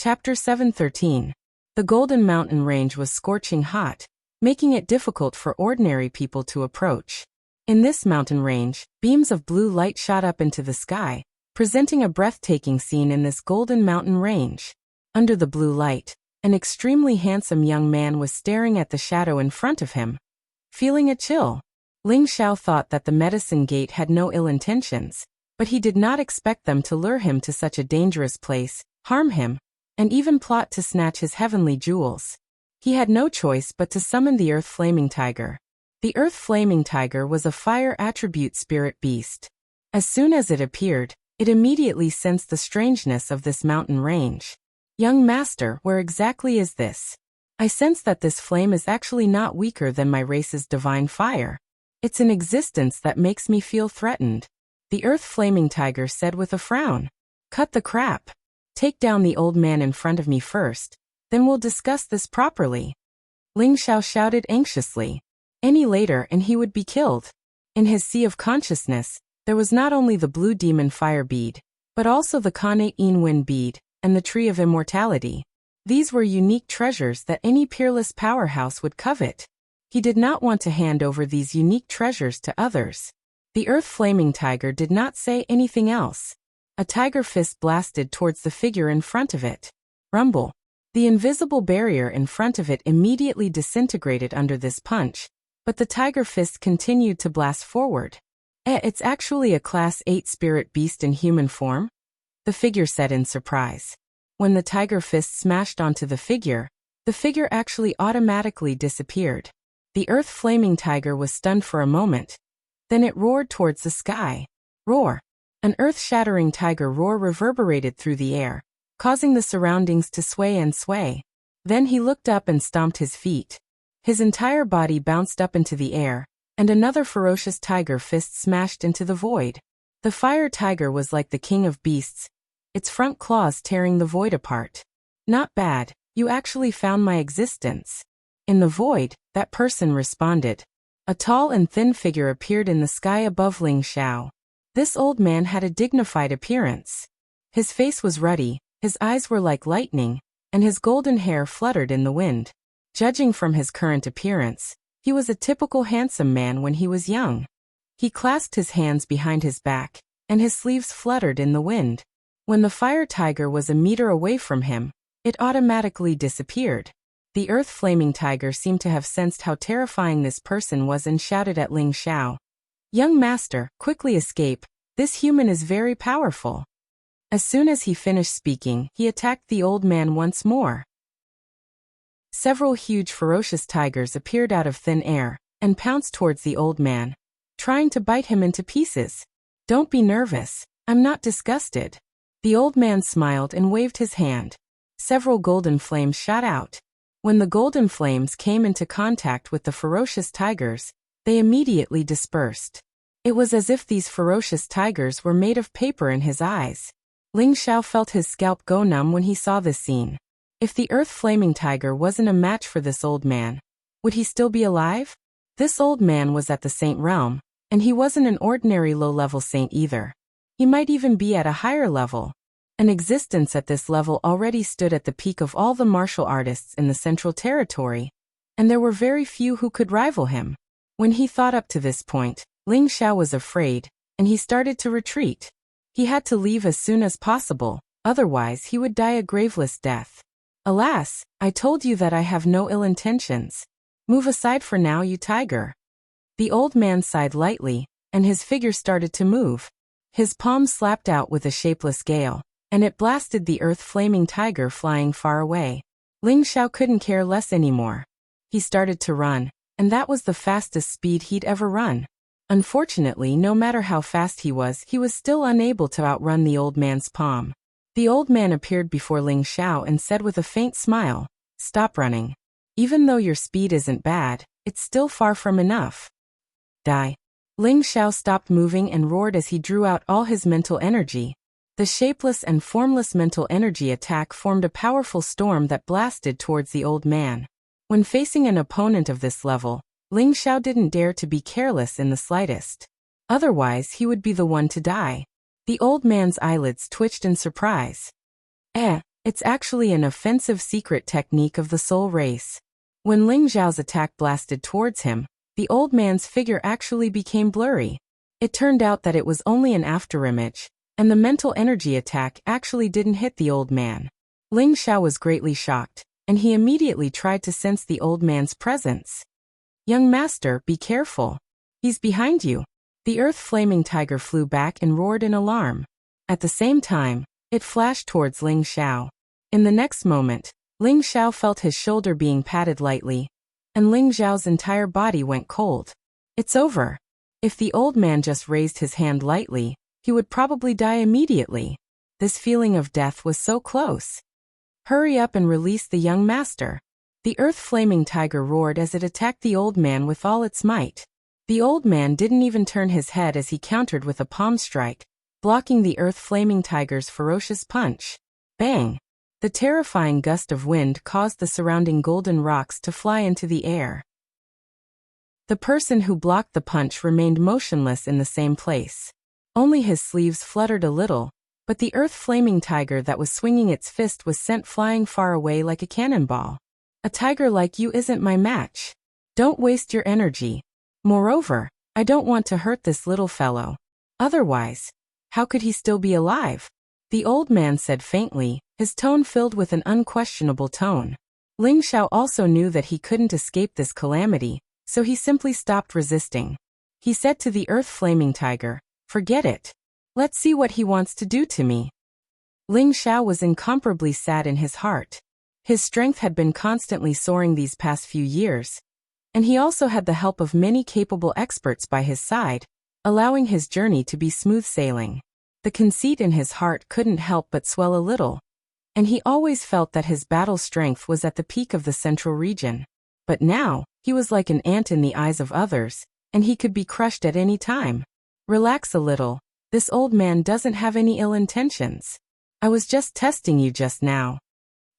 Chapter 713. The Golden Mountain Range was scorching hot, making it difficult for ordinary people to approach. In this mountain range, beams of blue light shot up into the sky, presenting a breathtaking scene in this Golden Mountain Range. Under the blue light, an extremely handsome young man was staring at the shadow in front of him. Feeling a chill, Ling Xiao thought that the medicine gate had no ill intentions, but he did not expect them to lure him to such a dangerous place, harm him, and even plot to snatch his heavenly jewels. He had no choice but to summon the Earth Flaming Tiger. The Earth Flaming Tiger was a fire attribute spirit beast. As soon as it appeared, it immediately sensed the strangeness of this mountain range. Young master, where exactly is this? I sense that this flame is actually not weaker than my race's divine fire. It's an existence that makes me feel threatened. The Earth Flaming Tiger said with a frown. Cut the crap. Take down the old man in front of me first, then we'll discuss this properly. Ling Xiao shouted anxiously. Any later and he would be killed. In his sea of consciousness, there was not only the blue demon fire bead, but also the Kane Yin Wind bead, and the tree of immortality. These were unique treasures that any peerless powerhouse would covet. He did not want to hand over these unique treasures to others. The Earth Flaming Tiger did not say anything else. A tiger fist blasted towards the figure in front of it. Rumble. The invisible barrier in front of it immediately disintegrated under this punch, but the tiger fist continued to blast forward. It's actually a Class 8 spirit beast in human form? The figure said in surprise. When the tiger fist smashed onto the figure actually automatically disappeared. The Earth Flaming Tiger was stunned for a moment. Then it roared towards the sky. Roar. An earth-shattering tiger roar reverberated through the air, causing the surroundings to sway and sway. Then he looked up and stomped his feet. His entire body bounced up into the air, and another ferocious tiger fist smashed into the void. The fire tiger was like the king of beasts, its front claws tearing the void apart. Not bad, you actually found my existence. In the void, that person responded. A tall and thin figure appeared in the sky above Ling Xiao. This old man had a dignified appearance. His face was ruddy, his eyes were like lightning, and his golden hair fluttered in the wind. Judging from his current appearance, he was a typical handsome man when he was young. He clasped his hands behind his back, and his sleeves fluttered in the wind. When the fire tiger was a meter away from him, it automatically disappeared. The Earth Flaming Tiger seemed to have sensed how terrifying this person was and shouted at Ling Xiao. Young master, quickly escape, this human is very powerful. As soon as he finished speaking, he attacked the old man once more. Several huge ferocious tigers appeared out of thin air, and pounced towards the old man, trying to bite him into pieces. Don't be nervous, I'm not disgusted. The old man smiled and waved his hand. Several golden flames shot out. When the golden flames came into contact with the ferocious tigers, they immediately dispersed. It was as if these ferocious tigers were made of paper in his eyes. Ling Xiao felt his scalp go numb when he saw this scene. If the Earth Flaming Tiger wasn't a match for this old man, would he still be alive? This old man was at the saint realm, and he wasn't an ordinary low-level saint either. He might even be at a higher level. An existence at this level already stood at the peak of all the martial artists in the Central Territory, and there were very few who could rival him. When he thought up to this point, Ling Xiao was afraid, and he started to retreat. He had to leave as soon as possible, otherwise he would die a graveless death. Alas, I told you that I have no ill intentions. Move aside for now, you tiger. The old man sighed lightly, and his figure started to move. His palm slapped out with a shapeless gale, and it blasted the Earth Flaming Tiger flying far away. Ling Xiao couldn't care less anymore. He started to run, and that was the fastest speed he'd ever run. Unfortunately, no matter how fast he was still unable to outrun the old man's palm. The old man appeared before Ling Xiao and said with a faint smile, "Stop running. Even though your speed isn't bad, it's still far from enough. Die." Ling Xiao stopped moving and roared as he drew out all his mental energy. The shapeless and formless mental energy attack formed a powerful storm that blasted towards the old man. When facing an opponent of this level, Ling Xiao didn't dare to be careless in the slightest. Otherwise he would be the one to die. The old man's eyelids twitched in surprise. It's actually an offensive secret technique of the soul race. When Ling Xiao's attack blasted towards him, the old man's figure actually became blurry. It turned out that it was only an afterimage, and the mental energy attack actually didn't hit the old man. Ling Xiao was greatly shocked, and he immediately tried to sense the old man's presence. "Young master, be careful. He's behind you." The earth-flaming tiger flew back and roared in alarm. At the same time, it flashed towards Ling Xiao. In the next moment, Ling Xiao felt his shoulder being patted lightly, and Ling Xiao's entire body went cold. It's over. If the old man just raised his hand lightly, he would probably die immediately. This feeling of death was so close. "Hurry up and release the young master." The earth-flaming tiger roared as it attacked the old man with all its might. The old man didn't even turn his head as he countered with a palm strike, blocking the earth-flaming tiger's ferocious punch. Bang! The terrifying gust of wind caused the surrounding golden rocks to fly into the air. The person who blocked the punch remained motionless in the same place. Only his sleeves fluttered a little, but the earth-flaming tiger that was swinging its fist was sent flying far away like a cannonball. "A tiger like you isn't my match. Don't waste your energy. Moreover, I don't want to hurt this little fellow. Otherwise, how could he still be alive?" The old man said faintly, his tone filled with an unquestionable tone. Ling Xiao also knew that he couldn't escape this calamity, so he simply stopped resisting. He said to the earth-flaming tiger, "Forget it. Let's see what he wants to do to me." Ling Xiao was incomparably sad in his heart. His strength had been constantly soaring these past few years, and he also had the help of many capable experts by his side, allowing his journey to be smooth sailing. The conceit in his heart couldn't help but swell a little, and he always felt that his battle strength was at the peak of the central region. But now, he was like an ant in the eyes of others, and he could be crushed at any time. "Relax a little. This old man doesn't have any ill intentions. I was just testing you just now."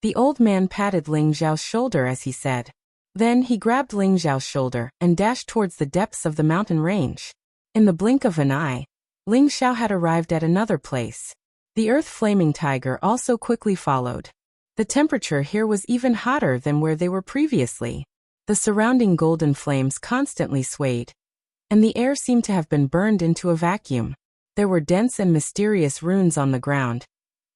The old man patted Ling Xiao's shoulder as he said. Then he grabbed Ling Xiao's shoulder and dashed towards the depths of the mountain range. In the blink of an eye, Ling Xiao had arrived at another place. The earth-flaming tiger also quickly followed. The temperature here was even hotter than where they were previously. The surrounding golden flames constantly swayed, and the air seemed to have been burned into a vacuum. There were dense and mysterious runes on the ground,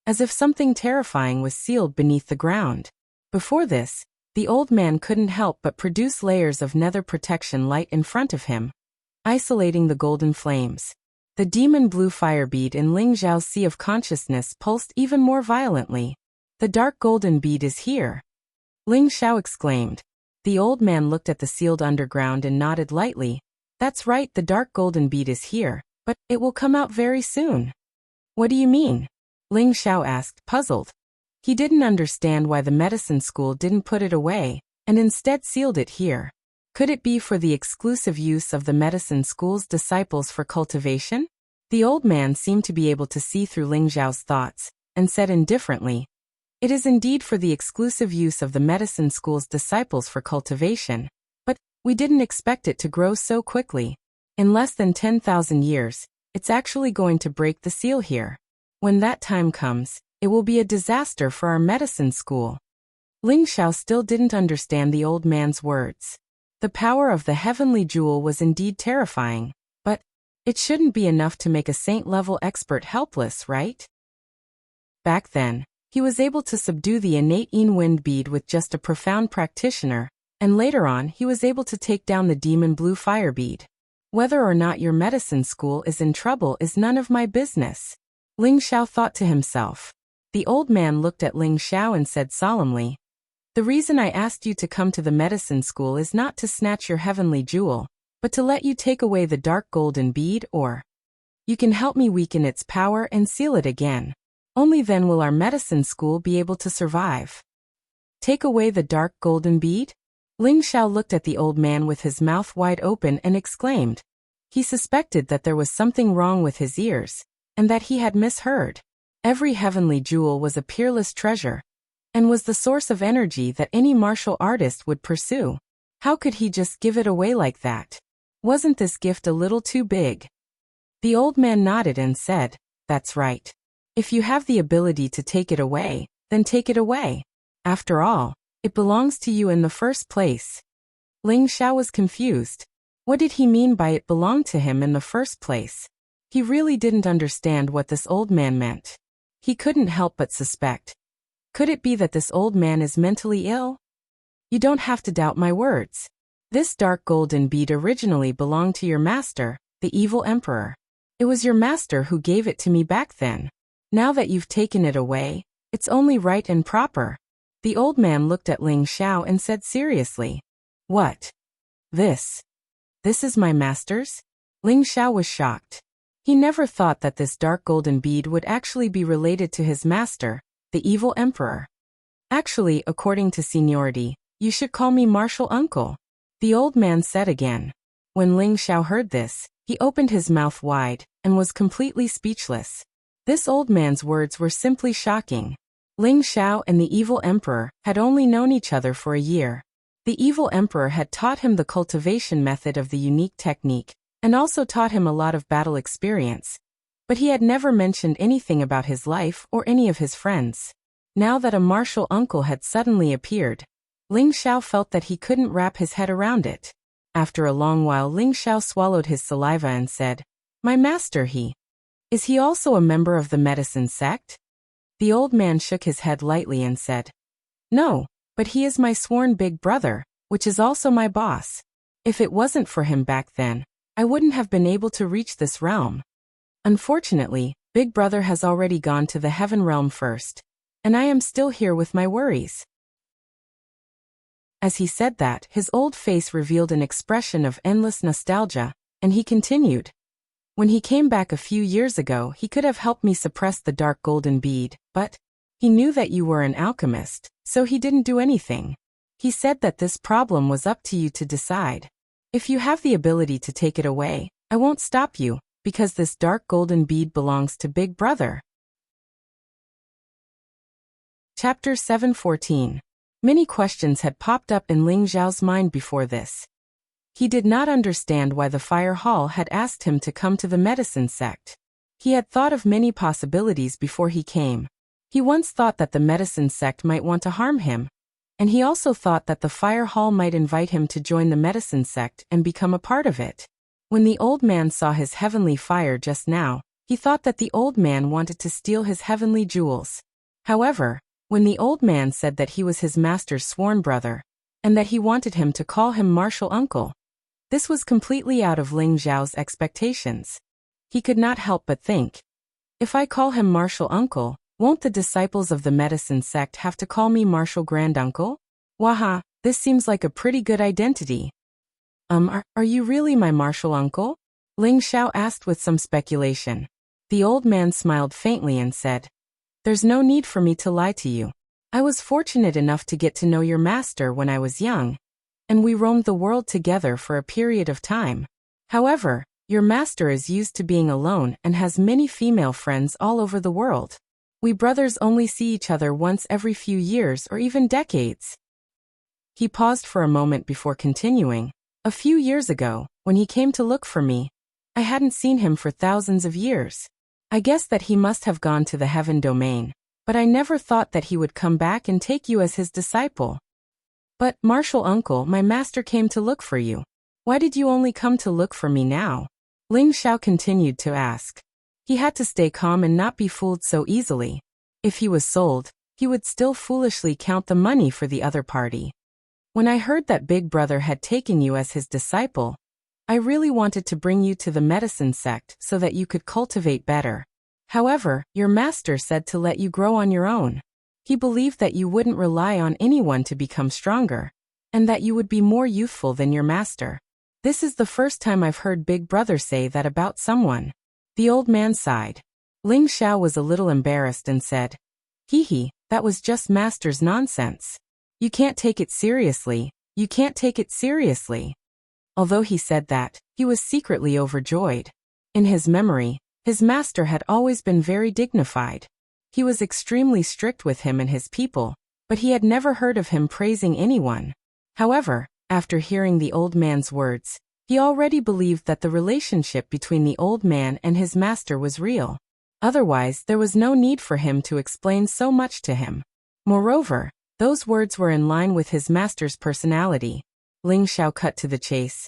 as if something terrifying was sealed beneath the ground. Before this, the old man couldn't help but produce layers of nether protection light in front of him, isolating the golden flames. The demon blue fire bead in Ling Xiao's sea of consciousness pulsed even more violently. "The dark golden bead is here," Ling Xiao exclaimed. The old man looked at the sealed underground and nodded lightly. "That's right, the dark golden bead is here, but it will come out very soon." "What do you mean?" Ling Xiao asked, puzzled. He didn't understand why the medicine school didn't put it away, and instead sealed it here. Could it be for the exclusive use of the medicine school's disciples for cultivation? The old man seemed to be able to see through Ling Xiao's thoughts, and said indifferently, "It is indeed for the exclusive use of the medicine school's disciples for cultivation, but we didn't expect it to grow so quickly. In less than 10,000 years, it's actually going to break the seal here. When that time comes, it will be a disaster for our medicine school." Ling Xiao still didn't understand the old man's words. The power of the heavenly jewel was indeed terrifying, but it shouldn't be enough to make a saint-level expert helpless, right? Back then, he was able to subdue the innate Yin wind bead with just a profound practitioner, and later on he was able to take down the demon blue fire bead. "Whether or not your medicine school is in trouble is none of my business," Ling Xiao thought to himself. The old man looked at Ling Xiao and said solemnly, "The reason I asked you to come to the medicine school is not to snatch your heavenly jewel, but to let you take away the dark golden bead, or you can help me weaken its power and seal it again. Only then will our medicine school be able to survive." "Take away the dark golden bead?" Ling Xiao looked at the old man with his mouth wide open and exclaimed. He suspected that there was something wrong with his ears, and that he had misheard. Every heavenly jewel was a peerless treasure, and was the source of energy that any martial artist would pursue. How could he just give it away like that? Wasn't this gift a little too big? The old man nodded and said, "That's right. If you have the ability to take it away, then take it away. After all, it belongs to you in the first place. Ling Xiao was confused. What did he mean by it belonged to him in the first place? He really didn't understand what this old man meant. He couldn't help but suspect. Could it be that this old man is mentally ill? You don't have to doubt my words. This dark golden bead originally belonged to your master, the evil emperor. It was your master who gave it to me back then. Now that you've taken it away, it's only right and proper. The old man looked at Ling Xiao and said seriously. What? This is my master's? Ling Xiao was shocked. He never thought that this dark golden bead would actually be related to his master, the evil emperor. Actually, according to seniority, you should call me Martial Uncle, the old man said again. When Ling Xiao heard this, he opened his mouth wide and was completely speechless. This old man's words were simply shocking. Ling Xiao and the evil emperor had only known each other for a year. The evil emperor had taught him the cultivation method of the unique technique, and also taught him a lot of battle experience. But he had never mentioned anything about his life or any of his friends. Now that a martial uncle had suddenly appeared, Ling Xiao felt that he couldn't wrap his head around it. After a long while, Ling Xiao swallowed his saliva and said, My master, is he also a member of the medicine sect? The old man shook his head lightly and said, No, but he is my sworn big brother, which is also my boss. If it wasn't for him back then, I wouldn't have been able to reach this realm. Unfortunately, Big Brother has already gone to the heaven realm first, and I am still here with my worries. As he said that, his old face revealed an expression of endless nostalgia, and he continued. When he came back a few years ago, he could have helped me suppress the dark golden bead, but he knew that you were an alchemist, so he didn't do anything. He said that this problem was up to you to decide. If you have the ability to take it away, I won't stop you, because this dark golden bead belongs to Big Brother. Chapter 7:14. Many questions had popped up in Ling Xiao's mind before this. He did not understand why the fire hall had asked him to come to the medicine sect. He had thought of many possibilities before he came. He once thought that the medicine sect might want to harm him, and he also thought that the fire hall might invite him to join the medicine sect and become a part of it. When the old man saw his heavenly fire just now, he thought that the old man wanted to steal his heavenly jewels. However, when the old man said that he was his master's sworn brother, and that he wanted him to call him Martial Uncle, this was completely out of Ling Xiao's expectations. He could not help but think, if I call him Martial Uncle, won't the disciples of the medicine sect have to call me Martial Granduncle? Waha, this seems like a pretty good identity. Are you really my Martial Uncle? Ling Xiao asked with some speculation. The old man smiled faintly and said, There's no need for me to lie to you. I was fortunate enough to get to know your master when I was young, and we roamed the world together for a period of time. However, your master is used to being alone and has many female friends all over the world. We brothers only see each other once every few years or even decades. He paused for a moment before continuing. A few years ago, when he came to look for me, I hadn't seen him for thousands of years. I guess that he must have gone to the heaven domain, but I never thought that he would come back and take you as his disciple. But, Martial Uncle, my master came to look for you. Why did you only come to look for me now? Ling Xiao continued to ask. He had to stay calm and not be fooled so easily. If he was sold, he would still foolishly count the money for the other party. When I heard that Big Brother had taken you as his disciple, I really wanted to bring you to the medicine sect so that you could cultivate better. However, your master said to let you grow on your own. He believed that you wouldn't rely on anyone to become stronger, and that you would be more youthful than your master. This is the first time I've heard Big Brother say that about someone. The old man sighed. Ling Xiao was a little embarrassed and said, that was just master's nonsense. You can't take it seriously, you can't take it seriously. Although he said that, he was secretly overjoyed. In his memory, his master had always been very dignified. He was extremely strict with him and his people, but he had never heard of him praising anyone. However, after hearing the old man's words, he already believed that the relationship between the old man and his master was real. Otherwise, there was no need for him to explain so much to him. Moreover, those words were in line with his master's personality. Ling Xiao cut to the chase.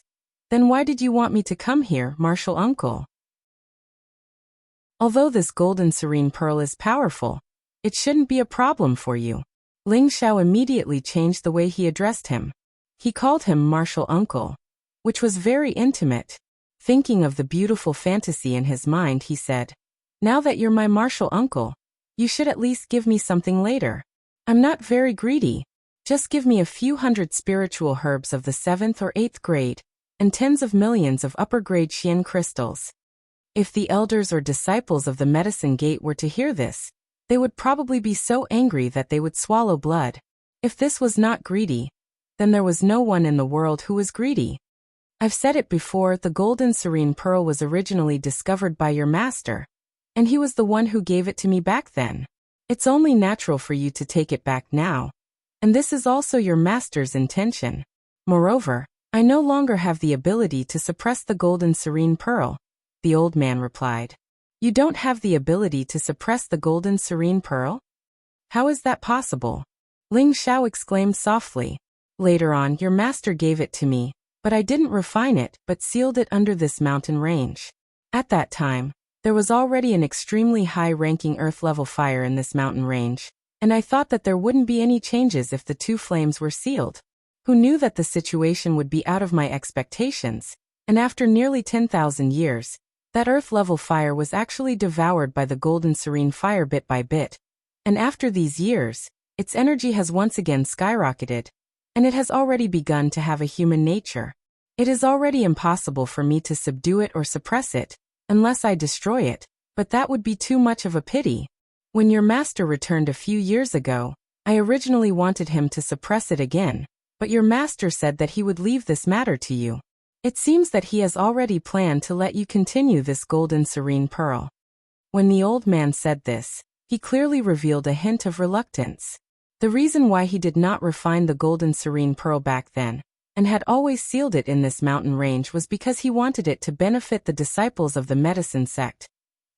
Then why did you want me to come here, martial uncle? Although this golden serene pearl is powerful, it shouldn't be a problem for you. Ling Xiao immediately changed the way he addressed him. He called him martial uncle, which was very intimate. Thinking of the beautiful fantasy in his mind, he said, "Now that you're my martial uncle, you should at least give me something later. I'm not very greedy. Just give me a few hundred spiritual herbs of the 7th or 8th grade, and tens of millions of upper-grade Xian crystals." If the elders or disciples of the medicine gate were to hear this, they would probably be so angry that they would swallow blood. If this was not greedy, then there was no one in the world who was greedy. I've said it before, the golden serene pearl was originally discovered by your master, and he was the one who gave it to me back then. It's only natural for you to take it back now, and this is also your master's intention. Moreover, I no longer have the ability to suppress the golden serene pearl, the old man replied. You don't have the ability to suppress the golden serene pearl? How is that possible? Ling Xiao exclaimed softly. Later on, your master gave it to me, but I didn't refine it, but sealed it under this mountain range. At that time, there was already an extremely high-ranking earth-level fire in this mountain range, and I thought that there wouldn't be any changes if the two flames were sealed. Who knew that the situation would be out of my expectations, and after nearly 10,000 years, that earth-level fire was actually devoured by the golden serene fire bit by bit, and after these years, its energy has once again skyrocketed, and it has already begun to have a human nature. It is already impossible for me to subdue it or suppress it, unless I destroy it, but that would be too much of a pity. When your master returned a few years ago, I originally wanted him to suppress it again, but your master said that he would leave this matter to you. It seems that he has already planned to let you continue this golden serene pearl. When the old man said this, he clearly revealed a hint of reluctance. The reason why he did not refine the golden serene pearl back then, and had always sealed it in this mountain range, was because he wanted it to benefit the disciples of the medicine sect,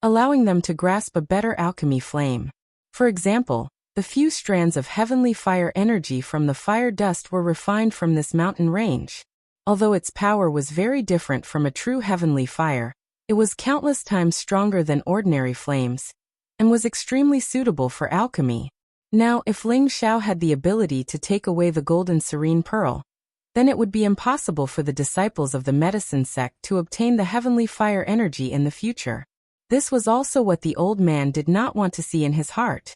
allowing them to grasp a better alchemy flame. For example, the few strands of heavenly fire energy from the fire dust were refined from this mountain range. Although its power was very different from a true heavenly fire, it was countless times stronger than ordinary flames, and was extremely suitable for alchemy. Now, if Ling Xiao had the ability to take away the golden serene pearl, then it would be impossible for the disciples of the medicine sect to obtain the heavenly fire energy in the future. This was also what the old man did not want to see in his heart.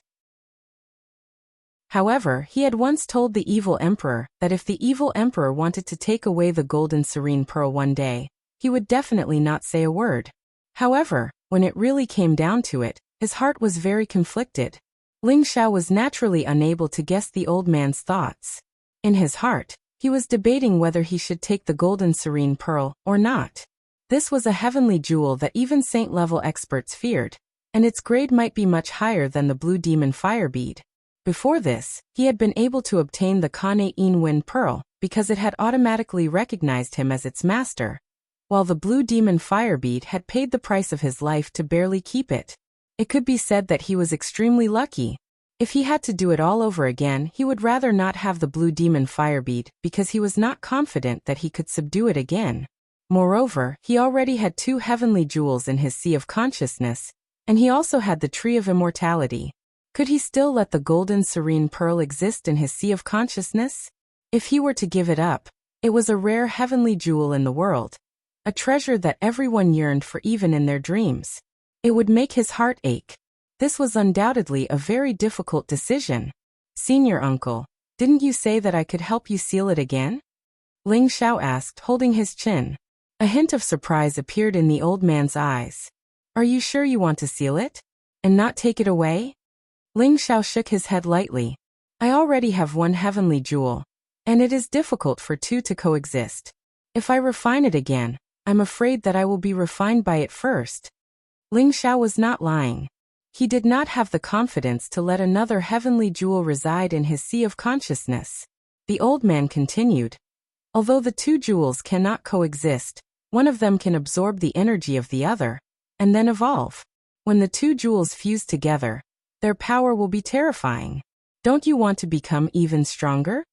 However, he had once told the evil emperor that if the evil emperor wanted to take away the golden serene pearl one day, he would definitely not say a word. However, when it really came down to it, his heart was very conflicted. Ling Xiao was naturally unable to guess the old man's thoughts. In his heart, he was debating whether he should take the golden serene pearl or not. This was a heavenly jewel that even saint-level experts feared, and its grade might be much higher than the blue demon fire bead. Before this, he had been able to obtain the Kane In Wind Pearl because it had automatically recognized him as its master, while the blue demon fire bead had paid the price of his life to barely keep it. It could be said that he was extremely lucky. If he had to do it all over again, he would rather not have the blue demon fire bead because he was not confident that he could subdue it again. Moreover, he already had 2 heavenly jewels in his Sea of Consciousness, and he also had the Tree of Immortality. Could he still let the golden serene pearl exist in his Sea of Consciousness? If he were to give it up, it was a rare heavenly jewel in the world, a treasure that everyone yearned for even in their dreams. It would make his heart ache. This was undoubtedly a very difficult decision. Senior uncle, didn't you say that I could help you seal it again? Ling Xiao asked, holding his chin. A hint of surprise appeared in the old man's eyes. Are you sure you want to seal it? And not take it away? Ling Xiao shook his head lightly. I already have 1 heavenly jewel, and it is difficult for 2 to coexist. If I refine it again, I'm afraid that I will be refined by it first. Ling Xiao was not lying. He did not have the confidence to let another heavenly jewel reside in his Sea of Consciousness. The old man continued. Although the 2 jewels cannot coexist, one of them can absorb the energy of the other, and then evolve. When the 2 jewels fuse together, their power will be terrifying. Don't you want to become even stronger?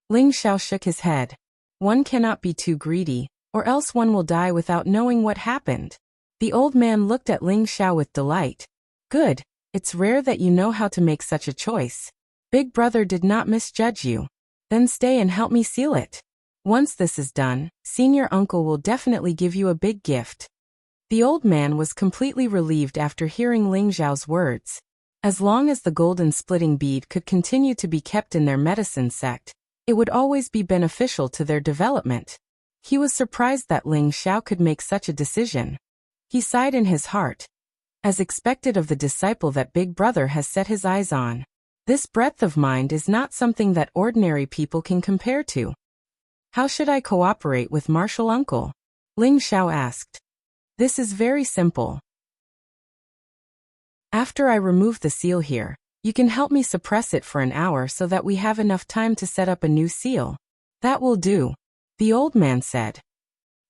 Ling Xiao shook his head. One cannot be too greedy, or else one will die without knowing what happened. The old man looked at Ling Xiao with delight. Good, it's rare that you know how to make such a choice. Big brother did not misjudge you. Then stay and help me seal it. Once this is done, senior uncle will definitely give you a big gift. The old man was completely relieved after hearing Ling Xiao's words. As long as the golden splitting bead could continue to be kept in their medicine sect, it would always be beneficial to their development. He was surprised that Ling Xiao could make such a decision. He sighed in his heart. As expected of the disciple that Big Brother has set his eyes on. This breadth of mind is not something that ordinary people can compare to. How should I cooperate with Martial Uncle? Ling Xiao asked. This is very simple. After I remove the seal here, you can help me suppress it for an hour so that we have enough time to set up a new seal. That will do, the old man said.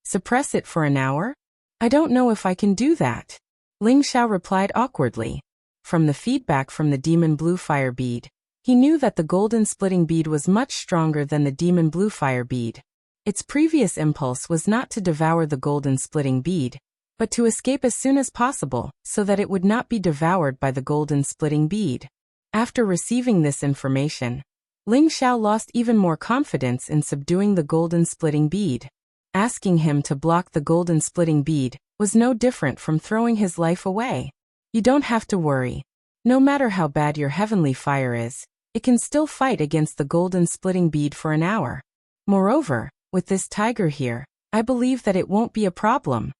Suppress it for an hour? I don't know if I can do that. Ling Xiao replied awkwardly. From the feedback from the demon blue fire bead, he knew that the golden splitting bead was much stronger than the demon blue fire bead. Its previous impulse was not to devour the golden splitting bead, but to escape as soon as possible so that it would not be devoured by the golden splitting bead. After receiving this information, Ling Xiao lost even more confidence in subduing the golden splitting bead. Asking him to block the golden splitting bead was no different from throwing his life away. You don't have to worry. No matter how bad your heavenly fire is, it can still fight against the golden splitting bead for an hour. Moreover, with this tiger here, I believe that it won't be a problem.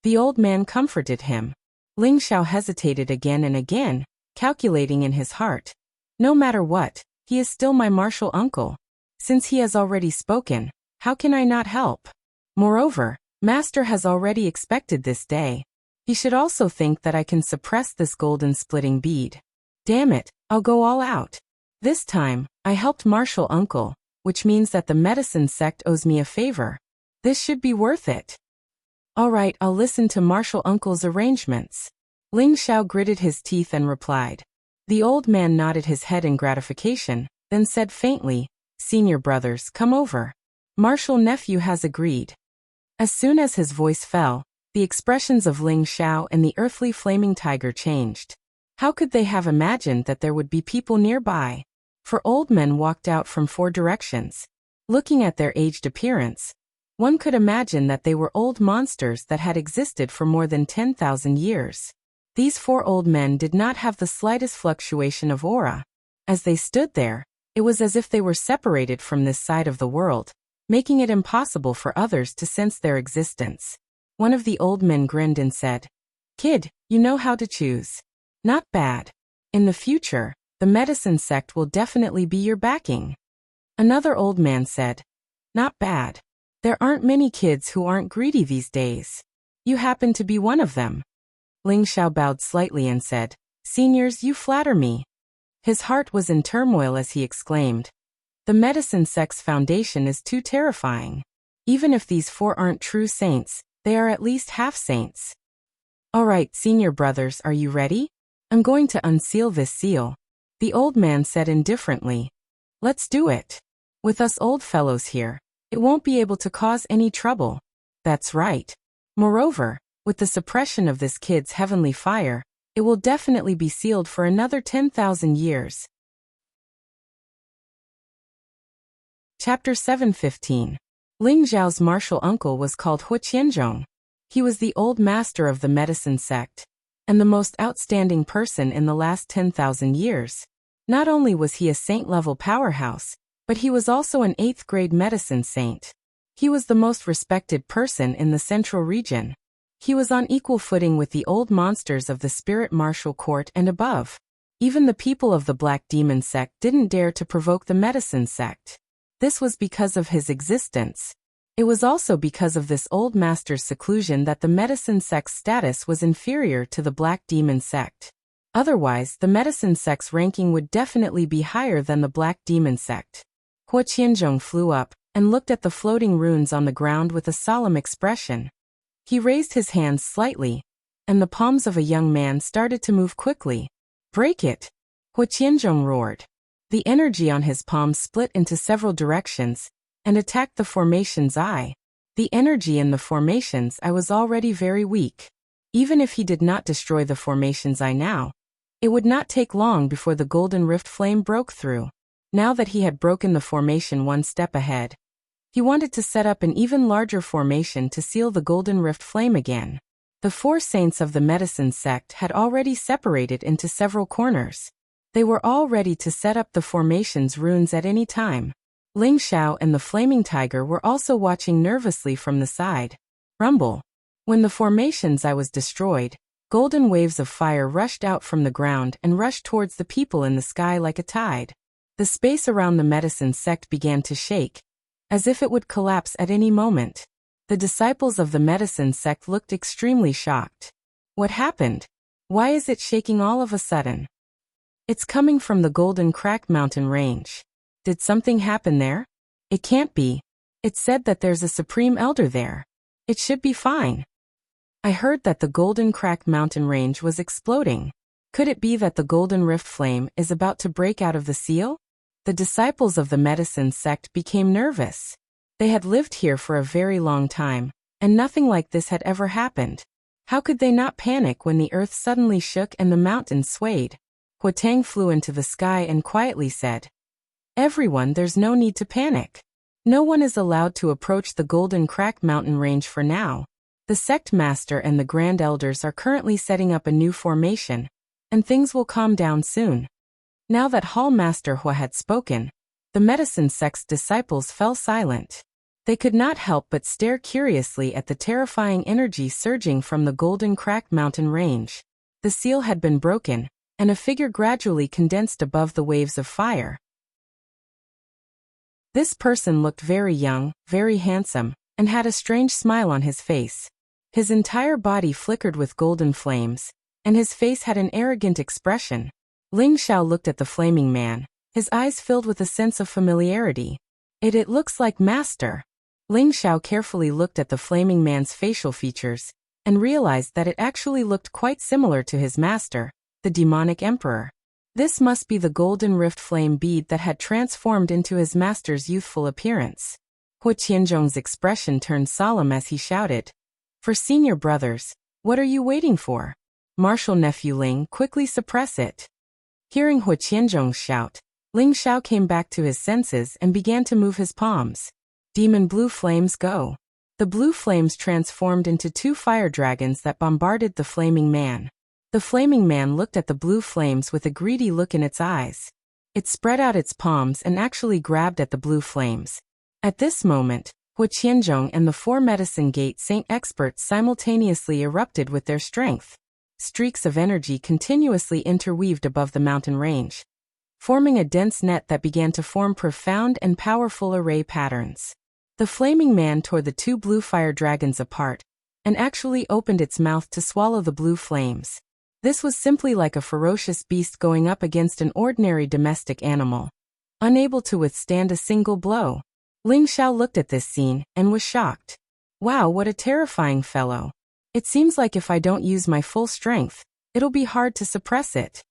The old man comforted him. Ling Xiao hesitated again and again, calculating in his heart. No matter what, he is still my martial uncle. Since he has already spoken, how can I not help? Moreover, Master has already expected this day. He should also think that I can suppress this golden splitting bead. Damn it, I'll go all out. This time, I helped Martial Uncle, which means that the medicine sect owes me a favor. This should be worth it. Alright, I'll listen to Martial Uncle's arrangements. Ling Xiao gritted his teeth and replied. The old man nodded his head in gratification, then said faintly, Senior brothers, come over. Martial nephew has agreed. As soon as his voice fell, the expressions of Ling Xiao and the earthly flaming tiger changed. How could they have imagined that there would be people nearby? For old men walked out from 4 directions. Looking at their aged appearance, one could imagine that they were old monsters that had existed for more than 10,000 years. These 4 old men did not have the slightest fluctuation of aura. As they stood there, it was as if they were separated from this side of the world, making it impossible for others to sense their existence. One of the old men grinned and said, Kid, you know how to choose. Not bad. In the future, the medicine sect will definitely be your backing. Another old man said, Not bad. There aren't many kids who aren't greedy these days. You happen to be one of them. Ling Xiao bowed slightly and said, Seniors, you flatter me. His heart was in turmoil as he exclaimed, The medicine sect's foundation is too terrifying. Even if these 4 aren't true saints, they are at least half saints. Alright, senior brothers, are you ready? I'm going to unseal this seal. The old man said indifferently. Let's do it. With us old fellows here, it won't be able to cause any trouble. That's right. Moreover, with the suppression of this kid's heavenly fire, it will definitely be sealed for another 10,000 years. Chapter 7:15. Ling Zhao's martial uncle was called Huqianzhong. He was the old master of the medicine sect, and the most outstanding person in the last 10,000 years. Not only was he a saint-level powerhouse, but he was also an 8th-grade medicine saint. He was the most respected person in the central region. He was on equal footing with the old monsters of the spirit martial court and above. Even the people of the Black Demon sect didn't dare to provoke the medicine sect. This was because of his existence. It was also because of this old master's seclusion that the medicine sect's status was inferior to the Black Demon sect. Otherwise, the medicine sect's ranking would definitely be higher than the Black Demon sect. Huqianzhong flew up and looked at the floating runes on the ground with a solemn expression. He raised his hands slightly, and the palms of a young man started to move quickly. Break it! Huqianzhong roared. The energy on his palm split into several directions and attacked the formation's eye. The energy in the formation's eye was already very weak. Even if he did not destroy the formation's eye now, it would not take long before the golden rift flame broke through. Now that he had broken the formation one step ahead, he wanted to set up an even larger formation to seal the golden rift flame again. The 4 saints of the medicine sect had already separated into several corners. They were all ready to set up the formation's runes at any time. Ling Xiao and the flaming tiger were also watching nervously from the side. Rumble. When the formation's eye was destroyed, golden waves of fire rushed out from the ground and rushed towards the people in the sky like a tide. The space around the medicine sect began to shake, as if it would collapse at any moment. The disciples of the medicine sect looked extremely shocked. What happened? Why is it shaking all of a sudden? It's coming from the Golden Crack mountain range. Did something happen there? It can't be. It said that there's a supreme elder there. It should be fine. I heard that the Golden Crack mountain range was exploding. Could it be that the Golden Rift flame is about to break out of the seal? The disciples of the medicine sect became nervous. They had lived here for a very long time, and nothing like this had ever happened. How could they not panic when the earth suddenly shook and the mountains swayed? Huatang flew into the sky and quietly said, "Everyone, there's no need to panic. No one is allowed to approach the Golden Crack mountain range for now. The sect master and the grand elders are currently setting up a new formation, and things will calm down soon." Now that Hall Master Hua had spoken, the medicine sect's disciples fell silent. They could not help but stare curiously at the terrifying energy surging from the Golden Crack mountain range. The seal had been broken, and a figure gradually condensed above the waves of fire. This person looked very young, very handsome, and had a strange smile on his face. His entire body flickered with golden flames, and his face had an arrogant expression. Ling Xiao looked at the flaming man, his eyes filled with a sense of familiarity. It looks like Master. Ling Xiao carefully looked at the flaming man's facial features, and realized that it actually looked quite similar to his master, the demonic emperor. This must be the golden rift flame bead that had transformed into his master's youthful appearance. Hua Qianzhong's expression turned solemn as he shouted, "For senior brothers, what are you waiting for? Martial nephew Ling, quickly suppress it." Hearing Hua Qianzhong's shout, Ling Xiao came back to his senses and began to move his palms. Demon blue flames go. The blue flames transformed into 2 fire dragons that bombarded the flaming man. The flaming man looked at the blue flames with a greedy look in its eyes. It spread out its palms and actually grabbed at the blue flames. At this moment, Hua Qianzhong and the 4 Medicine Gate Saint experts simultaneously erupted with their strength. Streaks of energy continuously interweaved above the mountain range, forming a dense net that began to form profound and powerful array patterns. The flaming man tore the 2 blue fire dragons apart, and actually opened its mouth to swallow the blue flames. This was simply like a ferocious beast going up against an ordinary domestic animal, unable to withstand a single blow. Ling Xiao looked at this scene and was shocked. Wow, what a terrifying fellow. It seems like if I don't use my full strength, it'll be hard to suppress it.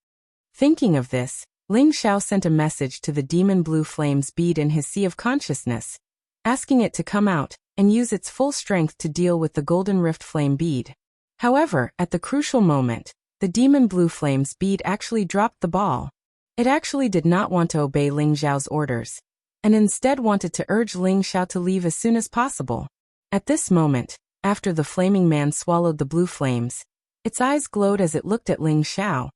Thinking of this, Ling Xiao sent a message to the demon blue flames bead in his sea of consciousness, asking it to come out and use its full strength to deal with the golden rift flame bead. However, at the crucial moment, the demon blue flames bead actually dropped the ball. It actually did not want to obey Ling Xiao's orders, and instead wanted to urge Ling Xiao to leave as soon as possible. At this moment, after the flaming man swallowed the blue flames, its eyes glowed as it looked at Ling Xiao,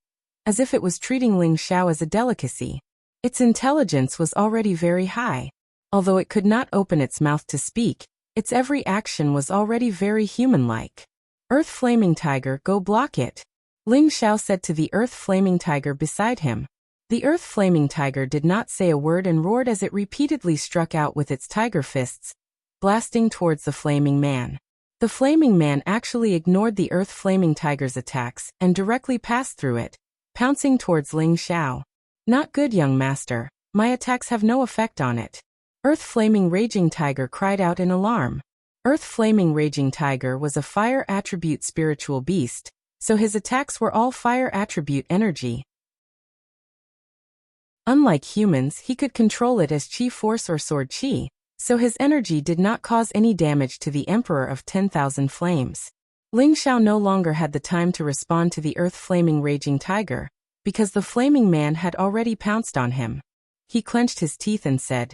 as if it was treating Ling Xiao as a delicacy. Its intelligence was already very high. Although it could not open its mouth to speak, its every action was already very human-like. Earth Flaming Tiger, go block it. Ling Xiao said to the Earth Flaming Tiger beside him. The Earth Flaming Tiger did not say a word and roared as it repeatedly struck out with its tiger fists, blasting towards the flaming man. The flaming man actually ignored the Earth Flaming Tiger's attacks and directly passed through it, pouncing towards Ling Xiao. Not good, young master. My attacks have no effect on it. Earth Flaming Raging Tiger cried out in alarm. Earth Flaming Raging Tiger was a fire attribute spiritual beast, so his attacks were all fire attribute energy. Unlike humans, he could control it as chi force or sword chi, so his energy did not cause any damage to the Emperor of 10,000 Flames. Ling Xiao no longer had the time to respond to the earth-flaming raging tiger, because the flaming man had already pounced on him. He clenched his teeth and said,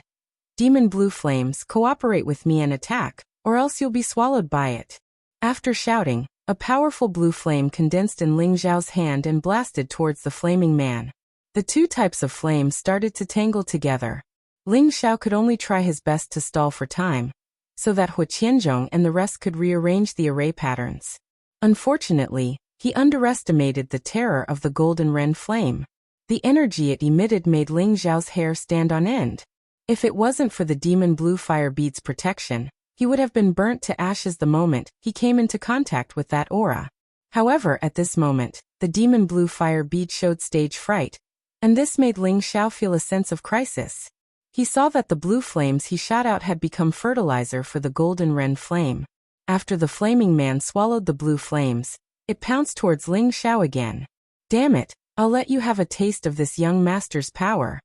"Demon blue flames, cooperate with me and attack, or else you'll be swallowed by it." After shouting, a powerful blue flame condensed in Ling Xiao's hand and blasted towards the flaming man. The two types of flames started to tangle together. Ling Xiao could only try his best to stall for time, so that Hu Qianzhong and the rest could rearrange the array patterns. Unfortunately, he underestimated the terror of the golden Ren flame. The energy it emitted made Ling Xiao's hair stand on end. If it wasn't for the demon blue fire bead's protection, he would have been burnt to ashes the moment he came into contact with that aura. However, at this moment, the demon blue fire bead showed stage fright, and this made Ling Xiao feel a sense of crisis. He saw that the blue flames he shot out had become fertilizer for the golden Ren flame. After the flaming man swallowed the blue flames, it pounced towards Ling Xiao again. "Damn it, I'll let you have a taste of this young master's power."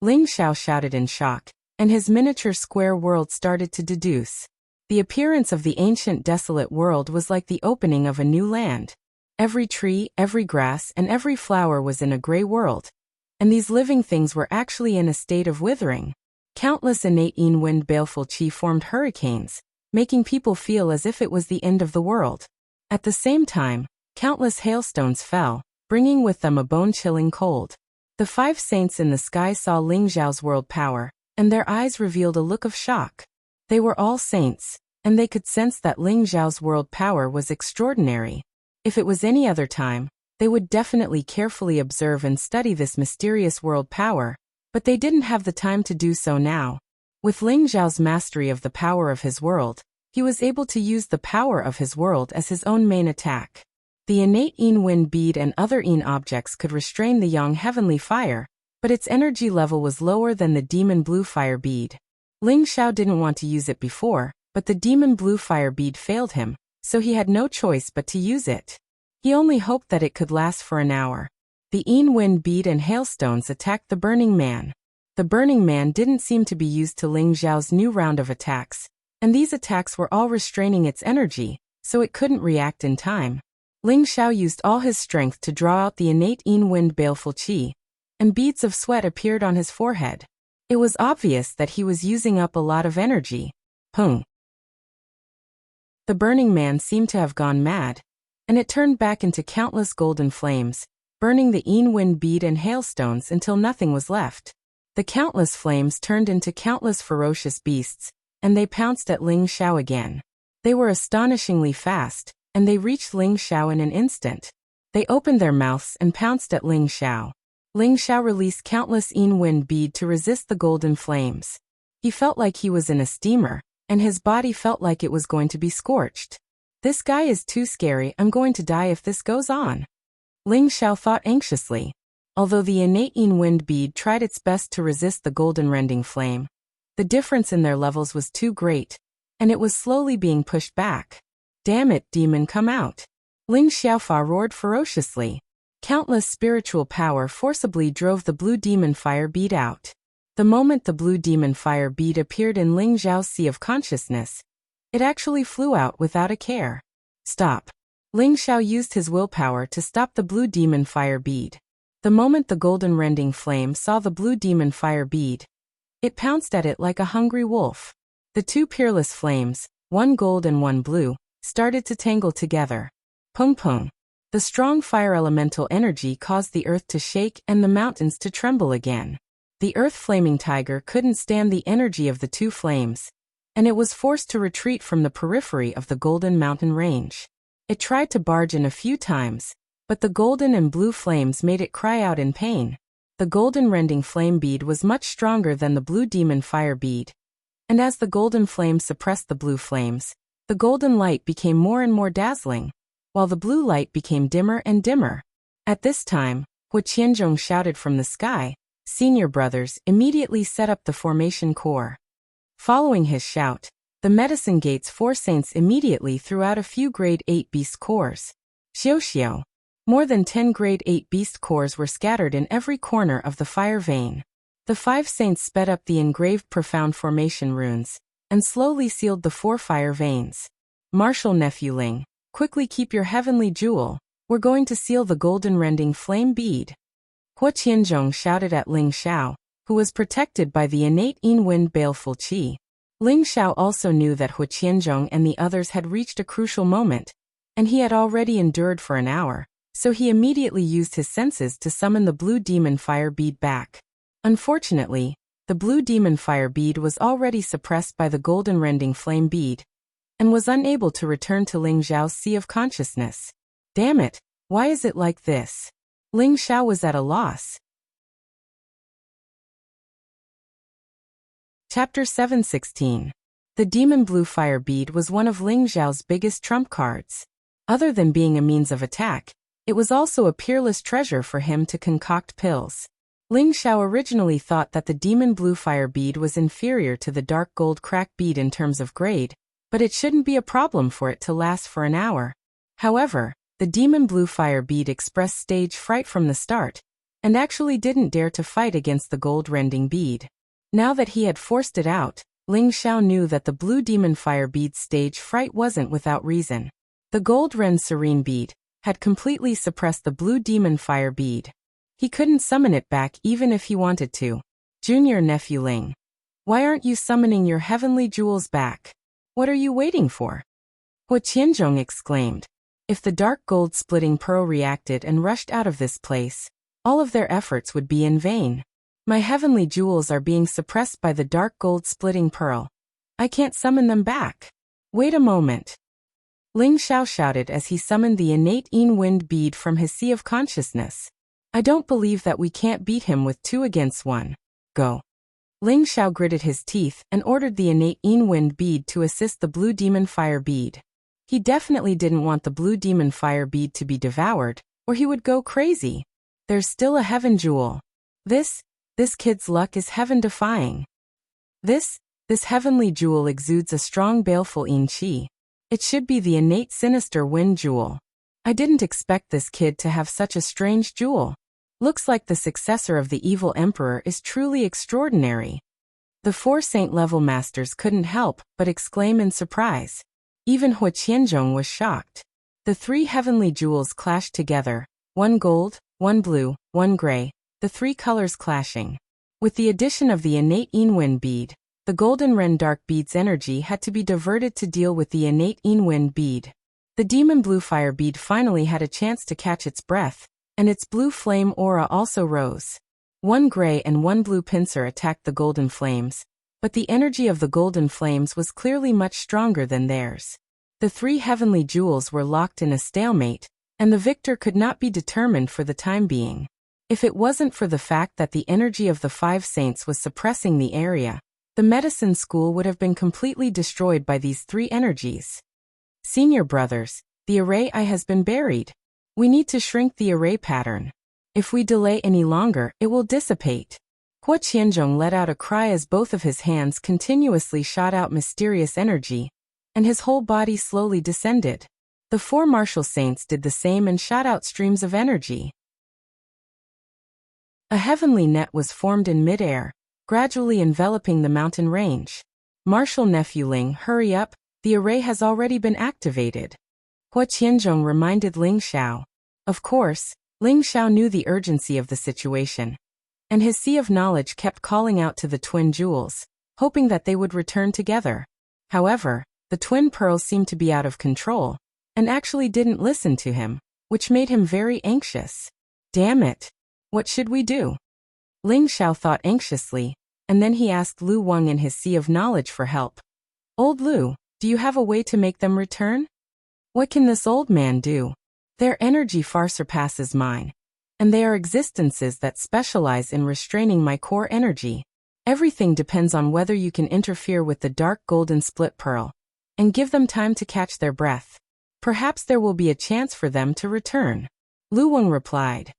Ling Xiao shouted in shock, and his miniature square world started to deduce. The appearance of the ancient desolate world was like the opening of a new land. Every tree, every grass, and every flower was in a gray world, and these living things were actually in a state of withering. Countless innate wind baleful chi formed hurricanes, making people feel as if it was the end of the world. At the same time, countless hailstones fell, bringing with them a bone-chilling cold. The 5 saints in the sky saw Ling Xiao's world power, and their eyes revealed a look of shock. They were all saints, and they could sense that Ling Xiao's world power was extraordinary. If it was any other time, they would definitely carefully observe and study this mysterious world power, but they didn't have the time to do so now. With Ling Xiao's mastery of the power of his world, he was able to use the power of his world as his own main attack. The innate wind bead and other objects could restrain the yang heavenly fire, but its energy level was lower than the demon blue fire bead. Ling Xiao didn't want to use it before, but the demon blue fire bead failed him, so he had no choice but to use it. He only hoped that it could last for an hour. The wind bead and hailstones attacked the burning man. The burning man didn't seem to be used to Ling Xiao's new round of attacks, and these attacks were all restraining its energy, so it couldn't react in time. Ling Xiao used all his strength to draw out the innate wind baleful chi, and beads of sweat appeared on his forehead. It was obvious that he was using up a lot of energy. Pung. The burning man seemed to have gone mad, and it turned back into countless golden flames, burning the wind bead and hailstones until nothing was left. The countless flames turned into countless ferocious beasts, and they pounced at Ling Xiao again. They were astonishingly fast, and they reached Ling Xiao in an instant. They opened their mouths and pounced at Ling Xiao. Ling Xiao released countless wind bead to resist the golden flames. He felt like he was in a steamer, and his body felt like it was going to be scorched. "This guy is too scary, I'm going to die if this goes on," Ling Xiao thought anxiously. Although the innate wind bead tried its best to resist the golden rending flame, the difference in their levels was too great, and it was slowly being pushed back. "Damn it, demon, come out!" Ling Xiaofa roared ferociously. Countless spiritual power forcibly drove the blue demon fire bead out. The moment the blue demon fire bead appeared in Ling Xiao's sea of consciousness, it actually flew out without a care. "Stop." Ling Xiao used his willpower to stop the blue demon fire bead. The moment the golden rending flame saw the blue demon fire bead, it pounced at it like a hungry wolf. The two peerless flames, one gold and one blue, started to tangle together. Pung pung. The strong fire elemental energy caused the earth to shake and the mountains to tremble again. The earth-flaming tiger couldn't stand the energy of the two flames, and it was forced to retreat from the periphery of the golden mountain range. It tried to barge in a few times, but the golden and blue flames made it cry out in pain. The golden rending flame bead was much stronger than the blue demon fire bead, and as the golden flame suppressed the blue flames, the golden light became more and more dazzling, while the blue light became dimmer and dimmer. At this time, Hu Qianzhong shouted from the sky, "Senior brothers, immediately set up the formation core." Following his shout, the Medicine Gate's 4 saints immediately threw out a few grade 8 beast cores. Xiao Xiao. More than 10 grade 8 beast cores were scattered in every corner of the fire vein. The 5 saints sped up the engraved profound formation runes, and slowly sealed the 4 fire veins. Martial nephew Ling, quickly keep your heavenly jewel, we're going to seal the golden rending flame bead. Hua Qianzhong shouted at Ling Xiao, who was protected by the innate yin-wind baleful qi. Ling Xiao also knew that Hua Qianzhong and the others had reached a crucial moment, and he had already endured for an hour, so he immediately used his senses to summon the blue demon fire bead back. Unfortunately, the blue demon fire bead was already suppressed by the golden rending flame bead, and was unable to return to Ling Xiao's sea of consciousness. Damn it, why is it like this? Ling Xiao was at a loss. Chapter 716. The demon blue fire bead was one of Ling Xiao's biggest trump cards. Other than being a means of attack, it was also a peerless treasure for him to concoct pills. Ling Xiao originally thought that the demon blue fire bead was inferior to the dark gold crack bead in terms of grade, but it shouldn't be a problem for it to last for an hour. However, the demon blue fire bead expressed stage fright from the start, and actually didn't dare to fight against the gold-rending bead. Now that he had forced it out, Ling Xiao knew that the blue demon fire bead's stage fright wasn't without reason. The gold-rend serene bead had completely suppressed the blue demon fire bead. He couldn't summon it back even if he wanted to. Junior nephew Ling, why aren't you summoning your heavenly jewels back? What are you waiting for? Hua Qianzhong exclaimed. If the dark gold splitting pearl reacted and rushed out of this place, all of their efforts would be in vain. My heavenly jewels are being suppressed by the dark gold splitting pearl. I can't summon them back. Wait a moment. Ling Xiao shouted as he summoned the innate yin-wind bead from his sea of consciousness. I don't believe that we can't beat him with 2 against 1. Go. Ling Xiao gritted his teeth and ordered the innate yin-wind bead to assist the blue demon fire bead. He definitely didn't want the blue demon fire bead to be devoured, or he would go crazy. There's still a heaven jewel. This kid's luck is heaven-defying. This heavenly jewel exudes a strong baleful yin qi. It should be the innate sinister wind jewel. I didn't expect this kid to have such a strange jewel. Looks like the successor of the evil emperor is truly extraordinary. The 4 saint-level masters couldn't help but exclaim in surprise. Even Hua Qianzhong was shocked. The 3 heavenly jewels clashed together, 1 gold, 1 blue, 1 gray, the 3 colors clashing. With the addition of the innate yin-wind bead, the golden ren dark bead's energy had to be diverted to deal with the innate yin-wind bead. The demon blue fire bead finally had a chance to catch its breath, and its blue flame aura also rose. 1 gray and 1 blue pincer attacked the golden flames, but the energy of the golden flames was clearly much stronger than theirs. The 3 heavenly jewels were locked in a stalemate, and the victor could not be determined for the time being. If it wasn't for the fact that the energy of the 5 saints was suppressing the area, the medicine school would have been completely destroyed by these 3 energies. Senior brothers, the array eye has been buried. We need to shrink the array pattern. If we delay any longer, it will dissipate. Hua Qianzhong let out a cry as both of his hands continuously shot out mysterious energy, and his whole body slowly descended. The 4 martial saints did the same and shot out streams of energy. A heavenly net was formed in midair, gradually enveloping the mountain range. Martial nephew Ling, hurry up, the array has already been activated. Hua Qianzhong reminded Ling Xiao. Of course, Ling Xiao knew the urgency of the situation, and his sea of knowledge kept calling out to the twin jewels, hoping that they would return together. However, the twin pearls seemed to be out of control, and actually didn't listen to him, which made him very anxious. Damn it! What should we do? Ling Xiao thought anxiously, and then he asked Lu Wang in his sea of knowledge for help. Old Lu, do you have a way to make them return? What can this old man do? Their energy far surpasses mine, and they are existences that specialize in restraining my core energy. Everything depends on whether you can interfere with the dark golden split pearl, and give them time to catch their breath. Perhaps there will be a chance for them to return. Lu Wang replied.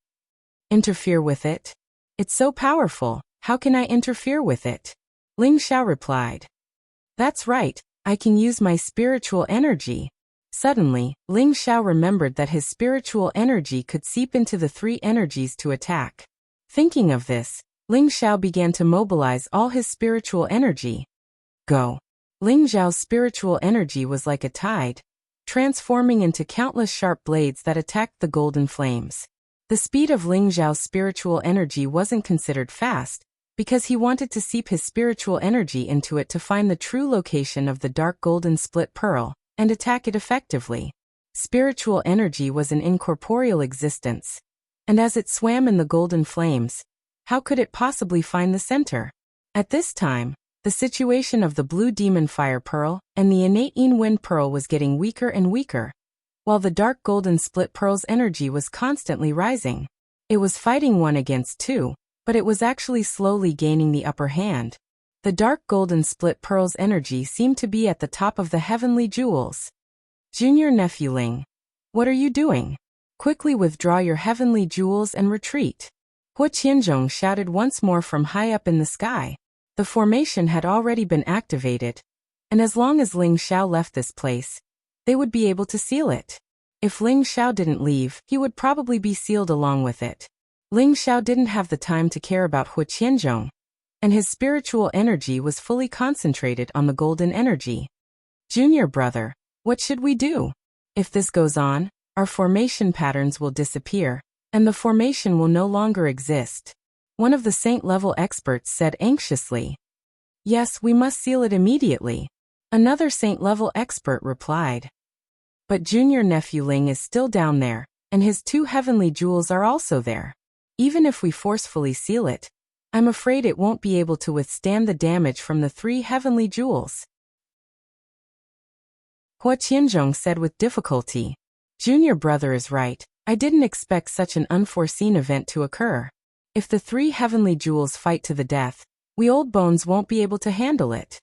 Interfere with it? It's so powerful, how can I interfere with it? Ling Xiao replied. That's right, I can use my spiritual energy. Suddenly, Ling Xiao remembered that his spiritual energy could seep into the three energies to attack. Thinking of this, Ling Xiao began to mobilize all his spiritual energy. Go! Ling Xiao's spiritual energy was like a tide, transforming into countless sharp blades that attacked the golden flames. The speed of Ling Xiao's spiritual energy wasn't considered fast, because he wanted to seep his spiritual energy into it to find the true location of the dark golden split pearl, and attack it effectively. Spiritual energy was an incorporeal existence, and as it swam in the golden flames, how could it possibly find the center? At this time, the situation of the blue demon fire pearl and the innate yin wind pearl was getting weaker and weaker, while the dark golden split pearl's energy was constantly rising. It was fighting 1 against 2, but it was actually slowly gaining the upper hand. The dark golden split pearl's energy seemed to be at the top of the heavenly jewels. Junior nephew Ling, what are you doing? Quickly withdraw your heavenly jewels and retreat. Hua Qianzhong shouted once more from high up in the sky. The formation had already been activated, and as long as Ling Xiao left this place, they would be able to seal it. If Ling Xiao didn't leave, he would probably be sealed along with it. Ling Xiao didn't have the time to care about Hua Qianzhong, and his spiritual energy was fully concentrated on the golden energy. Junior brother, what should we do? If this goes on, our formation patterns will disappear, and the formation will no longer exist. One of the saint-level experts said anxiously. Yes, we must seal it immediately. Another saint-level expert replied. But junior nephew Ling is still down there, and his 2 heavenly jewels are also there. Even if we forcefully seal it, I'm afraid it won't be able to withstand the damage from the 3 heavenly jewels. Hua Qianzhong said with difficulty. Junior brother is right, I didn't expect such an unforeseen event to occur. If the 3 heavenly jewels fight to the death, we old bones won't be able to handle it.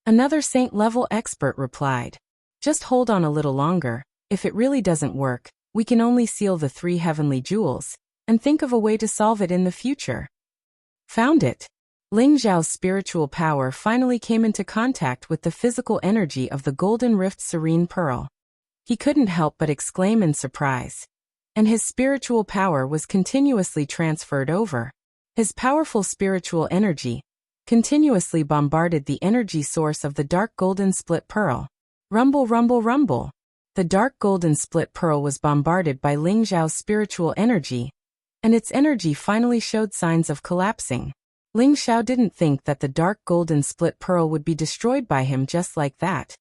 Another saint-level expert replied. Just hold on a little longer. If it really doesn't work, we can only seal the 3 heavenly jewels, and think of a way to solve it in the future. Found it. Ling Xiao's spiritual power finally came into contact with the physical energy of the Golden Rift Serene Pearl. He couldn't help but exclaim in surprise. And his spiritual power was continuously transferred over. His powerful spiritual energy continuously bombarded the energy source of the dark golden split pearl. Rumble, rumble, rumble. The dark golden split pearl was bombarded by Ling Xiao's spiritual energy, and its energy finally showed signs of collapsing. Ling Xiao didn't think that the dark golden split pearl would be destroyed by him just like that,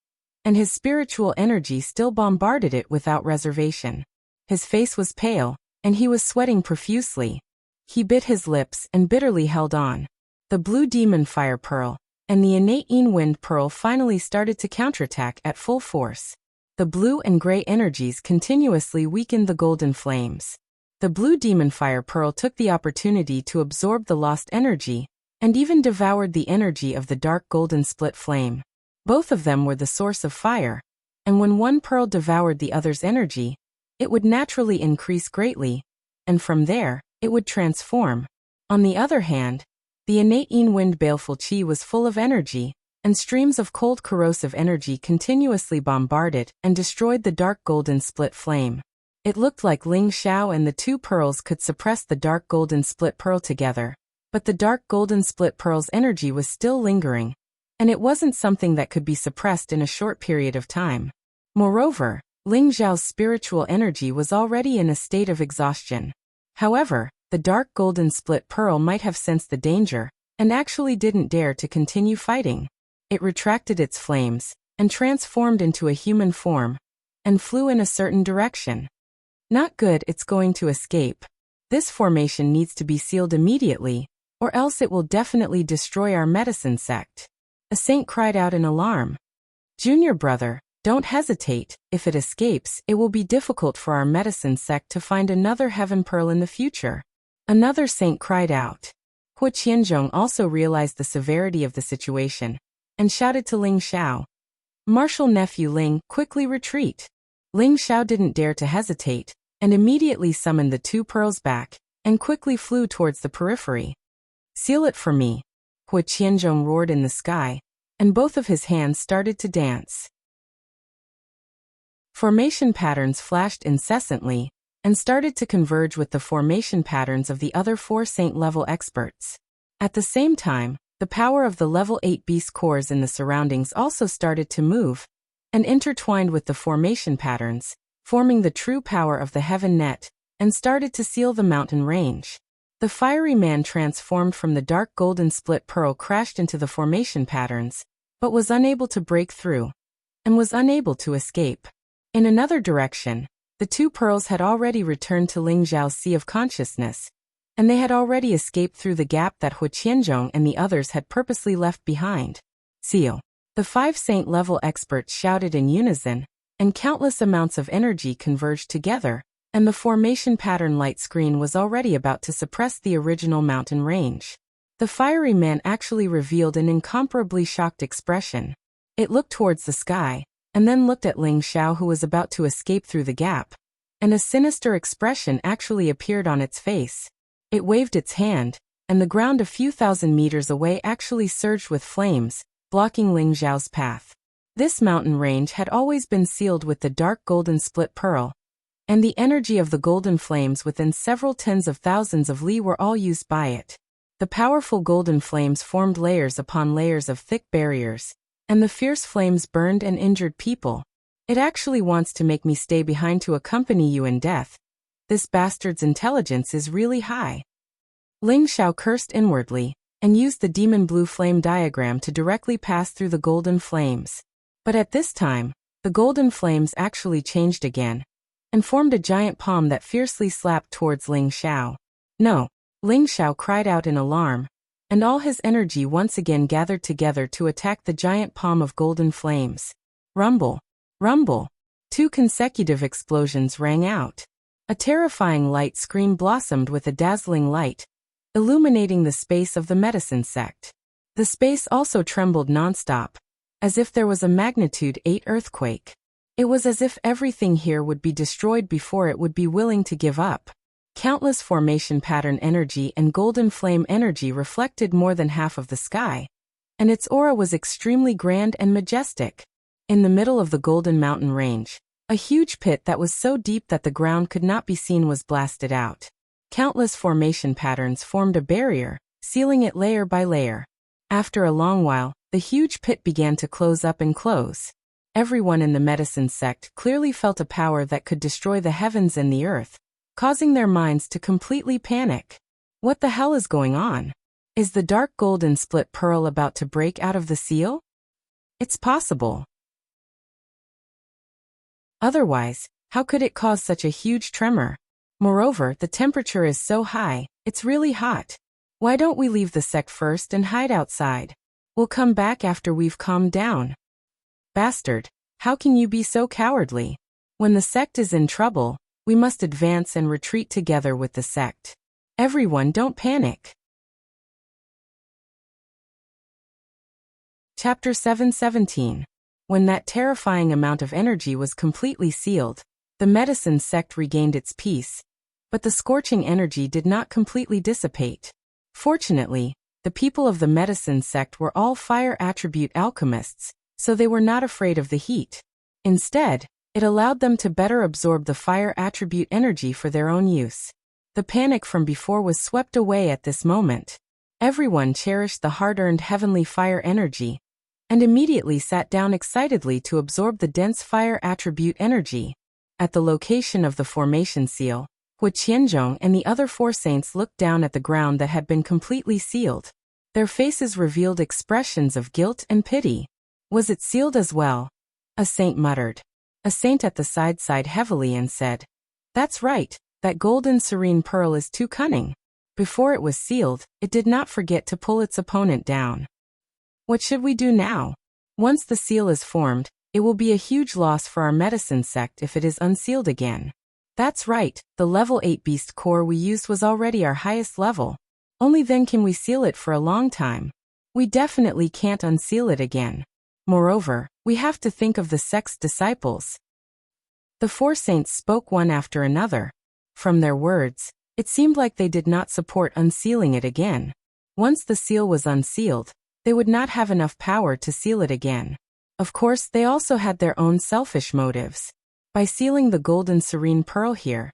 and his spiritual energy still bombarded it without reservation. His face was pale, and he was sweating profusely. He bit his lips and bitterly held on. The blue demon fire pearl and the innate yin wind pearl finally started to counterattack at full force. The blue and gray energies continuously weakened the golden flames. The blue demon fire pearl took the opportunity to absorb the lost energy, and even devoured the energy of the dark golden split flame. Both of them were the source of fire, and when one pearl devoured the other's energy, it would naturally increase greatly, and from there, it would transform. On the other hand, the innate yin wind baleful qi was full of energy, and streams of cold corrosive energy continuously bombarded and destroyed the dark golden split flame. It looked like Ling Xiao and the 2 pearls could suppress the dark golden split pearl together, but the dark golden split pearl's energy was still lingering, and it wasn't something that could be suppressed in a short period of time. Moreover, Ling Xiao's spiritual energy was already in a state of exhaustion. However, the dark golden split pearl might have sensed the danger, and actually didn't dare to continue fighting. It retracted its flames, and transformed into a human form, and flew in a certain direction. Not good, it's going to escape. This formation needs to be sealed immediately, or else it will definitely destroy our medicine sect. A saint cried out in alarm. Junior brother, don't hesitate. If it escapes, it will be difficult for our medicine sect to find another heaven pearl in the future. Another saint cried out. Hua Qianzhong also realized the severity of the situation, and shouted to Ling Xiao. Martial nephew Ling, quickly retreat. Ling Xiao didn't dare to hesitate, and immediately summoned the 2 pearls back, and quickly flew towards the periphery. Seal it for me. Hua Qianzhong roared in the sky, and both of his hands started to dance. Formation patterns flashed incessantly, and started to converge with the formation patterns of the other 4 saint-level experts. At the same time, the power of the level 8 beast cores in the surroundings also started to move, and intertwined with the formation patterns, forming the true power of the heaven net, and started to seal the mountain range. The fiery man transformed from the dark golden split pearl crashed into the formation patterns, but was unable to break through, and was unable to escape. In another direction, the 2 pearls had already returned to Ling Zhao's Sea of Consciousness, and they had already escaped through the gap that Hu Qianzhong and the others had purposely left behind. Seal. The 5 saint-level experts shouted in unison, and countless amounts of energy converged together, and the formation pattern light screen was already about to suppress the original mountain range. The fiery man actually revealed an incomparably shocked expression. It looked towards the sky, and then looked at Ling Xiao, who was about to escape through the gap, and a sinister expression actually appeared on its face. It waved its hand, and the ground a few thousand meters away actually surged with flames, blocking Ling Xiao's path. This mountain range had always been sealed with the dark golden split pearl, and the energy of the golden flames within several tens of thousands of li were all used by it. The powerful golden flames formed layers upon layers of thick barriers, and the fierce flames burned and injured people. It actually wants to make me stay behind to accompany you in death. This bastard's intelligence is really high. Ling Xiao cursed inwardly, and used the demon blue flame diagram to directly pass through the golden flames. But at this time, the golden flames actually changed again, and formed a giant palm that fiercely slapped towards Ling Xiao. No! Ling Xiao cried out in alarm, and all his energy once again gathered together to attack the giant palm of golden flames. Rumble! Rumble! 2 consecutive explosions rang out. A terrifying light screen blossomed with a dazzling light, illuminating the space of the medicine sect. The space also trembled nonstop, as if there was a magnitude 8 earthquake. It was as if everything here would be destroyed before it would be willing to give up. Countless formation pattern energy and golden flame energy reflected more than half of the sky, and its aura was extremely grand and majestic. In the middle of the golden mountain range, a huge pit that was so deep that the ground could not be seen was blasted out. Countless formation patterns formed a barrier, sealing it layer by layer. After a long while, the huge pit began to close up and close. Everyone in the medicine sect clearly felt a power that could destroy the heavens and the earth, causing their minds to completely panic. What the hell is going on? Is the dark golden split pearl about to break out of the seal? It's possible. Otherwise, how could it cause such a huge tremor? Moreover, the temperature is so high, it's really hot. Why don't we leave the sect first and hide outside? We'll come back after we've calmed down. Bastard, how can you be so cowardly? When the sect is in trouble, we must advance and retreat together with the sect. Everyone, don't panic. Chapter 717. When that terrifying amount of energy was completely sealed, the medicine sect regained its peace, but the scorching energy did not completely dissipate. Fortunately, the people of the medicine sect were all fire attribute alchemists, so they were not afraid of the heat. Instead, it allowed them to better absorb the fire attribute energy for their own use. The panic from before was swept away at this moment. Everyone cherished the hard-earned heavenly fire energy, and immediately sat down excitedly to absorb the dense fire attribute energy. At the location of the formation seal, Hu Qianzhong and the other 4 saints looked down at the ground that had been completely sealed. Their faces revealed expressions of guilt and pity. Was it sealed as well? A saint muttered. A saint at the side sighed heavily and said, "That's right, that golden serene pearl is too cunning." Before it was sealed, it did not forget to pull its opponent down. What should we do now? Once the seal is formed, it will be a huge loss for our medicine sect if it is unsealed again. That's right, the level 8 beast core we used was already our highest level. Only then can we seal it for a long time. We definitely can't unseal it again. Moreover, we have to think of the sect's disciples. The 4 saints spoke one after another. From their words, it seemed like they did not support unsealing it again. Once the seal was unsealed, they would not have enough power to seal it again. Of course, they also had their own selfish motives. By sealing the golden serene pearl here,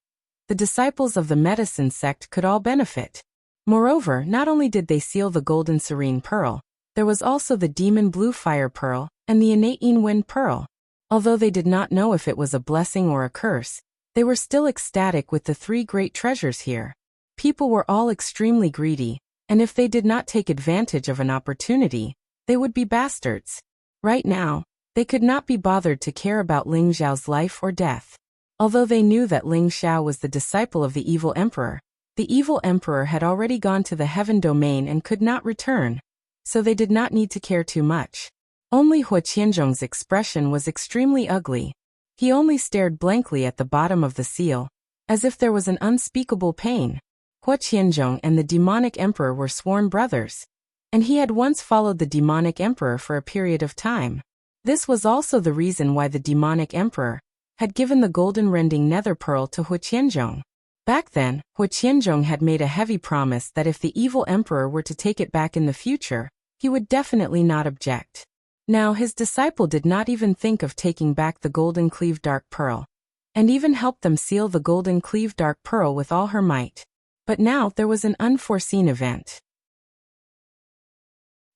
the disciples of the medicine sect could all benefit. Moreover, not only did they seal the golden serene pearl, there was also the demon blue fire pearl and the innate wind pearl. Although they did not know if it was a blessing or a curse, they were still ecstatic with the three great treasures here. People were all extremely greedy, and if they did not take advantage of an opportunity, they would be bastards. Right now, they could not be bothered to care about Ling Xiao's life or death. Although they knew that Ling Xiao was the disciple of the evil emperor had already gone to the heaven domain and could not return, so they did not need to care too much. Only Hua Qianzhong's expression was extremely ugly. He only stared blankly at the bottom of the seal, as if there was an unspeakable pain. Hua Qianzhong and the demonic emperor were sworn brothers, and he had once followed the demonic emperor for a period of time. This was also the reason why the demonic emperor had given the golden rending nether pearl to Hua Qianzhong. Back then, Hua Qianzhong had made a heavy promise that if the evil emperor were to take it back in the future, he would definitely not object. Now his disciple did not even think of taking back the golden cleave dark pearl, and even helped them seal the golden cleave dark pearl with all her might. But now there was an unforeseen event.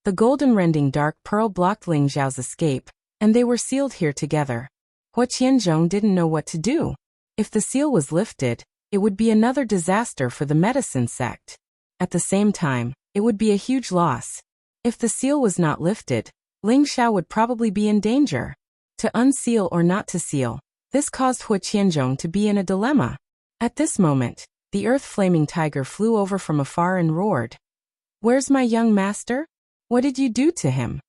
The golden rending dark pearl blocked Ling Xiao's escape, and they were sealed here together. Hua Qianzhong didn't know what to do. If the seal was lifted, it would be another disaster for the medicine sect. At the same time, it would be a huge loss. If the seal was not lifted, Ling Xiao would probably be in danger. To unseal or not to seal, this caused Hua Qianzhong to be in a dilemma. At this moment, the earth-flaming tiger flew over from afar and roared. "Where's my young master? What did you do to him?"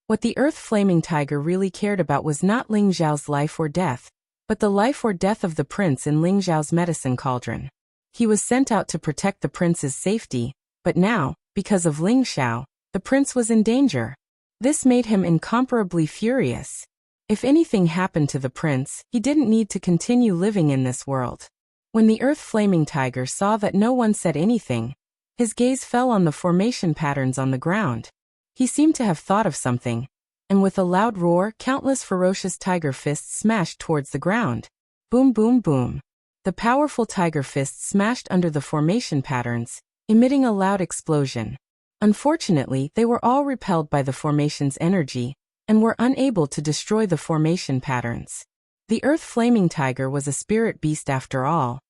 What the earth-flaming tiger really cared about was not Ling Xiao's life or death, but the life or death of the prince in Ling Xiao's medicine cauldron. He was sent out to protect the prince's safety, but now, because of Ling Xiao, the prince was in danger. This made him incomparably furious. If anything happened to the prince, he didn't need to continue living in this world. When the earth-flaming tiger saw that no one said anything, his gaze fell on the formation patterns on the ground. He seemed to have thought of something, and with a loud roar, countless ferocious tiger fists smashed towards the ground. Boom, boom, boom. The powerful tiger fists smashed under the formation patterns, emitting a loud explosion. Unfortunately, they were all repelled by the formation's energy, and were unable to destroy the formation patterns. The earth-flaming tiger was a spirit beast after all,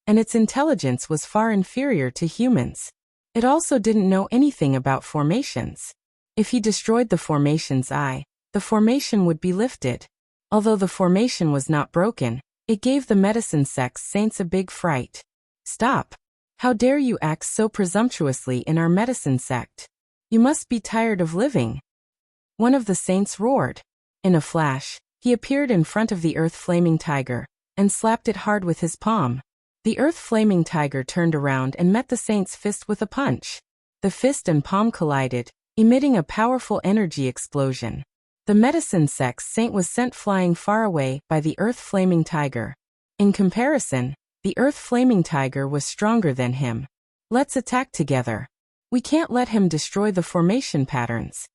and its intelligence was far inferior to humans. It also didn't know anything about formations. If he destroyed the formation's eye, the formation would be lifted. Although the formation was not broken, it gave the medicine sect's saints a big fright. "Stop! How dare you act so presumptuously in our medicine sect? You must be tired of living," one of the saints roared. In a flash, he appeared in front of the earth-flaming tiger, and slapped it hard with his palm. The earth-flaming tiger turned around and met the saint's fist with a punch. The fist and palm collided, emitting a powerful energy explosion. The medicine sect's saint was sent flying far away by the earth-flaming tiger. In comparison, the earth-flaming tiger was stronger than him. "Let's attack together. We can't let him destroy the formation patterns,"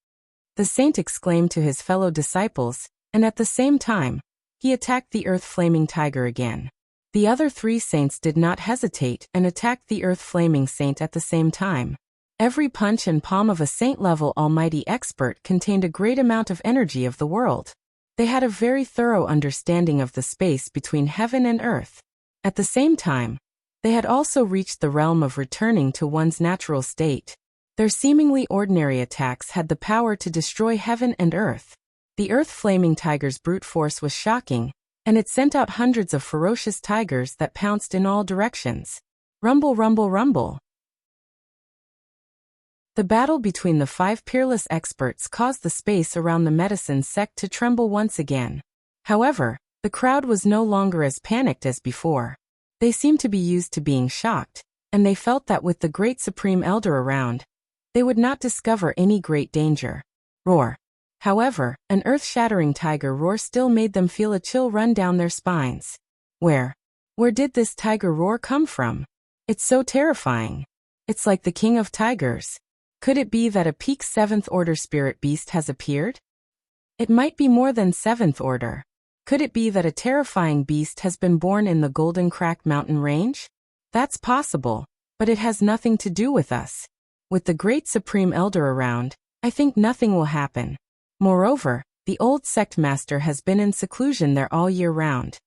the saint exclaimed to his fellow disciples, and at the same time, he attacked the earth-flaming tiger again. The other three saints did not hesitate and attacked the earth-flaming saint at the same time. Every punch and palm of a saint-level almighty expert contained a great amount of energy of the world. They had a very thorough understanding of the space between heaven and earth. At the same time, they had also reached the realm of returning to one's natural state. Their seemingly ordinary attacks had the power to destroy heaven and earth. The earth-flaming tiger's brute force was shocking, and it sent out hundreds of ferocious tigers that pounced in all directions. Rumble, rumble, rumble. The battle between the five peerless experts caused the space around the medicine sect to tremble once again. However, the crowd was no longer as panicked as before. They seemed to be used to being shocked, and they felt that with the great supreme elder around, they would not discover any great danger. Roar. However, an earth-shattering tiger roar still made them feel a chill run down their spines. Where did this tiger roar come from? It's so terrifying. It's like the king of tigers. Could it be that a peak 7th order spirit beast has appeared? It might be more than 7th order. Could it be that a terrifying beast has been born in the Golden Cracked Mountain Range? That's possible, but it has nothing to do with us. With the Great Supreme Elder around, I think nothing will happen. Moreover, the old sect master has been in seclusion there all year round.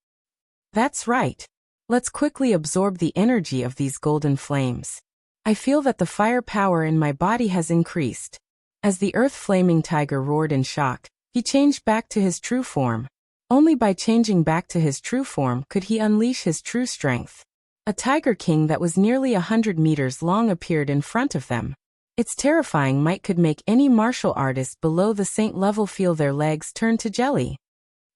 That's right. Let's quickly absorb the energy of these golden flames. I feel that the fire power in my body has increased. As the earth flaming tiger roared in shock, he changed back to his true form. Only by changing back to his true form could he unleash his true strength. A tiger king that was nearly 100 meters long appeared in front of them. Its terrifying might could make any martial artist below the saint level feel their legs turn to jelly.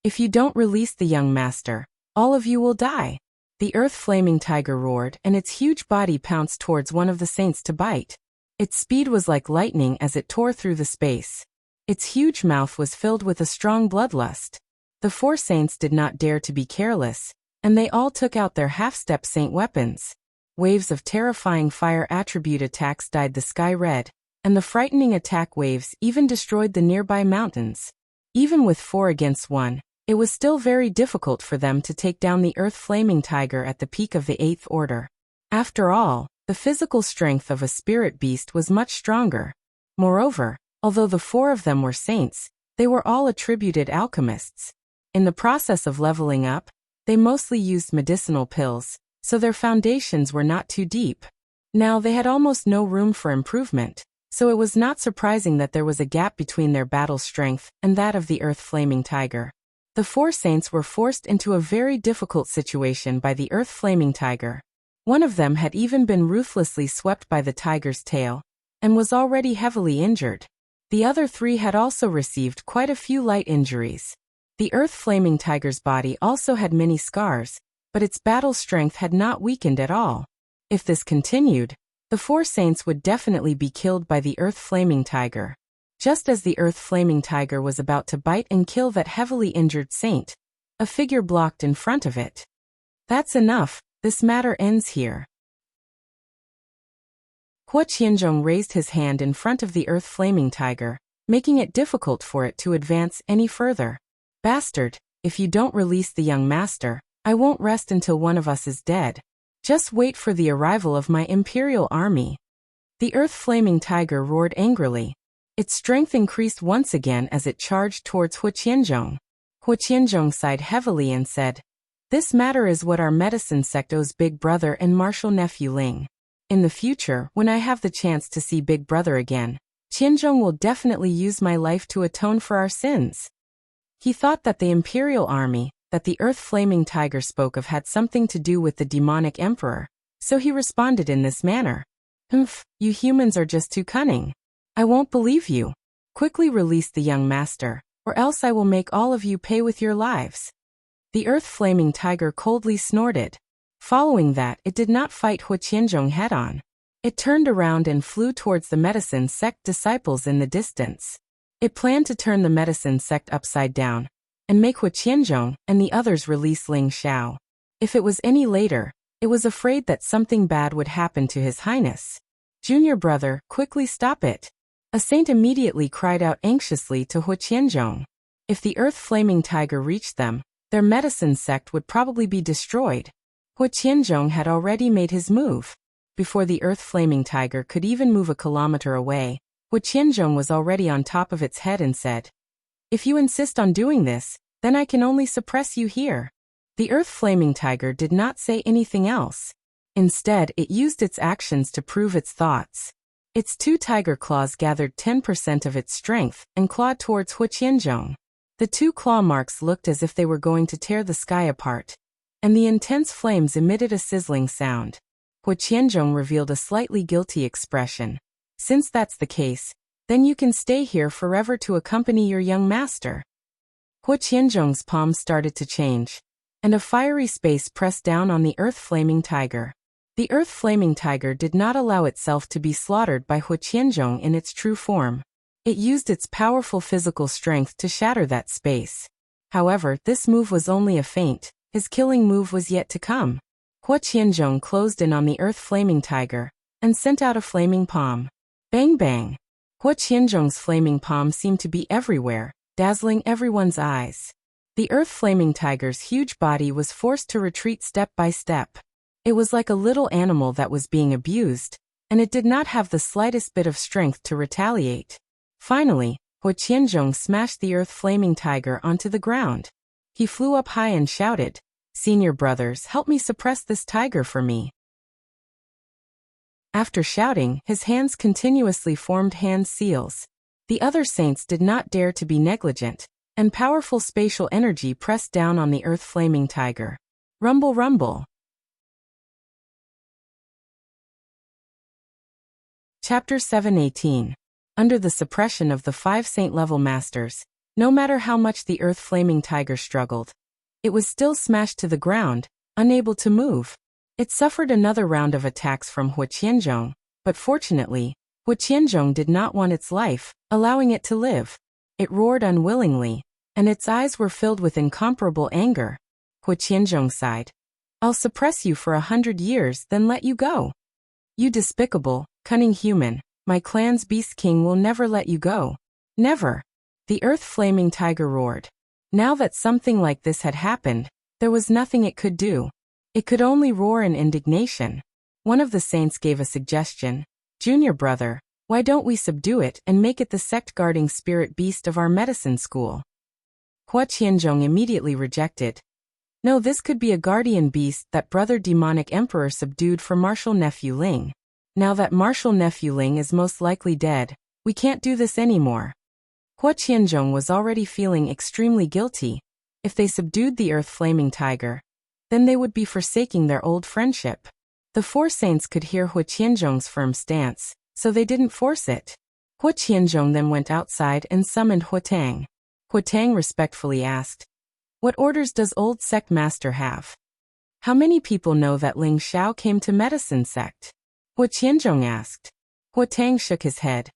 If you don't release the young master, all of you will die. The earth flaming tiger roared and its huge body pounced towards one of the saints to bite. Its speed was like lightning as it tore through the space. Its huge mouth was filled with a strong bloodlust. The four saints did not dare to be careless, and they all took out their half-step saint weapons. Waves of terrifying fire attribute attacks dyed the sky red, and the frightening attack waves even destroyed the nearby mountains. Even with 4 against 1, it was still very difficult for them to take down the earth flaming tiger at the peak of the 8th order. After all, the physical strength of a spirit beast was much stronger. Moreover, although the 4 of them were saints, they were all attributed alchemists. In the process of leveling up, they mostly used medicinal pills, so their foundations were not too deep. Now they had almost no room for improvement, so it was not surprising that there was a gap between their battle strength and that of the earth flaming tiger. The 4 saints were forced into a very difficult situation by the earth flaming tiger. One of them had even been ruthlessly swept by the tiger's tail, and was already heavily injured. The other 3 had also received quite a few light injuries. The earth flaming tiger's body also had many scars, but its battle strength had not weakened at all. If this continued, the 4 saints would definitely be killed by the earth flaming tiger. Just as the earth flaming tiger was about to bite and kill that heavily injured saint, a figure blocked in front of it. That's enough, this matter ends here. Hua Qianzhong raised his hand in front of the earth flaming tiger, making it difficult for it to advance any further. Bastard, if you don't release the young master, I won't rest until one of us is dead. Just wait for the arrival of my imperial army. The earth flaming tiger roared angrily. Its strength increased once again as it charged towards Hua Qianzhong. Hua Qianzhong sighed heavily and said, "This matter is what our medicine sect owes Big Brother and martial nephew Ling. In the future, when I have the chance to see Big Brother again, Qianzhong will definitely use my life to atone for our sins." He thought that the imperial army, that the earth flaming tiger spoke of had something to do with the demonic emperor, so he responded in this manner. "Humph, you humans are just too cunning. I won't believe you. Quickly release the young master, or else I will make all of you pay with your lives." The earth flaming tiger coldly snorted. Following that, it did not fight Hua Qianzhong head-on. It turned around and flew towards the medicine sect disciples in the distance. It planned to turn the medicine sect upside down, and make Hua Qianzhong and the others release Ling Xiao. If it was any later, it was afraid that something bad would happen to His Highness. "Junior brother, quickly stop it." A saint immediately cried out anxiously to Hua Qianzhong. If the earth flaming tiger reached them, their medicine sect would probably be destroyed. Hua Qianzhong had already made his move. Before the earth flaming tiger could even move a kilometer away, Hua Qianzhong was already on top of its head and said, "If you insist on doing this, then I can only suppress you here." The earth flaming tiger did not say anything else. Instead, it used its actions to prove its thoughts. Its 2 tiger claws gathered 10% of its strength and clawed towards Hua Qianzhong. The 2 claw marks looked as if they were going to tear the sky apart, and the intense flames emitted a sizzling sound. Hua Qianzhong revealed a slightly guilty expression. "Since that's the case, then you can stay here forever to accompany your young master." Hua Qianzhong's palms started to change, and a fiery space pressed down on the earth flaming tiger. The earth flaming tiger did not allow itself to be slaughtered by Hua Qianzhong in its true form. It used its powerful physical strength to shatter that space. However, this move was only a feint. His killing move was yet to come. Hua Qianzhong closed in on the earth flaming tiger and sent out a flaming palm. Bang bang! Hua Qianzhong's flaming palm seemed to be everywhere, dazzling everyone's eyes. The earth-flaming tiger's huge body was forced to retreat step by step. It was like a little animal that was being abused, and it did not have the slightest bit of strength to retaliate. Finally, Huqianzhong smashed the earth-flaming tiger onto the ground. He flew up high and shouted, "Senior brothers, help me suppress this tiger for me." After shouting, his hands continuously formed hand seals. The other saints did not dare to be negligent, and powerful spatial energy pressed down on the earth-flaming tiger. Rumble, rumble. Chapter 7:18. Under the suppression of the 5 saint-level masters, no matter how much the earth-flaming tiger struggled, it was still smashed to the ground, unable to move. It suffered another round of attacks from Huqianzhong, but fortunately, Huqianzhong did not want its life, allowing it to live. It roared unwillingly, and its eyes were filled with incomparable anger. Huqianzhong sighed. "I'll suppress you for 100 years, then let you go. You despicable, cunning human, my clan's beast king will never let you go. Never." The earth-flaming tiger roared. Now that something like this had happened, there was nothing it could do. It could only roar in indignation. One of the saints gave a suggestion. "Junior brother, why don't we subdue it and make it the sect-guarding spirit beast of our medicine school?" Huqianzhong immediately rejected. "No, this could be a guardian beast that brother demonic emperor subdued for martial nephew Ling. Now that martial nephew Ling is most likely dead, we can't do this anymore." Huqianzhong was already feeling extremely guilty. If they subdued the earth-flaming tiger, then they would be forsaking their old friendship. The 4 saints could hear Huqianzhong's firm stance, so they didn't force it. Huqianzhong then went outside and summoned Huatang. Huatang respectfully asked, "What orders does old sect master have? How many people know that Ling Xiao came to medicine sect?" Huqianzhong asked. Huatang shook his head.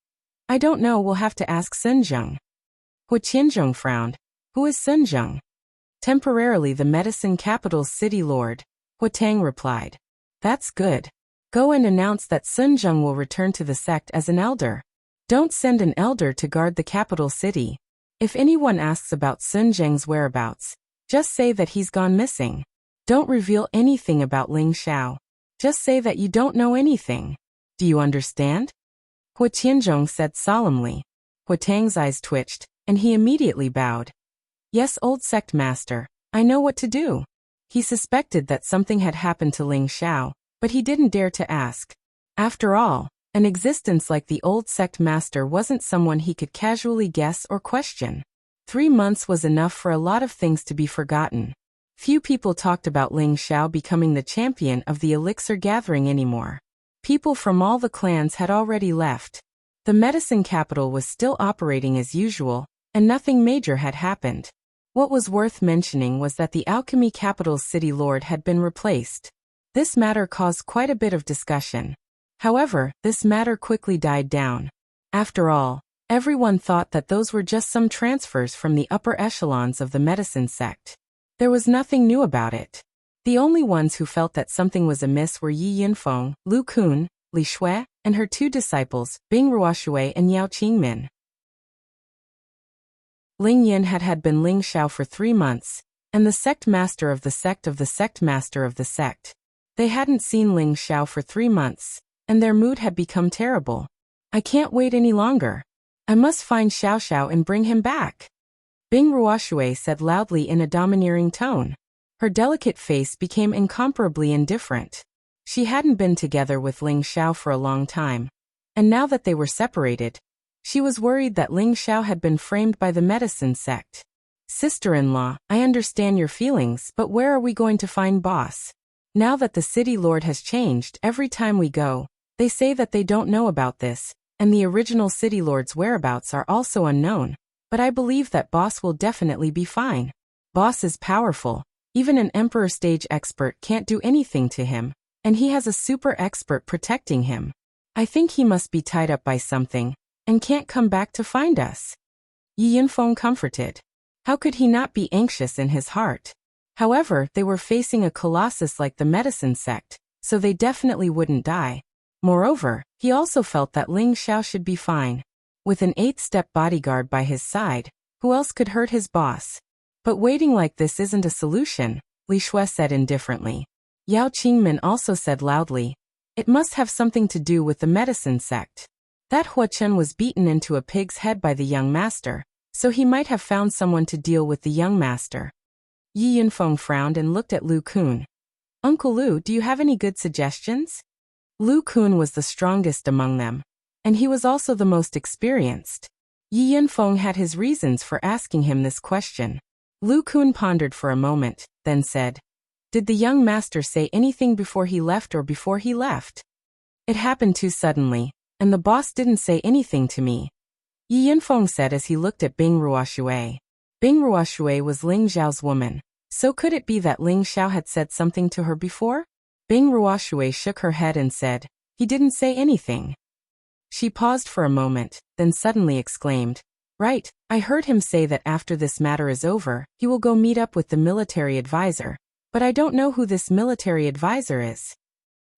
"I don't know, we'll have to ask Sunzheng." Huqianzhong frowned. "Who is Sunzheng?" "Temporarily the medicine capital's city lord," Huatang replied. "That's good. Go and announce that Sunzheng will return to the sect as an elder. Don't send an elder to guard the capital city. If anyone asks about Sunzheng's whereabouts, just say that he's gone missing. Don't reveal anything about Ling Xiao. Just say that you don't know anything. Do you understand?" Huqianzhong said solemnly. Huatang's eyes twitched, and he immediately bowed. "Yes, old sect master, I know what to do." He suspected that something had happened to Ling Xiao, but he didn't dare to ask. After all, an existence like the old sect master wasn't someone he could casually guess or question. 3 months was enough for a lot of things to be forgotten. Few people talked about Ling Xiao becoming the champion of the elixir gathering anymore. People from all the clans had already left. The medicine capital was still operating as usual, and nothing major had happened. What was worth mentioning was that the alchemy capital's city lord had been replaced. This matter caused quite a bit of discussion. However, this matter quickly died down. After all, everyone thought that those were just some transfers from the upper echelons of the medicine sect. There was nothing new about it. The only ones who felt that something was amiss were Yi Yinfeng, Lu Kun, Li Shui, and her 2 disciples, Bing Ruoshui and Yao Qingmin. Ling Yin had been Ling Xiao for 3 months, and the sect master of the sect of the sect master of the sect. They hadn't seen Ling Xiao for 3 months, and their mood had become terrible. "I can't wait any longer. I must find Xiao Xiao and bring him back," Bing Ruoshui said loudly in a domineering tone. Her delicate face became incomparably indifferent. She hadn't been together with Ling Xiao for a long time, and now that they were separated, she was worried that Ling Xiao had been framed by the medicine sect. "Sister-in-law, I understand your feelings, but where are we going to find boss? Now that the city lord has changed, every time we go, they say that they don't know about this, and the original city lord's whereabouts are also unknown. But I believe that boss will definitely be fine. Boss is powerful. Even an emperor stage expert can't do anything to him, and he has a super expert protecting him. I think he must be tied up by something, and can't come back to find us." Yi Yinfeng comforted. How could he not be anxious in his heart? However, they were facing a colossus like the medicine sect, so they definitely wouldn't die. Moreover, he also felt that Ling Xiao should be fine. With an 8-step bodyguard by his side, who else could hurt his boss? But waiting like this isn't a solution, Li Shui said indifferently. Yao Qingmin also said loudly, it must have something to do with the medicine sect. That Hua Chen was beaten into a pig's head by the young master, so he might have found someone to deal with the young master. Yi Yunfeng frowned and looked at Lu Kun. Uncle Lu, do you have any good suggestions? Lu Kun was the strongest among them, and he was also the most experienced. Yi Yunfeng had his reasons for asking him this question. Lu Kun pondered for a moment, then said, did the young master say anything before he left or before he left? It happened too suddenly, and the boss didn't say anything to me. Yi Yunfeng said as he looked at Bing Ruoshui. Bing Ruoshui was Ling Xiao's woman, so could it be that Ling Xiao had said something to her before? Bing Ruoshui shook her head and said, he didn't say anything. She paused for a moment, then suddenly exclaimed, right, I heard him say that after this matter is over, he will go meet up with the military advisor, but I don't know who this military advisor is.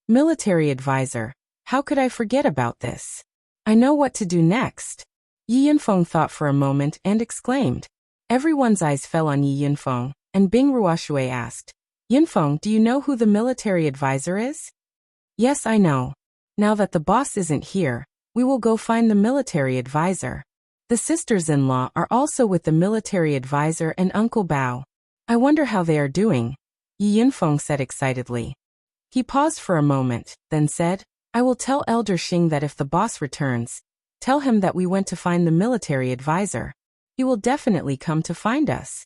Military advisor, how could I forget about this? I know what to do next. Yi Yunfeng thought for a moment and exclaimed. Everyone's eyes fell on Yi Yunfeng, and Bing Ruoshui asked, Yunfeng, do you know who the military advisor is? Yes, I know. Now that the boss isn't here, we will go find the military advisor. The sisters-in-law are also with the military advisor and Uncle Bao. I wonder how they are doing, Yi Yunfeng said excitedly. He paused for a moment, then said, I will tell Elder Xing that if the boss returns, tell him that we went to find the military advisor. He will definitely come to find us.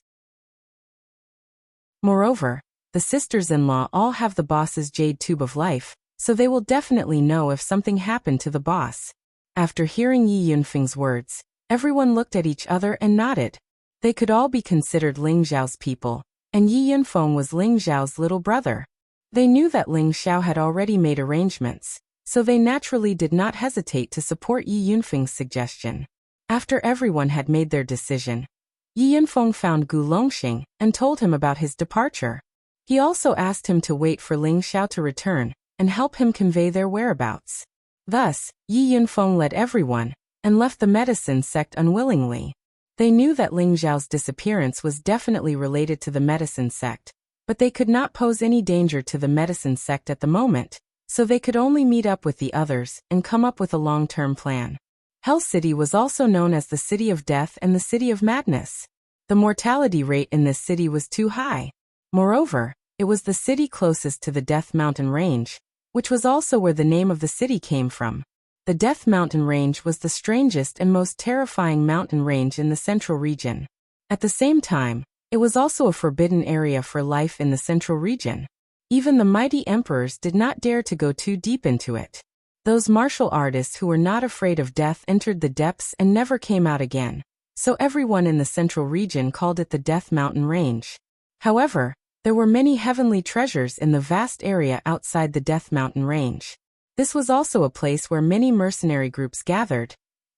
Moreover, the sisters-in-law all have the boss's jade tube of life, so they will definitely know if something happened to the boss. After hearing Yi Yunfeng's words, everyone looked at each other and nodded. They could all be considered Ling Xiao's people, and Yi Yunfeng was Ling Xiao's little brother. They knew that Ling Xiao had already made arrangements, so they naturally did not hesitate to support Yi Yunfeng's suggestion. After everyone had made their decision, Yi Yunfeng found Gu Longxing and told him about his departure. He also asked him to wait for Ling Xiao to return and help him convey their whereabouts. Thus, Yi Yunfeng led everyone and left the medicine sect unwillingly. They knew that Ling Xiao's disappearance was definitely related to the medicine sect, but they could not pose any danger to the medicine sect at the moment, so they could only meet up with the others and come up with a long-term plan. Hell City was also known as the City of Death and the City of Madness. The mortality rate in this city was too high. Moreover, it was the city closest to the Death Mountain Range, which was also where the name of the city came from. The Death Mountain Range was the strangest and most terrifying mountain range in the central region. At the same time, it was also a forbidden area for life in the central region. Even the mighty emperors did not dare to go too deep into it. Those martial artists who were not afraid of death entered the depths and never came out again, so everyone in the central region called it the Death Mountain Range. However, there were many heavenly treasures in the vast area outside the Death Mountain Range. This was also a place where many mercenary groups gathered,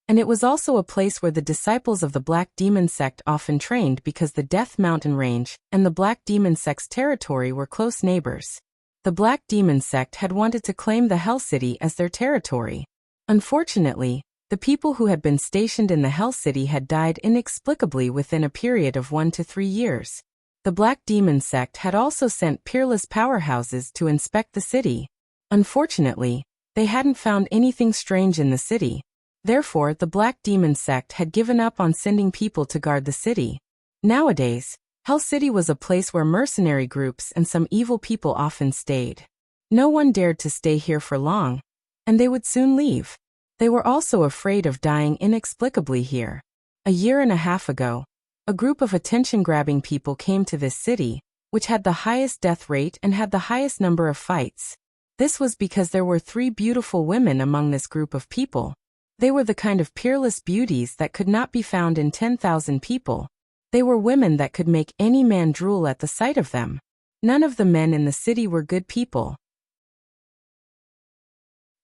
and it was also a place where the disciples of the Black Demon Sect often trained because the Death Mountain Range and the Black Demon Sect's territory were close neighbors. The Black Demon Sect had wanted to claim the Hell City as their territory. Unfortunately, the people who had been stationed in the Hell City had died inexplicably within a period of 1 to 3 years. The Black Demon Sect had also sent peerless powerhouses to inspect the city. Unfortunately, they hadn't found anything strange in the city. Therefore, the Black Demon Sect had given up on sending people to guard the city. Nowadays, Hell City was a place where mercenary groups and some evil people often stayed. No one dared to stay here for long, and they would soon leave. They were also afraid of dying inexplicably here. A year and a half ago, a group of attention-grabbing people came to this city, which had the highest death rate and had the highest number of fights. This was because there were 3 beautiful women among this group of people. They were the kind of peerless beauties that could not be found in 10,000 people. They were women that could make any man drool at the sight of them. None of the men in the city were good people.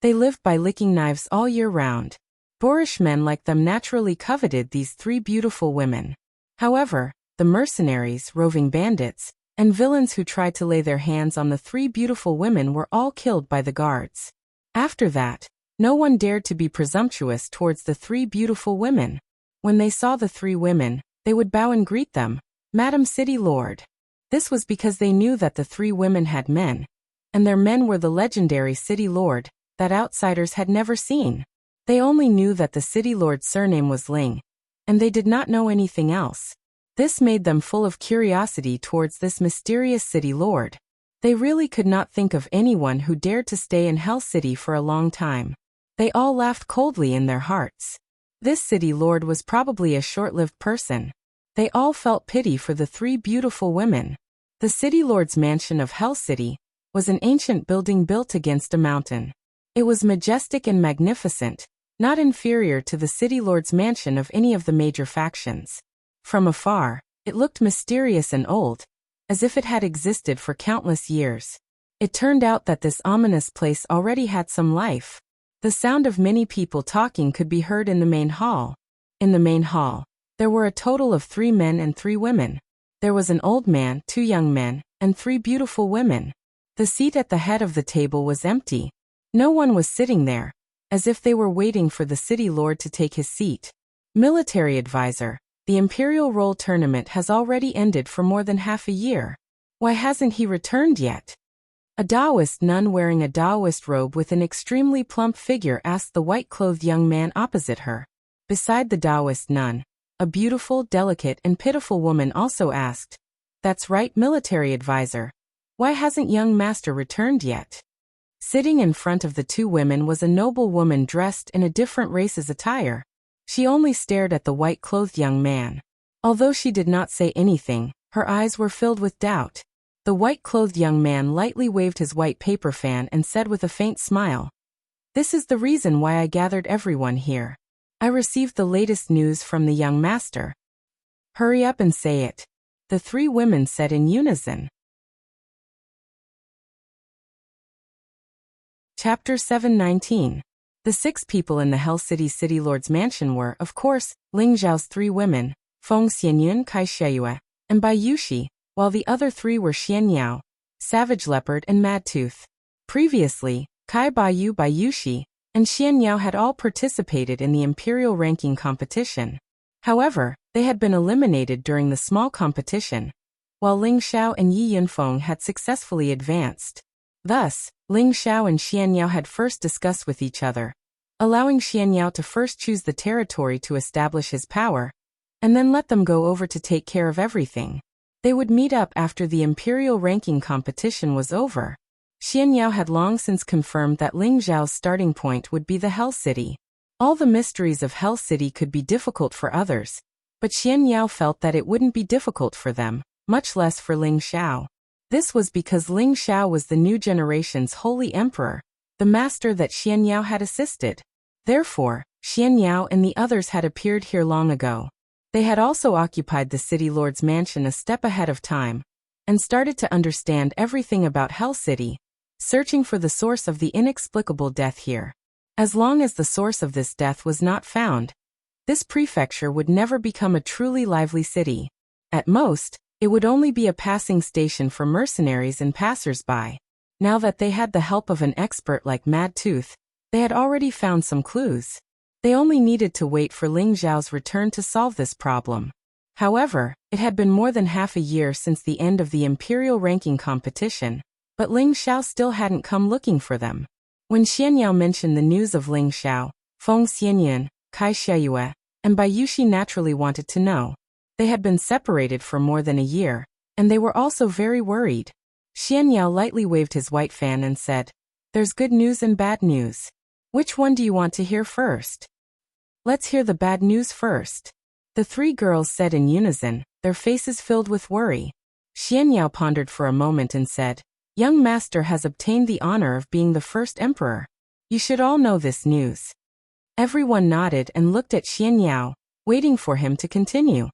They lived by licking knives all year round. Boorish men like them naturally coveted these 3 beautiful women. However, the mercenaries, roving bandits, and villains who tried to lay their hands on the 3 beautiful women were all killed by the guards. After that, no one dared to be presumptuous towards the 3 beautiful women. When they saw the 3 women, they would bow and greet them, Madam City Lord. This was because they knew that the three women had men, and their men were the legendary City Lord that outsiders had never seen. They only knew that the City Lord's surname was Ling, and they did not know anything else. This made them full of curiosity towards this mysterious City Lord. They really could not think of anyone who dared to stay in Hell City for a long time. They all laughed coldly in their hearts. This City Lord was probably a short-lived person. They all felt pity for the three beautiful women. The City Lord's mansion of Hell City was an ancient building built against a mountain. It was majestic and magnificent, not inferior to the City Lord's mansion of any of the major factions. From afar, it looked mysterious and old, as if it had existed for countless years. It turned out that this ominous place already had some life. The sound of many people talking could be heard in the main hall. In the main hall, there were a total of 3 men and 3 women. There was an old man, 2 young men, and 3 beautiful women. The seat at the head of the table was empty. No one was sitting there, as if they were waiting for the City Lord to take his seat. Military advisor. The Imperial Roll Tournament has already ended for more than half a year. Why hasn't he returned yet? A Taoist nun wearing a Taoist robe with an extremely plump figure asked the white-clothed young man opposite her. Beside the Taoist nun, a beautiful, delicate, and pitiful woman also asked, "That's right, military advisor. Why hasn't young master returned yet?" Sitting in front of the 2 women was a noble woman dressed in a different race's attire. She only stared at the white-clothed young man. Although she did not say anything, her eyes were filled with doubt. The white-clothed young man lightly waved his white paper fan and said with a faint smile, "This is the reason why I gathered everyone here. I received the latest news from the young master." "Hurry up and say it," the 3 women said in unison. Chapter 719. The 6 people in the Hell City City Lord's mansion were, of course, Ling Zhao's 3 women, Feng Xianyun, Kai Sheyue, and Bai Yushi, while the other 3 were Xian Yao, Savage Leopard, and Mad Tooth. Previously, Kai Baiyu, Bai Yushi, and Xian Yao had all participated in the Imperial ranking competition. However, they had been eliminated during the small competition, while Ling Xiao and Yi Yunfeng had successfully advanced. Thus, Ling Xiao and Xian Yao had first discussed with each other, allowing Xian Yao to first choose the territory to establish his power, and then let them go over to take care of everything. They would meet up after the Imperial ranking competition was over. Xian Yao had long since confirmed that Ling Zhao's starting point would be the Hell City. All the mysteries of Hell City could be difficult for others, but Xian Yao felt that it wouldn't be difficult for them, much less for Ling Xiao. This was because Ling Xiao was the new generation's holy emperor, the master that Xian Yao had assisted. Therefore, Xian Yao and the others had appeared here long ago. They had also occupied the City Lord's mansion a step ahead of time, and started to understand everything about Hell City, searching for the source of the inexplicable death here. As long as the source of this death was not found, this prefecture would never become a truly lively city. At most, it would only be a passing station for mercenaries and passers-by. Now that they had the help of an expert like Mad Tooth, they had already found some clues. They only needed to wait for Ling Zhao's return to solve this problem. However, it had been more than half a year since the end of the Imperial ranking competition, but Ling Xiao still hadn't come looking for them. When Xian Yao mentioned the news of Ling Xiao, Feng Xianyun, Kai Sheyue, and Bai Yushi naturally wanted to know. They had been separated for more than a year, and they were also very worried. Xian Yao lightly waved his white fan and said, "There's good news and bad news. Which one do you want to hear first?" "Let's hear the bad news first," the 3 girls said in unison, their faces filled with worry. Xian Yao pondered for a moment and said, "Young master has obtained the honor of being the first emperor. You should all know this news." Everyone nodded and looked at Xian Yao, waiting for him to continue.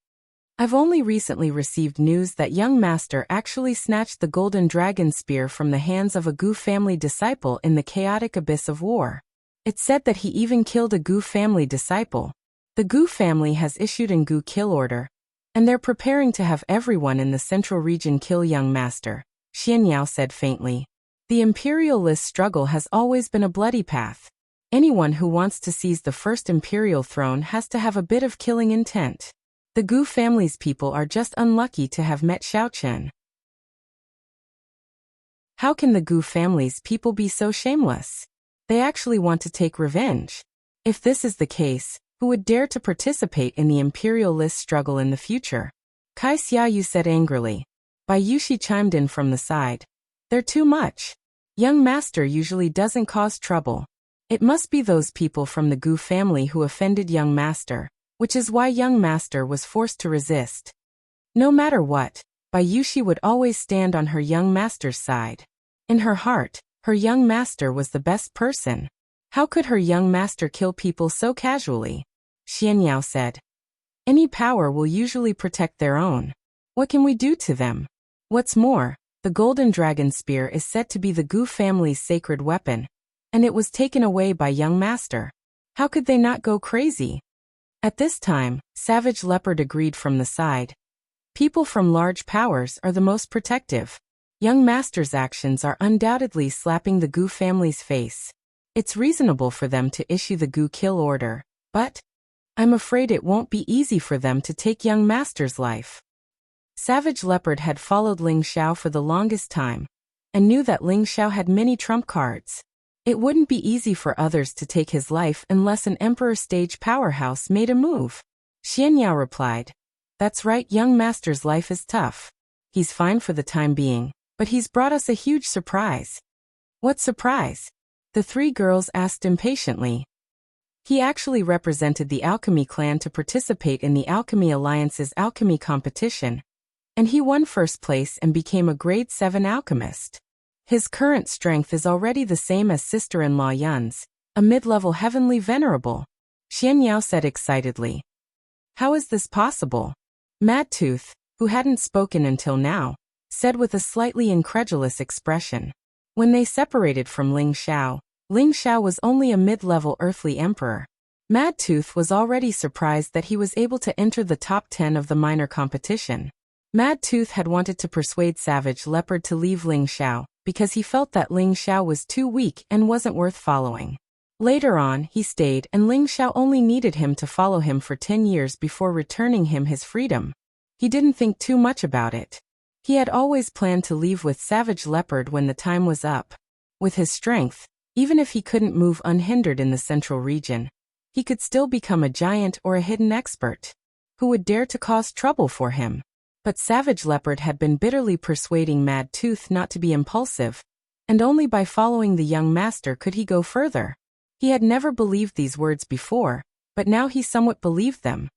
"I've only recently received news that young master actually snatched the golden dragon spear from the hands of a Gu family disciple in the chaotic abyss of war. It's said that he even killed a Gu family disciple. The Gu family has issued an Gu kill order, and they're preparing to have everyone in the central region kill young master," Xian Yao said faintly. "The imperialist struggle has always been a bloody path. Anyone who wants to seize the first imperial throne has to have a bit of killing intent. The Gu family's people are just unlucky to have met Xiao Chen. How can the Gu family's people be so shameless? They actually want to take revenge. If this is the case, who would dare to participate in the imperial list struggle in the future? Kai Xiaoyu said angrily. Bai Yushi chimed in from the side. They're too much. Young master usually doesn't cause trouble. It must be those people from the Gu family who offended young master, which is why young master was forced to resist. No matter what, Bai Yushi would always stand on her young master's side. In her heart, her young master was the best person. How could her young master kill people so casually? Xian Yao said. Any power will usually protect their own. What can we do to them? What's more, the golden dragon spear is said to be the Gu family's sacred weapon, and it was taken away by young master. How could they not go crazy? At this time, Savage Leopard agreed from the side. People from large powers are the most protective. Young master's actions are undoubtedly slapping the Gu family's face. It's reasonable for them to issue the Gu kill order, but I'm afraid it won't be easy for them to take young master's life. Savage Leopard had followed Ling Xiao for the longest time, and knew that Ling Xiao had many trump cards. It wouldn't be easy for others to take his life unless an emperor stage powerhouse made a move. Xian Yao replied. That's right, young master's life is tough. He's fine for the time being, but he's brought us a huge surprise. What surprise? The three girls asked impatiently. He actually represented the Alchemy clan to participate in the Alchemy Alliance's alchemy competition, and he won first place and became a grade 7 alchemist. His current strength is already the same as sister-in-law Yun's, a mid-level heavenly venerable. Xian Yao said excitedly. How is this possible? Madtooth, who hadn't spoken until now, said with a slightly incredulous expression. When they separated from Ling Xiao was only a mid-level earthly emperor. Madtooth was already surprised that he was able to enter the top 10 of the minor competition. Madtooth had wanted to persuade Savage Leopard to leave Ling Xiao, because he felt that Ling Xiao was too weak and wasn't worth following. Later on, he stayed and Ling Xiao only needed him to follow him for 10 years before returning him his freedom. He didn't think too much about it. He had always planned to leave with Savage Leopard when the time was up. With his strength, even if he couldn't move unhindered in the central region, he could still become a giant or a hidden expert. Who would dare to cause trouble for him? But Savage Leopard had been bitterly persuading Madtooth not to be impulsive, and only by following the young master could he go further. He had never believed these words before, but now he somewhat believed them.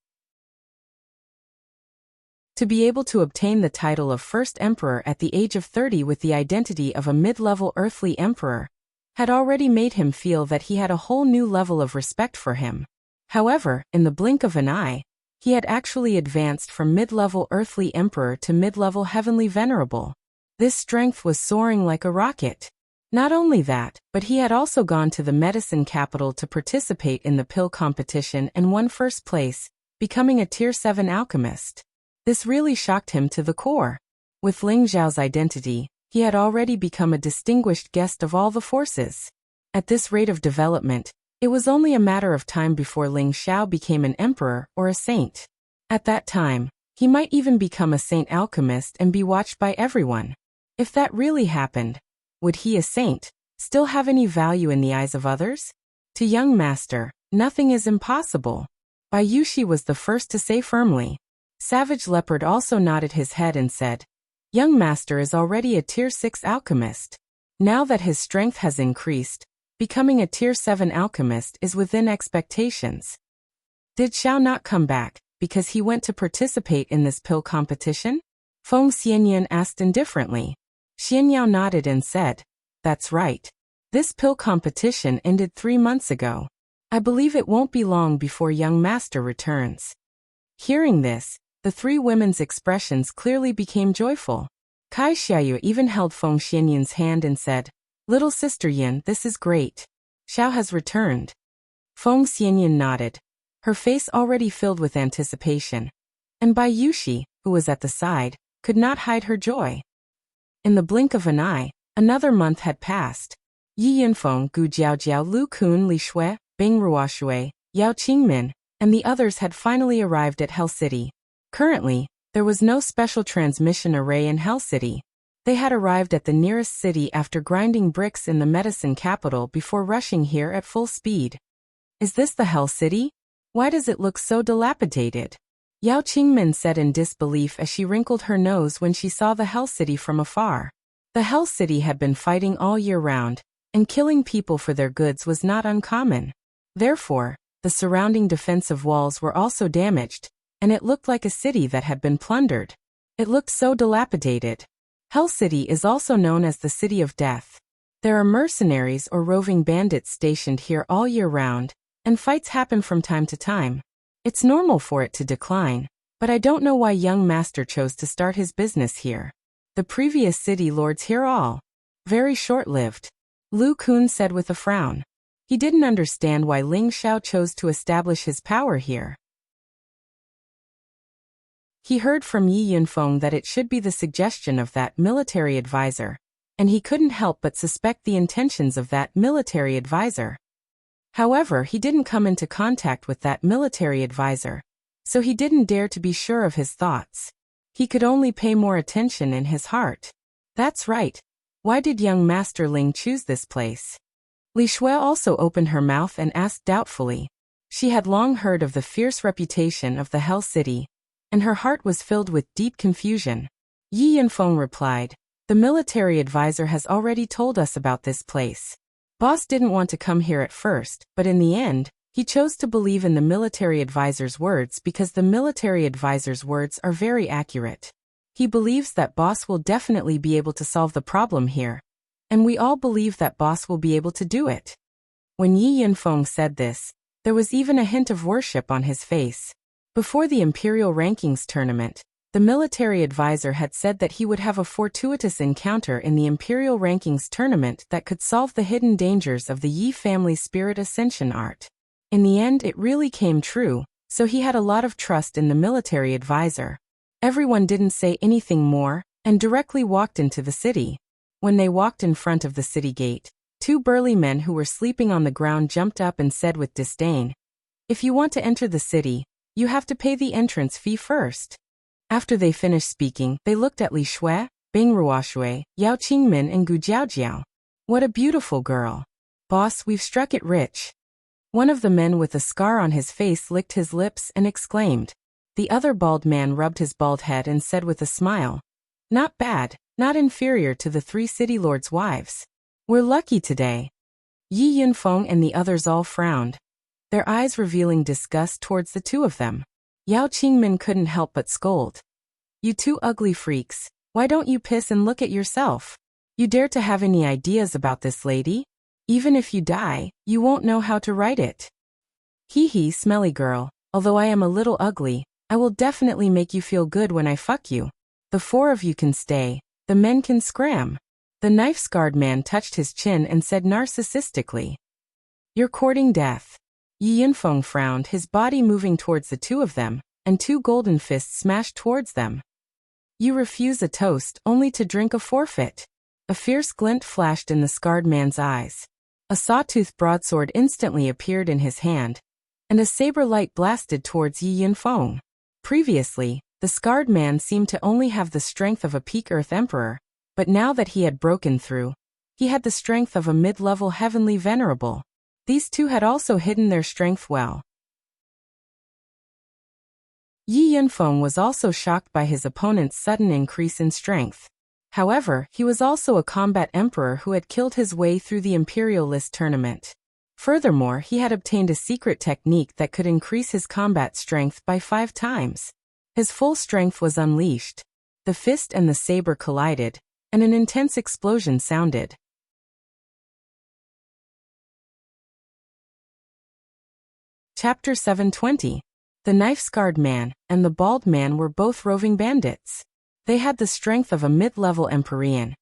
To be able to obtain the title of First Emperor at the age of 30 with the identity of a mid-level earthly emperor had already made him feel that he had a whole new level of respect for him. However, in the blink of an eye, he had actually advanced from mid-level earthly emperor to mid-level heavenly venerable. This strength was soaring like a rocket. Not only that, but he had also gone to the medicine capital to participate in the pill competition and won first place, becoming a tier 7 alchemist. This really shocked him to the core. With Ling Xiao's identity, he had already become a distinguished guest of all the forces. At this rate of development, it was only a matter of time before Ling Xiao became an emperor or a saint. At that time, he might even become a saint alchemist and be watched by everyone. If that really happened, would he, a saint, still have any value in the eyes of others? To young master, nothing is impossible. Bai Yushi was the first to say firmly. Savage Leopard also nodded his head and said, Young master is already a tier 6 alchemist. Now that his strength has increased, becoming a tier 7 alchemist is within expectations. Did Xiao not come back because he went to participate in this pill competition? Feng Xianyan asked indifferently. Xian Yao nodded and said, That's right. This pill competition ended 3 months ago. I believe it won't be long before young master returns. Hearing this, the three women's expressions clearly became joyful. Kai Xiaoyu even held Feng Xianyan's hand and said, Little sister Yin, this is great. Xiao has returned. Feng Xianyan nodded, her face already filled with anticipation. And Bai Yushi, who was at the side, could not hide her joy. In the blink of an eye, another month had passed. Yi Yinfeng, Gu Jiaojiao, Lu Kun, Li Shui, Bing Ruoshui, Yao Qingmin, and the others had finally arrived at Hell City. Currently, there was no special transmission array in Hell City. They had arrived at the nearest city after grinding bricks in the medicine capital before rushing here at full speed. Is this the Hell City? Why does it look so dilapidated? Yao Qingmin said in disbelief as she wrinkled her nose when she saw the Hell City from afar. The Hell City had been fighting all year round, and killing people for their goods was not uncommon. Therefore, the surrounding defensive walls were also damaged, and it looked like a city that had been plundered. It looked so dilapidated. Hell City is also known as the City of Death. There are mercenaries or roving bandits stationed here all year round, and fights happen from time to time. It's normal for it to decline, but I don't know why young master chose to start his business here. The previous city lords here all very short-lived. Lu Kun said with a frown. He didn't understand why Ling Xiao chose to establish his power here. He heard from Yi Yunfeng that it should be the suggestion of that military advisor, and he couldn't help but suspect the intentions of that military advisor. However, he didn't come into contact with that military advisor, so he didn't dare to be sure of his thoughts. He could only pay more attention in his heart. That's right. Why did young Master Ling choose this place? Li Shui also opened her mouth and asked doubtfully. She had long heard of the fierce reputation of the Hell City, and her heart was filled with deep confusion. Yi Yunfeng replied, "The military advisor has already told us about this place. Boss didn't want to come here at first, but in the end, he chose to believe in the military advisor's words because the military advisor's words are very accurate. He believes that boss will definitely be able to solve the problem here, and we all believe that boss will be able to do it." When Yi Yunfeng said this, there was even a hint of worship on his face. Before the Imperial Rankings tournament, the military advisor had said that he would have a fortuitous encounter in the Imperial Rankings tournament that could solve the hidden dangers of the Yi family spirit ascension art. In the end, it really came true, so he had a lot of trust in the military advisor. Everyone didn't say anything more, and directly walked into the city. When they walked in front of the city gate, two burly men who were sleeping on the ground jumped up and said with disdain, "If you want to enter the city, you have to pay the entrance fee first." After they finished speaking, they looked at Li Shui, Bing Ruoshui, Yao Qingmin and Gu Jiaojiao. "What a beautiful girl. Boss, we've struck it rich." One of the men with a scar on his face licked his lips and exclaimed. The other bald man rubbed his bald head and said with a smile, "Not bad, not inferior to the 3 city lords' wives. We're lucky today." Yi Yunfeng and the others all frowned, their eyes revealing disgust towards the two of them. Yao Qingmin couldn't help but scold. "You two ugly freaks, why don't you piss and look at yourself? You dare to have any ideas about this lady? Even if you die, you won't know how to write it. Hee hee, smelly girl, although I am a little ugly, I will definitely make you feel good when I fuck you. The 4 of you can stay, the men can scram." The knife-scarred man touched his chin and said narcissistically, "You're courting death." Yi Yunfeng frowned, his body moving towards the two of them, and 2 golden fists smashed towards them. "You refuse a toast only to drink a forfeit." A fierce glint flashed in the scarred man's eyes. A sawtooth broadsword instantly appeared in his hand, and a saber light blasted towards Yi Yunfeng. Previously, the scarred man seemed to only have the strength of a peak Earth Emperor, but now that he had broken through, he had the strength of a mid-level heavenly venerable. These two had also hidden their strength well. Yi Yunfeng was also shocked by his opponent's sudden increase in strength. However, he was also a combat emperor who had killed his way through the Imperial List tournament. Furthermore, he had obtained a secret technique that could increase his combat strength by 5 times. His full strength was unleashed. The fist and the saber collided, and an intense explosion sounded. Chapter 720. The knife-scarred man and the bald man were both roving bandits. They had the strength of a mid-level Empyrean,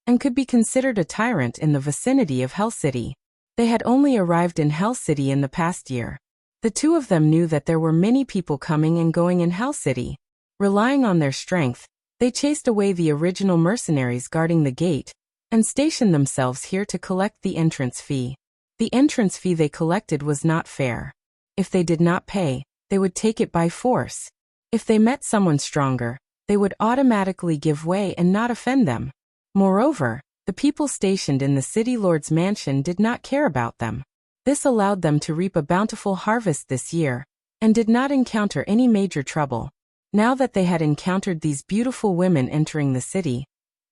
and could be considered a tyrant in the vicinity of Hell City. They had only arrived in Hell City in the past year. The two of them knew that there were many people coming and going in Hell City. Relying on their strength, they chased away the original mercenaries guarding the gate, and stationed themselves here to collect the entrance fee. The entrance fee they collected was not fair. If they did not pay, they would take it by force. If they met someone stronger, they would automatically give way and not offend them. Moreover, the people stationed in the city lord's mansion did not care about them. This allowed them to reap a bountiful harvest this year, and did not encounter any major trouble. Now that they had encountered these beautiful women entering the city,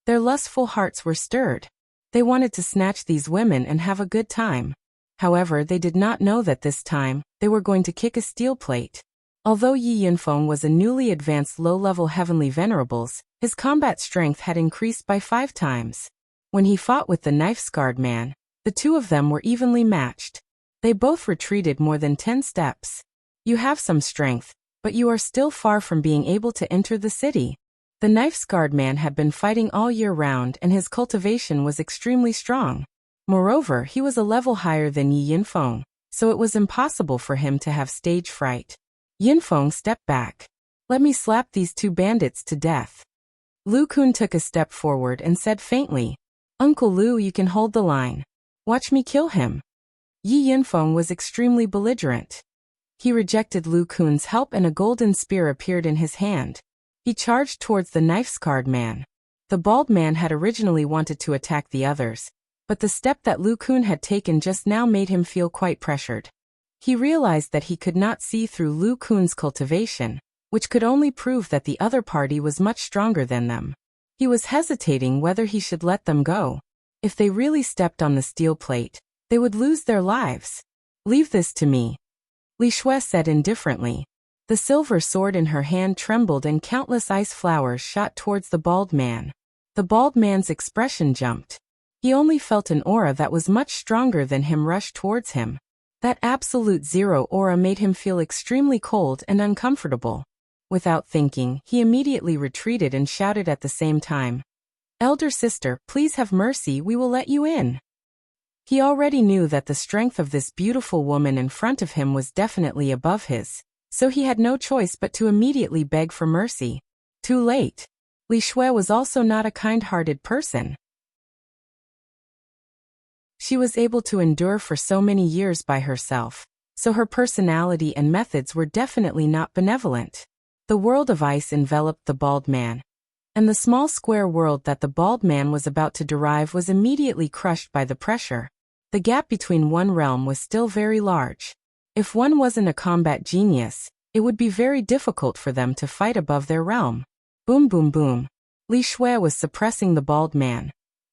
their lustful hearts were stirred. They wanted to snatch these women and have a good time. However, they did not know that this time, they were going to kick a steel plate. Although Yi Yunfeng was a newly advanced low-level heavenly venerables, his combat strength had increased by 5 times. When he fought with the knife-scarred man, the two of them were evenly matched. They both retreated more than 10 steps. You have some strength, but you are still far from being able to enter the city. The knife-scarred man had been fighting all year round and his cultivation was extremely strong. Moreover, he was a level higher than Yi Yunfeng, so it was impossible for him to have stage fright. Yunfeng stepped back. Let me slap these 2 bandits to death. Lu Kun took a step forward and said faintly, Uncle Lu, you can hold the line. Watch me kill him. Yi Yunfeng was extremely belligerent. He rejected Lu Kun's help and a golden spear appeared in his hand. He charged towards the knife-scarred man. The bald man had originally wanted to attack the others, but the step that Lu Kun had taken just now made him feel quite pressured. He realized that he could not see through Lu Kun's cultivation, which could only prove that the other party was much stronger than them. He was hesitating whether he should let them go. If they really stepped on the steel plate, they would lose their lives. Leave this to me, Li Shui said indifferently. The silver sword in her hand trembled and countless ice flowers shot towards the bald man. The bald man's expression jumped. He only felt an aura that was much stronger than him rush towards him. That absolute zero aura made him feel extremely cold and uncomfortable. Without thinking, he immediately retreated and shouted at the same time, Elder sister, please have mercy, we will let you in. He already knew that the strength of this beautiful woman in front of him was definitely above his, so he had no choice but to immediately beg for mercy. Too late. Li Shui was also not a kind-hearted person. She was able to endure for so many years by herself, so her personality and methods were definitely not benevolent. The world of ice enveloped the bald man, and the small square world that the bald man was about to derive was immediately crushed by the pressure. The gap between one realm was still very large. If one wasn't a combat genius, it would be very difficult for them to fight above their realm. Boom boom boom. Li Shui was suppressing the bald man,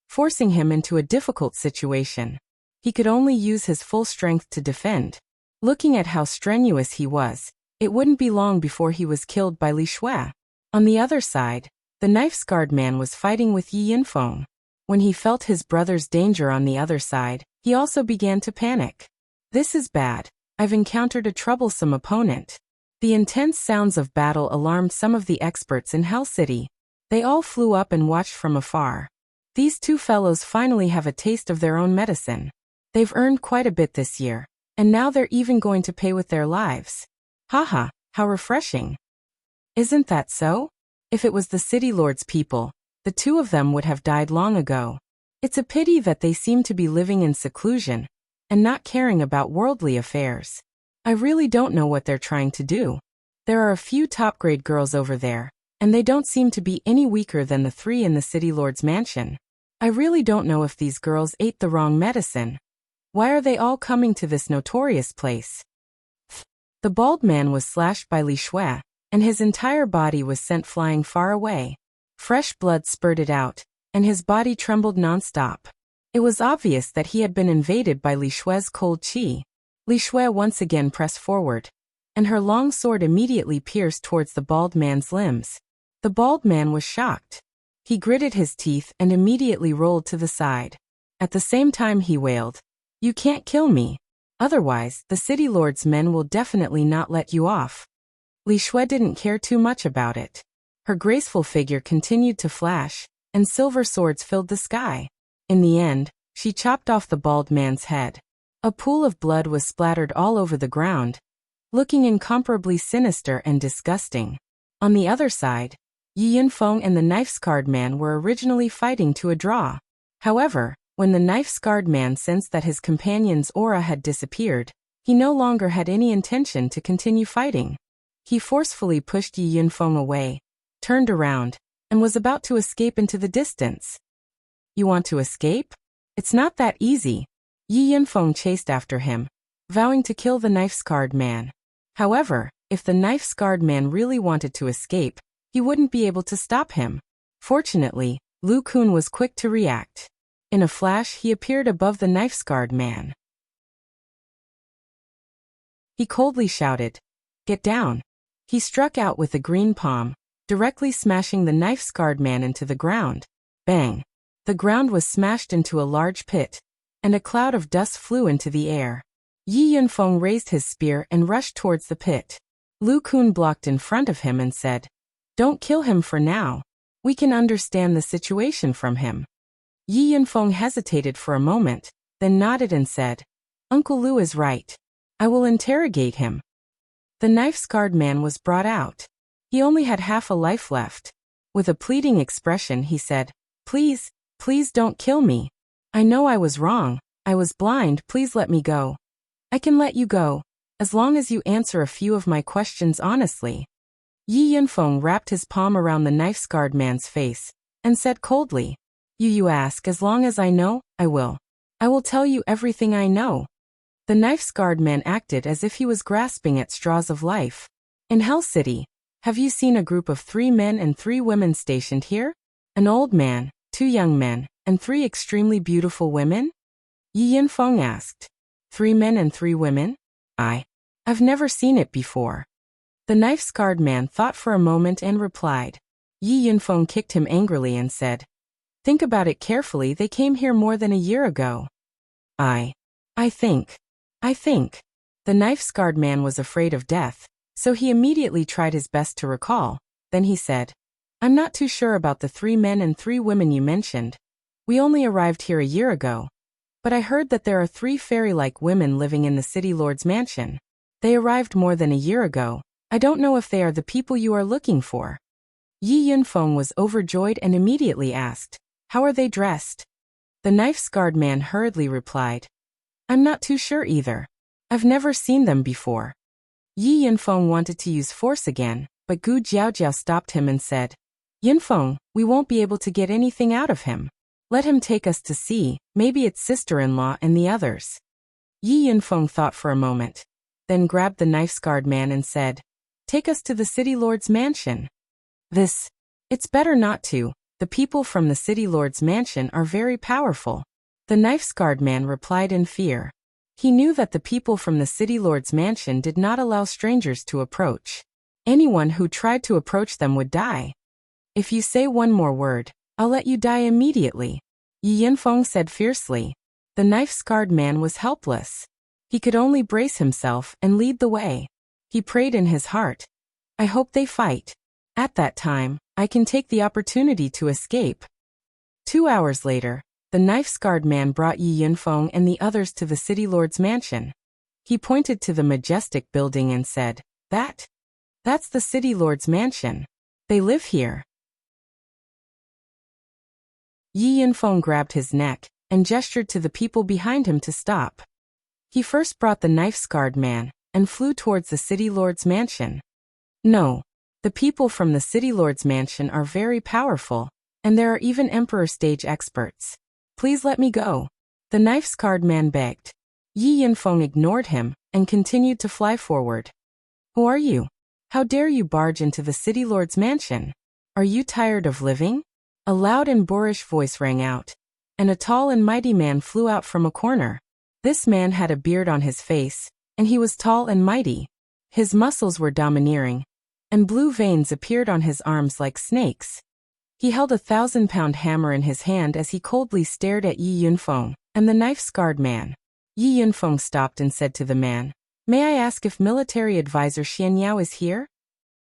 forcing him into a difficult situation. He could only use his full strength to defend. Looking at how strenuous he was, it wouldn't be long before he was killed by Li Shui. On the other side, the knife-scarred man was fighting with Yi Yunfeng. When he felt his brother's danger on the other side, he also began to panic. This is bad. I've encountered a troublesome opponent. The intense sounds of battle alarmed some of the experts in Hell City. They all flew up and watched from afar. These 2 fellows finally have a taste of their own medicine. They've earned quite a bit this year, and now they're even going to pay with their lives. Haha, how refreshing. Isn't that so? If it was the city lord's people, the 2 of them would have died long ago. It's a pity that they seem to be living in seclusion, and not caring about worldly affairs. I really don't know what they're trying to do. There are a few top-grade girls over there, and they don't seem to be any weaker than the 3 in the city lord's mansion. I really don't know if these girls ate the wrong medicine. Why are they all coming to this notorious place? The bald man was slashed by Li Shui, and his entire body was sent flying far away. Fresh blood spurted out, and his body trembled non-stop. It was obvious that he had been invaded by Li Shui's cold qi. Li Shui once again pressed forward, and her long sword immediately pierced towards the bald man's limbs. The bald man was shocked. He gritted his teeth and immediately rolled to the side. At the same time he wailed, "You can't kill me. Otherwise, the city lord's men will definitely not let you off." Li Shui didn't care too much about it. Her graceful figure continued to flash, and silver swords filled the sky. In the end, she chopped off the bald man's head. A pool of blood was splattered all over the ground, looking incomparably sinister and disgusting. On the other side, Yi Yunfeng and the knife-scarred man were originally fighting to a draw. However, when the knife-scarred man sensed that his companion's aura had disappeared, he no longer had any intention to continue fighting. He forcefully pushed Yi Yunfeng away, turned around, and was about to escape into the distance. You want to escape? It's not that easy. Yi Yunfeng chased after him, vowing to kill the knife-scarred man. However, if the knife-scarred man really wanted to escape, he wouldn't be able to stop him. Fortunately, Lu Kun was quick to react. In a flash, he appeared above the knife-scarred man. He coldly shouted, "Get down!" He struck out with a green palm, directly smashing the knife-scarred man into the ground. Bang! The ground was smashed into a large pit, and a cloud of dust flew into the air. Yi Yunfeng raised his spear and rushed towards the pit. Lu Kun blocked in front of him and said, "Don't kill him for now. We can understand the situation from him." Yi Yunfeng hesitated for a moment, then nodded and said, "Uncle Lu is right. I will interrogate him." The knife-scarred man was brought out. He only had half a life left. With a pleading expression, he said, "Please, please don't kill me. I know I was wrong. I was blind. Please let me go. I can let you go, as long as you answer a few of my questions honestly." Yi Yunfeng wrapped his palm around the knife-scarred man's face and said coldly, You ask, as long as I know, I will. I will tell you everything I know." The knife-scarred man acted as if he was grasping at straws of life. "In Hell City, have you seen a group of 3 men and 3 women stationed here? An old man, 2 young men, and 3 extremely beautiful women?" Yi Yunfeng asked. 3 men and 3 women? I've never seen it before." The knife-scarred man thought for a moment and replied. Yi Yunfeng kicked him angrily and said, "Think about it carefully. They came here more than a year ago." I think. The knife-scarred man was afraid of death, so he immediately tried his best to recall. Then he said, "I'm not too sure about the 3 men and 3 women you mentioned. We only arrived here a year ago. But I heard that there are 3 fairy-like women living in the city lord's mansion. They arrived more than a year ago. I don't know if they are the people you are looking for." Yi Yunfeng was overjoyed and immediately asked, "How are they dressed?" The knife-scarred man hurriedly replied, "I'm not too sure either. I've never seen them before." Yi Yunfeng wanted to use force again, but Gu Jiaojiao stopped him and said, "Yunfeng, we won't be able to get anything out of him. Let him take us to see, maybe it's sister-in-law and the others." Yi Yunfeng thought for a moment, then grabbed the knife-scarred man and said, "Take us to the city lord's mansion." It's better not to. The people from the city lord's mansion are very powerful." The knife-scarred man replied in fear. He knew that the people from the city lord's mansion did not allow strangers to approach. Anyone who tried to approach them would die. "If you say one more word, I'll let you die immediately," Yi Yunfeng said fiercely. The knife-scarred man was helpless. He could only brace himself and lead the way. He prayed in his heart, "I hope they fight. At that time, I can take the opportunity to escape." 2 hours later, the knife-scarred man brought Yi Yunfeng and the others to the city lord's mansion. He pointed to the majestic building and said, That's the city lord's mansion. They live here." Yi Yunfeng grabbed his neck and gestured to the people behind him to stop. He first brought the knife-scarred man and flew towards the city lord's mansion. "No. The people from the city lord's mansion are very powerful, and there are even emperor stage experts. Please let me go," the knife-scarred man begged. Yi Yunfeng ignored him and continued to fly forward. "Who are you? How dare you barge into the city lord's mansion? Are you tired of living?" A loud and boorish voice rang out, and a tall and mighty man flew out from a corner. This man had a beard on his face, and he was tall and mighty. His muscles were domineering, and blue veins appeared on his arms like snakes. He held a 1,000-pound hammer in his hand as he coldly stared at Yi Yunfeng and the knife-scarred man. Yi Yunfeng stopped and said to the man, "May I ask if military advisor Xian Yao is here?"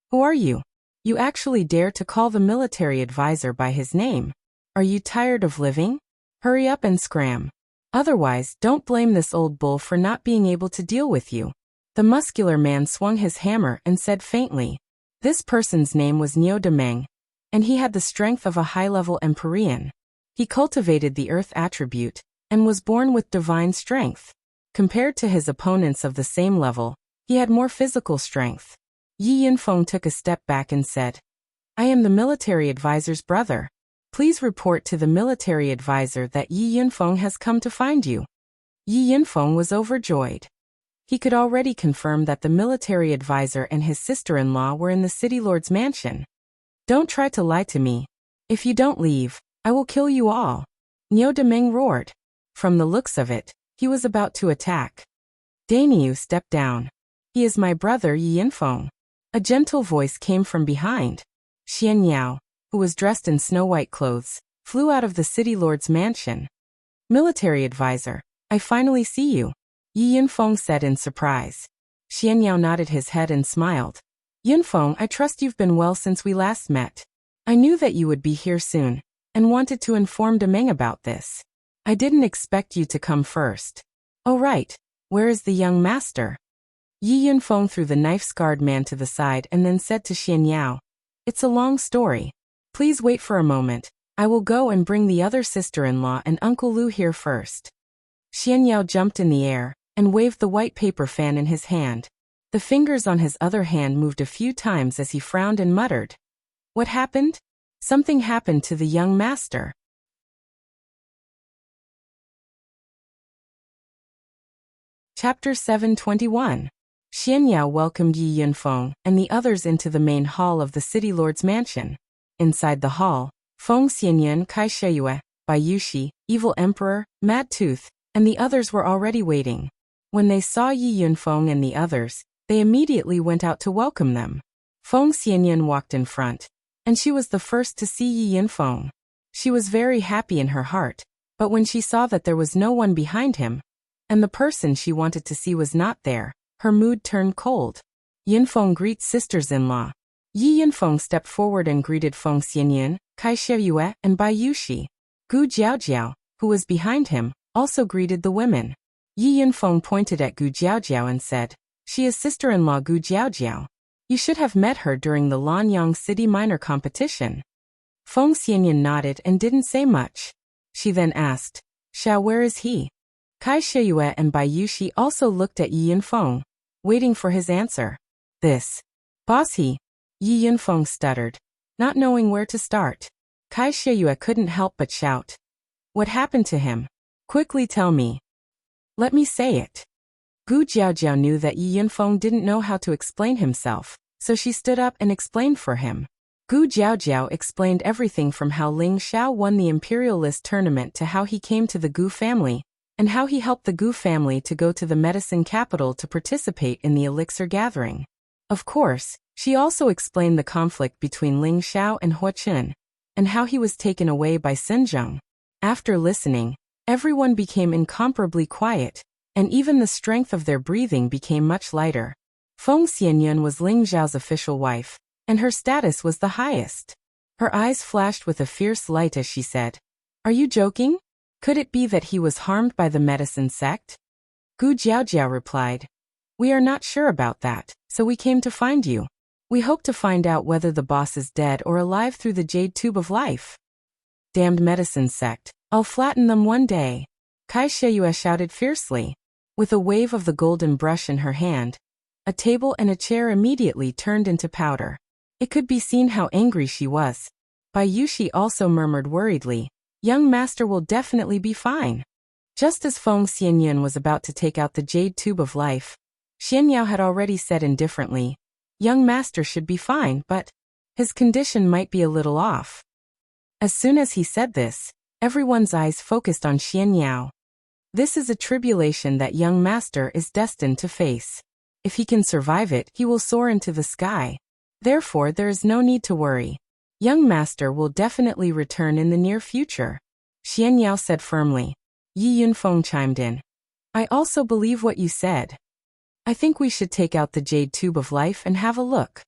"Who are you? You actually dare to call the military advisor by his name? Are you tired of living? Hurry up and scram. Otherwise, don't blame this old bull for not being able to deal with you." The muscular man swung his hammer and said faintly. This person's name was Niu Demeng, and he had the strength of a high-level Empyrean. He cultivated the earth attribute and was born with divine strength. Compared to his opponents of the same level, he had more physical strength. Yi Yunfeng took a step back and said, I am the military advisor's brother. Please report to the military advisor that Yi Yunfeng has come to find you. Yi Yunfeng was overjoyed. He could already confirm that the military advisor and his sister-in-law were in the city lord's mansion. Don't try to lie to me. If you don't leave, I will kill you all. Niu Deming roared. From the looks of it, he was about to attack. Dainiu stepped down. He is my brother Yi Yunfeng. A gentle voice came from behind. Xian Yao, who was dressed in snow-white clothes, flew out of the city lord's mansion. Military advisor, I finally see you, Yi Yunfeng said in surprise. Xian Yao nodded his head and smiled. Yunfeng, I trust you've been well since we last met. I knew that you would be here soon, and wanted to inform Deming about this. I didn't expect you to come first. Oh right, where is the young master? Yi Yunfeng threw the knife-scarred man to the side and then said to Xian Yao, It's a long story. Please wait for a moment. I will go and bring the other sister-in-law and Uncle Lu here first. Xian Yao jumped in the air and waved the white paper fan in his hand. The fingers on his other hand moved a few times as he frowned and muttered. What happened? Something happened to the young master. Chapter 721. Xian Yao welcomed Yi Yunfeng and the others into the main hall of the city lord's mansion. Inside the hall, Feng Xianyun, Kai Sheyue, Bai Yushi, Evil Emperor, Mad Tooth, and the others were already waiting. When they saw Yi Yunfeng and the others, they immediately went out to welcome them. Feng Xianyun walked in front, and she was the first to see Yi Yunfeng. She was very happy in her heart, but when she saw that there was no one behind him, and the person she wanted to see was not there, her mood turned cold. Yunfeng greets sisters-in-law. Yi Yunfeng stepped forward and greeted Feng Xianyun, Kai Sheyue, and Bai Yushi. Gu Jiaojiao, who was behind him, also greeted the women. Yi Yunfeng pointed at Gu Jiaojiao and said, She is sister-in-law Gu Jiaojiao. You should have met her during the Lanyang City Minor competition. Feng Xianyun nodded and didn't say much. She then asked, Xiao, where is he? Kai Sheyue and Bai Yushi also looked at Yi Yunfeng, waiting for his answer. This boss he? Yi Yunfeng stuttered, not knowing where to start. Kai Sheyue couldn't help but shout. What happened to him? Quickly tell me. Let me say it. Gu Jiaojiao knew that Yi Yunfeng didn't know how to explain himself, so she stood up and explained for him. Gu Jiaojiao explained everything from how Ling Xiao won the Imperialist tournament to how he came to the Gu family, and how he helped the Gu family to go to the medicine capital to participate in the elixir gathering. Of course, she also explained the conflict between Ling Xiao and Hua Qun, and how he was taken away by Xinzheng. After listening, everyone became incomparably quiet, and even the strength of their breathing became much lighter. Feng Xianyun was Ling Xiao's official wife, and her status was the highest. Her eyes flashed with a fierce light as she said, Are you joking? Could it be that he was harmed by the medicine sect? Gu Jiaojiao replied, We are not sure about that, so we came to find you. We hope to find out whether the boss is dead or alive through the jade tube of life. Damned medicine sect, I'll flatten them one day. Kai Sheyue shouted fiercely. With a wave of the golden brush in her hand, a table and a chair immediately turned into powder. It could be seen how angry she was. Bai Yushi also murmured worriedly, Young master will definitely be fine. Just as Feng Xianyun was about to take out the jade tube of life, Xian Yao had already said indifferently, Young master should be fine, but his condition might be a little off. As soon as he said this, everyone's eyes focused on Xian Yao. This is a tribulation that young master is destined to face. If he can survive it, he will soar into the sky. Therefore, there is no need to worry. Young master will definitely return in the near future. Xian Yao said firmly. Yi Yunfeng chimed in. I also believe what you said. I think we should take out the jade tube of life and have a look.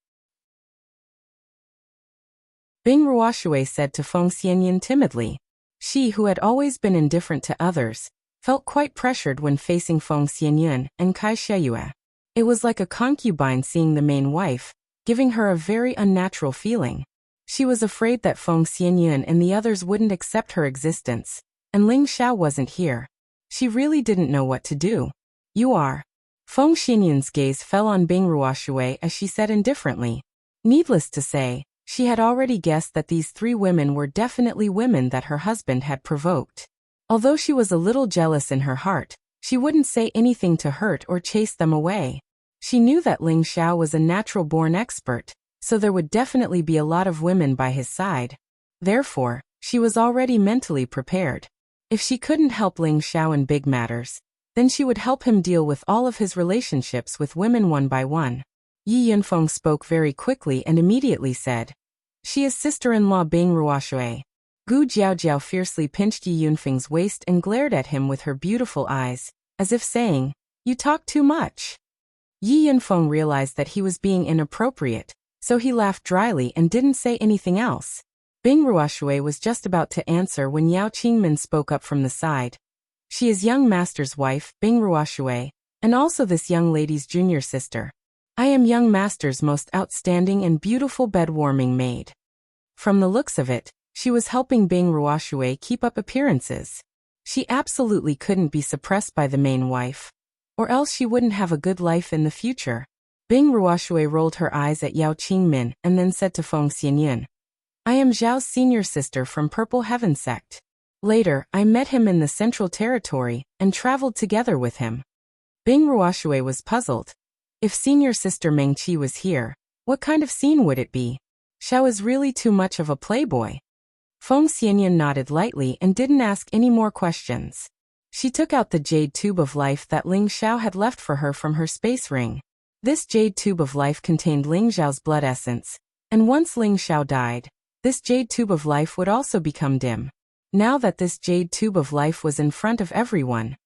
Bing Ruoshui said to Feng Xianyun timidly. She, who had always been indifferent to others, felt quite pressured when facing Feng Xianyun and Kai Sheyue. It was like a concubine seeing the main wife, giving her a very unnatural feeling. She was afraid that Feng Xianyun and the others wouldn't accept her existence, and Ling Xiao wasn't here. She really didn't know what to do. You are Feng Xianyun's gaze fell on Bing Ruoshui as she said indifferently. Needless to say, she had already guessed that these three women were definitely women that her husband had provoked. Although she was a little jealous in her heart, she wouldn't say anything to hurt or chase them away. She knew that Ling Xiao was a natural-born expert, so there would definitely be a lot of women by his side. Therefore, she was already mentally prepared. If she couldn't help Ling Xiao in big matters, then she would help him deal with all of his relationships with women one by one. Yi Yunfeng spoke very quickly and immediately said, "She is sister-in-law Bing Ruoshui." Gu Jiaojiao fiercely pinched Yi Yunfeng's waist and glared at him with her beautiful eyes, as if saying, "You talk too much." Yi Yunfeng realized that he was being inappropriate, so he laughed dryly and didn't say anything else. Bing Ruoshui was just about to answer when Yao Qingmin spoke up from the side. "She is young master's wife, Bing Ruoshui, and also this young lady's junior sister. I am young master's most outstanding and beautiful bed-warming maid." From the looks of it, she was helping Bing Ruoshui keep up appearances. She absolutely couldn't be suppressed by the main wife, or else she wouldn't have a good life in the future. Bing Ruoshui rolled her eyes at Yao Qingmin and then said to Feng Xianyun, "I am Zhao's senior sister from Purple Heaven sect. Later, I met him in the Central Territory and traveled together with him." Bing Ruoshui was puzzled. If senior sister Meng Qi was here, what kind of scene would it be? Zhao is really too much of a playboy. Feng Xianyun nodded lightly and didn't ask any more questions. She took out the jade tube of life that Ling Xiao had left for her from her space ring. This jade tube of life contained Ling Xiao's blood essence, and once Ling Xiao died, this jade tube of life would also become dim. Now that this jade tube of life was in front of everyone,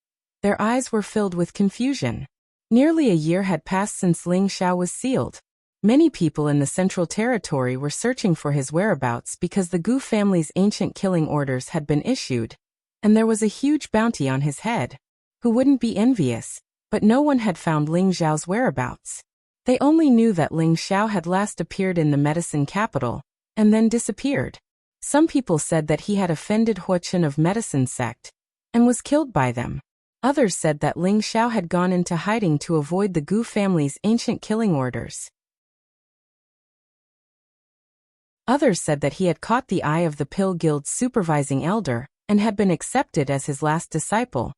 their eyes were filled with confusion. Nearly a year had passed since Ling Xiao was sealed. Many people in the Central Territory were searching for his whereabouts because the Gu family's ancient killing orders had been issued, and there was a huge bounty on his head. Who wouldn't be envious? But no one had found Ling Xiao's whereabouts. They only knew that Ling Xiao had last appeared in the medicine capital, and then disappeared. Some people said that he had offended Huochen of Medicine sect, and was killed by them. Others said that Ling Xiao had gone into hiding to avoid the Gu family's ancient killing orders. Others said that he had caught the eye of the Pill Guild's supervising elder, and had been accepted as his last disciple.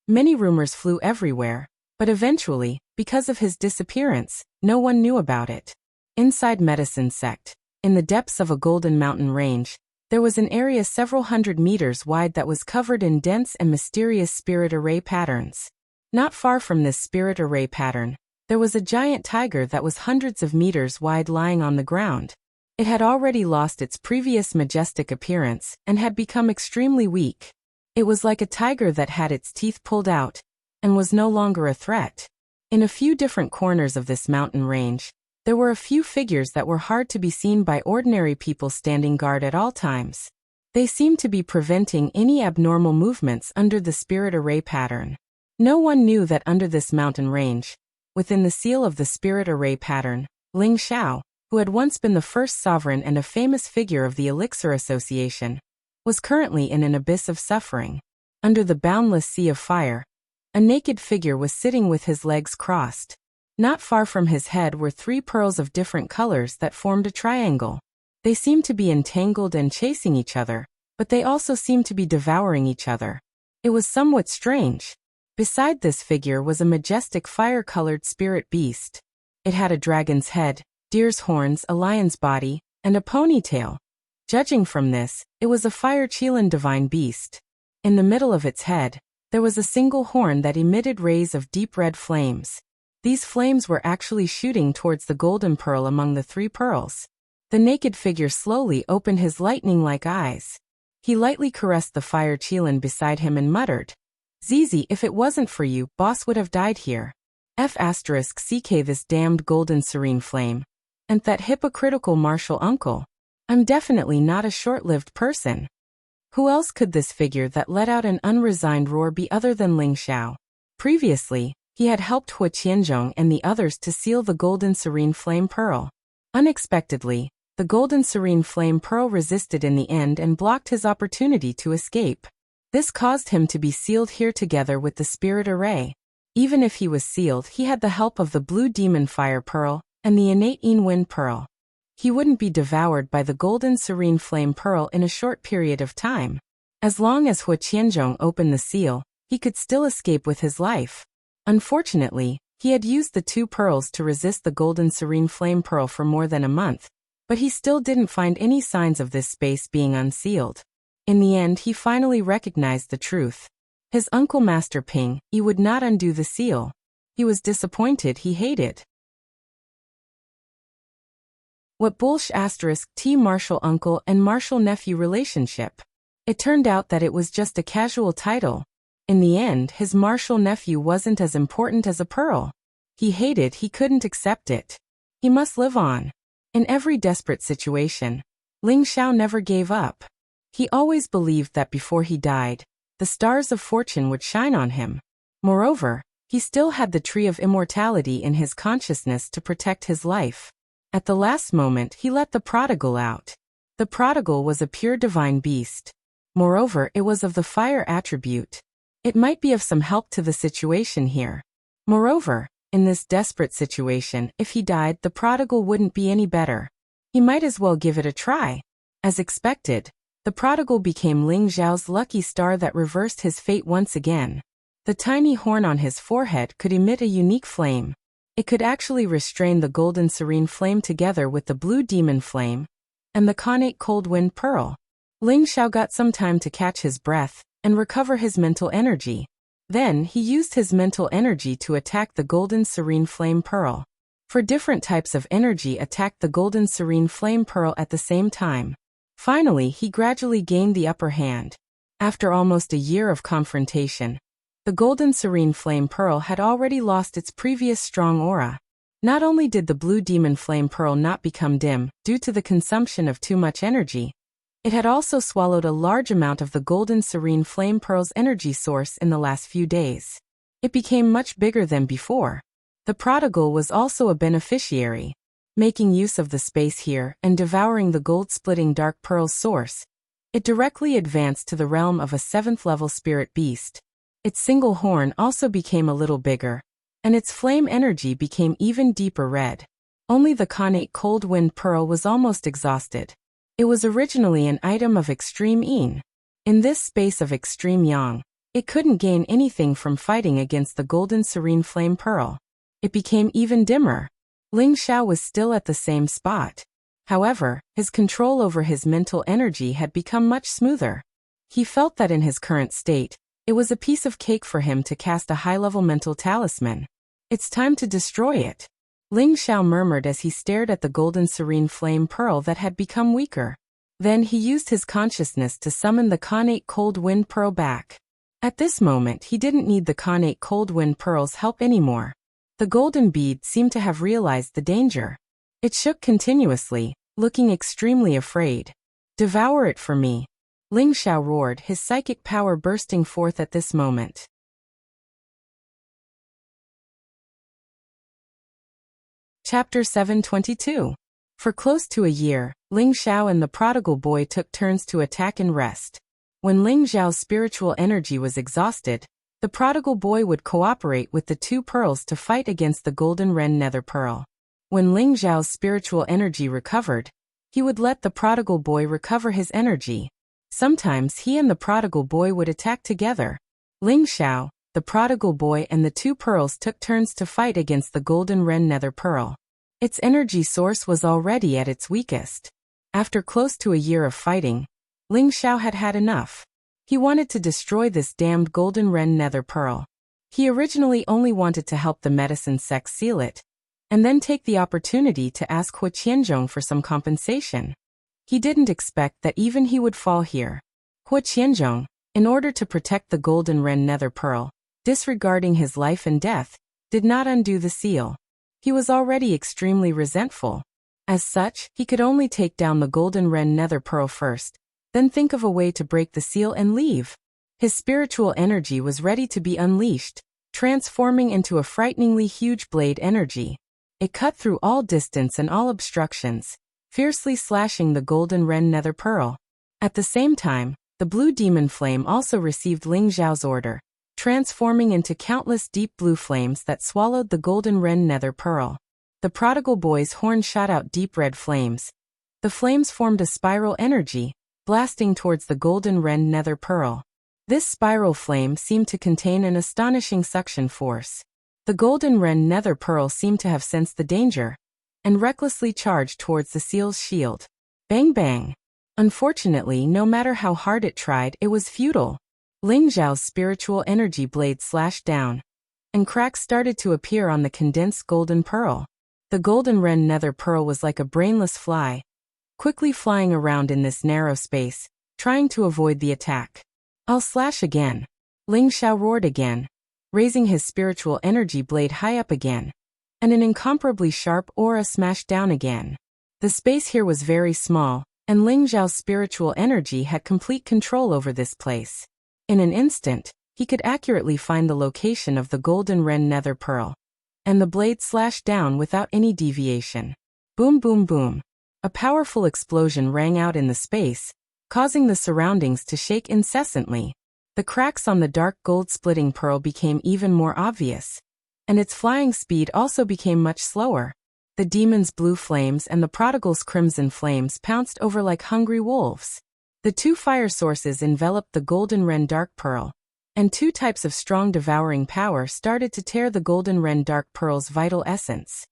Many rumors flew everywhere, but eventually, because of his disappearance, no one knew about it. Inside Medicine sect, in the depths of a golden mountain range, there was an area several hundred meters wide that was covered in dense and mysterious spirit array patterns. Not far from this spirit array pattern, there was a giant tiger that was hundreds of meters wide lying on the ground. It had already lost its previous majestic appearance and had become extremely weak. It was like a tiger that had its teeth pulled out, and was no longer a threat. In a few different corners of this mountain range, there were a few figures that were hard to be seen by ordinary people standing guard at all times. They seemed to be preventing any abnormal movements under the spirit array pattern. No one knew that under this mountain range, within the seal of the spirit array pattern, Ling Xiao, who had once been the first sovereign and a famous figure of the Elixir Association, was currently in an abyss of suffering. Under the boundless sea of fire, a naked figure was sitting with his legs crossed. Not far from his head were three pearls of different colors that formed a triangle. They seemed to be entangled and chasing each other, but they also seemed to be devouring each other. It was somewhat strange. Beside this figure was a majestic fire-colored spirit beast. It had a dragon's head, deer's horns, a lion's body, and a ponytail. Judging from this, it was a fire-Qilin divine beast. In the middle of its head, there was a single horn that emitted rays of deep red flames. These flames were actually shooting towards the golden pearl among the three pearls. The naked figure slowly opened his lightning-like eyes. He lightly caressed the fire-Qilin beside him and muttered, "Zizi, if it wasn't for you, boss would have died here. CK this damned golden serene flame. And that hypocritical martial uncle. I'm definitely not a short-lived person." Who else could this figure that let out an unresigned roar be other than Ling Xiao? Previously, he had helped Hua Qianzhong and the others to seal the golden serene flame pearl. Unexpectedly, the golden serene flame pearl resisted in the end and blocked his opportunity to escape. This caused him to be sealed here together with the spirit array. Even if he was sealed, he had the help of the blue demon fire pearl and the innate wind pearl. He wouldn't be devoured by the golden serene flame pearl in a short period of time. As long as Hu Qianzhong opened the seal, he could still escape with his life. Unfortunately, he had used the 2 pearls to resist the golden serene flame pearl for more than a month, but he still didn't find any signs of this space being unsealed. In the end, he finally recognized the truth. His uncle Master Ping, he would not undo the seal. He was disappointed, he hated. What bullsh** T martial uncle and martial nephew relationship? It turned out that it was just a casual title. In the end, his martial nephew wasn't as important as a pearl. He couldn't accept it. He must live on. In every desperate situation, Ling Xiao never gave up. He always believed that before he died, the stars of fortune would shine on him. Moreover, he still had the tree of immortality in his consciousness to protect his life. At the last moment, he let the prodigal out. The prodigal was a pure divine beast. Moreover, it was of the fire attribute. It might be of some help to the situation here. Moreover, in this desperate situation, if he died, the prodigal wouldn't be any better. He might as well give it a try. As expected, the prodigal became Ling Xiao's lucky star that reversed his fate once again. The tiny horn on his forehead could emit a unique flame. It could actually restrain the golden serene flame together with the blue demon flame and the connate cold wind pearl. Ling Xiao got some time to catch his breath and recover his mental energy. Then he used his mental energy to attack the golden serene flame pearl. For different types of energy attacked the golden serene flame pearl at the same time. Finally, he gradually gained the upper hand. After almost a year of confrontation, the golden serene flame pearl had already lost its previous strong aura. Not only did the blue demon flame pearl not become dim due to the consumption of too much energy, it had also swallowed a large amount of the golden serene flame pearl's energy source in the last few days. It became much bigger than before. The prodigal was also a beneficiary. Making use of the space here and devouring the gold-splitting dark pearl's source, it directly advanced to the realm of a 7th-level spirit beast. Its single horn also became a little bigger, and its flame energy became even deeper red. Only the connate cold wind pearl was almost exhausted. It was originally an item of extreme yin. In this space of extreme yang, it couldn't gain anything from fighting against the golden serene flame pearl. It became even dimmer. Ling Xiao was still at the same spot. However, his control over his mental energy had become much smoother. He felt that in his current state, it was a piece of cake for him to cast a high-level mental talisman. It's time to destroy it. Ling Xiao murmured as he stared at the golden serene flame pearl that had become weaker. Then he used his consciousness to summon the connate cold wind pearl back. At this moment, he didn't need the connate cold wind pearl's help anymore. The golden bead seemed to have realized the danger. It shook continuously, looking extremely afraid. "Devour it for me," Ling Xiao roared, his psychic power bursting forth at this moment. Chapter 722. For close to a year, Ling Xiao and the prodigal boy took turns to attack and rest. When Ling Xiao's spiritual energy was exhausted, the prodigal boy would cooperate with the 2 pearls to fight against the golden ren nether pearl. When Ling Xiao's spiritual energy recovered, he would let the prodigal boy recover his energy. Sometimes he and the prodigal boy would attack together. Ling Xiao, the prodigal boy and the 2 pearls took turns to fight against the golden ren nether pearl. Its energy source was already at its weakest. After close to a year of fighting, Ling Xiao had had enough. He wanted to destroy this damned golden ren nether pearl. He originally only wanted to help the medicine sect seal it, and then take the opportunity to ask Hu Qianzhong for some compensation. He didn't expect that even he would fall here. Hu Qianzhong, in order to protect the golden ren nether pearl, disregarding his life and death, did not undo the seal. He was already extremely resentful. As such, he could only take down the golden ren nether pearl first, then think of a way to break the seal and leave. His spiritual energy was ready to be unleashed, transforming into a frighteningly huge blade energy. It cut through all distance and all obstructions, fiercely slashing the golden ren nether pearl. At the same time, the blue demon flame also received Ling Xiao's order. transforming into countless deep blue flames that swallowed the golden wren nether pearl. The prodigal boy's horn shot out deep red flames. The flames formed a spiral energy, blasting towards the golden wren nether pearl. This spiral flame seemed to contain an astonishing suction force. The golden wren nether pearl seemed to have sensed the danger, and recklessly charged towards the seal's shield. Bang bang! Unfortunately, no matter how hard it tried, it was futile. Ling Zhao's spiritual energy blade slashed down, and cracks started to appear on the condensed golden pearl. The golden wren nether pearl was like a brainless fly, quickly flying around in this narrow space, trying to avoid the attack. I'll slash again. Ling Zhao roared again, raising his spiritual energy blade high up again, and an incomparably sharp aura smashed down again. The space here was very small, and Ling Zhao's spiritual energy had complete control over this place. In an instant, he could accurately find the location of the golden wren nether pearl, and the blade slashed down without any deviation. Boom boom boom. A powerful explosion rang out in the space, causing the surroundings to shake incessantly. The cracks on the dark gold-splitting pearl became even more obvious, and its flying speed also became much slower. The demon's blue flames and the prodigal's crimson flames pounced over like hungry wolves. The two fire sources enveloped the golden wren dark pearl, and two types of strong devouring power started to tear the golden wren dark pearl's vital essence.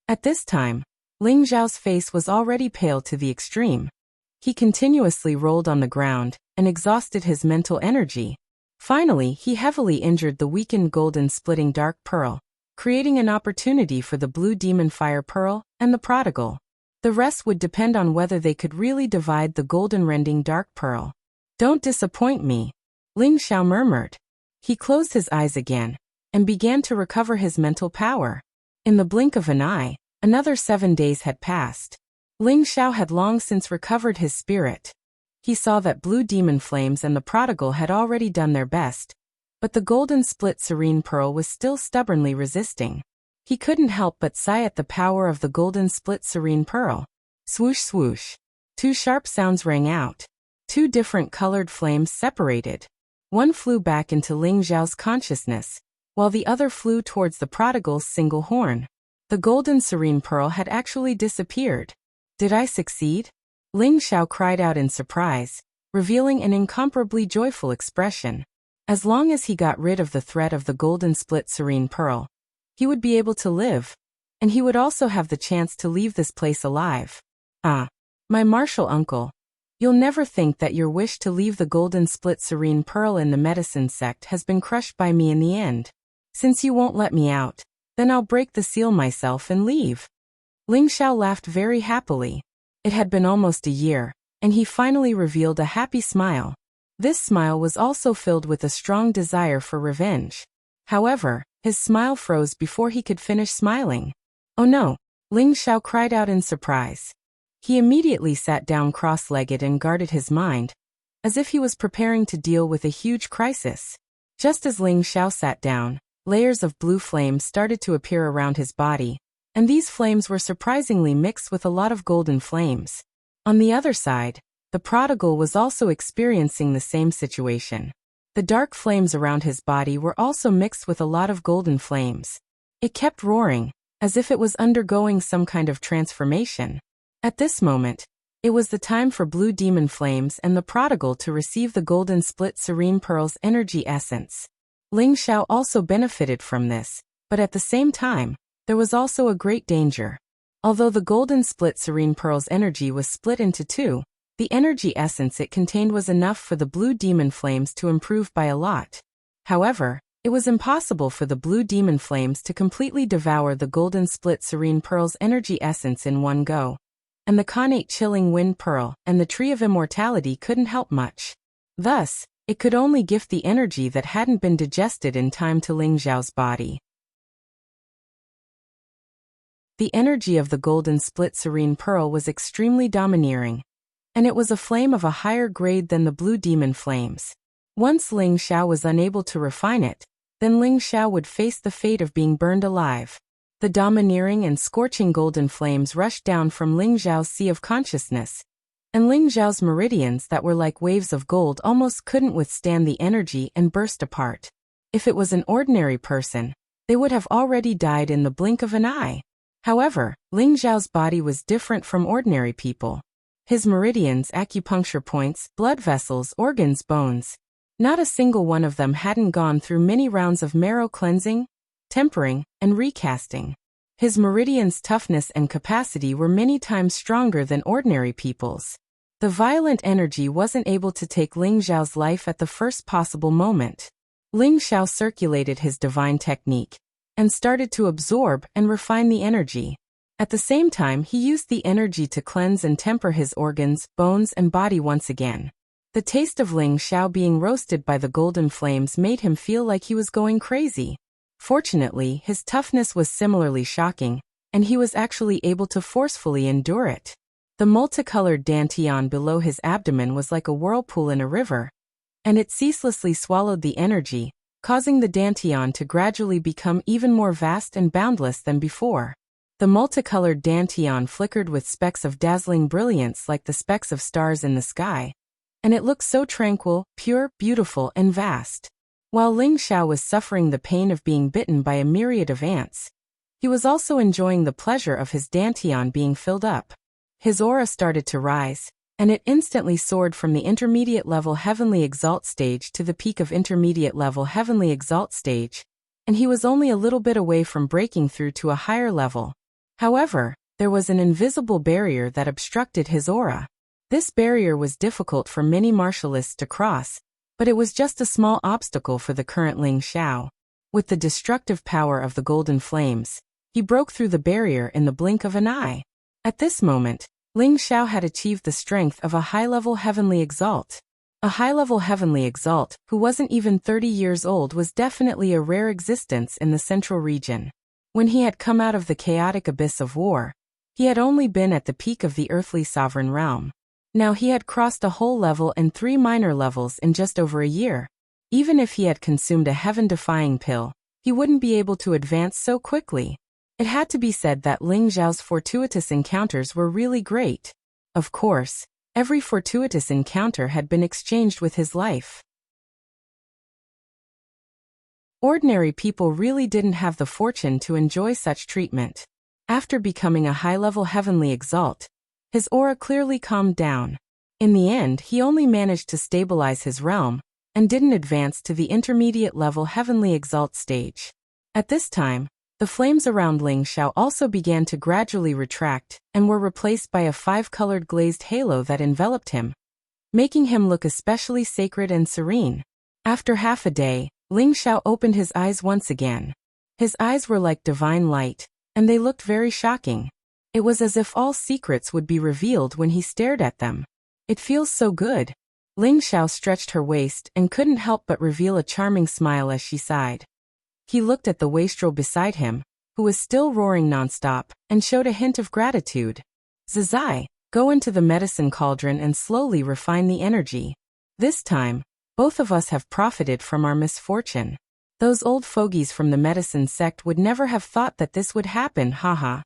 At this time, Ling Zhao's face was already pale to the extreme. He continuously rolled on the ground and exhausted his mental energy. Finally, he heavily injured the weakened golden splitting dark pearl, creating an opportunity for the blue demon fire pearl and the prodigal. The rest would depend on whether they could really divide the golden rending dark pearl. Don't disappoint me, Ling Zhao murmured. He closed his eyes again and began to recover his mental power. In the blink of an eye, another 7 days had passed. Ling Zhao had long since recovered his spirit. He saw that blue demon flames and the prodigal had already done their best, but the golden split serene pearl was still stubbornly resisting. He couldn't help but sigh at the power of the golden split serene pearl. Swoosh swoosh. Two sharp sounds rang out. Two different colored flames separated. One flew back into Ling Zhao's consciousness, while the other flew towards the prodigal's single horn. The golden serene pearl had actually disappeared. Did I succeed? Ling Zhao cried out in surprise, revealing an incomparably joyful expression. As long as he got rid of the threat of the golden split serene pearl, he would be able to live, and he would also have the chance to leave this place alive. Ah, my martial uncle, you'll never think that your wish to leave the golden split serene pearl in the medicine sect has been crushed by me in the end. Since you won't let me out, then I'll break the seal myself and leave. Ling Zhao laughed very happily. It had been almost a year, and he finally revealed a happy smile. This smile was also filled with a strong desire for revenge. However, his smile froze before he could finish smiling. Oh no, Ling Zhao cried out in surprise. He immediately sat down cross-legged and guarded his mind, as if he was preparing to deal with a huge crisis. Just as Ling Zhao sat down, layers of blue flames started to appear around his body, and these flames were surprisingly mixed with a lot of golden flames. On the other side, the prodigal was also experiencing the same situation. The dark flames around his body were also mixed with a lot of golden flames. It kept roaring, as if it was undergoing some kind of transformation. At this moment, it was the time for blue demon flames and the prodigal to receive the golden split serene pearl's energy essence. Ling Zhao also benefited from this, but at the same time, there was also a great danger. Although the golden split serene pearl's energy was split into two, the energy essence it contained was enough for the blue demon flames to improve by a lot. However, it was impossible for the blue demon flames to completely devour the golden split serene pearl's energy essence in one go. And the connate chilling wind pearl and the tree of immortality couldn't help much. Thus, it could only gift the energy that hadn't been digested in time to Ling Zhao's body. The energy of the golden split serene pearl was extremely domineering, and it was a flame of a higher grade than the blue demon flames. Once Ling Zhao was unable to refine it, then Ling Zhao would face the fate of being burned alive. The domineering and scorching golden flames rushed down from Ling Zhao's sea of consciousness, and Ling Xiao's meridians that were like waves of gold almost couldn't withstand the energy and burst apart. If it was an ordinary person, they would have already died in the blink of an eye. However, Ling Xiao's body was different from ordinary people. His meridians, acupuncture points, blood vessels, organs, bones. Not a single one of them hadn't gone through many rounds of marrow cleansing, tempering, and recasting. His meridians' toughness and capacity were many times stronger than ordinary people's. The violent energy wasn't able to take Ling Xiao's life at the first possible moment. Ling Xiao circulated his divine technique and started to absorb and refine the energy. At the same time, he used the energy to cleanse and temper his organs, bones, and body once again. The taste of Ling Xiao being roasted by the golden flames made him feel like he was going crazy. Fortunately, his toughness was similarly shocking, and he was actually able to forcefully endure it. The multicolored dantian below his abdomen was like a whirlpool in a river, and it ceaselessly swallowed the energy, causing the dantian to gradually become even more vast and boundless than before. The multicolored dantian flickered with specks of dazzling brilliance like the specks of stars in the sky, and it looked so tranquil, pure, beautiful, and vast. While Ling Xiao was suffering the pain of being bitten by a myriad of ants, he was also enjoying the pleasure of his dantian being filled up. His aura started to rise, and it instantly soared from the intermediate level heavenly exalt stage to the peak of intermediate level heavenly exalt stage, and he was only a little bit away from breaking through to a higher level. However, there was an invisible barrier that obstructed his aura. This barrier was difficult for many martialists to cross, but it was just a small obstacle for the current Ling Xiao. With the destructive power of the golden flames, he broke through the barrier in the blink of an eye. At this moment, Ling Xiao had achieved the strength of a high-level heavenly exalt. A high-level heavenly exalt, who wasn't even 30 years old, was definitely a rare existence in the central region. When he had come out of the chaotic abyss of war, he had only been at the peak of the earthly sovereign realm. Now he had crossed a whole level and 3 minor levels in just over a year. Even if he had consumed a heaven-defying pill, he wouldn't be able to advance so quickly. It had to be said that Ling Xiao's fortuitous encounters were really great. Of course, every fortuitous encounter had been exchanged with his life. Ordinary people really didn't have the fortune to enjoy such treatment. After becoming a high-level heavenly exalt, his aura clearly calmed down. In the end, he only managed to stabilize his realm, and didn't advance to the intermediate level heavenly exalt stage. At this time, the flames around Ling Xiao also began to gradually retract, and were replaced by a 5-colored glazed halo that enveloped him, making him look especially sacred and serene. After half a day, Ling Xiao opened his eyes once again. His eyes were like divine light, and they looked very shocking. It was as if all secrets would be revealed when he stared at them. It feels so good. Ling Xiao stretched her waist and couldn't help but reveal a charming smile as she sighed. He looked at the wastrel beside him, who was still roaring nonstop, and showed a hint of gratitude. Zizai, go into the medicine cauldron and slowly refine the energy. This time, both of us have profited from our misfortune. Those old fogies from the medicine sect would never have thought that this would happen, haha.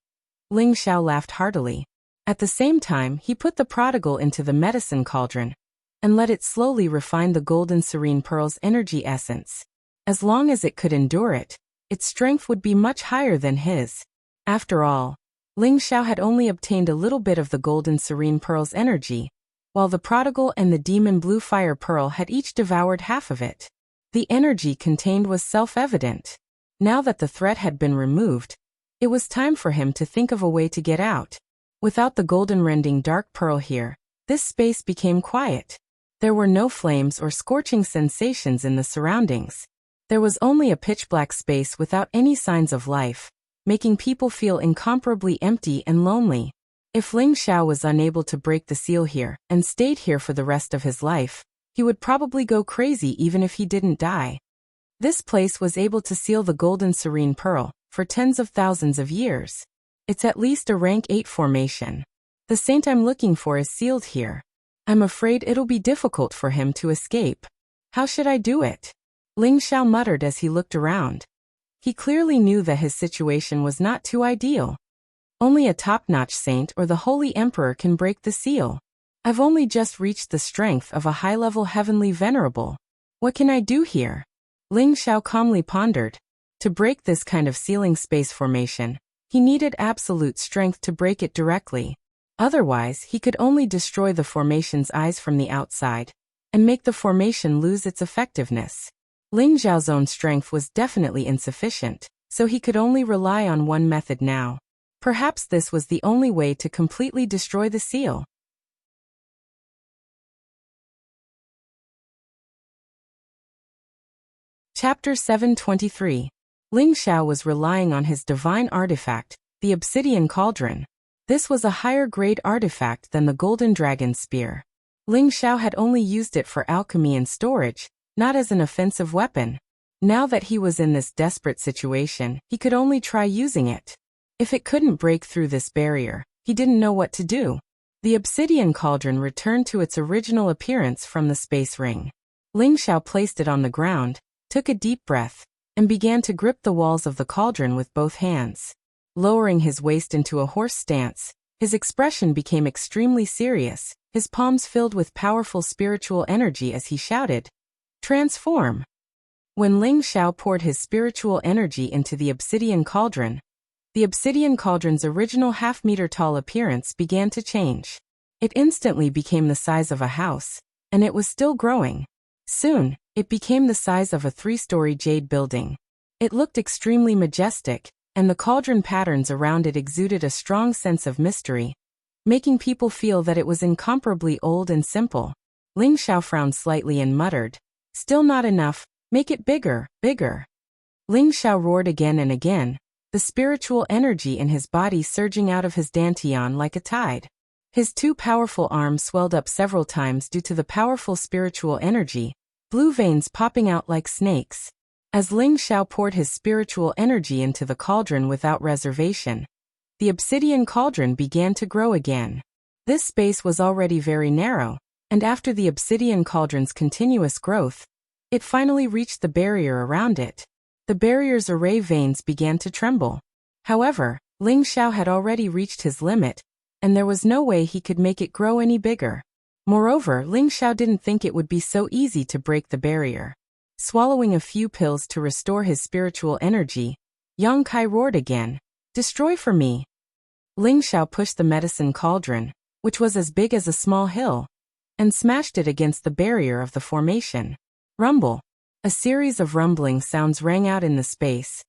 Ling Xiao laughed heartily. At the same time, he put the prodigal into the medicine cauldron, and let it slowly refine the golden serene pearl's energy essence. As long as it could endure it, its strength would be much higher than his. After all, Ling Xiao had only obtained a little bit of the golden serene pearl's energy, while the prodigal and the demon blue fire pearl had each devoured half of it. The energy contained was self-evident. Now that the threat had been removed, it was time for him to think of a way to get out. Without the golden rending dark pearl here, this space became quiet. There were no flames or scorching sensations in the surroundings. There was only a pitch-black space without any signs of life, making people feel incomparably empty and lonely. If Ling Xiao was unable to break the seal here and stayed here for the rest of his life, he would probably go crazy even if he didn't die. This place was able to seal the golden serene pearl for tens of thousands of years. It's at least a rank 8 formation. The saint I'm looking for is sealed here. I'm afraid it'll be difficult for him to escape. How should I do it? Ling Xiao muttered as he looked around. He clearly knew that his situation was not too ideal. Only a top-notch saint or the Holy Emperor can break the seal. I've only just reached the strength of a high-level heavenly venerable. What can I do here? Ling Xiao calmly pondered. To break this kind of ceiling space formation, he needed absolute strength to break it directly. Otherwise, he could only destroy the formation's eyes from the outside and make the formation lose its effectiveness. Ling Xiao's own strength was definitely insufficient, so he could only rely on one method now. Perhaps this was the only way to completely destroy the seal. Chapter 723. Ling Xiao was relying on his divine artifact, the obsidian cauldron. This was a higher-grade artifact than the golden dragon spear. Ling Xiao had only used it for alchemy and storage, not as an offensive weapon. Now that he was in this desperate situation, he could only try using it. If it couldn't break through this barrier, he didn't know what to do. The obsidian cauldron returned to its original appearance from the space ring. Ling Xiao placed it on the ground, took a deep breath, and began to grip the walls of the cauldron with both hands. Lowering his waist into a horse stance, his expression became extremely serious, his palms filled with powerful spiritual energy as he shouted, "Transform!" When Ling Xiao poured his spiritual energy into the obsidian cauldron's original half-meter-tall appearance began to change. It instantly became the size of a house, and it was still growing. Soon, it became the size of a 3-story jade building. It looked extremely majestic, and the cauldron patterns around it exuded a strong sense of mystery, making people feel that it was incomparably old and simple. Ling Xiao frowned slightly and muttered, "Still not enough, make it bigger, bigger." Ling Xiao roared again and again, the spiritual energy in his body surging out of his dantian like a tide. His 2 powerful arms swelled up several times due to the powerful spiritual energy, blue veins popping out like snakes. As Ling Xiao poured his spiritual energy into the cauldron without reservation, the obsidian cauldron began to grow again. This space was already very narrow, and after the obsidian cauldron's continuous growth, it finally reached the barrier around it. The barrier's array veins began to tremble. However, Ling Xiao had already reached his limit, and there was no way he could make it grow any bigger. Moreover, Ling Xiao didn't think it would be so easy to break the barrier. Swallowing a few pills to restore his spiritual energy, Yang Kai roared again, "Destroy for me!" Ling Xiao pushed the medicine cauldron, which was as big as a small hill, and smashed it against the barrier of the formation. Rumble! A series of rumbling sounds rang out in the space,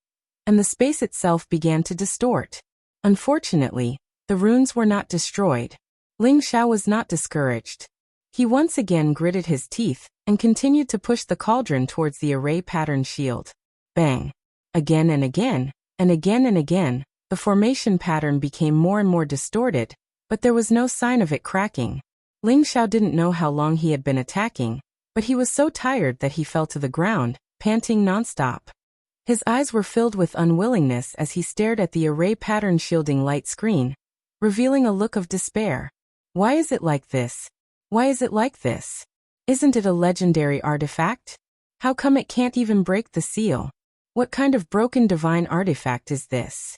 and the space itself began to distort. Unfortunately, the runes were not destroyed. Ling Xiao was not discouraged. He once again gritted his teeth and continued to push the cauldron towards the array pattern shield. Bang! Again and again, and again and again, the formation pattern became more and more distorted, but there was no sign of it cracking. Ling Xiao didn't know how long he had been attacking, but he was so tired that he fell to the ground, panting nonstop. His eyes were filled with unwillingness as he stared at the array pattern shielding light screen, revealing a look of despair. Why is it like this? Why is it like this? Isn't it a legendary artifact? How come it can't even break the seal? What kind of broken divine artifact is this?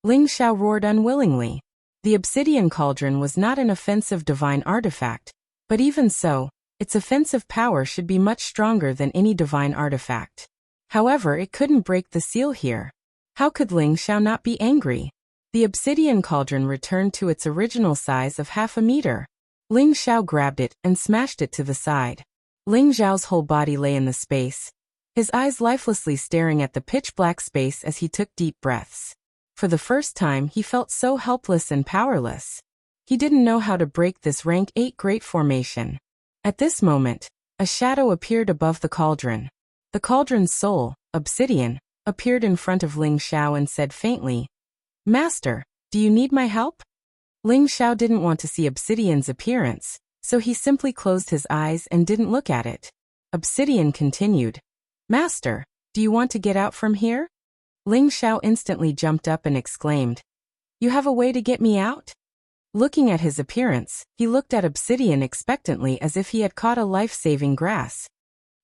Ling Xiao roared unwillingly. The obsidian cauldron was not an offensive divine artifact, but even so, its offensive power should be much stronger than any divine artifact. However, it couldn't break the seal here. How could Ling Xiao not be angry? The obsidian cauldron returned to its original size of half a meter. Ling Xiao grabbed it and smashed it to the side. Ling Xiao's whole body lay in the space, his eyes lifelessly staring at the pitch-black space as he took deep breaths. For the first time, he felt so helpless and powerless. He didn't know how to break this rank 8 great formation. At this moment, a shadow appeared above the cauldron. The cauldron's soul, Obsidian, appeared in front of Ling Xiao and said faintly, "Master, do you need my help?" Ling Xiao didn't want to see Obsidian's appearance, so he simply closed his eyes and didn't look at it. Obsidian continued, "Master, do you want to get out from here?" Ling Xiao instantly jumped up and exclaimed, "You have a way to get me out?" Looking at his appearance, he looked at Obsidian expectantly as if he had caught a life-saving grass.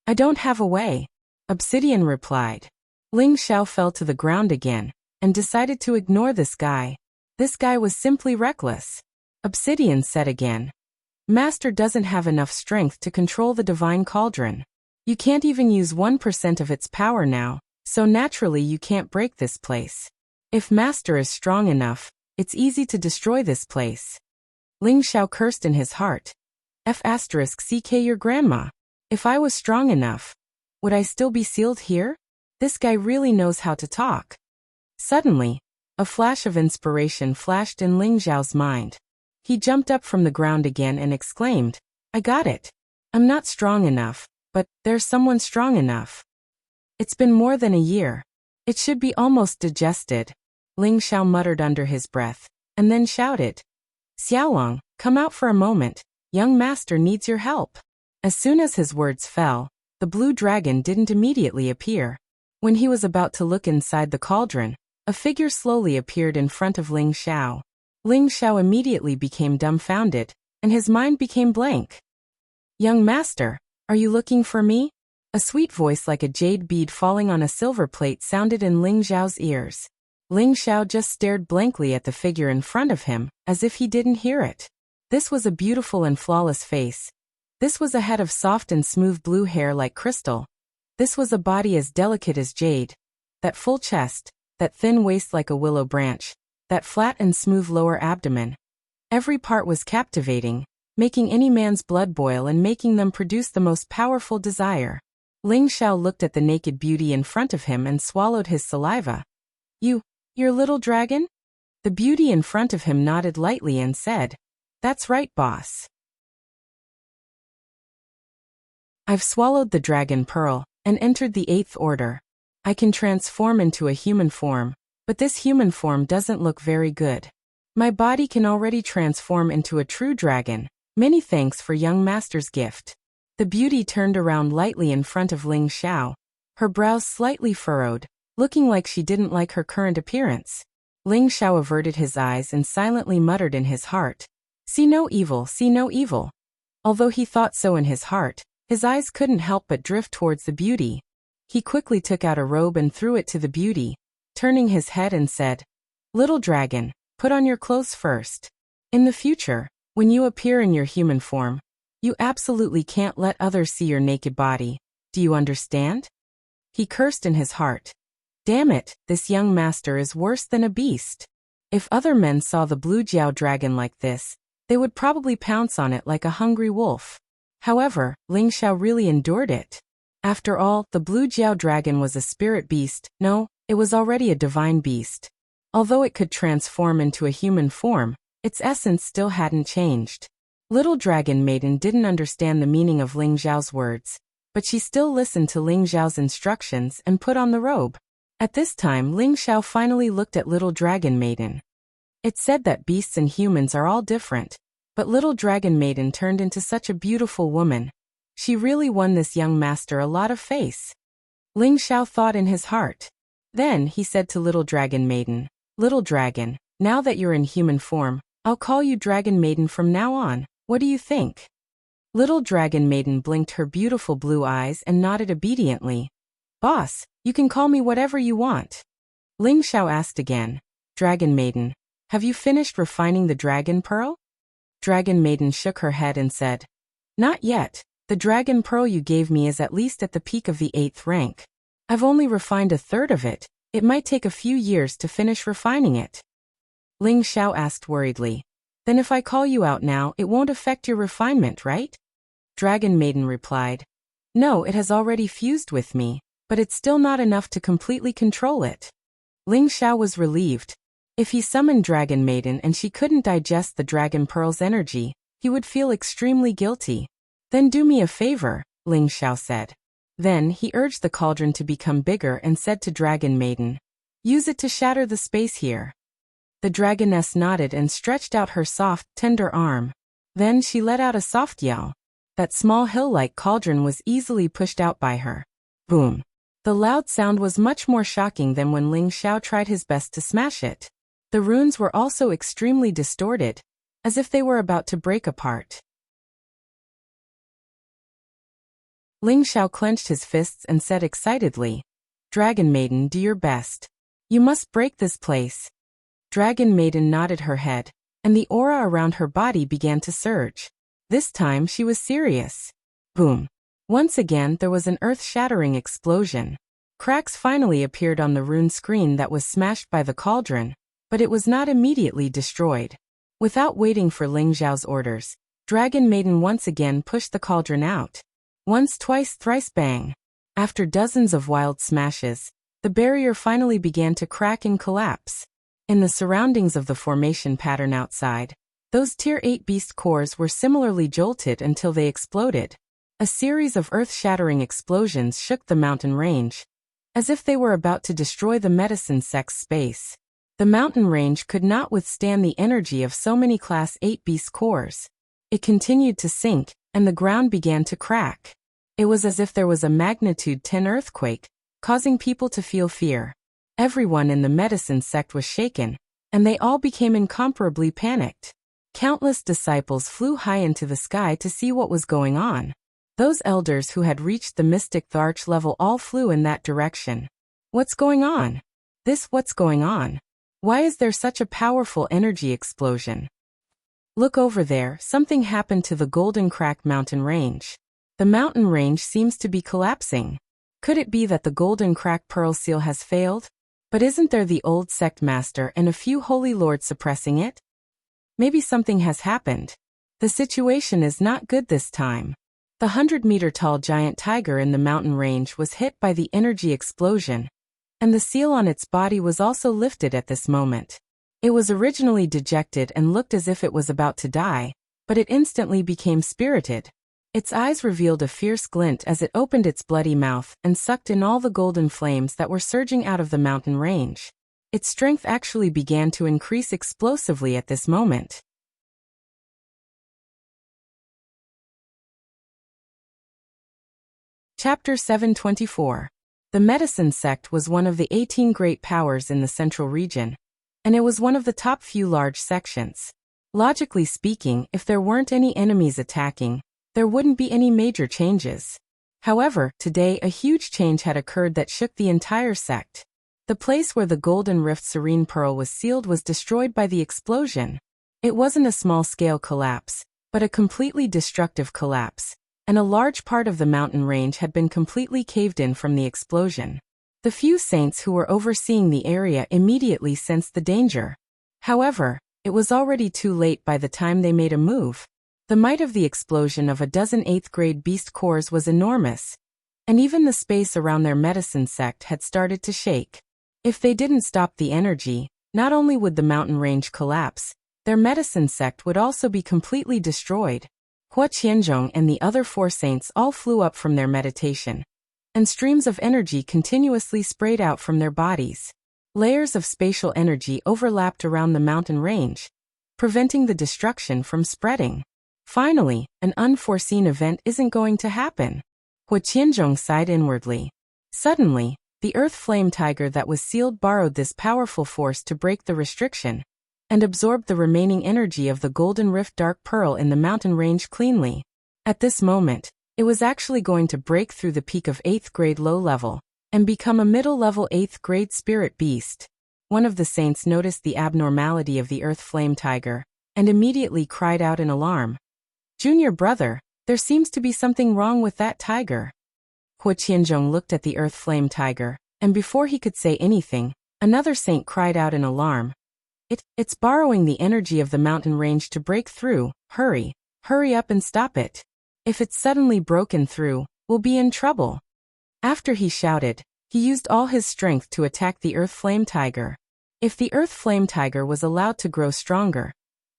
"I don't have a way," Obsidian replied. Ling Xiao fell to the ground again, and decided to ignore this guy. This guy was simply reckless. Obsidian said again. Master doesn't have enough strength to control the divine cauldron. You can't even use 1% of its power now, so naturally you can't break this place. If Master is strong enough, it's easy to destroy this place. Ling Xiao cursed in his heart. F***ck your grandma. If I was strong enough, would I still be sealed here? This guy really knows how to talk. Suddenly, a flash of inspiration flashed in Ling Xiao's mind. He jumped up from the ground again and exclaimed, I got it. I'm not strong enough, but there's someone strong enough. It's been more than a year. It should be almost digested. Ling Xiao muttered under his breath, and then shouted, Xiaolong, come out for a moment. Young master needs your help. As soon as his words fell, the blue dragon didn't immediately appear. When he was about to look inside the cauldron, a figure slowly appeared in front of Ling Xiao. Ling Xiao immediately became dumbfounded, and his mind became blank. Young master, are you looking for me? A sweet voice like a jade bead falling on a silver plate sounded in Ling Xiao's ears. Ling Xiao just stared blankly at the figure in front of him, as if he didn't hear it. This was a beautiful and flawless face. This was a head of soft and smooth blue hair like crystal. This was a body as delicate as jade. That full chest, that thin waist like a willow branch, that flat and smooth lower abdomen. Every part was captivating, making any man's blood boil and making them produce the most powerful desire. Ling Xiao looked at the naked beauty in front of him and swallowed his saliva. Your little dragon? The beauty in front of him nodded lightly and said, That's right, boss. I've swallowed the dragon pearl and entered the 8th order. I can transform into a human form, but this human form doesn't look very good. My body can already transform into a true dragon. Many thanks for young master's gift. The beauty turned around lightly in front of Ling Xiao, her brows slightly furrowed, looking like she didn't like her current appearance. Ling Xiao averted his eyes and silently muttered in his heart, See no evil, see no evil. Although he thought so in his heart, his eyes couldn't help but drift towards the beauty. He quickly took out a robe and threw it to the beauty, turning his head and said, Little dragon, put on your clothes first. In the future, when you appear in your human form, you absolutely can't let others see your naked body. Do you understand? He cursed in his heart. Damn it, this young master is worse than a beast. If other men saw the blue Jiao dragon like this, they would probably pounce on it like a hungry wolf. However, Ling Xiao really endured it. After all, the blue Jiao dragon was a spirit beast. No, it was already a divine beast. Although it could transform into a human form, its essence still hadn't changed. Little dragon maiden didn't understand the meaning of Ling Xiao's words, but she still listened to Ling Xiao's instructions and put on the robe. At this time, Ling Xiao finally looked at Little Dragon Maiden. It said that beasts and humans are all different, but Little Dragon Maiden turned into such a beautiful woman. She really won this young master a lot of face. Ling Xiao thought in his heart. Then he said to Little Dragon Maiden, Little Dragon, now that you're in human form, I'll call you Dragon Maiden from now on. What do you think? Little Dragon Maiden blinked her beautiful blue eyes and nodded obediently. Boss, you can call me whatever you want. Ling Xiao asked again, Dragon Maiden, have you finished refining the dragon pearl? Dragon Maiden shook her head and said, Not yet. The dragon pearl you gave me is at least at the peak of the 8th rank. I've only refined a third of it. It might take a few years to finish refining it. Ling Xiao asked worriedly, Then if I call you out now, it won't affect your refinement, right? Dragon Maiden replied, No, it has already fused with me, but it's still not enough to completely control it. Ling Xiao was relieved. If he summoned Dragon Maiden and she couldn't digest the Dragon Pearl's energy, he would feel extremely guilty. Then do me a favor, Ling Xiao said. Then he urged the cauldron to become bigger and said to Dragon Maiden, Use it to shatter the space here. The dragoness nodded and stretched out her soft, tender arm. Then she let out a soft yell. That small hill-like cauldron was easily pushed out by her. Boom. The loud sound was much more shocking than when Ling Xiao tried his best to smash it. The runes were also extremely distorted, as if they were about to break apart. Ling Xiao clenched his fists and said excitedly, Dragon Maiden, do your best. You must break this place. Dragon Maiden nodded her head, and the aura around her body began to surge. This time she was serious. Boom. Once again there was an earth-shattering explosion. Cracks finally appeared on the rune screen that was smashed by the cauldron, but it was not immediately destroyed. Without waiting for Ling Zhao's orders, Dragon Maiden once again pushed the cauldron out. Once, twice, thrice, bang. After dozens of wild smashes, the barrier finally began to crack and collapse. In the surroundings of the formation pattern outside, those Tier 8 beast cores were similarly jolted until they exploded. A series of earth-shattering explosions shook the mountain range, as if they were about to destroy the medicine sect's space. The mountain range could not withstand the energy of so many Class 8 beast cores. It continued to sink, and the ground began to crack. It was as if there was a magnitude 10 earthquake, causing people to feel fear. Everyone in the medicine sect was shaken, and they all became incomparably panicked. Countless disciples flew high into the sky to see what was going on. Those elders who had reached the Mystic Tharch level all flew in that direction. What's going on? What's going on? Why is there such a powerful energy explosion? Look over there, something happened to the Golden Crack mountain range. The mountain range seems to be collapsing. Could it be that the Golden Crack Pearl Seal has failed? But isn't there the old sect master and a few holy lords suppressing it? Maybe something has happened. The situation is not good this time. The 100-meter-tall giant tiger in the mountain range was hit by the energy explosion, and the seal on its body was also lifted at this moment. It was originally dejected and looked as if it was about to die, but it instantly became spirited. Its eyes revealed a fierce glint as it opened its bloody mouth and sucked in all the golden flames that were surging out of the mountain range. Its strength actually began to increase explosively at this moment. Chapter 724. The medicine sect was one of the 18 great powers in the central region, and it was one of the top few large sections. Logically speaking, if there weren't any enemies attacking, there wouldn't be any major changes. However, today a huge change had occurred that shook the entire sect. The place where the Golden Rift Serene Pearl was sealed was destroyed by the explosion. It wasn't a small-scale collapse, but a completely destructive collapse, and a large part of the mountain range had been completely caved in from the explosion. The few saints who were overseeing the area immediately sensed the danger. However, it was already too late by the time they made a move. The might of the explosion of a dozen 8th-grade beast cores was enormous, and even the space around their medicine sect had started to shake. If they didn't stop the energy, not only would the mountain range collapse, their medicine sect would also be completely destroyed. Hua Qianzhong and the other 4 saints all flew up from their meditation, and streams of energy continuously sprayed out from their bodies. Layers of spatial energy overlapped around the mountain range, preventing the destruction from spreading. Finally, an unforeseen event isn't going to happen. Hua Qianzhong sighed inwardly. Suddenly, the Earth Flame Tiger that was sealed borrowed this powerful force to break the restriction, and absorbed the remaining energy of the Golden Rift Dark Pearl in the mountain range cleanly. At this moment, it was actually going to break through the peak of 8th grade low level, and become a middle-level 8th grade spirit beast. One of the saints noticed the abnormality of the Earth Flame Tiger, and immediately cried out in alarm. "Junior brother, there seems to be something wrong with that tiger." Hua Qianzhong looked at the Earth Flame Tiger, and before he could say anything, another saint cried out in alarm. It's borrowing the energy of the mountain range to break through. Hurry up and stop it. If it's suddenly broken through, we'll be in trouble." After he shouted, he used all his strength to attack the Earth Flame Tiger. If the Earth Flame Tiger was allowed to grow stronger,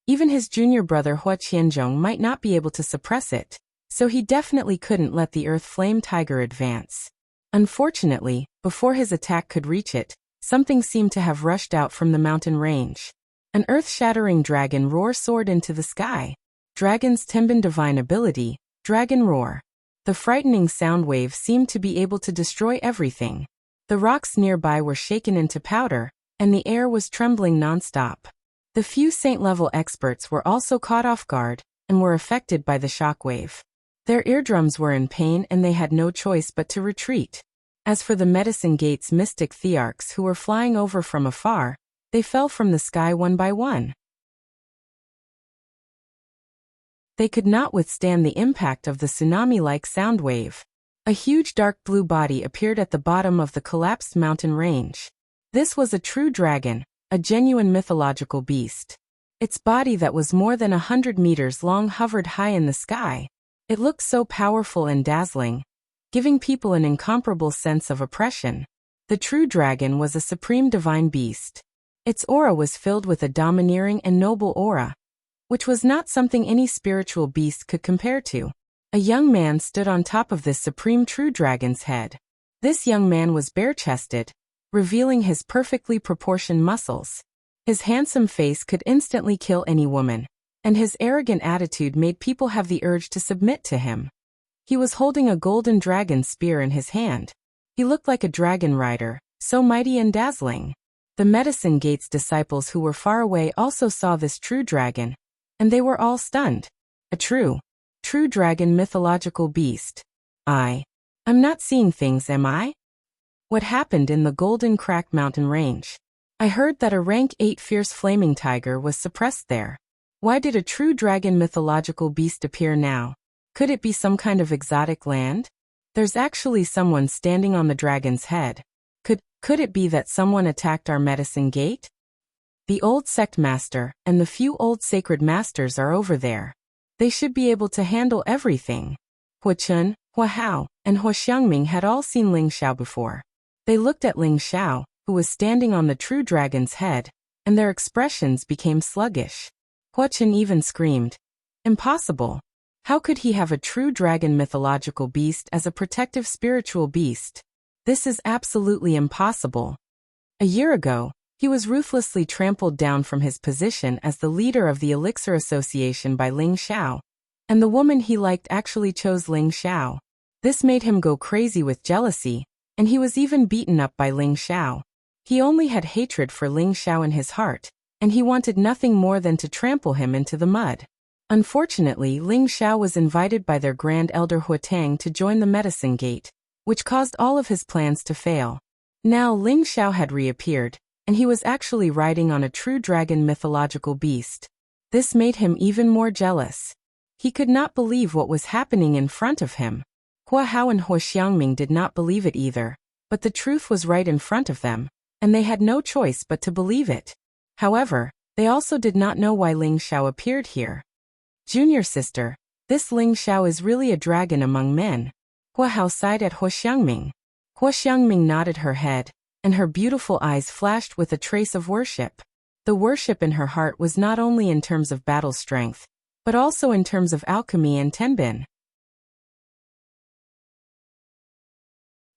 even his junior brother Hua Qianzhong might not be able to suppress it, so he definitely couldn't let the Earth Flame Tiger advance. Unfortunately, before his attack could reach it, something seemed to have rushed out from the mountain range. An earth-shattering dragon roar soared into the sky. Dragon's Tenbin divine ability, Dragon Roar. The frightening sound wave seemed to be able to destroy everything. The rocks nearby were shaken into powder, and the air was trembling non-stop. The few saint-level experts were also caught off guard, and were affected by the shockwave. Their eardrums were in pain and they had no choice but to retreat. As for the Medicine Gate's mystic thearchs who were flying over from afar, They fell from the sky one by one. They could not withstand the impact of the tsunami-like sound wave. A huge dark blue body appeared at the bottom of the collapsed mountain range. This was a true dragon, a genuine mythological beast. Its body that was more than 100 meters long hovered high in the sky. It looked so powerful and dazzling, giving people an incomparable sense of oppression. The true dragon was a supreme divine beast. Its aura was filled with a domineering and noble aura, which was not something any spiritual beast could compare to. A young man stood on top of this supreme true dragon's head. This young man was bare-chested, revealing his perfectly proportioned muscles. His handsome face could instantly kill any woman, and his arrogant attitude made people have the urge to submit to him. He was holding a golden dragon spear in his hand. He looked like a dragon rider, so mighty and dazzling. The Medicine Gate's disciples who were far away also saw this true dragon, and they were all stunned. A true dragon mythological beast. I'm not seeing things, am I? What happened in the Golden Crack mountain range? I heard that a rank 8 fierce flaming tiger was suppressed there. Why did a true dragon mythological beast appear now? Could it be some kind of exotic land? There's actually someone standing on the dragon's head. Could it be that someone attacked our Medicine Gate? The old sect master and the few old sacred masters are over there. They should be able to handle everything. Hua Chun, Hua Hao, and Hua Xiangming had all seen Ling Xiao before. They looked at Ling Xiao, who was standing on the true dragon's head, and their expressions became sluggish. Hua Chun even screamed, "Impossible! How could he have a true dragon mythological beast as a protective spiritual beast? This is absolutely impossible." A year ago, he was ruthlessly trampled down from his position as the leader of the Elixir Association by Ling Xiao, and the woman he liked actually chose Ling Xiao. This made him go crazy with jealousy, and he was even beaten up by Ling Xiao. He only had hatred for Ling Xiao in his heart, and he wanted nothing more than to trample him into the mud. Unfortunately, Ling Xiao was invited by their Grand Elder Hua Tang to join the Medicine Gate, which caused all of his plans to fail. Now Ling Xiao had reappeared, and he was actually riding on a true dragon mythological beast. This made him even more jealous. He could not believe what was happening in front of him. Hua Hao and Hua Xiangming did not believe it either, but the truth was right in front of them, and they had no choice but to believe it. However, they also did not know why Ling Xiao appeared here. "Junior sister, this Ling Xiao is really a dragon among men." Hua Hao sighed at Hua Xiangming. Hua Xiangming nodded her head, and her beautiful eyes flashed with a trace of worship. The worship in her heart was not only in terms of battle strength, but also in terms of alchemy and tenbin.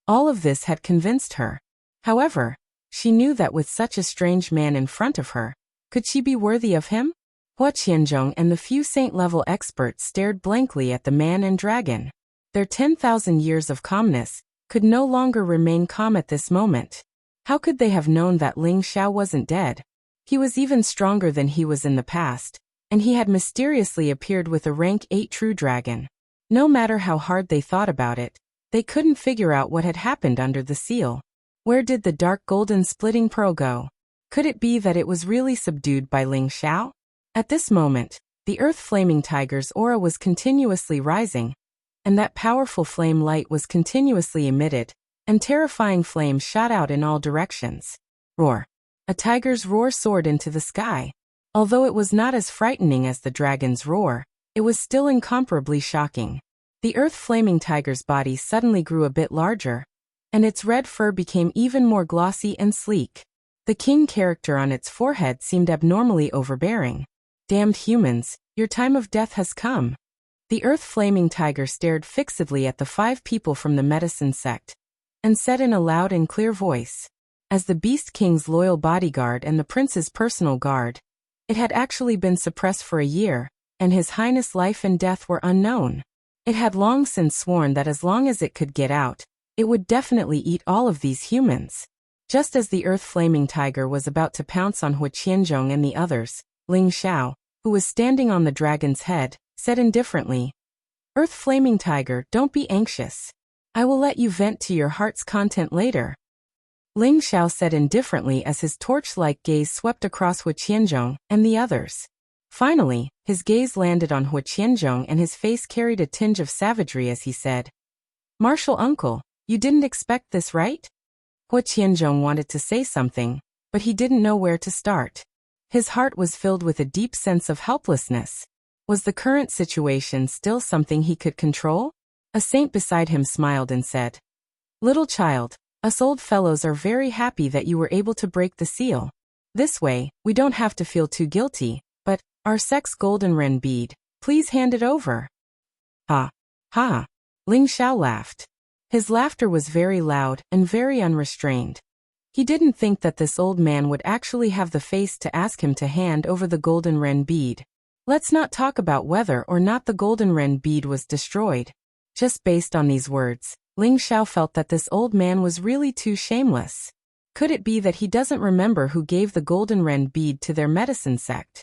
All of this had convinced her. However, she knew that with such a strange man in front of her, could she be worthy of him? Hua Qianzhong and the few saint-level experts stared blankly at the man and dragon. Their 10,000 years of calmness could no longer remain calm at this moment. How could they have known that Ling Xiao wasn't dead? He was even stronger than he was in the past, and he had mysteriously appeared with a rank 8 true dragon. No matter how hard they thought about it, they couldn't figure out what had happened under the seal. Where did the dark golden splitting pearl go? Could it be that it was really subdued by Ling Xiao? At this moment, the earth flaming tiger's aura was continuously rising, and that powerful flame light was continuously emitted, and terrifying flames shot out in all directions. Roar. A tiger's roar soared into the sky. Although it was not as frightening as the dragon's roar, it was still incomparably shocking. The earth flaming tiger's body suddenly grew a bit larger, and its red fur became even more glossy and sleek. The king character on its forehead seemed abnormally overbearing. "Damned humans, your time of death has come." The earth flaming tiger stared fixedly at the 5 people from the medicine sect, and said in a loud and clear voice, as the Beast King's loyal bodyguard and the prince's personal guard, it had actually been suppressed for a year, and His Highness' life and death were unknown. It had long since sworn that as long as it could get out, it would definitely eat all of these humans. Just as the earth flaming tiger was about to pounce on Hua Qianzhong and the others, Ling Xiao, who was standing on the dragon's head, said indifferently, "Earth flaming tiger, don't be anxious. I will let you vent to your heart's content later." Ling Xiao said indifferently as his torch-like gaze swept across Hu Qianzhong and the others. Finally, his gaze landed on Hu Qianzhong and his face carried a tinge of savagery as he said, "Martial uncle, you didn't expect this, right?" Hu Qianzhong wanted to say something, but he didn't know where to start. His heart was filled with a deep sense of helplessness. Was the current situation still something he could control? A saint beside him smiled and said, "Little child, us old fellows are very happy that you were able to break the seal. This way, we don't have to feel too guilty, but, our sex golden ren bead, please hand it over." Ha! Ha! Ling Xiao laughed. His laughter was very loud and very unrestrained. He didn't think that this old man would actually have the face to ask him to hand over the golden ren bead. Let's not talk about whether or not the golden ren bead was destroyed. Just based on these words, Ling Xiao felt that this old man was really too shameless. Could it be that he doesn't remember who gave the golden ren bead to their medicine sect?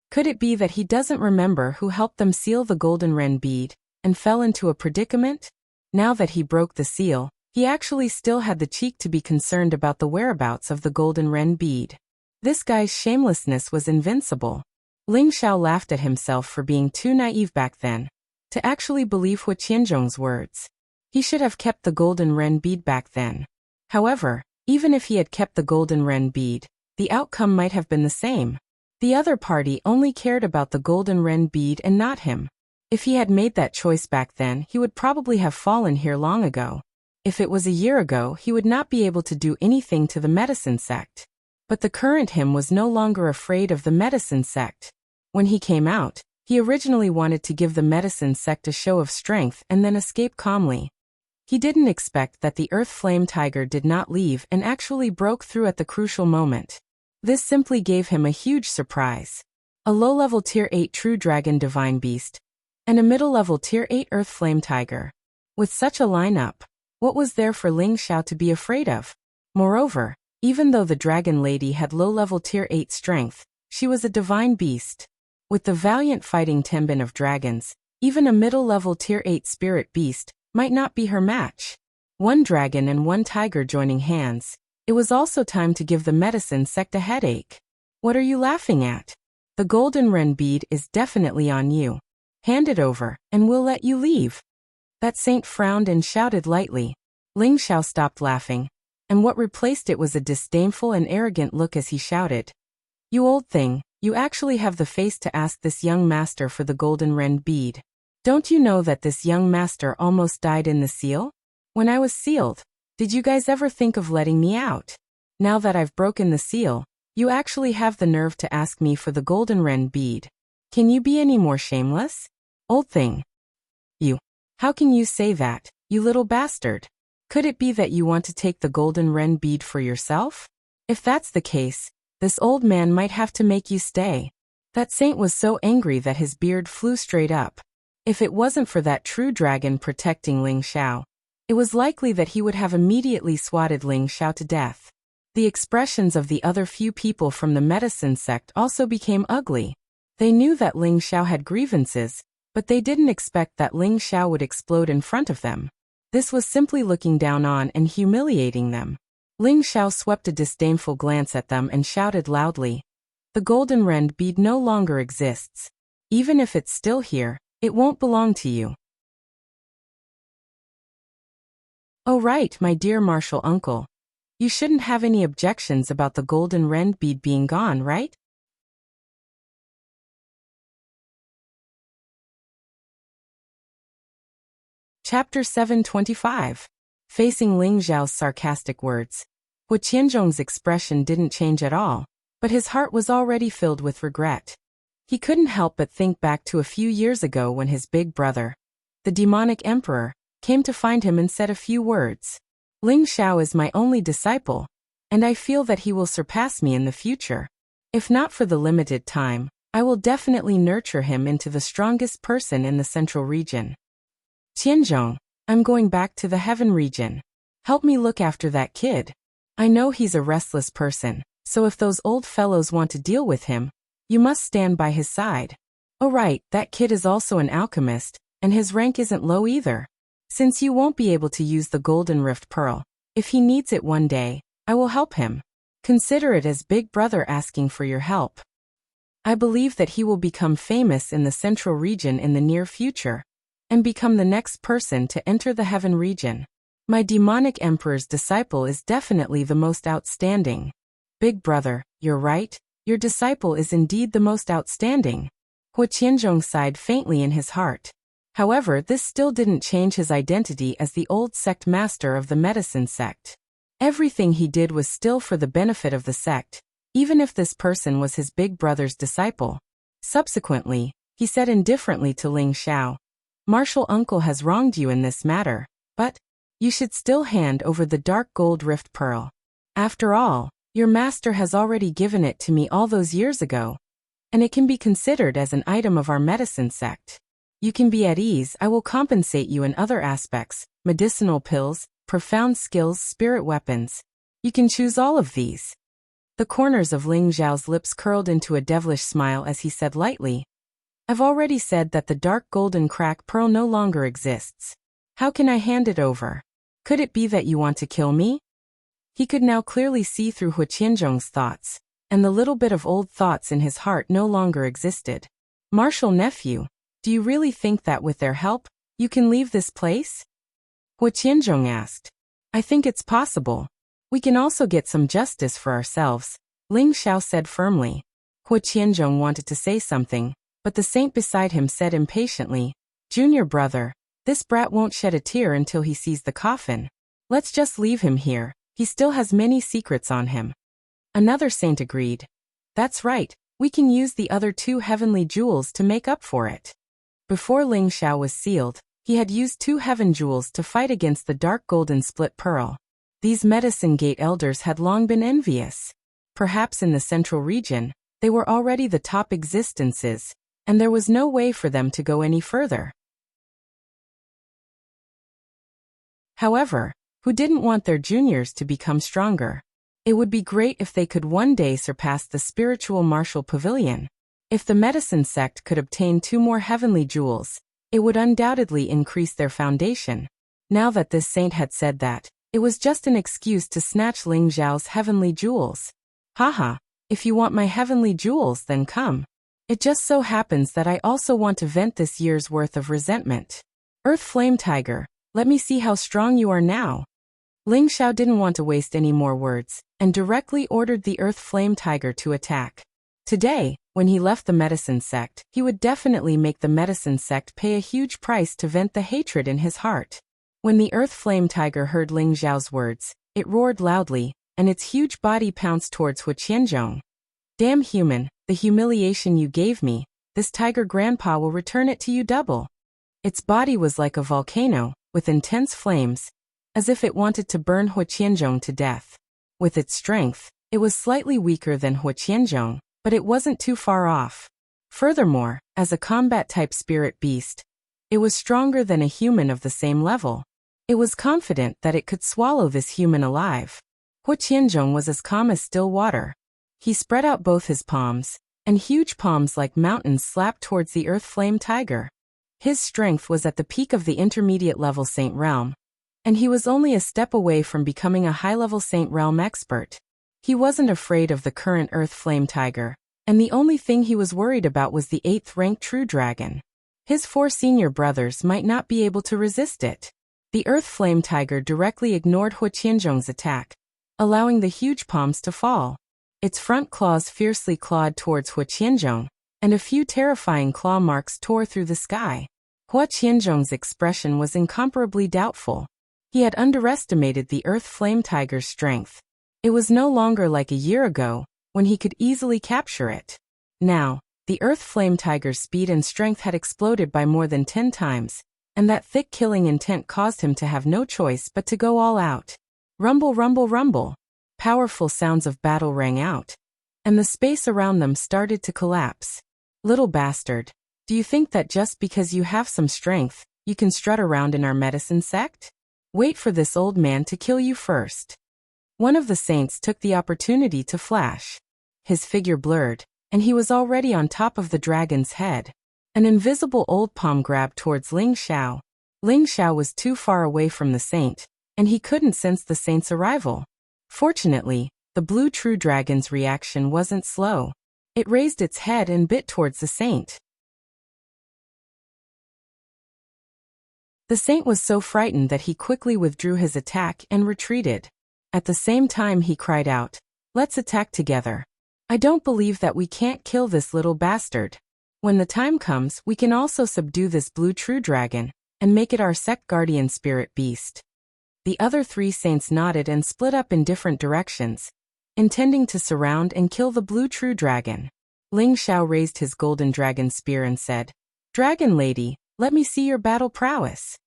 Could it be that he doesn't remember who helped them seal the golden ren bead, and fell into a predicament? Now that he broke the seal, he actually still had the cheek to be concerned about the whereabouts of the golden ren bead. This guy's shamelessness was invincible. Ling Xiao laughed at himself for being too naive back then to actually believe Hu Qianzhong's words. He should have kept the golden ren bead back then. However, even if he had kept the golden ren bead, the outcome might have been the same. The other party only cared about the golden ren bead and not him. If he had made that choice back then, he would probably have fallen here long ago. If it was a year ago, he would not be able to do anything to the medicine sect. But the current him was no longer afraid of the medicine sect. When he came out, he originally wanted to give the medicine sect a show of strength and then escape calmly. He didn't expect that the Earth Flame Tiger did not leave and actually broke through at the crucial moment. This simply gave him a huge surprise. A low-level Tier 8 True Dragon Divine Beast, and a middle-level Tier 8 Earth Flame Tiger. With such a lineup, what was there for Ling Xiao to be afraid of? Moreover, even though the Dragon Lady had low-level Tier 8 strength, she was a divine beast. With the valiant fighting Tenbin of dragons, even a middle-level Tier 8 Spirit Beast might not be her match. One dragon and one tiger joining hands. It was also time to give the medicine sect a headache. What are you laughing at? The golden ren bead is definitely on you. Hand it over, and we'll let you leave. That saint frowned and shouted lightly. Ling Xiao stopped laughing, and what replaced it was a disdainful and arrogant look as he shouted, "You old thing, you actually have the face to ask this young master for the golden ren bead. Don't you know that this young master almost died in the seal? When I was sealed, did you guys ever think of letting me out? Now that I've broken the seal, you actually have the nerve to ask me for the golden ren bead. Can you be any more shameless? Old thing. You. How can you say that, you little bastard? Could it be that you want to take the golden ren bead for yourself? If that's the case, this old man might have to make you stay." That saint was so angry that his beard flew straight up. If it wasn't for that true dragon protecting Ling Xiao, it was likely that he would have immediately swatted Ling Xiao to death. The expressions of the other few people from the medicine sect also became ugly. They knew that Ling Xiao had grievances, but they didn't expect that Ling Xiao would explode in front of them. This was simply looking down on and humiliating them. Ling Xiao swept a disdainful glance at them and shouted loudly, "The golden ren bead no longer exists. Even if it's still here, it won't belong to you." "Oh right, my dear martial uncle. You shouldn't have any objections about the golden ren bead being gone, right?" Chapter 725. Facing Ling Xiao's sarcastic words, Hu Qianzhong's expression didn't change at all, but his heart was already filled with regret. He couldn't help but think back to a few years ago when his big brother, the demonic emperor, came to find him and said a few words. "Ling Xiao is my only disciple, and I feel that he will surpass me in the future. If not for the limited time, I will definitely nurture him into the strongest person in the central region. Qianzhong, I'm going back to the heaven region. Help me look after that kid. I know he's a restless person, so if those old fellows want to deal with him, you must stand by his side. Oh right, that kid is also an alchemist, and his rank isn't low either. Since you won't be able to use the Golden Rift Pearl, if he needs it one day, I will help him. Consider it as Big Brother asking for your help. I believe that he will become famous in the Central region in the near future, and become the next person to enter the Heaven region. My demonic emperor's disciple is definitely the most outstanding. Big Brother, you're right, your disciple is indeed the most outstanding. Hua Qianzhong sighed faintly in his heart. However, this still didn't change his identity as the old sect master of the medicine sect. Everything he did was still for the benefit of the sect, even if this person was his big brother's disciple. Subsequently, he said indifferently to Ling Xiao, Martial Uncle has wronged you in this matter, but you should still hand over the dark gold rift pearl. After all, your master has already given it to me all those years ago, and it can be considered as an item of our medicine sect. You can be at ease. I will compensate you in other aspects, medicinal pills, profound skills, spirit weapons. You can choose all of these. The corners of Ling Xiao's lips curled into a devilish smile as he said lightly, I've already said that the dark golden crack pearl no longer exists. How can I hand it over? Could it be that you want to kill me? He could now clearly see through Hua Qianzhong's thoughts, and the little bit of old thoughts in his heart no longer existed. Martial nephew, do you really think that with their help, you can leave this place? Hua Qianzhong asked. I think it's possible. We can also get some justice for ourselves, Ling Xiao said firmly. Hua Qianzhong wanted to say something, but the saint beside him said impatiently, Junior brother, this brat won't shed a tear until he sees the coffin. Let's just leave him here, he still has many secrets on him. Another saint agreed. That's right, we can use the other 2 heavenly jewels to make up for it. Before Ling Xiao was sealed, he had used 2 heaven jewels to fight against the dark golden split pearl. These medicine gate elders had long been envious. Perhaps in the central region, they were already the top existences, and there was no way for them to go any further. However, who didn't want their juniors to become stronger? It would be great if they could one day surpass the spiritual martial pavilion. If the medicine sect could obtain 2 more heavenly jewels, it would undoubtedly increase their foundation. Now that this saint had said that, it was just an excuse to snatch Ling Xiao's heavenly jewels. Haha, if you want my heavenly jewels, then come. It just so happens that I also want to vent this year's worth of resentment. Earth Flame Tiger, let me see how strong you are now. Ling Xiao didn't want to waste any more words, and directly ordered the Earth Flame Tiger to attack. Today, when he left the medicine sect, he would definitely make the medicine sect pay a huge price to vent the hatred in his heart. When the Earth Flame Tiger heard Ling Xiao's words, it roared loudly, and its huge body pounced towards Hua Qianzhong. Damn human, the humiliation you gave me, this tiger grandpa will return it to you double. Its body was like a volcano, with intense flames, as if it wanted to burn Hua Qianzhong to death. With its strength, it was slightly weaker than Hua Qianzhong, but it wasn't too far off. Furthermore, as a combat-type spirit beast, it was stronger than a human of the same level. It was confident that it could swallow this human alive. Hua Qianzhong was as calm as still water. He spread out both his palms, and huge palms like mountains slapped towards the Earth Flame Tiger. His strength was at the peak of the intermediate level Saint Realm, and he was only a step away from becoming a high-level Saint Realm expert. He wasn't afraid of the current Earth Flame Tiger, and the only thing he was worried about was the 8th-ranked True Dragon. His 4 senior brothers might not be able to resist it. The Earth Flame Tiger directly ignored Hua Qianzhong's attack, allowing the huge palms to fall. Its front claws fiercely clawed towards Hua Qianzhong, and a few terrifying claw marks tore through the sky. Hua Qianzhong's expression was incomparably doubtful. He had underestimated the Earth Flame Tiger's strength. It was no longer like a year ago, when he could easily capture it. Now, the Earth Flame Tiger's speed and strength had exploded by more than 10 times, and that thick killing intent caused him to have no choice but to go all out. Rumble, rumble, rumble. Powerful sounds of battle rang out, and the space around them started to collapse. Little bastard, do you think that just because you have some strength, you can strut around in our medicine sect? Wait for this old man to kill you first. One of the saints took the opportunity to flash. His figure blurred, and he was already on top of the dragon's head. An invisible old palm grabbed towards Ling Xiao. Ling Xiao was too far away from the saint, and he couldn't sense the saint's arrival. Fortunately, the blue true dragon's reaction wasn't slow. It raised its head and bit towards the saint. The saint was so frightened that he quickly withdrew his attack and retreated. At the same time he cried out, "Let's attack together. I don't believe that we can't kill this little bastard. When the time comes, we can also subdue this blue true dragon, and make it our sect guardian spirit beast." The other three saints nodded and split up in different directions, intending to surround and kill the blue true dragon. Ling Xiao raised his golden dragon spear and said, "Dragon lady, let me see your battle prowess."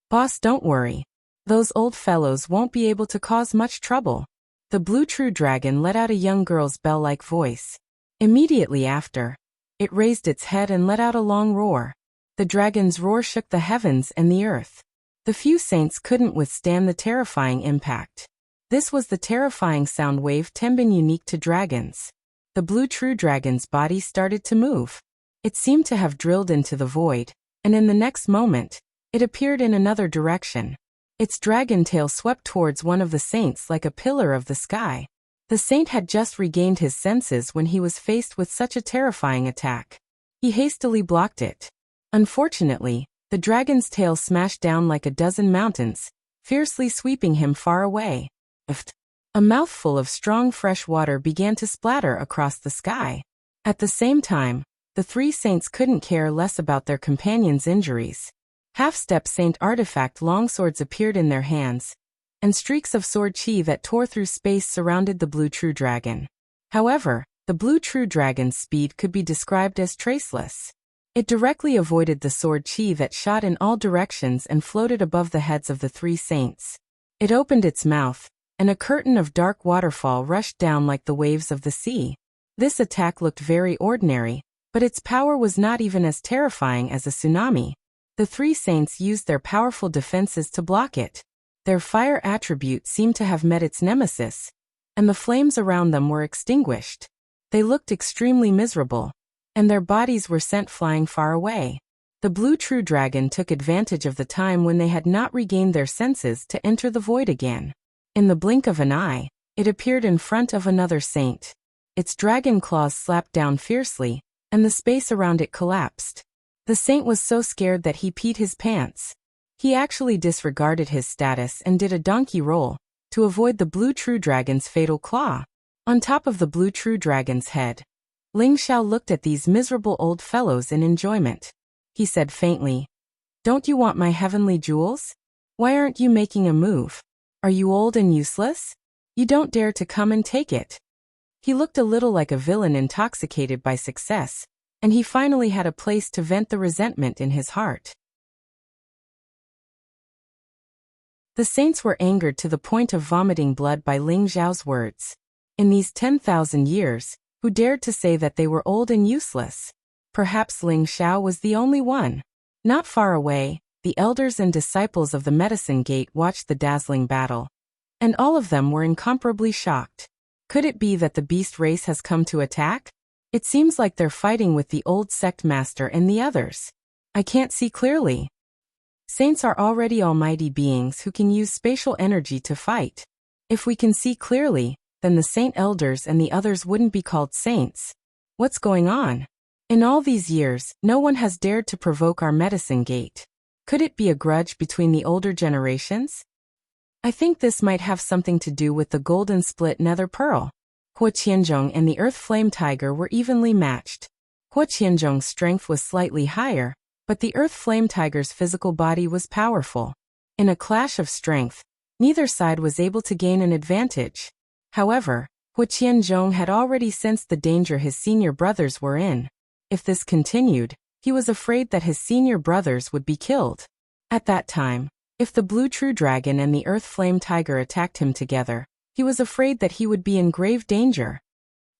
"Boss, don't worry. Those old fellows won't be able to cause much trouble." The blue true dragon let out a young girl's bell-like voice. Immediately after, it raised its head and let out a long roar. The dragon's roar shook the heavens and the earth. The few saints couldn't withstand the terrifying impact. This was the terrifying sound wave been unique to dragons. The blue true dragon's body started to move. It seemed to have drilled into the void, and in the next moment, it appeared in another direction. Its dragon tail swept towards one of the saints like a pillar of the sky. The saint had just regained his senses when he was faced with such a terrifying attack. He hastily blocked it. Unfortunately, the dragon's tail smashed down like a dozen mountains, fiercely sweeping him far away. A mouthful of strong fresh water began to splatter across the sky. At the same time, the three saints couldn't care less about their companions' injuries. Half-step saint artifact longswords appeared in their hands, and streaks of sword chi that tore through space surrounded the blue true dragon. However, the blue true dragon's speed could be described as traceless. It directly avoided the sword chi that shot in all directions and floated above the heads of the three saints. It opened its mouth, and a curtain of dark waterfall rushed down like the waves of the sea. This attack looked very ordinary, but its power was not even as terrifying as a tsunami. The three saints used their powerful defenses to block it. Their fire attribute seemed to have met its nemesis, and the flames around them were extinguished. They looked extremely miserable, and their bodies were sent flying far away. The blue true dragon took advantage of the time when they had not regained their senses to enter the void again. In the blink of an eye, it appeared in front of another saint. Its dragon claws slapped down fiercely, and the space around it collapsed. The saint was so scared that he peed his pants. He actually disregarded his status and did a donkey roll to avoid the blue true dragon's fatal claw. On top of the blue true dragon's head, Ling Xiao looked at these miserable old fellows in enjoyment. He said faintly, "Don't you want my heavenly jewels? Why aren't you making a move? Are you old and useless? You don't dare to come and take it." He looked a little like a villain intoxicated by success, and he finally had a place to vent the resentment in his heart. The saints were angered to the point of vomiting blood by Ling Xiao's words. In these 10,000 years, who dared to say that they were old and useless? Perhaps Ling Xiao was the only one. Not far away, the elders and disciples of the Medicine Gate watched the dazzling battle, and all of them were incomparably shocked. Could it be that the beast race has come to attack? It seems like they're fighting with the old sect master and the others. I can't see clearly. Saints are already almighty beings who can use spatial energy to fight. If we can see clearly, then the saint elders and the others wouldn't be called saints. What's going on? In all these years, no one has dared to provoke our Medicine Gate. Could it be a grudge between the older generations? I think this might have something to do with the golden split nether pearl. Hua Qianzhong and the Earth Flame Tiger were evenly matched. Hua Qianzhong's strength was slightly higher, but the Earth Flame Tiger's physical body was powerful. In a clash of strength, neither side was able to gain an advantage. However, Hua Qianzhong had already sensed the danger his senior brothers were in. If this continued, he was afraid that his senior brothers would be killed. At that time, if the Blue True Dragon and the Earth Flame Tiger attacked him together, he was afraid that he would be in grave danger.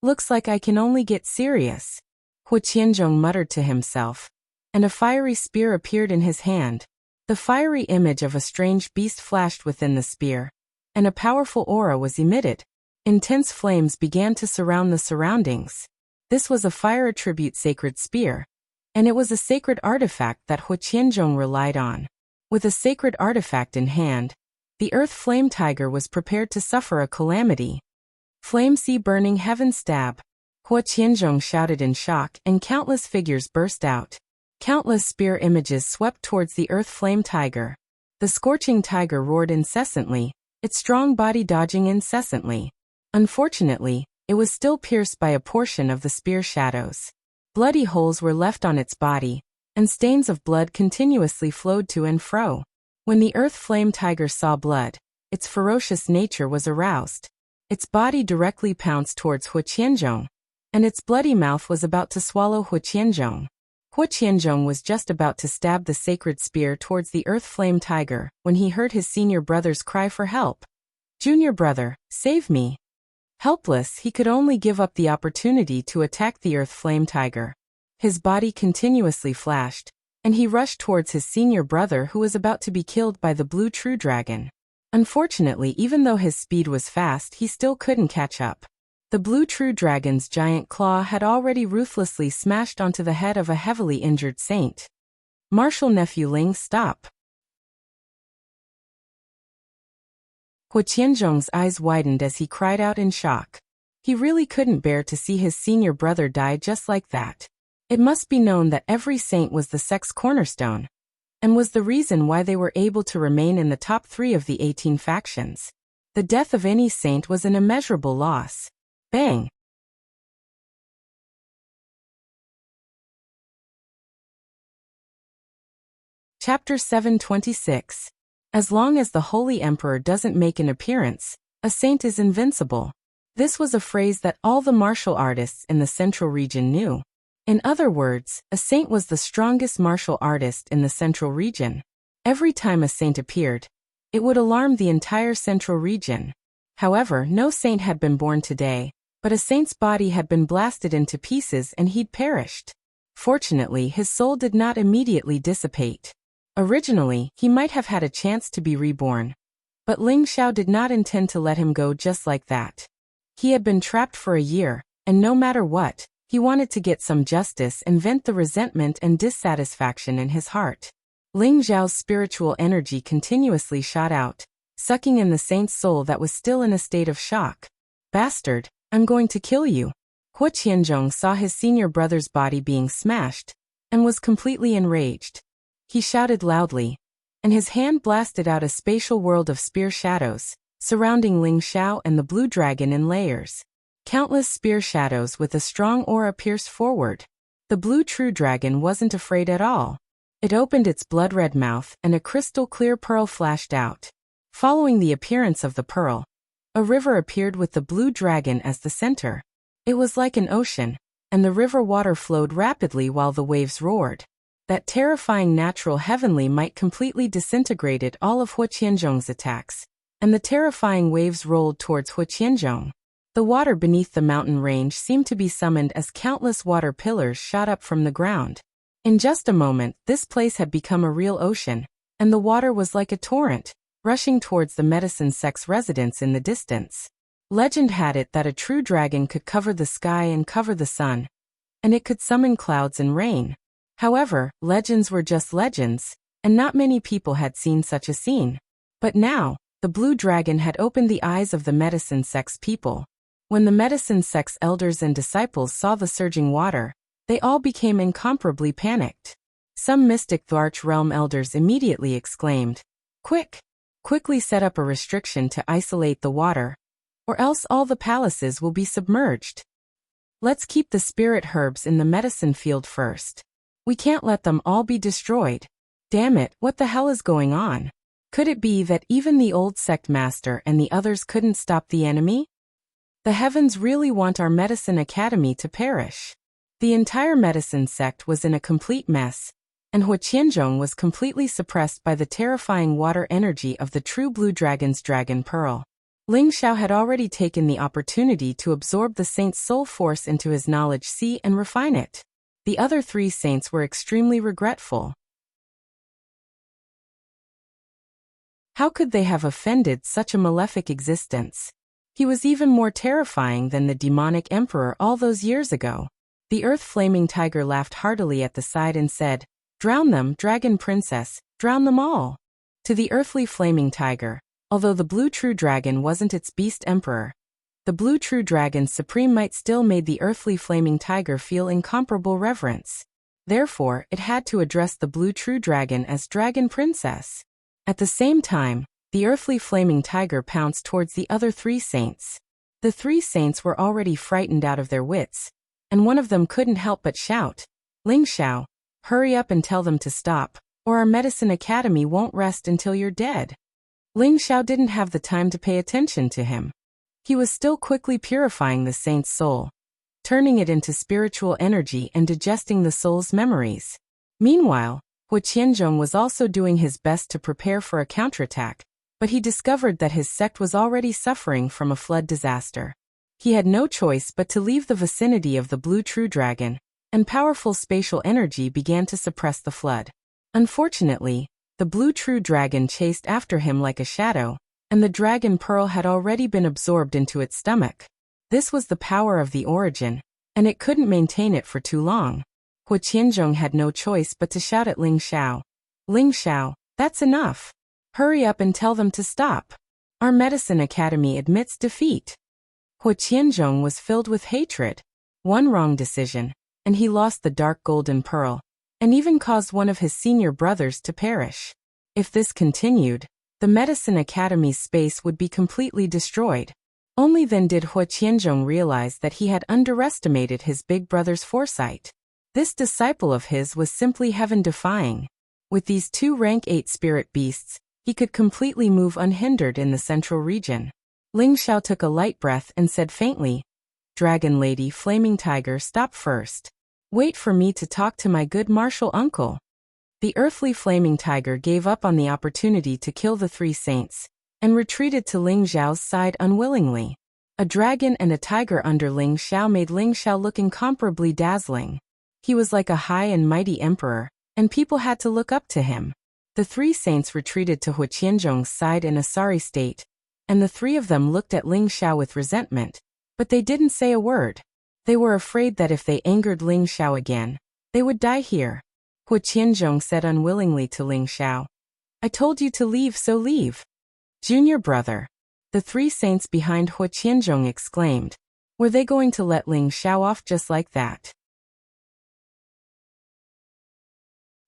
Looks like I can only get serious, Hua Qianzhong muttered to himself, and a fiery spear appeared in his hand. The fiery image of a strange beast flashed within the spear, and a powerful aura was emitted. Intense flames began to surround the surroundings. This was a fire attribute sacred spear, and it was a sacred artifact that Hua Qianzhong relied on. With a sacred artifact in hand, the Earth Flame Tiger was prepared to suffer a calamity. Flame Sea Burning Heaven Stab! Hua Qianzhong shouted in shock, and countless figures burst out. Countless spear images swept towards the Earth Flame Tiger. The scorching tiger roared incessantly, its strong body dodging incessantly. Unfortunately, it was still pierced by a portion of the spear shadows. Bloody holes were left on its body, and stains of blood continuously flowed to and fro. When the Earth Flame Tiger saw blood, its ferocious nature was aroused. Its body directly pounced towards Hua Qianzhong, and its bloody mouth was about to swallow Hua Qianzhong. Hua Qianzhong was just about to stab the sacred spear towards the Earth Flame Tiger when he heard his senior brother's cry for help. "Junior brother, save me!" Helpless, he could only give up the opportunity to attack the Earth Flame Tiger. His body continuously flashed, and he rushed towards his senior brother who was about to be killed by the blue true dragon. Unfortunately, even though his speed was fast, he still couldn't catch up. The blue true dragon's giant claw had already ruthlessly smashed onto the head of a heavily injured saint. "Martial nephew Ling, stop!" Hua Qianzhong's eyes widened as he cried out in shock. He really couldn't bear to see his senior brother die just like that. It must be known that every saint was the sect's cornerstone, and was the reason why they were able to remain in the top 3 of the 18 factions. The death of any saint was an immeasurable loss. Bang! Chapter 726. As long as the Holy Emperor doesn't make an appearance, a saint is invincible. This was a phrase that all the martial artists in the central region knew. In other words, a saint was the strongest martial artist in the central region. Every time a saint appeared, it would alarm the entire central region. However, no saint had been born today, but a saint's body had been blasted into pieces and he'd perished. Fortunately, his soul did not immediately dissipate. Originally, he might have had a chance to be reborn, but Ling Xiao did not intend to let him go just like that. He had been trapped for a year, and no matter what, he wanted to get some justice and vent the resentment and dissatisfaction in his heart. Ling Xiao's spiritual energy continuously shot out, sucking in the saint's soul that was still in a state of shock. "Bastard, I'm going to kill you." Hua Qianzhong saw his senior brother's body being smashed, and was completely enraged. He shouted loudly, and his hand blasted out a spatial world of spear shadows, surrounding Ling Xiao and the blue dragon in layers. Countless spear shadows with a strong aura pierced forward. The blue true dragon wasn't afraid at all. It opened its blood-red mouth and a crystal-clear pearl flashed out. Following the appearance of the pearl, a river appeared with the blue dragon as the center. It was like an ocean, and the river water flowed rapidly while the waves roared. That terrifying natural heavenly might completely disintegrated all of Hua Qianzhong's attacks, and the terrifying waves rolled towards Hua Qianzhong. The water beneath the mountain range seemed to be summoned as countless water pillars shot up from the ground. In just a moment, this place had become a real ocean, and the water was like a torrent, rushing towards the medicine sect's residence in the distance. Legend had it that a true dragon could cover the sky and cover the sun, and it could summon clouds and rain. However, legends were just legends, and not many people had seen such a scene. But now, the blue dragon had opened the eyes of the medicine sect's people. When the medicine sect's elders and disciples saw the surging water, they all became incomparably panicked. Some mystic Dwarch realm elders immediately exclaimed, Quickly set up a restriction to isolate the water, or else all the palaces will be submerged. Let's keep the spirit herbs in the medicine field first. We can't let them all be destroyed. Damn it, what the hell is going on? Could it be that even the old sect master and the others couldn't stop the enemy? The heavens really want our medicine academy to perish. The entire medicine sect was in a complete mess, and Hua Qianzhong was completely suppressed by the terrifying water energy of the true blue dragon's dragon pearl. Ling Xiao had already taken the opportunity to absorb the saint's soul force into his knowledge sea and refine it. The other 3 saints were extremely regretful. How could they have offended such a malefic existence? He was even more terrifying than the demonic emperor all those years ago. The earth-flaming tiger laughed heartily at the side and said, "Drown them, dragon princess, drown them all." To the earthly flaming tiger, although the blue true dragon wasn't its beast emperor, the blue true dragon's supreme might still made the earthly flaming tiger feel incomparable reverence. Therefore, it had to address the blue true dragon as Dragon Princess. At the same time, the earthly flaming tiger pounced towards the other three saints. The three saints were already frightened out of their wits, and one of them couldn't help but shout, "Ling Xiao, hurry up and tell them to stop, or our medicine academy won't rest until you're dead." Ling Xiao didn't have the time to pay attention to him. He was still quickly purifying the saint's soul, turning it into spiritual energy and digesting the soul's memories. Meanwhile, Hu Qianzhong was also doing his best to prepare for a counterattack, but he discovered that his sect was already suffering from a flood disaster. He had no choice but to leave the vicinity of the blue true dragon, and powerful spatial energy began to suppress the flood. Unfortunately, the blue true dragon chased after him like a shadow, and the dragon pearl had already been absorbed into its stomach. This was the power of the origin, and it couldn't maintain it for too long. Hu Qianzhong had no choice but to shout at Ling Xiao, "Ling Xiao, that's enough. Hurry up and tell them to stop. Our medicine academy admits defeat." Hu Qianzhong was filled with hatred. One wrong decision, and he lost the dark golden pearl, and even caused one of his senior brothers to perish. If this continued, the medicine academy's space would be completely destroyed. Only then did Hu Qianzhong realize that he had underestimated his big brother's foresight. This disciple of his was simply heaven-defying. With these two rank 8 spirit beasts, he could completely move unhindered in the central region. Ling Xiao took a light breath and said faintly, "Dragon Lady Flaming Tiger, stop first. Wait for me to talk to my good martial uncle." The earthly flaming tiger gave up on the opportunity to kill the three saints, and retreated to Ling Xiao's side unwillingly. A dragon and a tiger under Ling Xiao made Ling Xiao look incomparably dazzling. He was like a high and mighty emperor, and people had to look up to him. The three saints retreated to Hu Qianzhong's side in a sorry state, and the three of them looked at Ling Xiao with resentment, but they didn't say a word. They were afraid that if they angered Ling Xiao again, they would die here. Hu Qianzhong said unwillingly to Ling Xiao, "I told you to leave, so leave." "Junior brother," the three saints behind Hu Qianzhong exclaimed. Were they going to let Ling Xiao off just like that?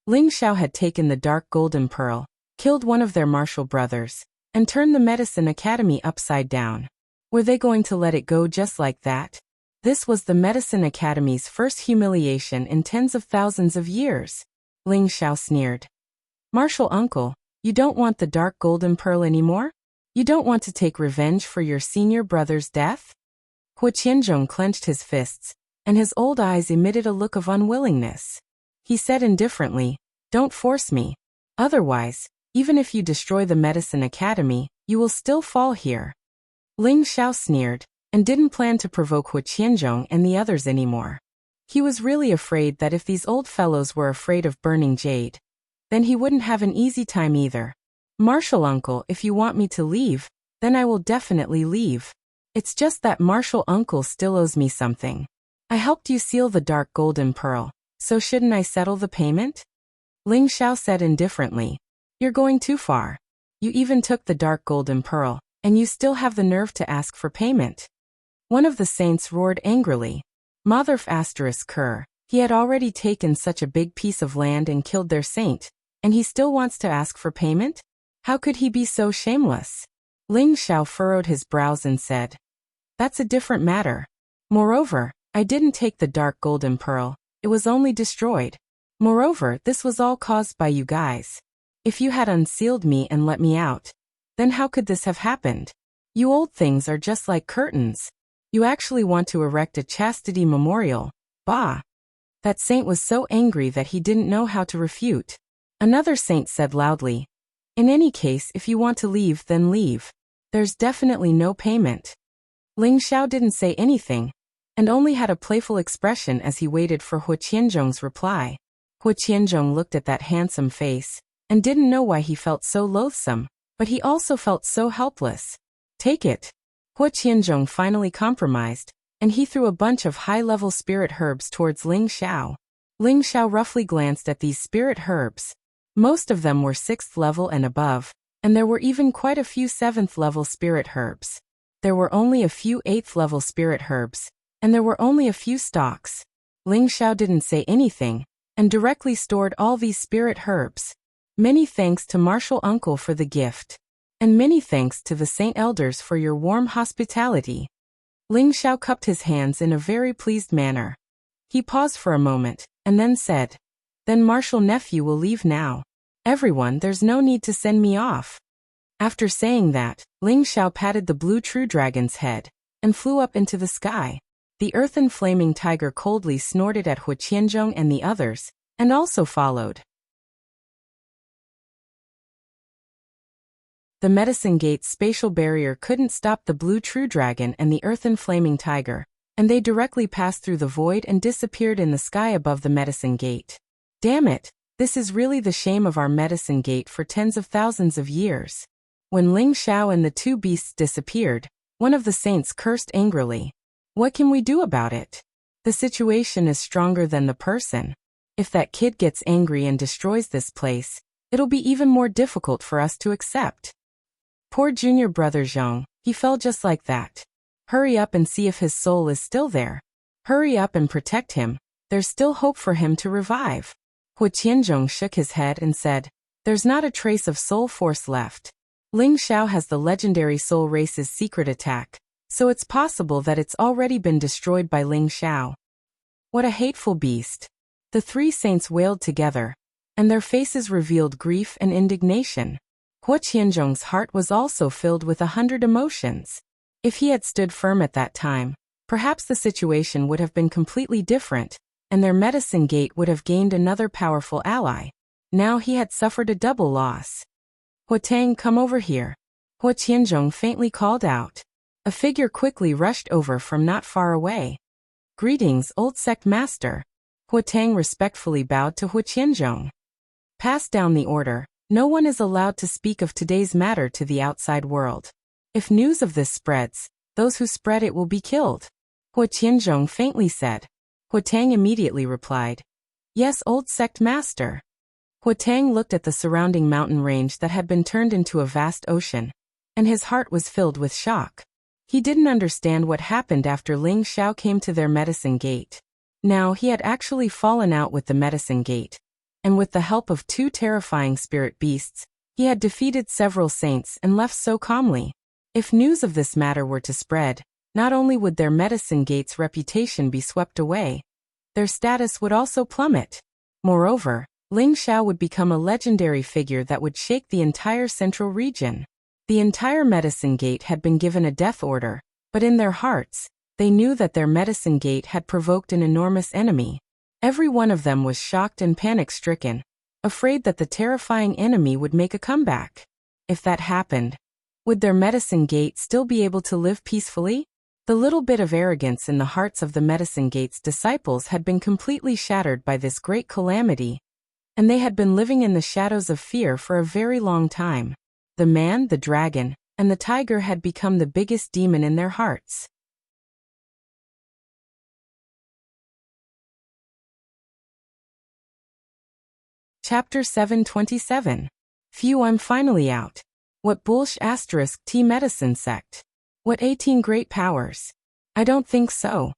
Ling Xiao had taken the dark golden pearl, killed one of their martial brothers, and turned the medicine academy upside down. Were they going to let it go just like that? This was the medicine academy's first humiliation in tens of thousands of years. Ling Xiao sneered. "Martial uncle, you don't want the dark golden pearl anymore? You don't want to take revenge for your senior brother's death?" Hu Qianzhong clenched his fists, and his old eyes emitted a look of unwillingness. He said indifferently, "Don't force me. Otherwise, even if you destroy the medicine academy, you will still fall here." Ling Xiao sneered, and didn't plan to provoke Hu Qianzhong and the others anymore. He was really afraid that if these old fellows were afraid of burning jade, then he wouldn't have an easy time either. "Martial uncle, if you want me to leave, then I will definitely leave. It's just that Martial uncle still owes me something. I helped you seal the dark golden pearl, so shouldn't I settle the payment?" Ling Xiao said indifferently, "You're going too far. You even took the dark golden pearl, and you still have the nerve to ask for payment." One of the saints roared angrily. Motherf ****, he had already taken such a big piece of land and killed their saint, and he still wants to ask for payment? How could he be so shameless? Ling Xiao furrowed his brows and said, "That's a different matter. Moreover, I didn't take the dark golden pearl, it was only destroyed. Moreover, this was all caused by you guys. If you had unsealed me and let me out, then how could this have happened? You old things are just like curtains. You actually want to erect a chastity memorial, bah." That saint was so angry that he didn't know how to refute. Another saint said loudly, "In any case, if you want to leave, then leave. There's definitely no payment." Ling Xiao didn't say anything, and only had a playful expression as he waited for Hu Qianzhong's reply. Hu Qianzhong looked at that handsome face, and didn't know why he felt so loathsome, but he also felt so helpless. "Take it." Hu Qianzhong finally compromised, and he threw a bunch of high-level spirit herbs towards Ling Xiao. Ling Xiao roughly glanced at these spirit herbs. Most of them were 6th level and above, and there were even quite a few 7th level spirit herbs. There were only a few 8th level spirit herbs, and there were only a few stocks. Ling Xiao didn't say anything, and directly stored all these spirit herbs. Many thanks to Martial Uncle for the gift. And many thanks to the Saint Elders for your warm hospitality. Ling Xiao cupped his hands in a very pleased manner. He paused for a moment, and then said, "Then Martial Nephew will leave now. Everyone, there's no need to send me off." After saying that, Ling Xiao patted the blue true dragon's head, and flew up into the sky. The earthen flaming tiger coldly snorted at Hu Qianzhong and the others, and also followed. The Medicine Gate's spatial barrier couldn't stop the blue true dragon and the earthen flaming tiger, and they directly passed through the void and disappeared in the sky above the Medicine Gate. Damn it, this is really the shame of our Medicine Gate for tens of thousands of years. When Ling Xiao and the two beasts disappeared, one of the saints cursed angrily. What can we do about it? The situation is stronger than the person. If that kid gets angry and destroys this place, it'll be even more difficult for us to accept. Poor junior brother Zhong, he fell just like that. Hurry up and see if his soul is still there. Hurry up and protect him, there's still hope for him to revive. Hu Qianzhong shook his head and said, "There's not a trace of soul force left. Ling Xiao has the legendary soul race's secret attack, so it's possible that it's already been destroyed by Ling Xiao." What a hateful beast. The three saints wailed together, and their faces revealed grief and indignation. Hu Qianzhong's heart was also filled with 100 emotions. If he had stood firm at that time, perhaps the situation would have been completely different, and their Medicine Gate would have gained another powerful ally. Now he had suffered a double loss. "Hu Tang, come over here," Hu Qianzhong faintly called out. A figure quickly rushed over from not far away. "Greetings, old sect master." Hu Tang respectfully bowed to Hu Qianzhong. "Pass down the order. No one is allowed to speak of today's matter to the outside world. If news of this spreads, those who spread it will be killed," Hu Qianzhong faintly said. Hu Tang immediately replied, "Yes, old sect master." Hu Tang looked at the surrounding mountain range that had been turned into a vast ocean, and his heart was filled with shock. He didn't understand what happened after Ling Xiao came to their Medicine Gate. Now he had actually fallen out with the Medicine Gate, and with the help of two terrifying spirit beasts, he had defeated several saints and left so calmly. If news of this matter were to spread, not only would their Medicine Gate's reputation be swept away, their status would also plummet. Moreover, Ling Xiao would become a legendary figure that would shake the entire central region. The entire Medicine Gate had been given a death order, but in their hearts, they knew that their Medicine Gate had provoked an enormous enemy. Every one of them was shocked and panic-stricken, afraid that the terrifying enemy would make a comeback. If that happened, would their Medicine Gate still be able to live peacefully? The little bit of arrogance in the hearts of the Medicine Gate's disciples had been completely shattered by this great calamity, and they had been living in the shadows of fear for a very long time. The man, the dragon, and the tiger had become the biggest demon in their hearts. Chapter 727. Phew, I'm finally out. What bullsh asterisk T medicine sect? What 18 great powers? I don't think so.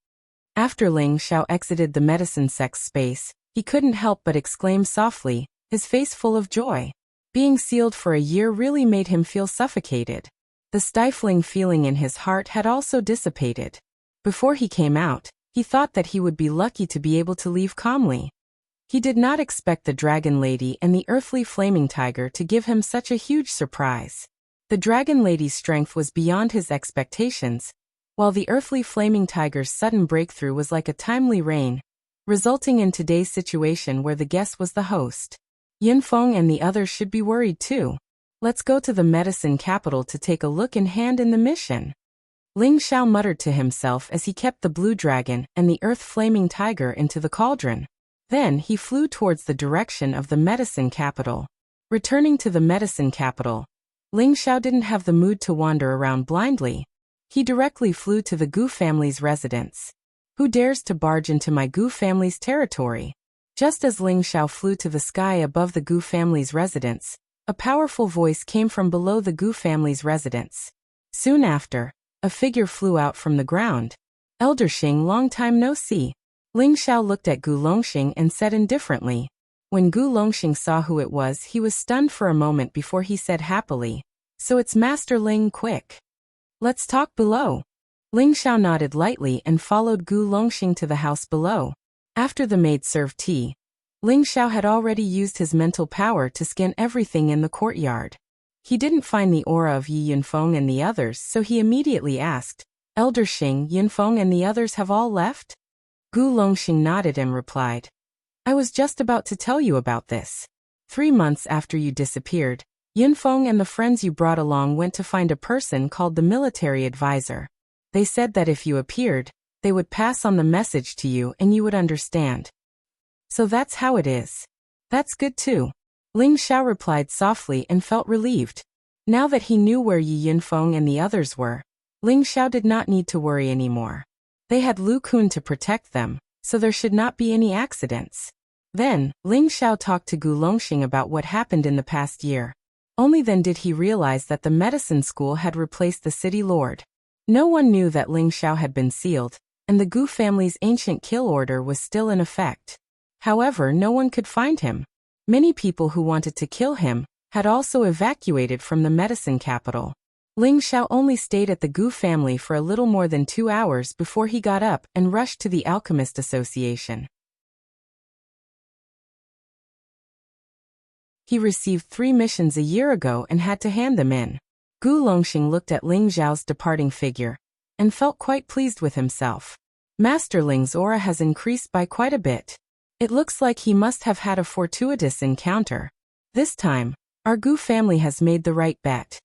After Ling Xiao exited the medicine sect's space, he couldn't help but exclaim softly, his face full of joy. Being sealed for a year really made him feel suffocated. The stifling feeling in his heart had also dissipated. Before he came out, he thought that he would be lucky to be able to leave calmly. He did not expect the Dragon Lady and the earthly flaming tiger to give him such a huge surprise. The Dragon Lady's strength was beyond his expectations, while the earthly flaming tiger's sudden breakthrough was like a timely rain, resulting in today's situation where the guest was the host. Yin Feng and the others should be worried too. Let's go to the medicine capital to take a look and hand in the mission. Ling Xiao muttered to himself as he kept the blue dragon and the earth flaming tiger into the cauldron. Then he flew towards the direction of the medicine capital. Returning to the medicine capital, Ling Xiao didn't have the mood to wander around blindly. He directly flew to the Gu family's residence. Who dares to barge into my Gu family's territory? Just as Ling Xiao flew to the sky above the Gu family's residence, a powerful voice came from below the Gu family's residence. Soon after, a figure flew out from the ground. Elder Xing, long time no see. Ling Xiao looked at Gu Longxing and said indifferently. When Gu Longxing saw who it was, he was stunned for a moment before he said happily, "So it's Master Ling, quick. Let's talk below." Ling Xiao nodded lightly and followed Gu Longxing to the house below. After the maid served tea, Ling Xiao had already used his mental power to scan everything in the courtyard. He didn't find the aura of Yi Yunfeng and the others, so he immediately asked, "Elder Xing, Yunfeng and the others have all left?" Gu Longxing nodded and replied, "I was just about to tell you about this. 3 months after you disappeared, Yunfeng and the friends you brought along went to find a person called the military advisor. They said that if you appeared, they would pass on the message to you and you would understand. So that's how it is. That's good too." Ling Xiao replied softly and felt relieved. Now that he knew where Yi Yunfeng and the others were, Ling Xiao did not need to worry anymore. They had Lu Kun to protect them, so there should not be any accidents. Then, Ling Xiao talked to Gu Longxing about what happened in the past year. Only then did he realize that the medicine school had replaced the city lord. No one knew that Ling Xiao had been sealed, and the Gu family's ancient kill order was still in effect. However, no one could find him. Many people who wanted to kill him had also evacuated from the medicine capital. Ling Xiao only stayed at the Gu family for a little more than 2 hours before he got up and rushed to the Alchemist Association. He received 3 missions a year ago and had to hand them in. Gu Longxing looked at Ling Xiao's departing figure and felt quite pleased with himself. Master Ling's aura has increased by quite a bit. It looks like he must have had a fortuitous encounter. This time, our Gu family has made the right bet.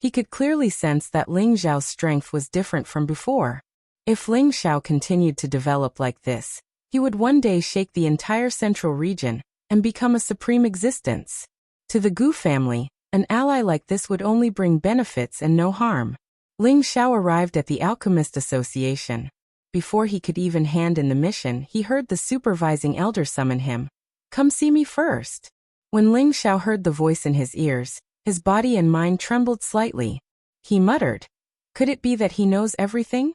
He could clearly sense that Ling Xiao's strength was different from before. If Ling Xiao continued to develop like this, he would one day shake the entire central region and become a supreme existence. To the Gu family, an ally like this would only bring benefits and no harm. Ling Xiao arrived at the Alchemist Association. Before he could even hand in the mission, he heard the supervising elder summon him. "Come see me first." When Ling Xiao heard the voice in his ears, his body and mind trembled slightly. He muttered, "Could it be that he knows everything?"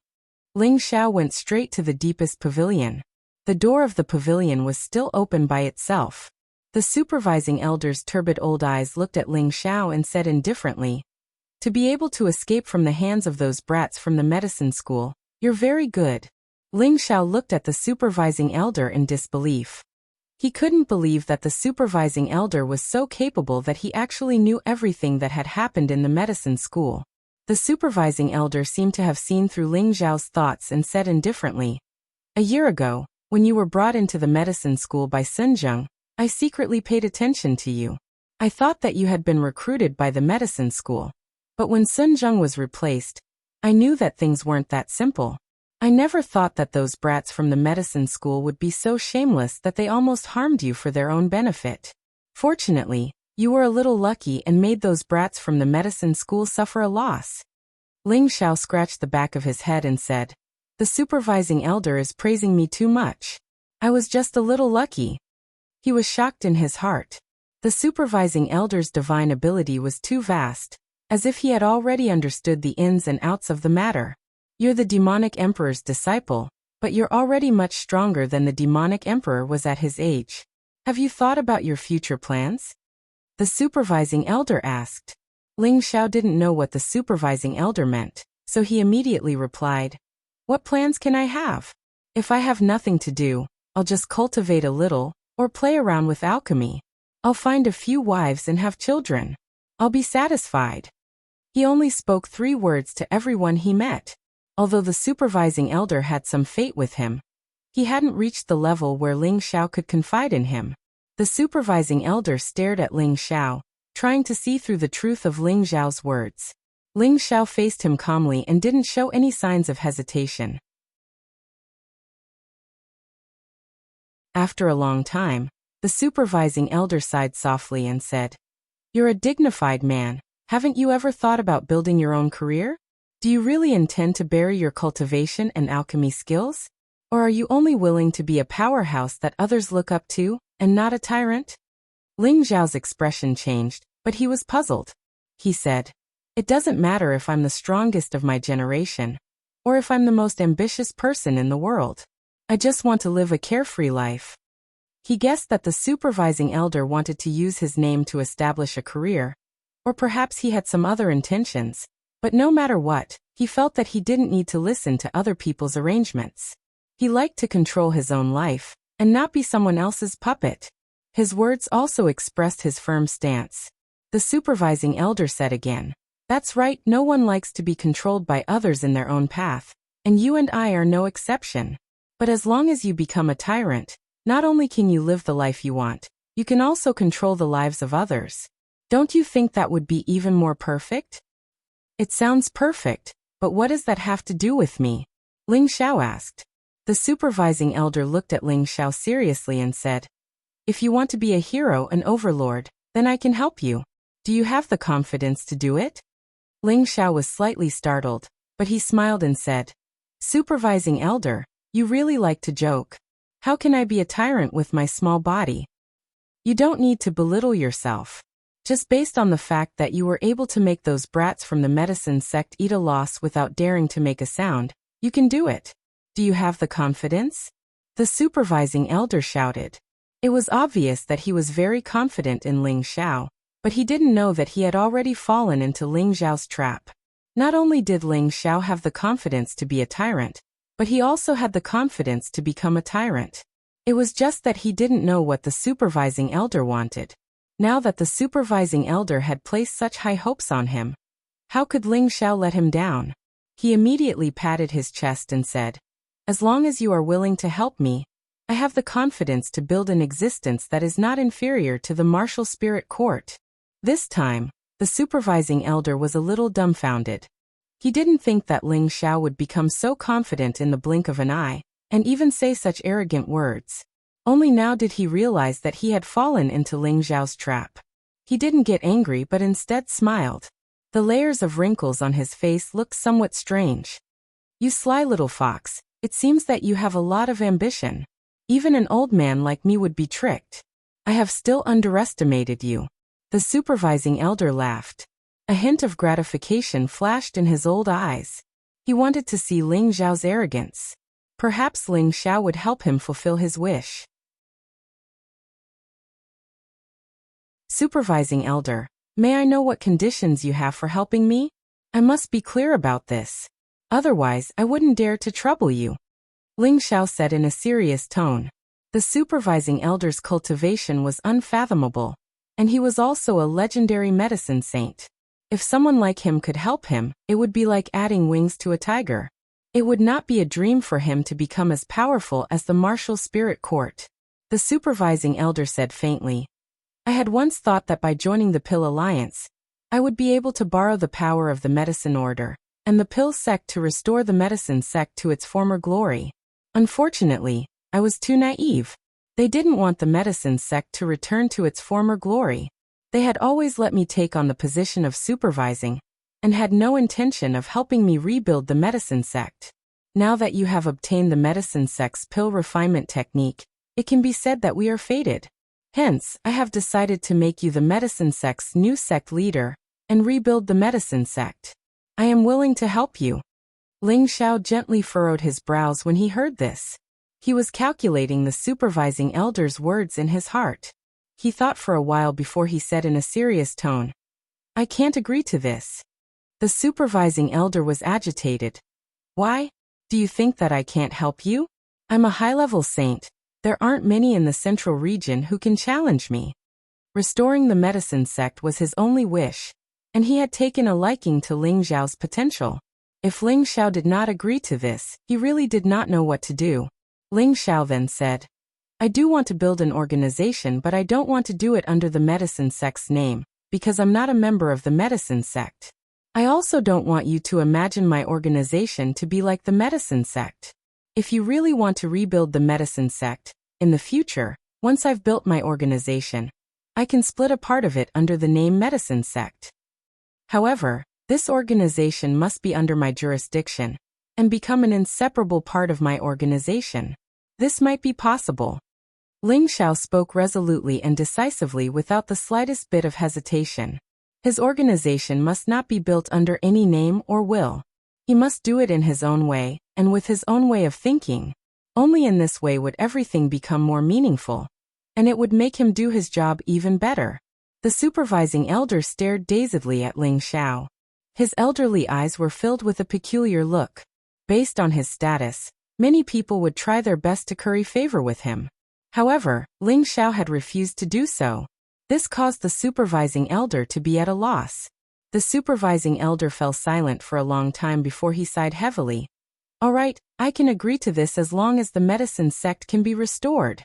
Ling Xiao went straight to the deepest pavilion. The door of the pavilion was still open by itself. The supervising elder's turbid old eyes looked at Ling Xiao and said indifferently, "To be able to escape from the hands of those brats from the medicine school, you're very good." Ling Xiao looked at the supervising elder in disbelief. He couldn't believe that the supervising elder was so capable that he actually knew everything that had happened in the medicine school. The supervising elder seemed to have seen through Ling Xiao's thoughts and said indifferently, "A year ago, when you were brought into the medicine school by Sun Zheng, I secretly paid attention to you. I thought that you had been recruited by the medicine school. But when Sun Zheng was replaced, I knew that things weren't that simple. I never thought that those brats from the medicine school would be so shameless that they almost harmed you for their own benefit. Fortunately, you were a little lucky and made those brats from the medicine school suffer a loss." Ling Xiao scratched the back of his head and said, "The supervising elder is praising me too much. I was just a little lucky." He was shocked in his heart. The supervising elder's divine ability was too vast, as if he had already understood the ins and outs of the matter. "You're the demonic emperor's disciple, but you're already much stronger than the demonic emperor was at his age. Have you thought about your future plans?" the supervising elder asked. Ling Xiao didn't know what the supervising elder meant, so he immediately replied, "What plans can I have? If I have nothing to do, I'll just cultivate a little, or play around with alchemy. I'll find a few wives and have children. I'll be satisfied." He only spoke 3 words to everyone he met. Although the supervising elder had some fate with him, he hadn't reached the level where Ling Xiao could confide in him. The supervising elder stared at Ling Xiao, trying to see through the truth of Ling Xiao's words. Ling Xiao faced him calmly and didn't show any signs of hesitation. After a long time, the supervising elder sighed softly and said, "You're a dignified man. Haven't you ever thought about building your own career? Do you really intend to bury your cultivation and alchemy skills?" Or are you only willing to be a powerhouse that others look up to, and not a tyrant? Ling Xiao's expression changed, but he was puzzled. He said, "It doesn't matter if I'm the strongest of my generation, or if I'm the most ambitious person in the world. I just want to live a carefree life." He guessed that the supervising elder wanted to use his name to establish a career, or perhaps he had some other intentions, but no matter what, he felt that he didn't need to listen to other people's arrangements. He liked to control his own life, and not be someone else's puppet. His words also expressed his firm stance. The supervising elder said again, "That's right, no one likes to be controlled by others in their own path, and you and I are no exception. But as long as you become a tyrant, not only can you live the life you want, you can also control the lives of others. Don't you think that would be even more perfect?" "It sounds perfect, but what does that have to do with me?" Ling Xiao asked. The supervising elder looked at Ling Xiao seriously and said, "If you want to be a hero and overlord, then I can help you. Do you have the confidence to do it?" Ling Xiao was slightly startled, but he smiled and said, "Supervising elder, you really like to joke. How can I be a tyrant with my small body?" "You don't need to belittle yourself. Just based on the fact that you were able to make those brats from the medicine sect eat a loss without daring to make a sound, you can do it. Do you have the confidence?" The supervising elder shouted. It was obvious that he was very confident in Ling Xiao, but he didn't know that he had already fallen into Ling Xiao's trap. Not only did Ling Xiao have the confidence to be a tyrant, but he also had the confidence to become a tyrant. It was just that he didn't know what the supervising elder wanted. Now that the supervising elder had placed such high hopes on him, how could Ling Xiao let him down? He immediately patted his chest and said, "As long as you are willing to help me, I have the confidence to build an existence that is not inferior to the martial spirit court." This time, the supervising elder was a little dumbfounded. He didn't think that Ling Xiao would become so confident in the blink of an eye, and even say such arrogant words. Only now did he realize that he had fallen into Ling Xiao's trap. He didn't get angry but instead smiled. The layers of wrinkles on his face looked somewhat strange. "You sly little fox, it seems that you have a lot of ambition. Even an old man like me would be tricked. I have still underestimated you." The supervising elder laughed. A hint of gratification flashed in his old eyes. He wanted to see Ling Xiao's arrogance. Perhaps Ling Xiao would help him fulfill his wish. "Supervising elder, may I know what conditions you have for helping me? I must be clear about this. Otherwise, I wouldn't dare to trouble you," Ling Xiao said in a serious tone. The supervising elder's cultivation was unfathomable, and he was also a legendary medicine saint. If someone like him could help him, it would be like adding wings to a tiger. It would not be a dream for him to become as powerful as the martial spirit court. The supervising elder said faintly, "I had once thought that by joining the Pill Alliance, I would be able to borrow the power of the medicine order and the pill sect to restore the medicine sect to its former glory. Unfortunately, I was too naive. They didn't want the medicine sect to return to its former glory. They had always let me take on the position of supervising, and had no intention of helping me rebuild the medicine sect. Now that you have obtained the medicine sect's pill refinement technique, it can be said that we are fated. Hence, I have decided to make you the medicine sect's new sect leader, and rebuild the medicine sect. I am willing to help you." Ling Xiao gently furrowed his brows when he heard this. He was calculating the supervising elder's words in his heart. He thought for a while before he said in a serious tone, "I can't agree to this." The supervising elder was agitated. "Why? Do you think that I can't help you? I'm a high-level saint. There aren't many in the central region who can challenge me." Restoring the medicine sect was his only wish, and he had taken a liking to Ling Xiao's potential. If Ling Xiao did not agree to this, he really did not know what to do. Ling Xiao then said, "I do want to build an organization, but I don't want to do it under the medicine sect's name, because I'm not a member of the medicine sect. I also don't want you to imagine my organization to be like the medicine sect. If you really want to rebuild the medicine sect, in the future, once I've built my organization, I can split a part of it under the name medicine sect. However, this organization must be under my jurisdiction, and become an inseparable part of my organization. This might be possible. Ling Xiao spoke resolutely and decisively without the slightest bit of hesitation. His organization must not be built under any name or will. He must do it in his own way, and with his own way of thinking. Only in this way would everything become more meaningful, and it would make him do his job even better. The supervising elder stared dazedly at Ling Xiao. His elderly eyes were filled with a peculiar look. Based on his status, many people would try their best to curry favor with him. However, Ling Xiao had refused to do so. This caused the supervising elder to be at a loss. The supervising elder fell silent for a long time before he sighed heavily. All right, I can agree to this as long as the medicine sect can be restored.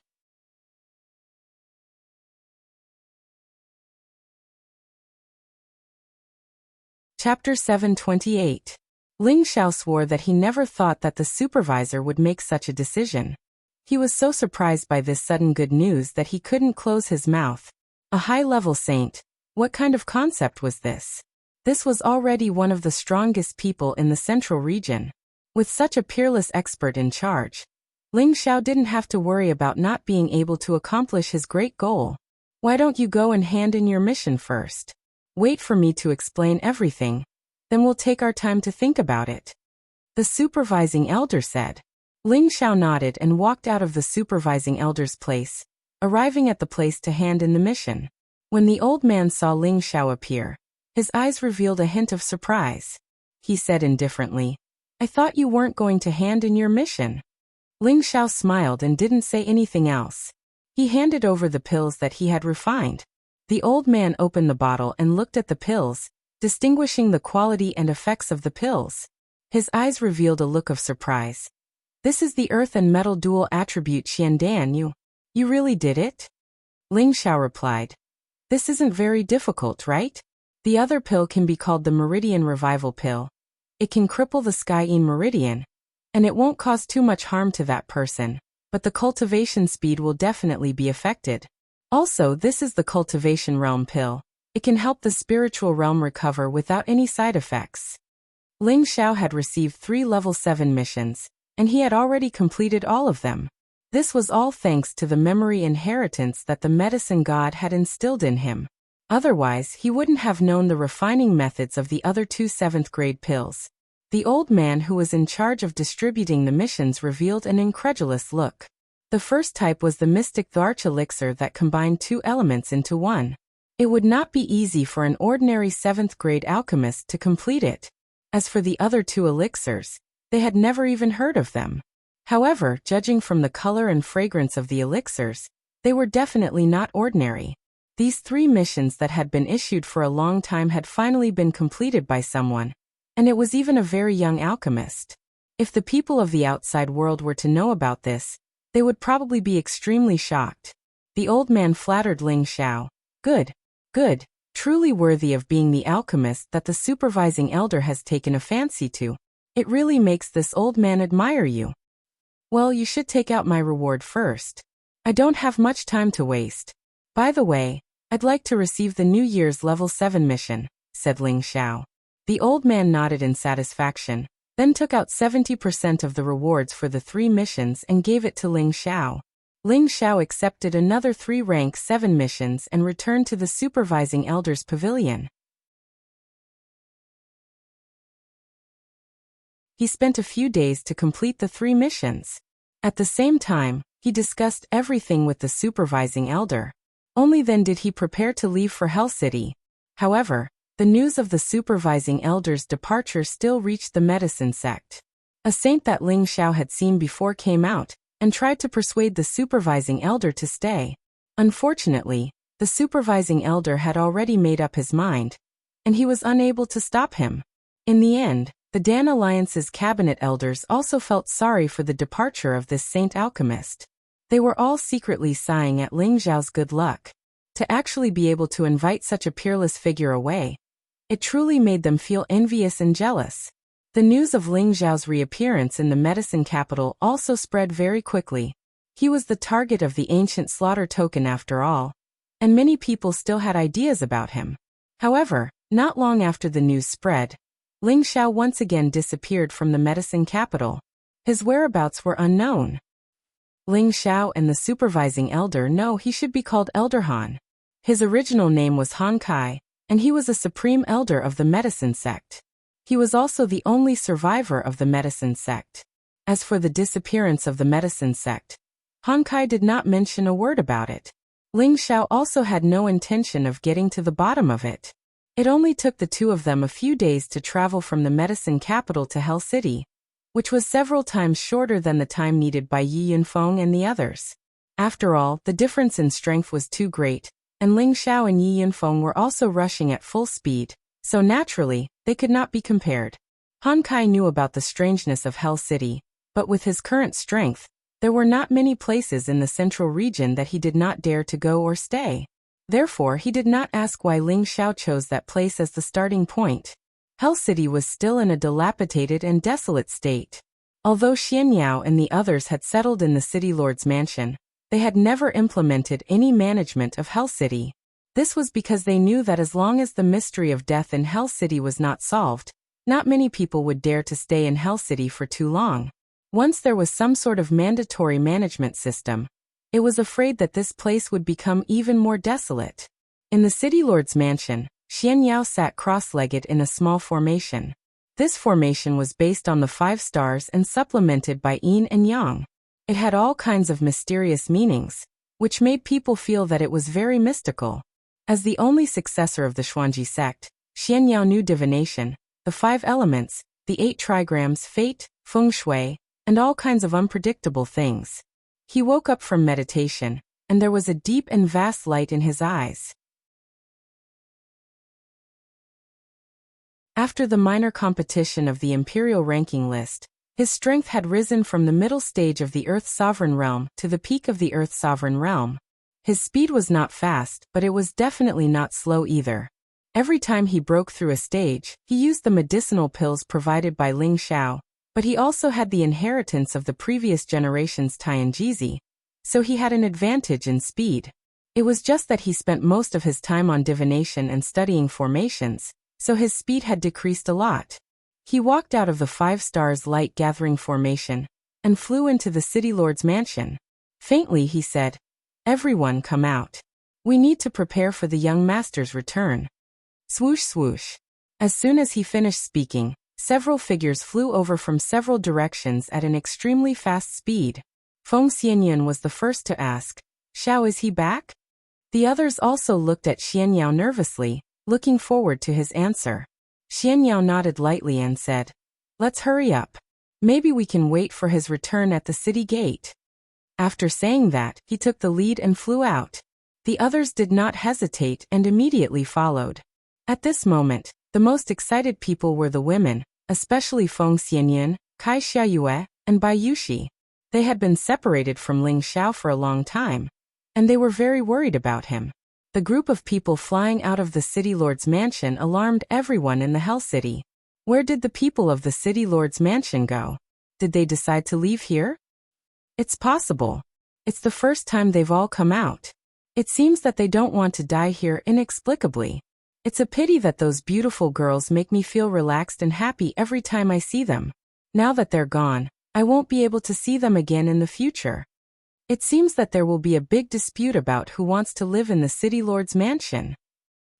Chapter 728. Ling Xiao swore that he never thought that the supervisor would make such a decision. He was so surprised by this sudden good news that he couldn't close his mouth. A high-level saint? What kind of concept was this? This was already one of the strongest people in the central region. With such a peerless expert in charge, Ling Xiao didn't have to worry about not being able to accomplish his great goal. Why don't you go and hand in your mission first? Wait for me to explain everything. Then we'll take our time to think about it. The supervising elder said. Ling Xiao nodded and walked out of the supervising elder's place, arriving at the place to hand in the mission. When the old man saw Ling Xiao appear, his eyes revealed a hint of surprise. He said indifferently, I thought you weren't going to hand in your mission. Ling Xiao smiled and didn't say anything else. He handed over the pills that he had refined. The old man opened the bottle and looked at the pills, distinguishing the quality and effects of the pills. His eyes revealed a look of surprise. This is the earth and metal dual attribute Xiandan. You really did it? Ling Xiao replied. This isn't very difficult, right? The other pill can be called the Meridian Revival Pill. It can cripple the Sky-Yin Meridian, and it won't cause too much harm to that person, but the cultivation speed will definitely be affected. Also, this is the Cultivation Realm Pill. It can help the spiritual realm recover without any side effects. Ling Xiao had received 3 level 7 missions, and he had already completed all of them. This was all thanks to the memory inheritance that the medicine god had instilled in him. Otherwise, he wouldn't have known the refining methods of the other 2 7th-grade pills. The old man who was in charge of distributing the missions revealed an incredulous look. The first type was the Mystic Dharch elixir that combined 2 elements into one. It would not be easy for an ordinary 7th-grade alchemist to complete it. As for the other 2 elixirs, they had never even heard of them. However, judging from the color and fragrance of the elixirs, they were definitely not ordinary. These 3 missions that had been issued for a long time had finally been completed by someone, and it was even a very young alchemist. If the people of the outside world were to know about this, they would probably be extremely shocked. The old man flattered Ling Xiao. Good, good, truly worthy of being the alchemist that the supervising elder has taken a fancy to. It really makes this old man admire you. Well, you should take out my reward first. I don't have much time to waste. By the way, I'd like to receive the New Year's level 7 mission, said Ling Xiao. The old man nodded in satisfaction, then took out 70% of the rewards for the 3 missions and gave it to Ling Xiao. Ling Xiao accepted another 3 rank 7 missions and returned to the supervising elder's pavilion. He spent a few days to complete the 3 missions. At the same time, he discussed everything with the supervising elder. Only then did he prepare to leave for Hell City. However, the news of the supervising elder's departure still reached the medicine sect. A saint that Ling Xiao had seen before came out and tried to persuade the supervising elder to stay. Unfortunately, the supervising elder had already made up his mind, and he was unable to stop him. In the end, the Dan Alliance's cabinet elders also felt sorry for the departure of this saint alchemist. They were all secretly sighing at Ling Xiao's good luck. To actually be able to invite such a peerless figure away, it truly made them feel envious and jealous. The news of Ling Xiao's reappearance in the medicine capital also spread very quickly. He was the target of the ancient slaughter token after all, and many people still had ideas about him. However, not long after the news spread, Ling Xiao once again disappeared from the medicine capital. His whereabouts were unknown. Ling Xiao and the supervising elder know he should be called Elder Han. His original name was Han Kai, and he was a supreme elder of the medicine sect. He was also the only survivor of the medicine sect. As for the disappearance of the medicine sect, Han Kai did not mention a word about it. Ling Xiao also had no intention of getting to the bottom of it. It only took the two of them a few days to travel from the medicine capital to Hell City, which was several times shorter than the time needed by Yi Yunfeng and the others. After all, the difference in strength was too great, and Ling Xiao and Yi Yunfeng were also rushing at full speed, so naturally, they could not be compared. Han Kai knew about the strangeness of Hell City, but with his current strength, there were not many places in the central region that he did not dare to go or stay. Therefore, he did not ask why Ling Xiao chose that place as the starting point. Hell City was still in a dilapidated and desolate state. Although Xianyao and the others had settled in the city lord's mansion, they had never implemented any management of Hell City. This was because they knew that as long as the mystery of death in Hell City was not solved, not many people would dare to stay in Hell City for too long. Once there was some sort of mandatory management system, it was afraid that this place would become even more desolate. In the city lord's mansion, Xianyao sat cross-legged in a small formation. This formation was based on the 5 stars and supplemented by yin and yang. It had all kinds of mysterious meanings, which made people feel that it was very mystical. As the only successor of the Xuanji sect, Xianyao knew divination, the 5 elements, the 8 trigrams, fate, feng shui, and all kinds of unpredictable things. He woke up from meditation, and there was a deep and vast light in his eyes. After the minor competition of the imperial ranking list, his strength had risen from the middle stage of the Earth Sovereign Realm to the peak of the Earth Sovereign Realm. His speed was not fast, but it was definitely not slow either. Every time he broke through a stage, he used the medicinal pills provided by Ling Xiao, but he also had the inheritance of the previous generation's Tianjizi, so he had an advantage in speed. It was just that he spent most of his time on divination and studying formations, so his speed had decreased a lot. He walked out of the 5 stars light gathering formation and flew into the city lord's mansion. Faintly he said, "Everyone come out. We need to prepare for the young master's return." Swoosh swoosh. As soon as he finished speaking, several figures flew over from several directions at an extremely fast speed. Feng Xianyun was the first to ask, "Xiao, is he back?" The others also looked at Xianyao nervously, looking forward to his answer. Xianyao nodded lightly and said, "Let's hurry up. Maybe we can wait for his return at the city gate." After saying that, he took the lead and flew out. The others did not hesitate and immediately followed. At this moment, the most excited people were the women, especially Feng Xianyun, Kai Xiaoyue, and Bai Yushi. They had been separated from Ling Xiao for a long time, and they were very worried about him. The group of people flying out of the city lord's mansion alarmed everyone in the Hell City. Where did the people of the city lord's mansion go? Did they decide to leave here? It's possible. It's the first time they've all come out. It seems that they don't want to die here inexplicably. It's a pity that those beautiful girls make me feel relaxed and happy every time I see them. Now that they're gone, I won't be able to see them again in the future. It seems that there will be a big dispute about who wants to live in the city lord's mansion.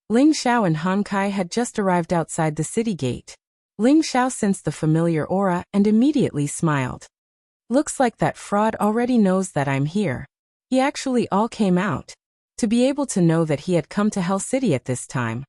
Ling Xiao and Han Kai had just arrived outside the city gate. Ling Xiao sensed the familiar aura and immediately smiled. Looks like that fraud already knows that I'm here. He actually all came out. To be able to know that he had come to Hell City at this time,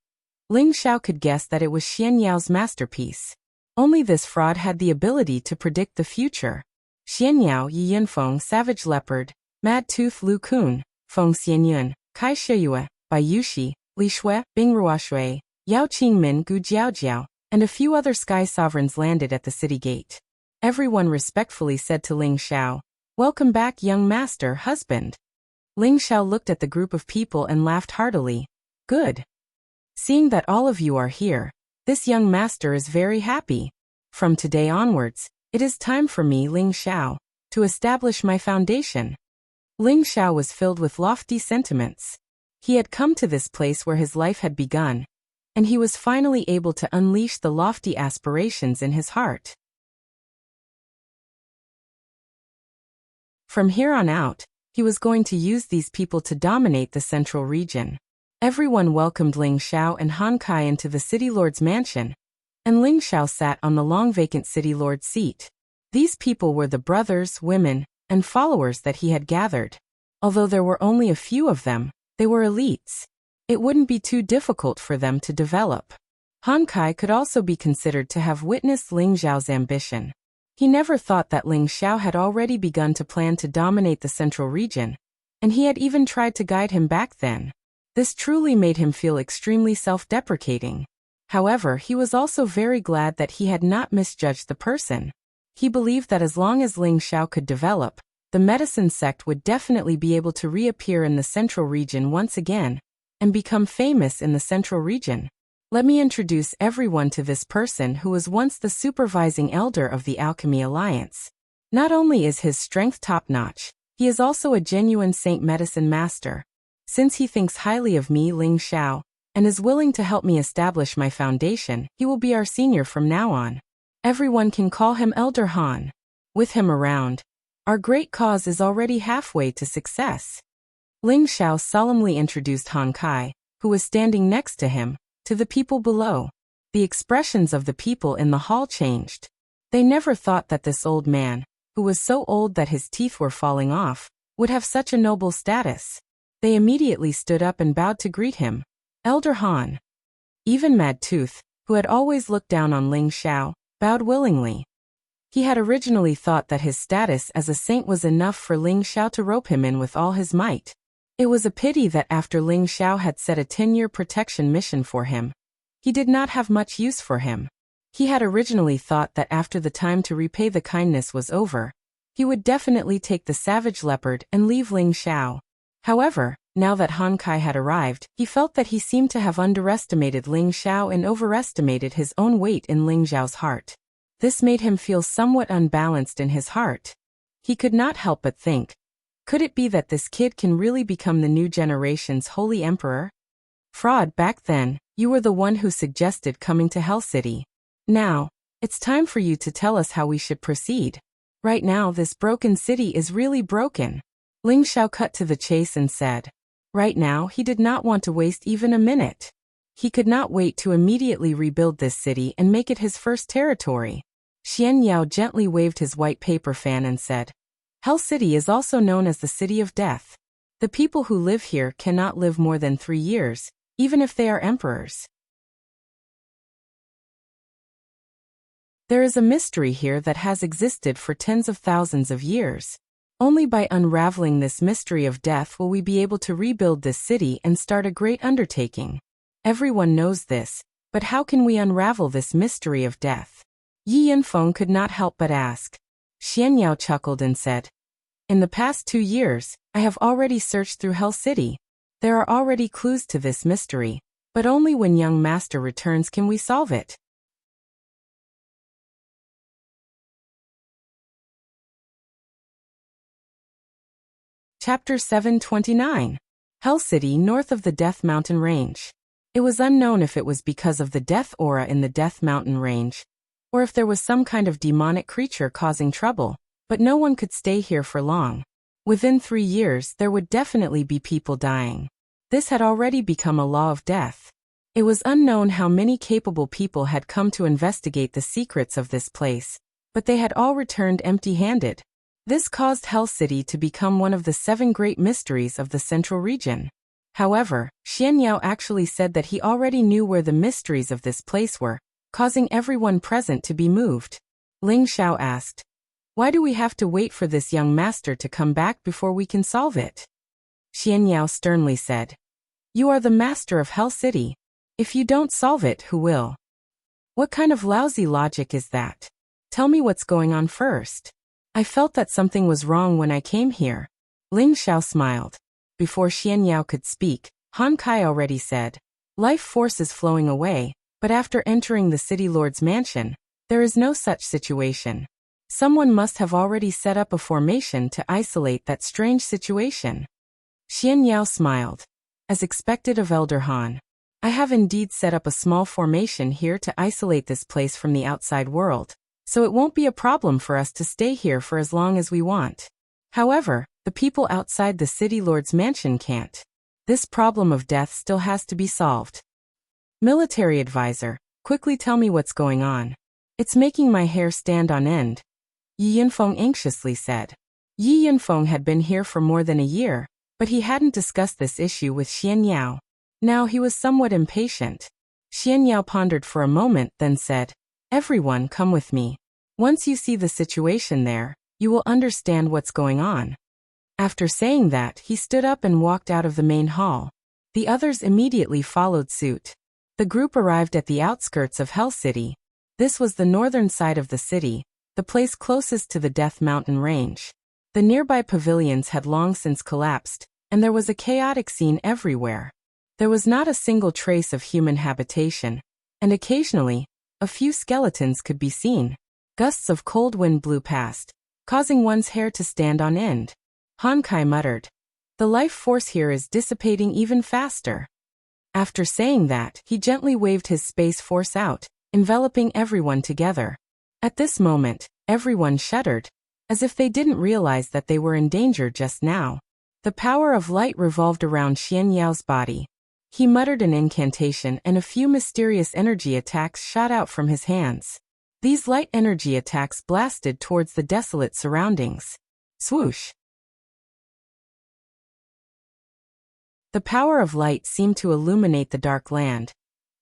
Ling Xiao could guess that it was Xianyao's masterpiece. Only this fraud had the ability to predict the future. Xianyao, Yi Yunfeng, Savage Leopard, Mad Tooth Lu Kun, Feng Xianyun, Kai Xiaoyue, Bai Yushi, Li Shui, Bing Ruoshui, Yao Qingmin, Gu Jiaojiao, and a few other sky sovereigns landed at the city gate. Everyone respectfully said to Ling Xiao, "Welcome back, young master, husband." Ling Xiao looked at the group of people and laughed heartily. "Good. Seeing that all of you are here, this young master is very happy. From today onwards, it is time for me, Ling Xiao, to establish my foundation." Ling Xiao was filled with lofty sentiments. He had come to this place where his life had begun, and he was finally able to unleash the lofty aspirations in his heart. From here on out, he was going to use these people to dominate the central region. Everyone welcomed Ling Xiao and Han Kai into the city lord's mansion, and Ling Xiao sat on the long vacant city lord's seat. These people were the brothers, women, and followers that he had gathered. Although there were only a few of them, they were elites. It wouldn't be too difficult for them to develop. Han Kai could also be considered to have witnessed Ling Xiao's ambition. He never thought that Ling Xiao had already begun to plan to dominate the central region, and he had even tried to guide him back then. This truly made him feel extremely self-deprecating. However, he was also very glad that he had not misjudged the person. He believed that as long as Ling Xiao could develop, the medicine sect would definitely be able to reappear in the central region once again, and become famous in the central region. Let me introduce everyone to this person who was once the supervising elder of the Alchemy Alliance. Not only is his strength top-notch, he is also a genuine saint medicine master. Since he thinks highly of me, Ling Xiao, and is willing to help me establish my foundation, he will be our senior from now on. Everyone can call him Elder Han. With him around, our great cause is already halfway to success. Ling Xiao solemnly introduced Han Kai, who was standing next to him, to the people below. The expressions of the people in the hall changed. They never thought that this old man, who was so old that his teeth were falling off, would have such a noble status. They immediately stood up and bowed to greet him. Elder Han. Even Mad Tooth, who had always looked down on Ling Xiao, bowed willingly. He had originally thought that his status as a saint was enough for Ling Xiao to rope him in with all his might. It was a pity that after Ling Xiao had set a 10-year protection mission for him, he did not have much use for him. He had originally thought that after the time to repay the kindness was over, he would definitely take the savage leopard and leave Ling Xiao. However, now that Han Kai had arrived, he felt that he seemed to have underestimated Ling Xiao and overestimated his own weight in Ling Xiao's heart. This made him feel somewhat unbalanced in his heart. He could not help but think, could it be that this kid can really become the new generation's holy emperor? Fraud, back then, you were the one who suggested coming to Hell City. Now, it's time for you to tell us how we should proceed. Right now this broken city is really broken. Ling Xiao cut to the chase and said. Right now he did not want to waste even a minute. He could not wait to immediately rebuild this city and make it his first territory. Xian Yao gently waved his white paper fan and said, Hell City is also known as the City of Death. The people who live here cannot live more than 3 years, even if they are emperors. There is a mystery here that has existed for tens of thousands of years. Only by unraveling this mystery of death will we be able to rebuild this city and start a great undertaking. Everyone knows this, but how can we unravel this mystery of death? Yi Yinfeng could not help but ask. Xian Yao chuckled and said, In the past 2 years, I have already searched through Hell City. There are already clues to this mystery, but only when young master returns can we solve it. Chapter 729. Hell City north of the Death Mountain Range. It was unknown if it was because of the death aura in the Death Mountain Range, or if there was some kind of demonic creature causing trouble, but no one could stay here for long. Within 3 years there would definitely be people dying. This had already become a law of death. It was unknown how many capable people had come to investigate the secrets of this place, but they had all returned empty-handed. This caused Hell City to become one of the 7 great mysteries of the central region. However, Xian Yao actually said that he already knew where the mysteries of this place were, causing everyone present to be moved. Ling Xiao asked, Why do we have to wait for this young master to come back before we can solve it? Xian Yao sternly said, You are the master of Hell City. If you don't solve it, who will? What kind of lousy logic is that? Tell me what's going on first. I felt that something was wrong when I came here. Ling Xiao smiled. Before Xian Yao could speak, Han Kai already said, Life force is flowing away, but after entering the city lord's mansion, there is no such situation. Someone must have already set up a formation to isolate that strange situation. Xian Yao smiled. As expected of Elder Han. I have indeed set up a small formation here to isolate this place from the outside world, so it won't be a problem for us to stay here for as long as we want. However, the people outside the city lord's mansion can't. This problem of death still has to be solved. Military advisor, quickly tell me what's going on. It's making my hair stand on end, Yi Yinfeng anxiously said. Yi Yinfeng had been here for more than a year, but he hadn't discussed this issue with Xian Yao. Now he was somewhat impatient. Xian Yao pondered for a moment, then said, "Everyone, come with me. Once you see the situation there, you will understand what's going on." After saying that, he stood up and walked out of the main hall. The others immediately followed suit. The group arrived at the outskirts of Hell City. This was the northern side of the city, the place closest to the Death Mountain range. The nearby pavilions had long since collapsed, and there was a chaotic scene everywhere. There was not a single trace of human habitation, and occasionally, a few skeletons could be seen. Gusts of cold wind blew past, causing one's hair to stand on end. Han Kai muttered, "The life force here is dissipating even faster." After saying that, he gently waved his space force out, enveloping everyone together. At this moment, everyone shuddered, as if they didn't realize that they were in danger just now. The power of light revolved around Xian Yao's body. He muttered an incantation and a few mysterious energy attacks shot out from his hands. These light energy attacks blasted towards the desolate surroundings. Swoosh! The power of light seemed to illuminate the dark land,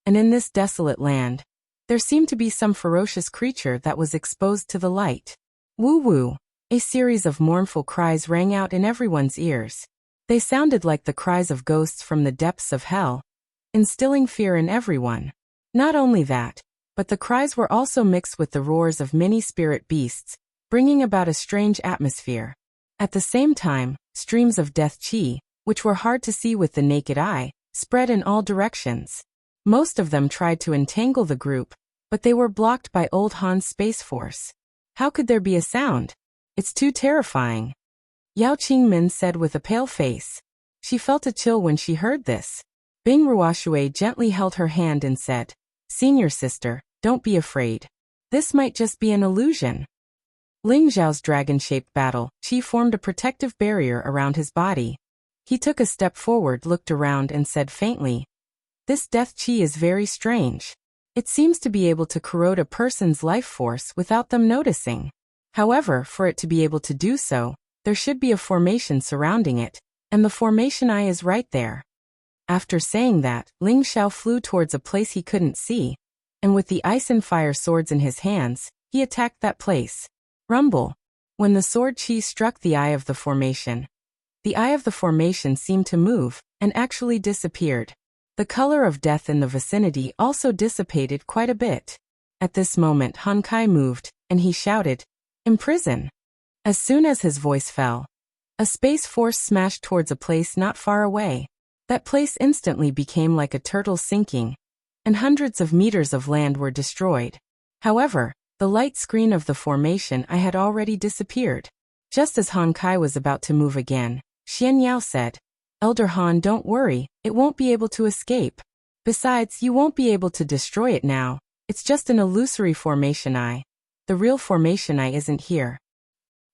and in this desolate land, there seemed to be some ferocious creature that was exposed to the light. Woo-woo! A series of mournful cries rang out in everyone's ears. They sounded like the cries of ghosts from the depths of hell, instilling fear in everyone. Not only that, but the cries were also mixed with the roars of many spirit beasts, bringing about a strange atmosphere. At the same time, streams of death chi, which were hard to see with the naked eye, spread in all directions. Most of them tried to entangle the group, but they were blocked by Old Han's space force. How could there be a sound? It's too terrifying. Yao Qingmin said with a pale face. She felt a chill when she heard this. Bing Ruoshui gently held her hand and said, "Senior sister, don't be afraid. This might just be an illusion." Ling Zhao's dragon-shaped battle chi formed a protective barrier around his body. He took a step forward, looked around and said faintly, "This death chi is very strange. It seems to be able to corrode a person's life force without them noticing. However, for it to be able to do so, there should be a formation surrounding it, and the formation eye is right there." After saying that, Ling Xiao flew towards a place he couldn't see, and with the ice and fire swords in his hands, he attacked that place. Rumble! When the sword chi struck the eye of the formation seemed to move, and actually disappeared. The color of death in the vicinity also dissipated quite a bit. At this moment Han Kai moved, and he shouted, "Imprison!" As soon as his voice fell, a space force smashed towards a place not far away. That place instantly became like a turtle sinking, and hundreds of meters of land were destroyed. However, the light screen of the formation eye had already disappeared. Just as Han Kai was about to move again, Xian Yao said, "Elder Han, don't worry, it won't be able to escape. Besides, you won't be able to destroy it now. It's just an illusory formation eye. The real formation eye isn't here."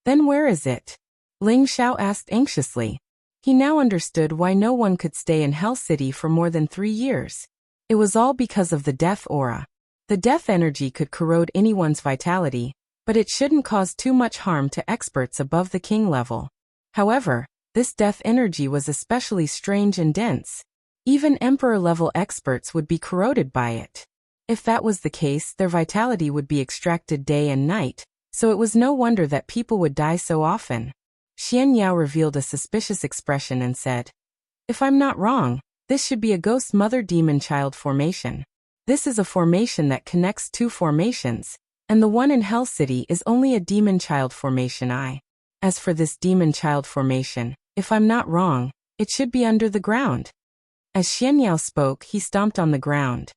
"Then where is it?" Ling Xiao asked anxiously. He now understood why no one could stay in Hell City for more than 3 years. It was all because of the death aura. The death energy could corrode anyone's vitality, but it shouldn't cause too much harm to experts above the king level. However, this death energy was especially strange and dense. Even emperor-level experts would be corroded by it. If that was the case, their vitality would be extracted day and night, so it was no wonder that people would die so often. Xian Yao revealed a suspicious expression and said, "If I'm not wrong, this should be a ghost mother-demon-child formation. This is a formation that connects 2 formations, and the one in Hell City is only a demon-child formation eye. As for this demon-child formation, if I'm not wrong, it should be under the ground." As Xian Yao spoke, he stomped on the ground.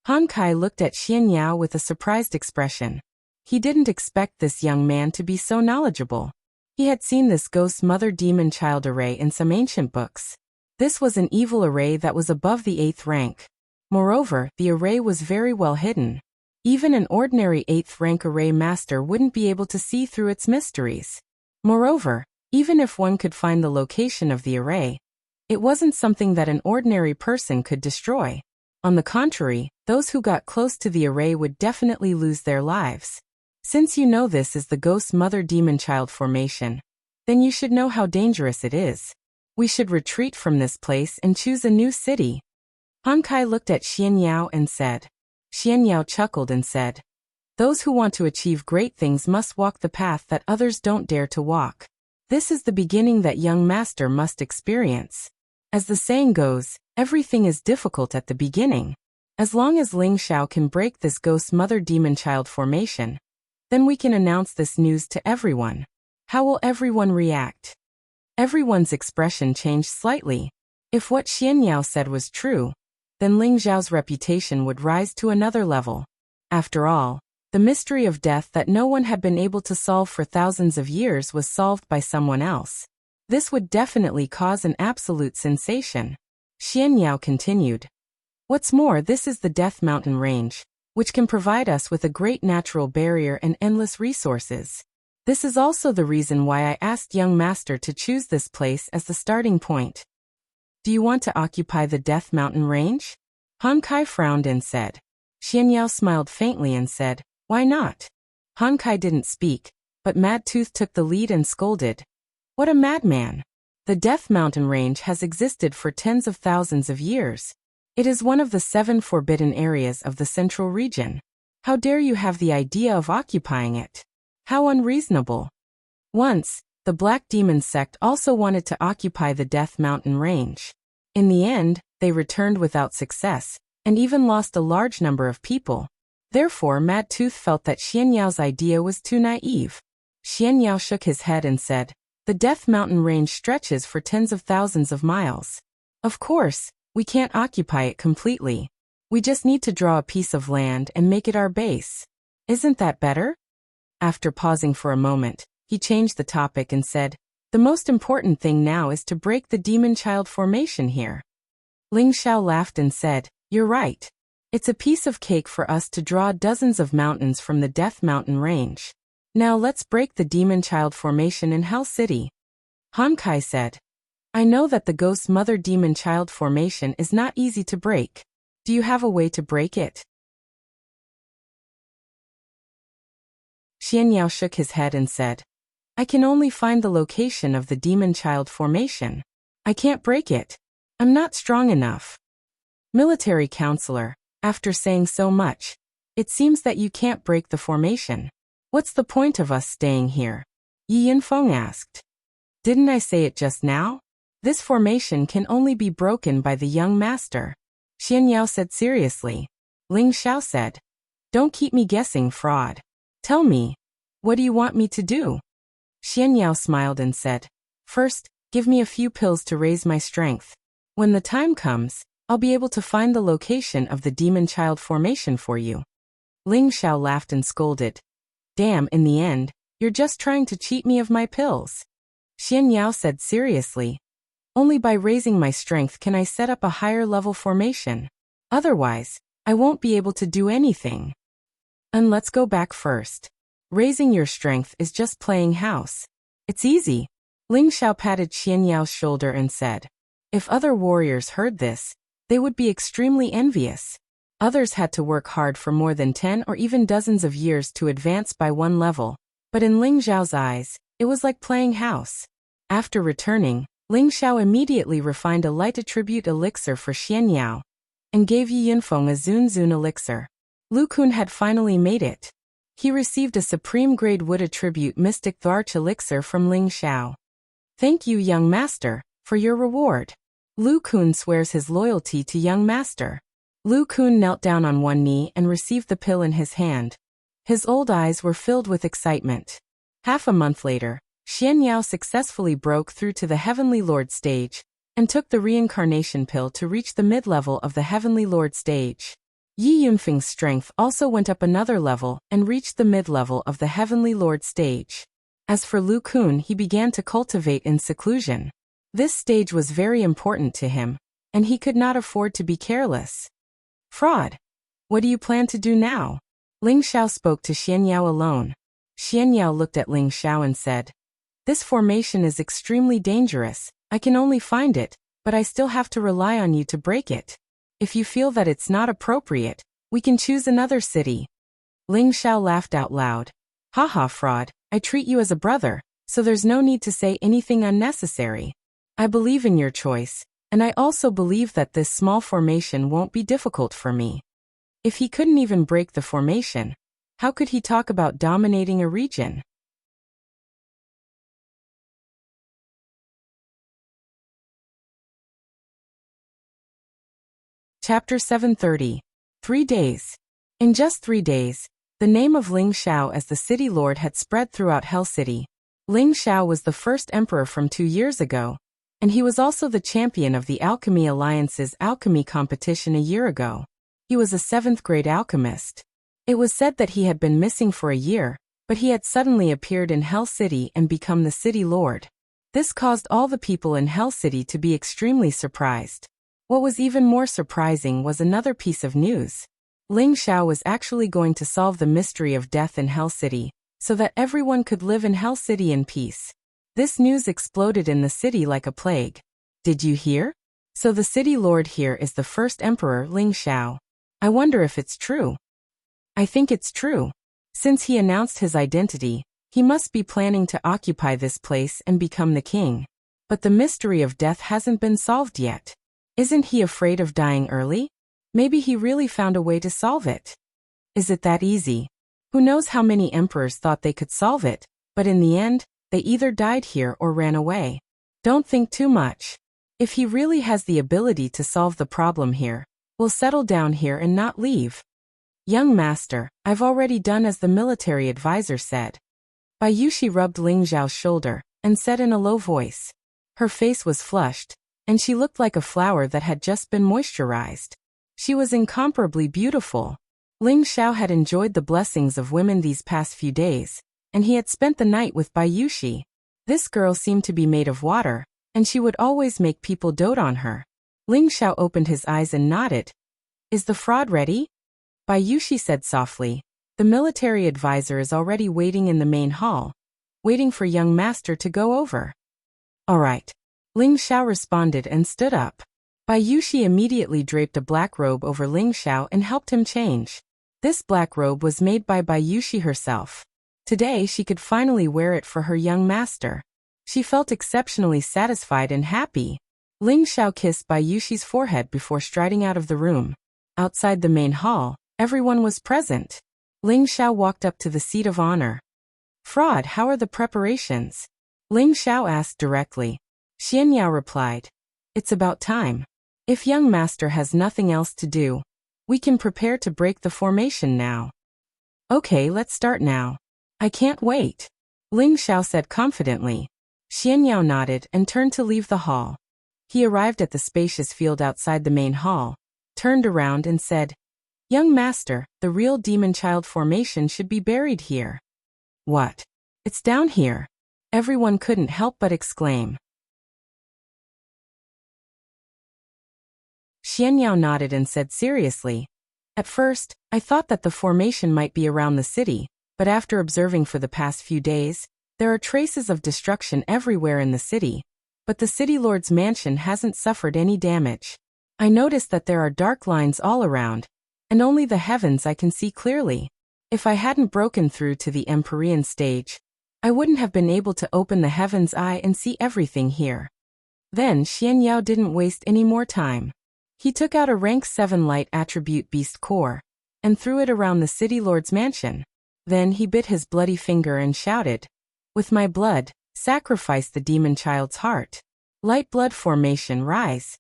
Han Kai looked at Xian Yao with a surprised expression. He didn't expect this young man to be so knowledgeable. He had seen this ghost mother-demon-child array in some ancient books, This was an evil array that was above the 8th rank. Moreover, the array was very well hidden. Even an ordinary 8th rank array master wouldn't be able to see through its mysteries. Moreover, even if one could find the location of the array, it wasn't something that an ordinary person could destroy. On the contrary, those who got close to the array would definitely lose their lives. Since you know this is the Ghost Mother Demon Child formation, then you should know how dangerous it is. We should retreat from this place and choose a new city. Han Kai looked at Xian Yao and said. Xian Yao chuckled and said, "Those who want to achieve great things must walk the path that others don't dare to walk. This is the beginning that young master must experience. As the saying goes, everything is difficult at the beginning. As long as Ling Xiao can break this Ghost Mother Demon Child formation, then we can announce this news to everyone. How will everyone react?" Everyone's expression changed slightly. If what Xian Yao said was true, then Ling Xiao's reputation would rise to another level. After all, the mystery of death that no one had been able to solve for thousands of years was solved by someone else. This would definitely cause an absolute sensation. Xian Yao continued. What's more, this is the Death Mountain Range, which can provide us with a great natural barrier and endless resources. This is also the reason why I asked young master to choose this place as the starting point. Do you want to occupy the Death Mountain Range? Han Kai frowned and said. Xian Yao smiled faintly and said, why not? Han Kai didn't speak, but Mad Tooth took the lead and scolded. What a madman! The Death Mountain Range has existed for tens of thousands of years. It is one of the 7 forbidden areas of the central region. How dare you have the idea of occupying it? How unreasonable! Once, the Black Demon sect also wanted to occupy the Death Mountain Range. In the end, they returned without success, and even lost a large number of people. Therefore, Mad Tooth felt that Xian Yao's idea was too naive. Xian Yao shook his head and said, the Death Mountain Range stretches for tens of thousands of miles. Of course, we can't occupy it completely. We just need to draw a piece of land and make it our base. Isn't that better? After pausing for a moment, he changed the topic and said, the most important thing now is to break the Demon Child formation here. Ling Xiao laughed and said, you're right. It's a piece of cake for us to draw dozens of mountains from the Death Mountain Range. Now let's break the Demon Child formation in Hell City. Han Kai said, I know that the Ghost Mother Demon Child formation is not easy to break. Do you have a way to break it? Xian Yao shook his head and said, I can only find the location of the Demon Child formation. I can't break it. I'm not strong enough. Military counselor, after saying so much, it seems that you can't break the formation. What's the point of us staying here? Yi Yinfeng asked. Didn't I say it just now? This formation can only be broken by the young master. Xian Yao said seriously. Ling Xiao said, don't keep me guessing, fraud. Tell me, what do you want me to do? Xian Yao smiled and said, first, give me a few pills to raise my strength. When the time comes, I'll be able to find the location of the Demon Child formation for you. Ling Xiao laughed and scolded. Damn, in the end, you're just trying to cheat me of my pills. Xian Yao said seriously, only by raising my strength can I set up a higher level formation. Otherwise, I won't be able to do anything. And let's go back first. Raising your strength is just playing house. It's easy. Ling Xiao patted Xian Yao's shoulder and said, if other warriors heard this, they would be extremely envious. Others had to work hard for more than 10 or even dozens of years to advance by one level, but in Ling Xiao's eyes, it was like playing house. After returning, Ling Xiao immediately refined a light attribute elixir for Xian Yao, and gave Yi Yinfeng a Zun Zun elixir. Lu Kun had finally made it. He received a supreme grade wood attribute mystic Tharch elixir from Ling Xiao. Thank you, young master, for your reward. Lu Kun swears his loyalty to young master. Lu Kun knelt down on one knee and received the pill in his hand. His old eyes were filled with excitement. Half a month later, Xian Yao successfully broke through to the Heavenly Lord stage, and took the reincarnation pill to reach the mid-level of the Heavenly Lord stage. Yi Yunfeng's strength also went up another level and reached the mid-level of the Heavenly Lord stage. As for Lu Kun, he began to cultivate in seclusion. This stage was very important to him, and he could not afford to be careless. Fraud. What do you plan to do now? Ling Xiao spoke to Xianyao alone. Xianyao looked at Ling Xiao and said, "This formation is extremely dangerous. I can only find it, but I still have to rely on you to break it. If you feel that it's not appropriate, we can choose another city." Ling Xiao laughed out loud. "Haha, fraud, I treat you as a brother, so there's no need to say anything unnecessary. I believe in your choice, and I also believe that this small formation won't be difficult for me." If he couldn't even break the formation, how could he talk about dominating a region? Chapter 730. 3 days. In just 3 days, the name of Ling Xiao as the city lord had spread throughout Hell City. Ling Xiao was the first emperor from 2 years ago, and he was also the champion of the Alchemy Alliance's alchemy competition a year ago. He was a 7th grade alchemist. It was said that he had been missing for a year, but he had suddenly appeared in Hell City and become the city lord. This caused all the people in Hell City to be extremely surprised. What was even more surprising was another piece of news. Ling Xiao was actually going to solve the mystery of death in Hell City, so that everyone could live in Hell City in peace. This news exploded in the city like a plague. Did you hear? So the city lord here is the first emperor, Ling Xiao. I wonder if it's true. I think it's true. Since he announced his identity, he must be planning to occupy this place and become the king. But the mystery of death hasn't been solved yet. Isn't he afraid of dying early? Maybe he really found a way to solve it. Is it that easy? Who knows how many emperors thought they could solve it, but in the end, they either died here or ran away. Don't think too much. If he really has the ability to solve the problem here, we'll settle down here and not leave. Young master, I've already done as the military advisor said. Bayushi rubbed Ling Xiao's shoulder and said in a low voice. Her face was flushed, and she looked like a flower that had just been moisturized. She was incomparably beautiful. Ling Xiao had enjoyed the blessings of women these past few days, and he had spent the night with Bayushi. This girl seemed to be made of water, and she would always make people dote on her. Ling Xiao opened his eyes and nodded. Is the fraud ready? Bayushi said softly. The military advisor is already waiting in the main hall, waiting for young master to go over. All right. Ling Xiao responded and stood up. Bayushi immediately draped a black robe over Ling Xiao and helped him change. This black robe was made by Bayushi herself. Today she could finally wear it for her young master. She felt exceptionally satisfied and happy. Ling Xiao kissed Bayushi's forehead before striding out of the room. Outside the main hall, everyone was present. Ling Xiao walked up to the seat of honor. Fraud, how are the preparations? Ling Xiao asked directly. Xianyao replied. It's about time. If young master has nothing else to do, we can prepare to break the formation now. Okay, let's start now. I can't wait. Ling Xiao said confidently. Xianyao nodded and turned to leave the hall. He arrived at the spacious field outside the main hall, turned around and said, Young master, the real demon child formation should be buried here. What? It's down here. Everyone couldn't help but exclaim. Xianyao nodded and said seriously, At first, I thought that the formation might be around the city, but after observing for the past few days, there are traces of destruction everywhere in the city, but the city lord's mansion hasn't suffered any damage. I noticed that there are dark lines all around, and only the heavens I can see clearly. If I hadn't broken through to the Empyrean stage, I wouldn't have been able to open the heaven's eye and see everything here. Then Xianyao didn't waste any more time. He took out a rank 7 light attribute beast core, and threw it around the city lord's mansion. Then he bit his bloody finger and shouted, With my blood, sacrifice the demon child's heart. Light blood formation rise.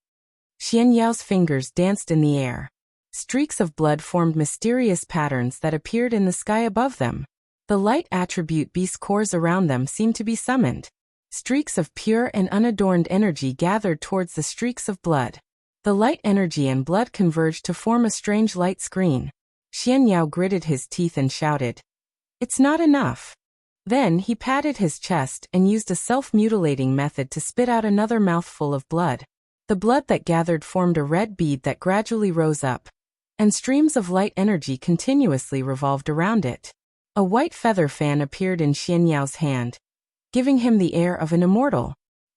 Xianyao's fingers danced in the air. Streaks of blood formed mysterious patterns that appeared in the sky above them. The light attribute beast cores around them seemed to be summoned. Streaks of pure and unadorned energy gathered towards the streaks of blood. The light energy and blood converged to form a strange light screen. Xianyao gritted his teeth and shouted, It's not enough. Then he patted his chest and used a self-mutilating method to spit out another mouthful of blood. The blood that gathered formed a red bead that gradually rose up, and streams of light energy continuously revolved around it. A white feather fan appeared in Xianyao's hand, giving him the air of an immortal.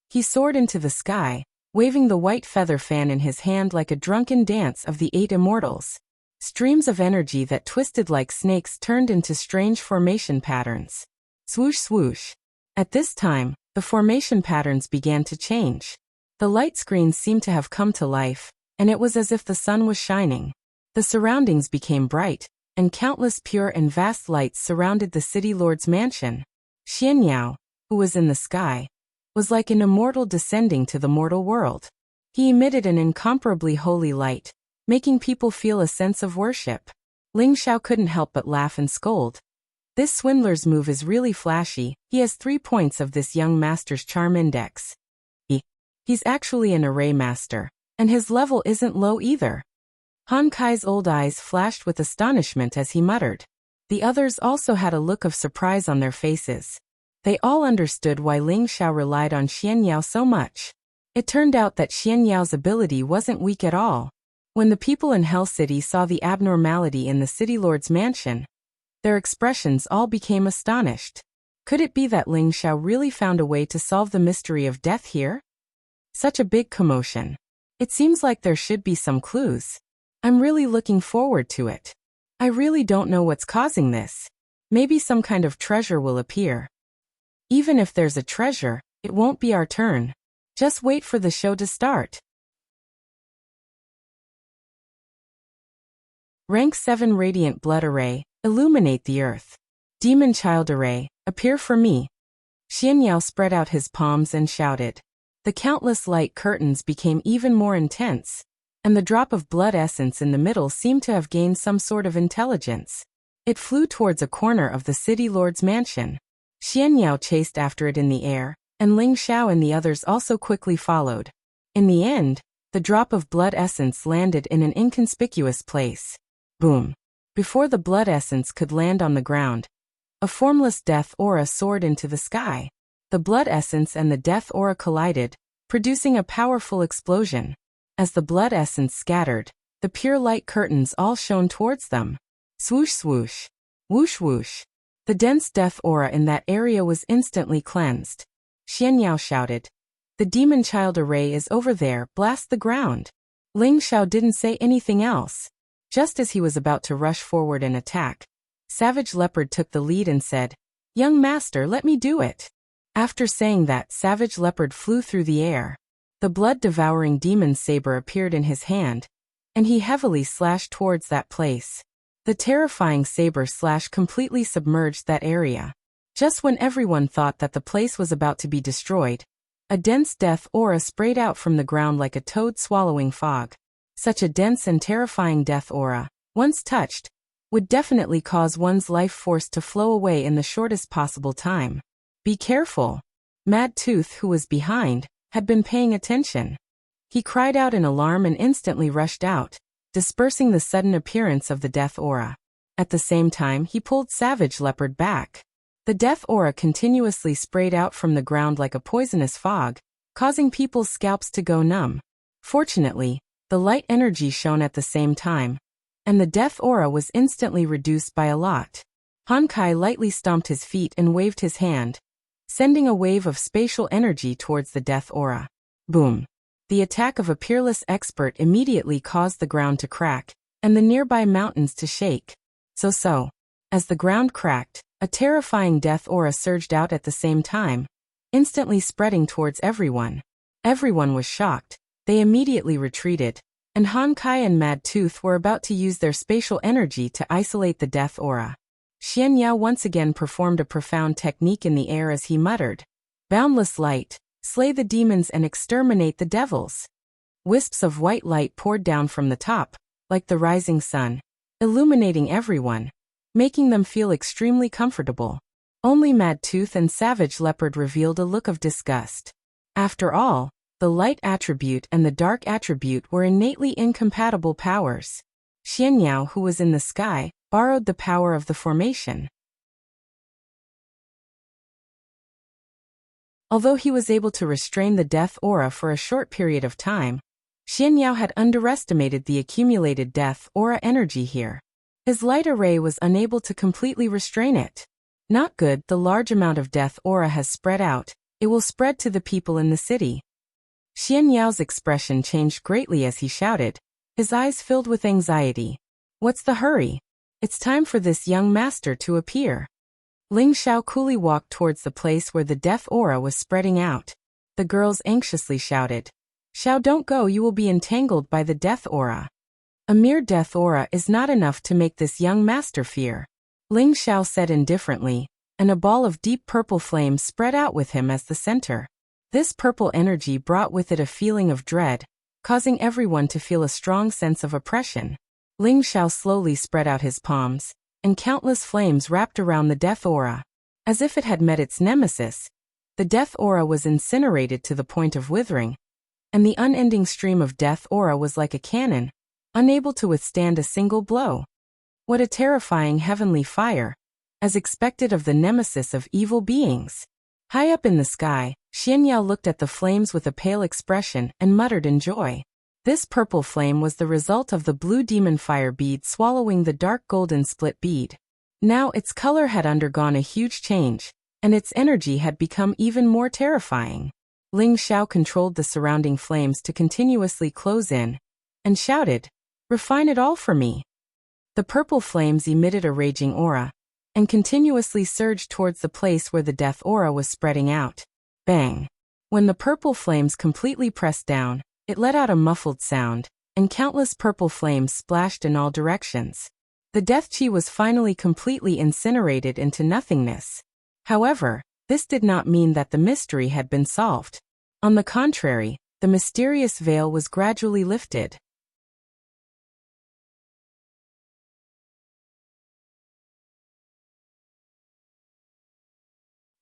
He soared into the sky, waving the white feather fan in his hand like a drunken dance of the 8 immortals. Streams of energy that twisted like snakes turned into strange formation patterns. Swoosh swoosh. At this time, the formation patterns began to change. The light screens seemed to have come to life, and it was as if the sun was shining. The surroundings became bright, and countless pure and vast lights surrounded the city lord's mansion. Xianyao, who was in the sky, was like an immortal descending to the mortal world. He emitted an incomparably holy light, making people feel a sense of worship. Ling Xiao couldn't help but laugh and scold. This swindler's move is really flashy. He has 3 points of this young master's charm index. He's actually an array master, and his level isn't low either. Han Kai's old eyes flashed with astonishment as he muttered. The others also had a look of surprise on their faces. They all understood why Ling Xiao relied on Xianyao so much. It turned out that Xianyao's ability wasn't weak at all. When the people in Hell City saw the abnormality in the city lord's mansion, their expressions all became astonished. Could it be that Ling Xiao really found a way to solve the mystery of death here? Such a big commotion. It seems like there should be some clues. I'm really looking forward to it. I really don't know what's causing this. Maybe some kind of treasure will appear. Even if there's a treasure, it won't be our turn. Just wait for the show to start. Rank 7 Radiant Blood Array, illuminate the earth. Demon Child Array, appear for me. Xianyao spread out his palms and shouted. The countless light curtains became even more intense, and the drop of blood essence in the middle seemed to have gained some sort of intelligence. It flew towards a corner of the city lord's mansion. Xianyao chased after it in the air, and Ling Xiao and the others also quickly followed. In the end, the drop of blood essence landed in an inconspicuous place. Boom. Before the blood essence could land on the ground, a formless death aura soared into the sky. The blood essence and the death aura collided, producing a powerful explosion. As the blood essence scattered, the pure light curtains all shone towards them. Swoosh swoosh. Whoosh whoosh. The dense death aura in that area was instantly cleansed. Xianyao shouted. The demon child array is over there, blast the ground. Ling Xiao didn't say anything else. Just as he was about to rush forward and attack, Savage Leopard took the lead and said, Young master, let me do it. After saying that, Savage Leopard flew through the air. The blood-devouring demon saber appeared in his hand, and he heavily slashed towards that place. The terrifying saber slash completely submerged that area. Just when everyone thought that the place was about to be destroyed, a dense death aura sprayed out from the ground like a toad swallowing fog. Such a dense and terrifying death aura, once touched, would definitely cause one's life force to flow away in the shortest possible time. Be careful. Mad Tooth, who was behind, had been paying attention. He cried out in alarm and instantly rushed out, dispersing the sudden appearance of the death aura. At the same time, he pulled Savage Leopard back. The death aura continuously sprayed out from the ground like a poisonous fog, causing people's scalps to go numb. Fortunately, the light energy shone at the same time, and the death aura was instantly reduced by a lot. Han Kai lightly stomped his feet and waved his hand, sending a wave of spatial energy towards the death aura. Boom. The attack of a peerless expert immediately caused the ground to crack, and the nearby mountains to shake. So. As the ground cracked, a terrifying death aura surged out at the same time, instantly spreading towards everyone. Everyone was shocked. They immediately retreated, and Han Kai and Mad Tooth were about to use their spatial energy to isolate the death aura. Xianyao once again performed a profound technique in the air as he muttered, Boundless light, slay the demons and exterminate the devils. Wisps of white light poured down from the top, like the rising sun, illuminating everyone, making them feel extremely comfortable. Only Mad Tooth and Savage Leopard revealed a look of disgust. After all, the light attribute and the dark attribute were innately incompatible powers. Xianyao, who was in the sky, borrowed the power of the formation. Although he was able to restrain the death aura for a short period of time, Xianyao had underestimated the accumulated death aura energy here. His light array was unable to completely restrain it. Not good, the large amount of death aura has spread out. It will spread to the people in the city. Xianyao's expression changed greatly as he shouted, his eyes filled with anxiety. What's the hurry? It's time for this young master to appear. Ling Xiao coolly walked towards the place where the death aura was spreading out. The girls anxiously shouted, Xiao, don't go, you will be entangled by the death aura. A mere death aura is not enough to make this young master fear. Ling Xiao said indifferently, and a ball of deep purple flame spread out with him as the center. This purple energy brought with it a feeling of dread, causing everyone to feel a strong sense of oppression. Ling Xiao slowly spread out his palms, and countless flames wrapped around the death aura. As if it had met its nemesis, the death aura was incinerated to the point of withering, and the unending stream of death aura was like a cannon, unable to withstand a single blow. What a terrifying heavenly fire, as expected of the nemesis of evil beings. High up in the sky, Xianyao looked at the flames with a pale expression and muttered in joy. This purple flame was the result of the blue demon fire bead swallowing the dark golden split bead. Now its color had undergone a huge change, and its energy had become even more terrifying. Ling Xiao controlled the surrounding flames to continuously close in, and shouted, refine it all for me. The purple flames emitted a raging aura, and continuously surged towards the place where the death aura was spreading out. Bang! When the purple flames completely pressed down, it let out a muffled sound, and countless purple flames splashed in all directions. The death chi was finally completely incinerated into nothingness. However, this did not mean that the mystery had been solved. On the contrary, the mysterious veil was gradually lifted.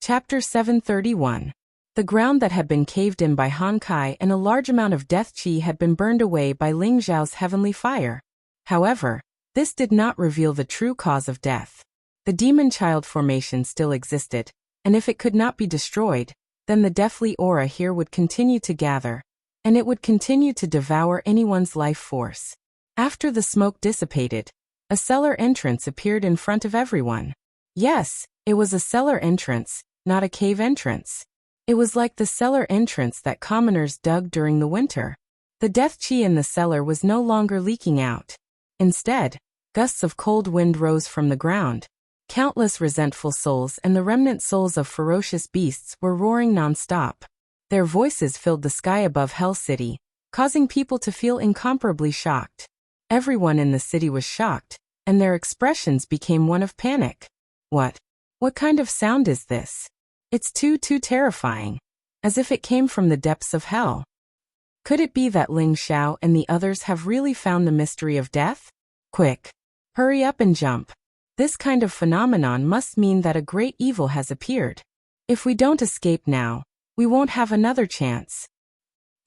Chapter 731. The ground that had been caved in by Han Kai and a large amount of death chi had been burned away by Ling Zhao's heavenly fire. However, this did not reveal the true cause of death. The demon child formation still existed, and if it could not be destroyed, then the deathly aura here would continue to gather, and it would continue to devour anyone's life force. After the smoke dissipated, a cellar entrance appeared in front of everyone. Yes, it was a cellar entrance, not a cave entrance. It was like the cellar entrance that commoners dug during the winter. The death chi in the cellar was no longer leaking out. Instead, gusts of cold wind rose from the ground. Countless resentful souls and the remnant souls of ferocious beasts were roaring non-stop. Their voices filled the sky above Hell City, causing people to feel incomparably shocked. Everyone in the city was shocked, and their expressions became one of panic. What kind of sound is this? It's too terrifying, as if it came from the depths of hell. Could it be that Ling Xiao and the others have really found the mystery of death? Quick! Hurry up and jump. This kind of phenomenon must mean that a great evil has appeared. If we don't escape now, we won't have another chance.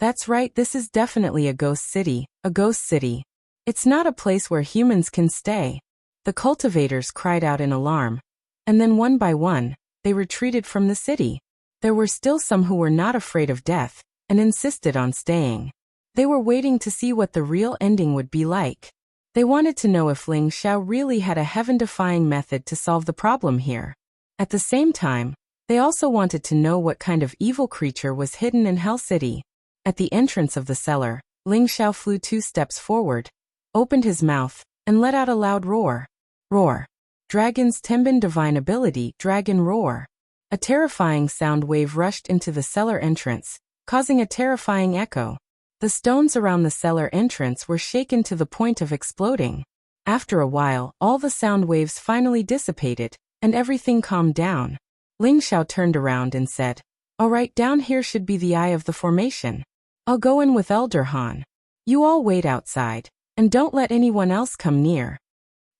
That's right, this is definitely a ghost city, a ghost city. It's not a place where humans can stay. The cultivators cried out in alarm, and then one by one, they retreated from the city. There were still some who were not afraid of death, and insisted on staying. They were waiting to see what the real ending would be like. They wanted to know if Ling Xiao really had a heaven-defying method to solve the problem here. At the same time, they also wanted to know what kind of evil creature was hidden in Hell City. At the entrance of the cellar, Ling Xiao flew 2 steps forward, opened his mouth, and let out a loud roar. Roar. Dragon's Tenbin divine ability, Dragon Roar. A terrifying sound wave rushed into the cellar entrance, causing a terrifying echo. The stones around the cellar entrance were shaken to the point of exploding. After a while, all the sound waves finally dissipated, and everything calmed down. Ling Xiao turned around and said, "All right, down here should be the eye of the formation. I'll go in with Elder Han. You all wait outside, and don't let anyone else come near."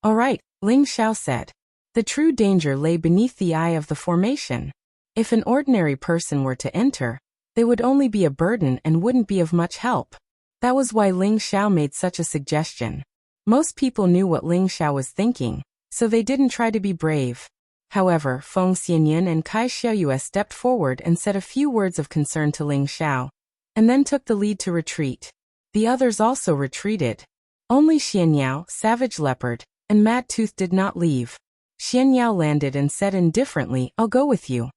"All right," Ling Xiao said. The true danger lay beneath the eye of the formation. If an ordinary person were to enter, they would only be a burden and wouldn't be of much help. That was why Ling Xiao made such a suggestion. Most people knew what Ling Xiao was thinking, so they didn't try to be brave. However, Feng Xianyan and Kai Xiaoyue stepped forward and said a few words of concern to Ling Xiao, and then took the lead to retreat. The others also retreated. Only Xianyao, Savage Leopard, and Mad Tooth did not leave. Xianyao landed and said indifferently, "I'll go with you.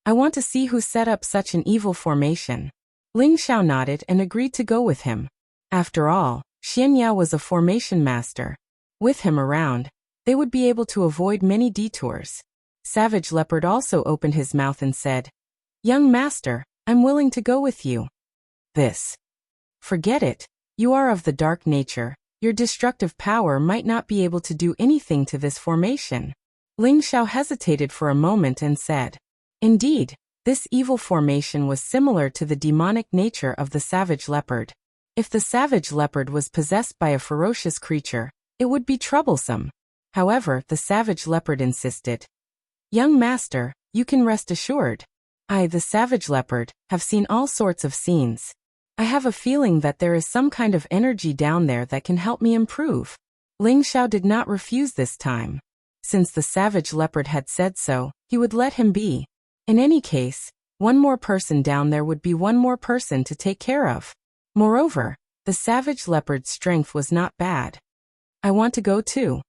I want to see who set up such an evil formation." Ling Xiao nodded and agreed to go with him. After all, Xianyao was a formation master. With him around, they would be able to avoid many detours. Savage Leopard also opened his mouth and said, "Young master, I'm willing to go with you." This. Forget it. You are of the dark nature. Your destructive power might not be able to do anything to this formation. Ling Xiao hesitated for a moment and said, "Indeed, this evil formation was similar to the demonic nature of the savage leopard. If the savage leopard was possessed by a ferocious creature, it would be troublesome." However, the savage leopard insisted, "Young master, you can rest assured. I, the savage leopard, have seen all sorts of scenes. I have a feeling that there is some kind of energy down there that can help me improve." Ling Xiao did not refuse this time. Since the savage leopard had said so, he would let him be. In any case, one more person down there would be one more person to take care of. Moreover, the savage leopard's strength was not bad. "I want to go too,"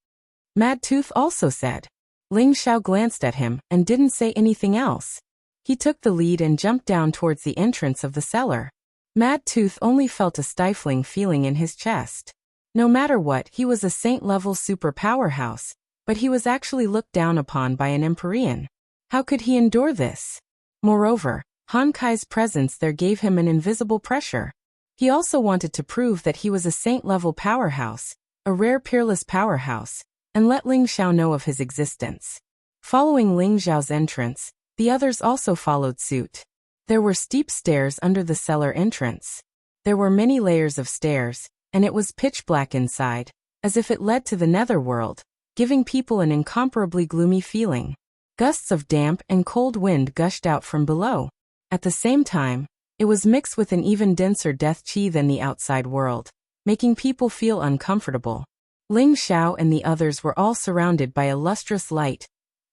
Mad Tooth also said. Ling Xiao glanced at him and didn't say anything else. He took the lead and jumped down towards the entrance of the cellar. Mad Tooth only felt a stifling feeling in his chest. No matter what, he was a saint-level super powerhouse, but he was actually looked down upon by an Empyrean. How could he endure this? Moreover, Han Kai's presence there gave him an invisible pressure. He also wanted to prove that he was a saint-level powerhouse, a rare peerless powerhouse, and let Ling Xiao know of his existence. Following Ling Xiao's entrance, the others also followed suit. There were steep stairs under the cellar entrance. There were many layers of stairs, and it was pitch black inside, as if it led to the netherworld, giving people an incomparably gloomy feeling. Gusts of damp and cold wind gushed out from below. At the same time, it was mixed with an even denser death qi than the outside world, making people feel uncomfortable. Ling Xiao and the others were all surrounded by a lustrous light,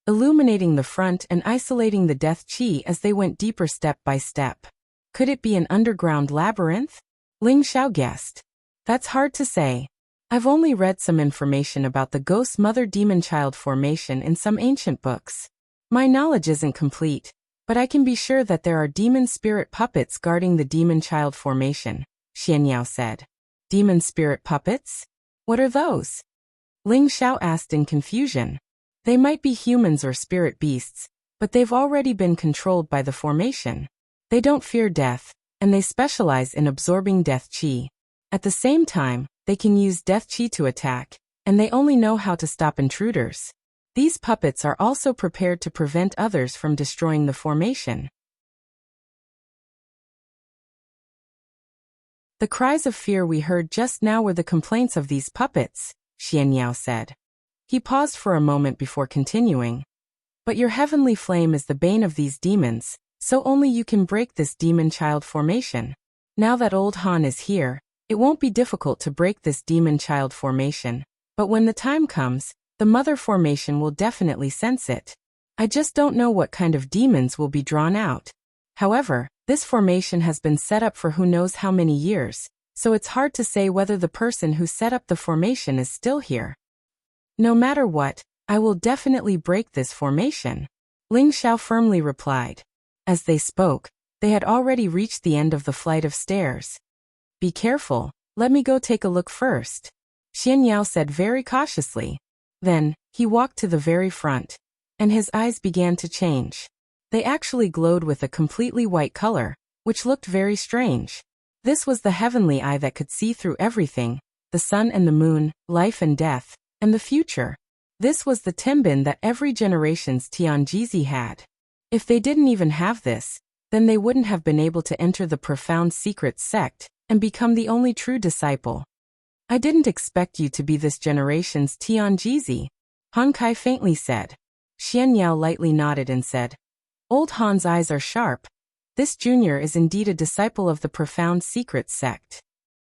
illuminating the front and isolating the death qi as they went deeper step by step. Could it be an underground labyrinth? Ling Xiao guessed. That's hard to say. I've only read some information about the ghost mother demon child formation in some ancient books. My knowledge isn't complete, but I can be sure that there are demon spirit puppets guarding the demon child formation, Xianyao said. Demon spirit puppets? What are those? Ling Xiao asked in confusion. They might be humans or spirit beasts, but they've already been controlled by the formation. They don't fear death, and they specialize in absorbing death qi. At the same time, they can use death qi to attack, and they only know how to stop intruders. These puppets are also prepared to prevent others from destroying the formation. The cries of fear we heard just now were the complaints of these puppets, Xianyao said. He paused for a moment before continuing. But your heavenly flame is the bane of these demons, so only you can break this demon child formation. Now that old Han is here, it won't be difficult to break this demon child formation, but when the time comes, the mother formation will definitely sense it. I just don't know what kind of demons will be drawn out. However, this formation has been set up for who knows how many years, so it's hard to say whether the person who set up the formation is still here. No matter what, I will definitely break this formation, Ling Xiao firmly replied. As they spoke, they had already reached the end of the flight of stairs. Be careful, let me go take a look first, Xianyao said very cautiously. Then, he walked to the very front, and his eyes began to change. They actually glowed with a completely white color, which looked very strange. This was the heavenly eye that could see through everything, the sun and the moon, life and death, and the future. This was the Tianbin that every generation's Tianjizi had. If they didn't even have this, then they wouldn't have been able to enter the profound secret sect and become the only true disciple. I didn't expect you to be this generation's Tianjizi, Han Kai faintly said. Xianyao lightly nodded and said, Old Han's eyes are sharp. This junior is indeed a disciple of the profound secret sect.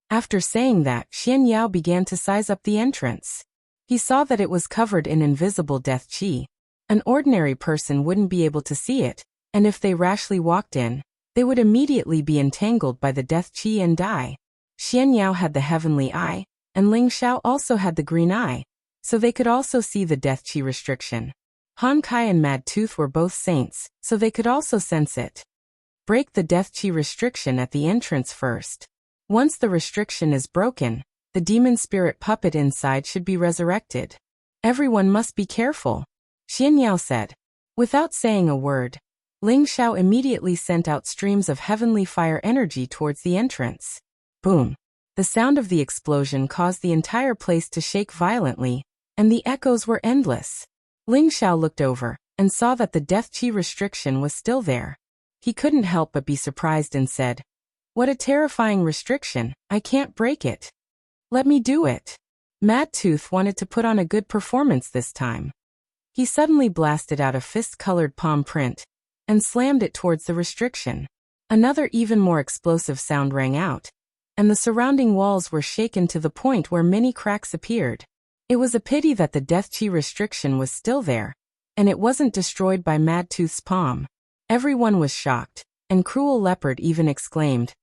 After saying that, Xianyao began to size up the entrance. He saw that it was covered in invisible death qi. An ordinary person wouldn't be able to see it, and if they rashly walked in, they would immediately be entangled by the death qi and die. Xian Yao had the heavenly eye, and Ling Xiao also had the green eye, so they could also see the death qi restriction. Han Kai and Mad Tooth were both saints, so they could also sense it. Break the death qi restriction at the entrance first. Once the restriction is broken, the demon spirit puppet inside should be resurrected. Everyone must be careful, Xian Yao said. Without saying a word, Ling Xiao immediately sent out streams of heavenly fire energy towards the entrance. Boom! The sound of the explosion caused the entire place to shake violently, and the echoes were endless. Ling Xiao looked over and saw that the death qi restriction was still there. He couldn't help but be surprised and said, "What a terrifying restriction, I can't break it. Let me do it." Mad Tooth wanted to put on a good performance this time. He suddenly blasted out a fist-colored palm print and slammed it towards the restriction. Another even more explosive sound rang out, and the surrounding walls were shaken to the point where many cracks appeared. It was a pity that the death qi restriction was still there, and it wasn't destroyed by Mad Tooth's palm. Everyone was shocked, and Cruel Leopard even exclaimed,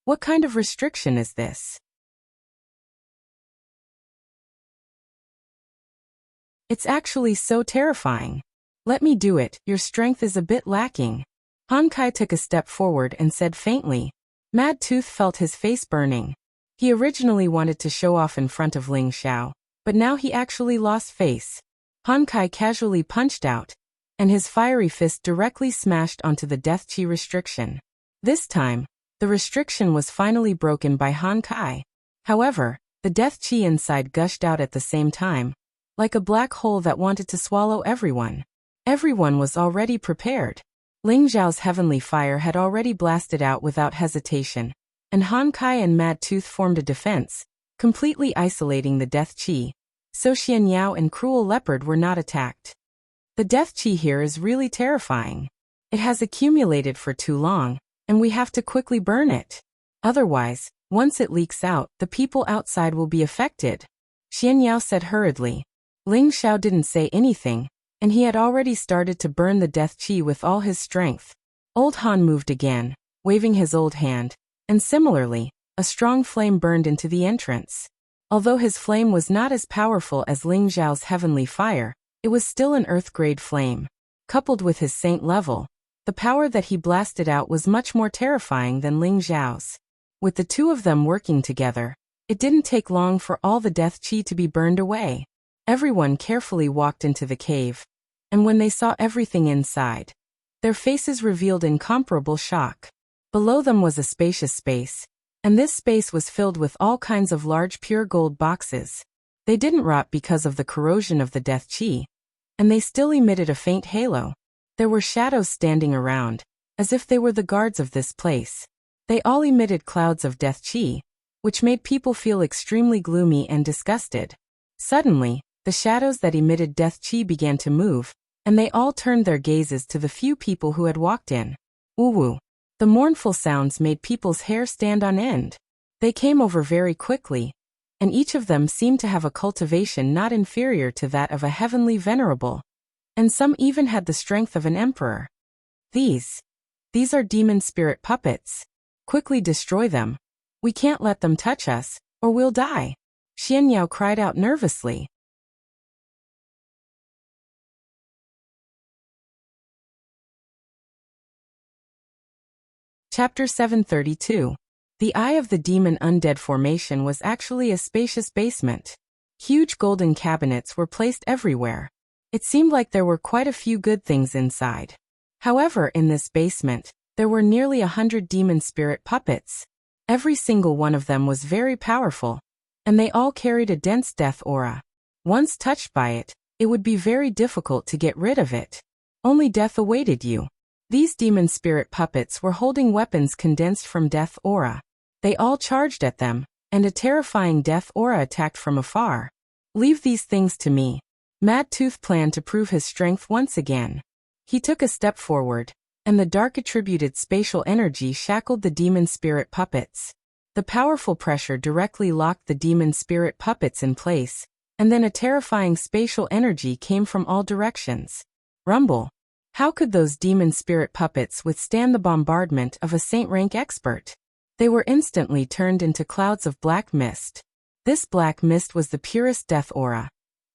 "What kind of restriction is this? It's actually so terrifying. Let me do it, your strength is a bit lacking." Han Kai took a step forward and said faintly. Mad Tooth felt his face burning. He originally wanted to show off in front of Ling Xiao, but now he actually lost face. Han Kai casually punched out, and his fiery fist directly smashed onto the death qi restriction. This time, the restriction was finally broken by Han Kai. However, the death qi inside gushed out at the same time, like a black hole that wanted to swallow everyone. Everyone was already prepared. Ling Xiao's heavenly fire had already blasted out without hesitation, and Han Kai and Mad Tooth formed a defense, completely isolating the death qi, so Xian Yao and Cruel Leopard were not attacked. The death qi here is really terrifying. It has accumulated for too long, and we have to quickly burn it. Otherwise, once it leaks out, the people outside will be affected, Xian Yao said hurriedly. Ling Xiao didn't say anything, and he had already started to burn the death qi with all his strength. Old Han moved again, waving his old hand, and similarly, a strong flame burned into the entrance. Although his flame was not as powerful as Ling Xiao's heavenly fire, it was still an earth-grade flame. Coupled with his saint level, the power that he blasted out was much more terrifying than Ling Xiao's. With the two of them working together, it didn't take long for all the death qi to be burned away. Everyone carefully walked into the cave, and when they saw everything inside, their faces revealed incomparable shock. Below them was a spacious space, and this space was filled with all kinds of large pure gold boxes. They didn't rot because of the corrosion of the death qi, and they still emitted a faint halo. There were shadows standing around, as if they were the guards of this place. They all emitted clouds of death qi, which made people feel extremely gloomy and disgusted. Suddenly, the shadows that emitted death qi began to move, and they all turned their gazes to the few people who had walked in. Woo-woo. The mournful sounds made people's hair stand on end. They came over very quickly, and each of them seemed to have a cultivation not inferior to that of a heavenly venerable, and some even had the strength of an emperor. These are demon spirit puppets. Quickly destroy them. We can't let them touch us, or we'll die, Xian Yao cried out nervously. Chapter 732. The Eye of the Demon Undead Formation was actually a spacious basement. Huge golden cabinets were placed everywhere. It seemed like there were quite a few good things inside. However, in this basement, there were nearly 100 demon spirit puppets. Every single one of them was very powerful, and they all carried a dense death aura. Once touched by it, it would be very difficult to get rid of it. Only death awaited you. These demon spirit puppets were holding weapons condensed from death aura. They all charged at them, and a terrifying death aura attacked from afar. Leave these things to me. Mad Tooth planned to prove his strength once again. He took a step forward, and the dark attributed spatial energy shackled the demon spirit puppets. The powerful pressure directly locked the demon spirit puppets in place, and then a terrifying spatial energy came from all directions. Rumble. How could those demon spirit puppets withstand the bombardment of a saint-rank expert? They were instantly turned into clouds of black mist. This black mist was the purest death aura,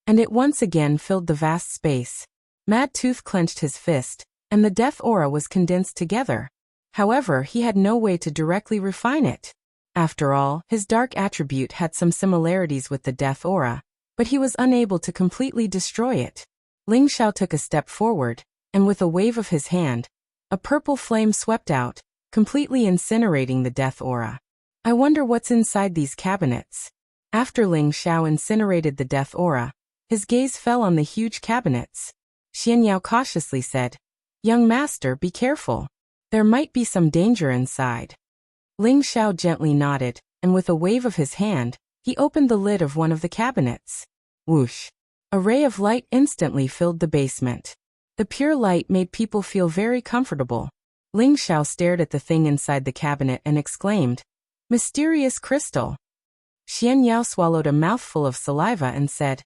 and it once again filled the vast space. Mad Tooth clenched his fist, and the death aura was condensed together. However, he had no way to directly refine it. After all, his dark attribute had some similarities with the death aura, but he was unable to completely destroy it. Ling Xiao took a step forward, and with a wave of his hand, a purple flame swept out, completely incinerating the death aura. I wonder what's inside these cabinets. After Ling Xiao incinerated the death aura, his gaze fell on the huge cabinets. Xianyao cautiously said, "Young master, be careful. There might be some danger inside." Ling Xiao gently nodded, and with a wave of his hand, he opened the lid of one of the cabinets. Whoosh! A ray of light instantly filled the basement. The pure light made people feel very comfortable. Ling Xiao stared at the thing inside the cabinet and exclaimed, "Mysterious crystal." Xianyao swallowed a mouthful of saliva and said,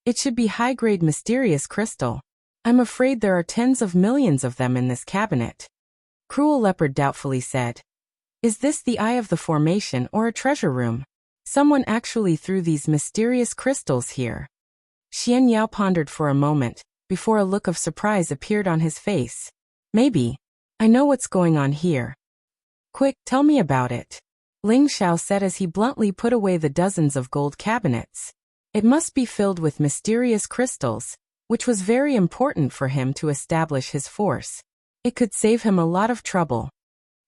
"It should be high-grade mysterious crystal. I'm afraid there are tens of millions of them in this cabinet." Cruel Leopard doubtfully said, "Is this the Eye of the Formation or a treasure room? Someone actually threw these mysterious crystals here." Xianyao pondered for a moment, before a look of surprise appeared on his face. "Maybe. I know what's going on here. Quick, tell me about it," Ling Xiao said as he bluntly put away the dozens of gold cabinets. It must be filled with mysterious crystals, which was very important for him to establish his force. It could save him a lot of trouble.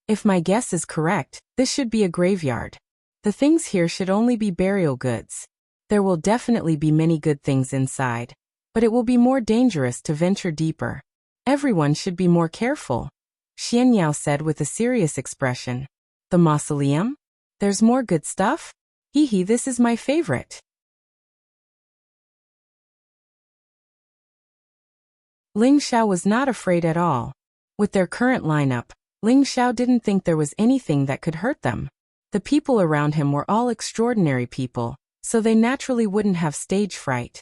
If my guess is correct, this should be a graveyard. The things here should only be burial goods. There will definitely be many good things inside, but it will be more dangerous to venture deeper. Everyone should be more careful, Xianyao said with a serious expression. The mausoleum? There's more good stuff? Hee, this is my favorite. Ling Xiao was not afraid at all. With their current lineup, Ling Xiao didn't think there was anything that could hurt them. The people around him were all extraordinary people, so they naturally wouldn't have stage fright.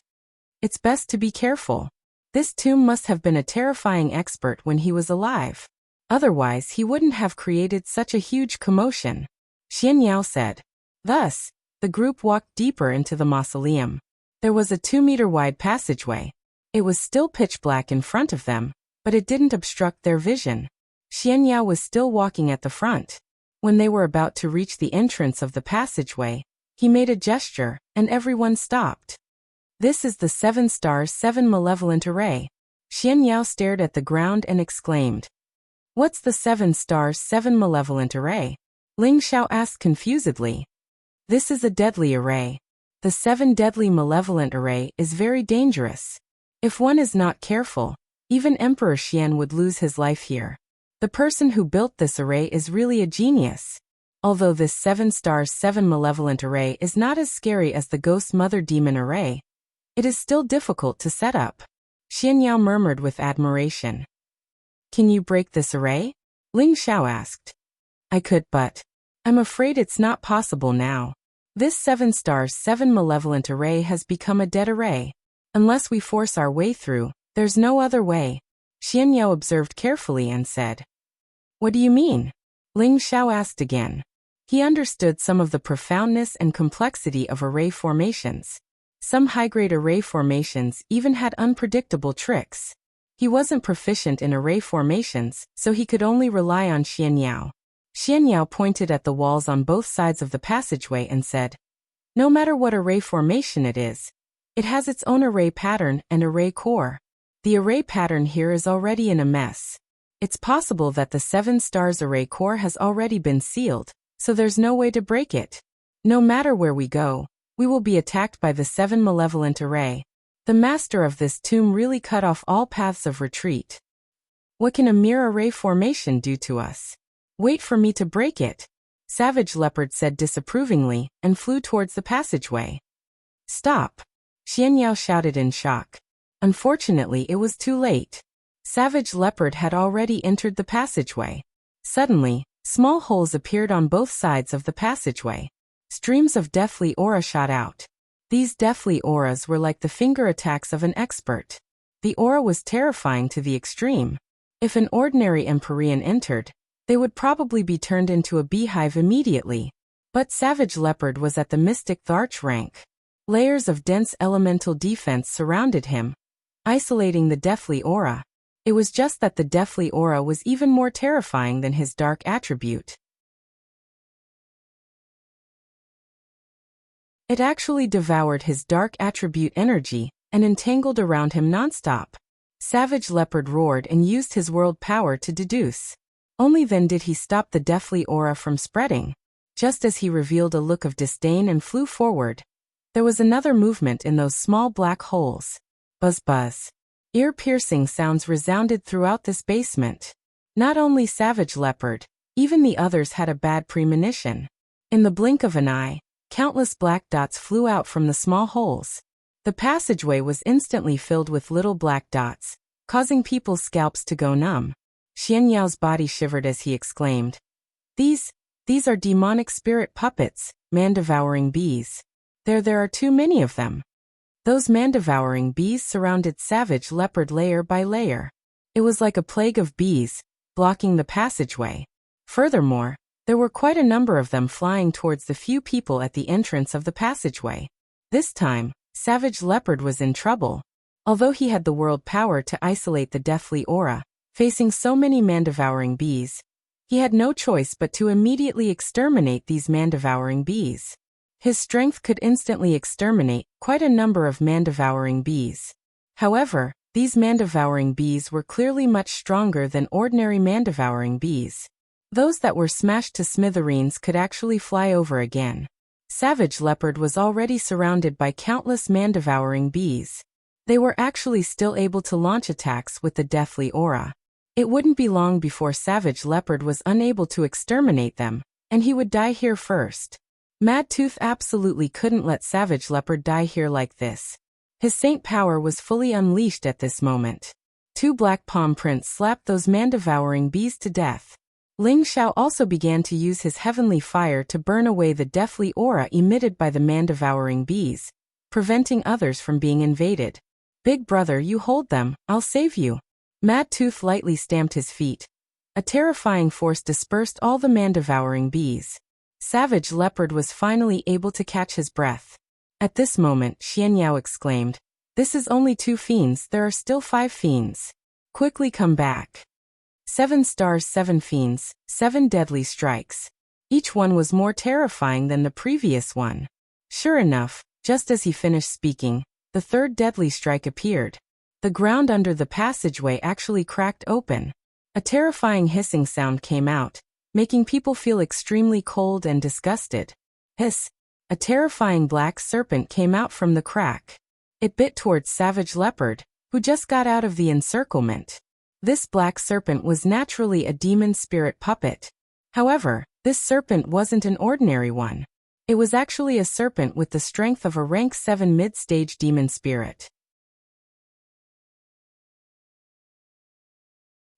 It's best to be careful. This tomb must have been a terrifying expert when he was alive. Otherwise, he wouldn't have created such a huge commotion, Xianyao said. Thus, the group walked deeper into the mausoleum. There was a 2-meter-wide passageway. It was still pitch black in front of them, but it didn't obstruct their vision. Xianyao was still walking at the front. When they were about to reach the entrance of the passageway, he made a gesture, and everyone stopped. This is the 7 stars 7 malevolent array. Xianyao stared at the ground and exclaimed. What's the 7 stars 7 malevolent array? Ling Xiao asked confusedly. This is a deadly array. The 7 deadly malevolent array is very dangerous. If one is not careful, even Emperor Xian would lose his life here. The person who built this array is really a genius. Although this 7 stars 7 malevolent array is not as scary as the Ghost Mother Demon array, it is still difficult to set up. Xianyao murmured with admiration. Can you break this array? Ling Xiao asked. I could, but I'm afraid it's not possible now. This 7 stars 7 malevolent array has become a dead array. Unless we force our way through, there's no other way. Xianyao observed carefully and said. What do you mean? Ling Xiao asked again. He understood some of the profoundness and complexity of array formations. Some high-grade array formations even had unpredictable tricks. He wasn't proficient in array formations, so he could only rely on Xianyao. Xianyao pointed at the walls on both sides of the passageway and said, no matter what array formation it is, it has its own array pattern and array core. The array pattern here is already in a mess. It's possible that the 7 stars array core has already been sealed, so there's no way to break it. No matter where we go, we will be attacked by the 7 malevolent array. The master of this tomb really cut off all paths of retreat. What can a mere array formation do to us? Wait for me to break it, Savage Leopard said disapprovingly and flew towards the passageway. Stop! Xianyao shouted in shock. Unfortunately, it was too late. Savage Leopard had already entered the passageway. Suddenly, small holes appeared on both sides of the passageway. Streams of deathly aura shot out. These deathly auras were like the finger attacks of an expert. The aura was terrifying to the extreme. If an ordinary Empyrean entered, they would probably be turned into a beehive immediately. But Savage Leopard was at the Mystic Tharch rank. Layers of dense elemental defense surrounded him, isolating the deathly aura. It was just that the deathly aura was even more terrifying than his dark attribute. It actually devoured his dark attribute energy and entangled around him nonstop. Savage Leopard roared and used his world power to deduce. Only then did he stop the deathly aura from spreading. Just as he revealed a look of disdain and flew forward, there was another movement in those small black holes. Buzz buzz. Ear-piercing sounds resounded throughout this basement. Not only Savage Leopard, even the others had a bad premonition. In the blink of an eye, countless black dots flew out from the small holes. The passageway was instantly filled with little black dots, causing people's scalps to go numb. Xian Yao's body shivered as he exclaimed, These are demonic spirit puppets, man-devouring bees. There are too many of them." Those man-devouring bees surrounded Savage Leopard layer by layer. It was like a plague of bees, blocking the passageway. Furthermore, there were quite a number of them flying towards the few people at the entrance of the passageway. This time, Savage Leopard was in trouble. Although he had the world power to isolate the deathly aura, facing so many man-devouring bees, he had no choice but to immediately exterminate these man-devouring bees. His strength could instantly exterminate quite a number of man-devouring bees. However, these man-devouring bees were clearly much stronger than ordinary man-devouring bees. Those that were smashed to smithereens could actually fly over again. Savage Leopard was already surrounded by countless man-devouring bees. They were actually still able to launch attacks with the deathly aura. It wouldn't be long before Savage Leopard was unable to exterminate them, and he would die here first. Mad Tooth absolutely couldn't let Savage Leopard die here like this. His saint power was fully unleashed at this moment. 2 black palm prints slapped those man-devouring bees to death. Ling Xiao also began to use his heavenly fire to burn away the deathly aura emitted by the man-devouring bees, preventing others from being invaded. "Big brother, you hold them, I'll save you." Mad Tooth lightly stamped his feet. A terrifying force dispersed all the man-devouring bees. Savage Leopard was finally able to catch his breath. At this moment, Xian Yao exclaimed, "This is only 2 fiends, there are still 5 fiends. Quickly come back." 7 stars, 7 fiends, 7 deadly strikes. Each one was more terrifying than the previous one. Sure enough, just as he finished speaking, the 3rd deadly strike appeared. The ground under the passageway actually cracked open. A terrifying hissing sound came out, making people feel extremely cold and disgusted. Hiss! A terrifying black serpent came out from the crack. It bit towards Savage Leopard, who just got out of the encirclement. This black serpent was naturally a demon spirit puppet. However, this serpent wasn't an ordinary one. It was actually a serpent with the strength of a rank 7 mid-stage demon spirit.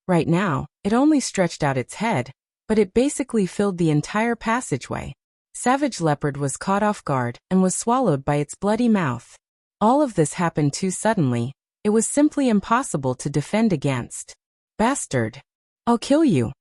Right now, it only stretched out its head, but it basically filled the entire passageway. Savage Leopard was caught off guard and was swallowed by its bloody mouth. All of this happened too suddenly. It was simply impossible to defend against. "Bastard! I'll kill you!"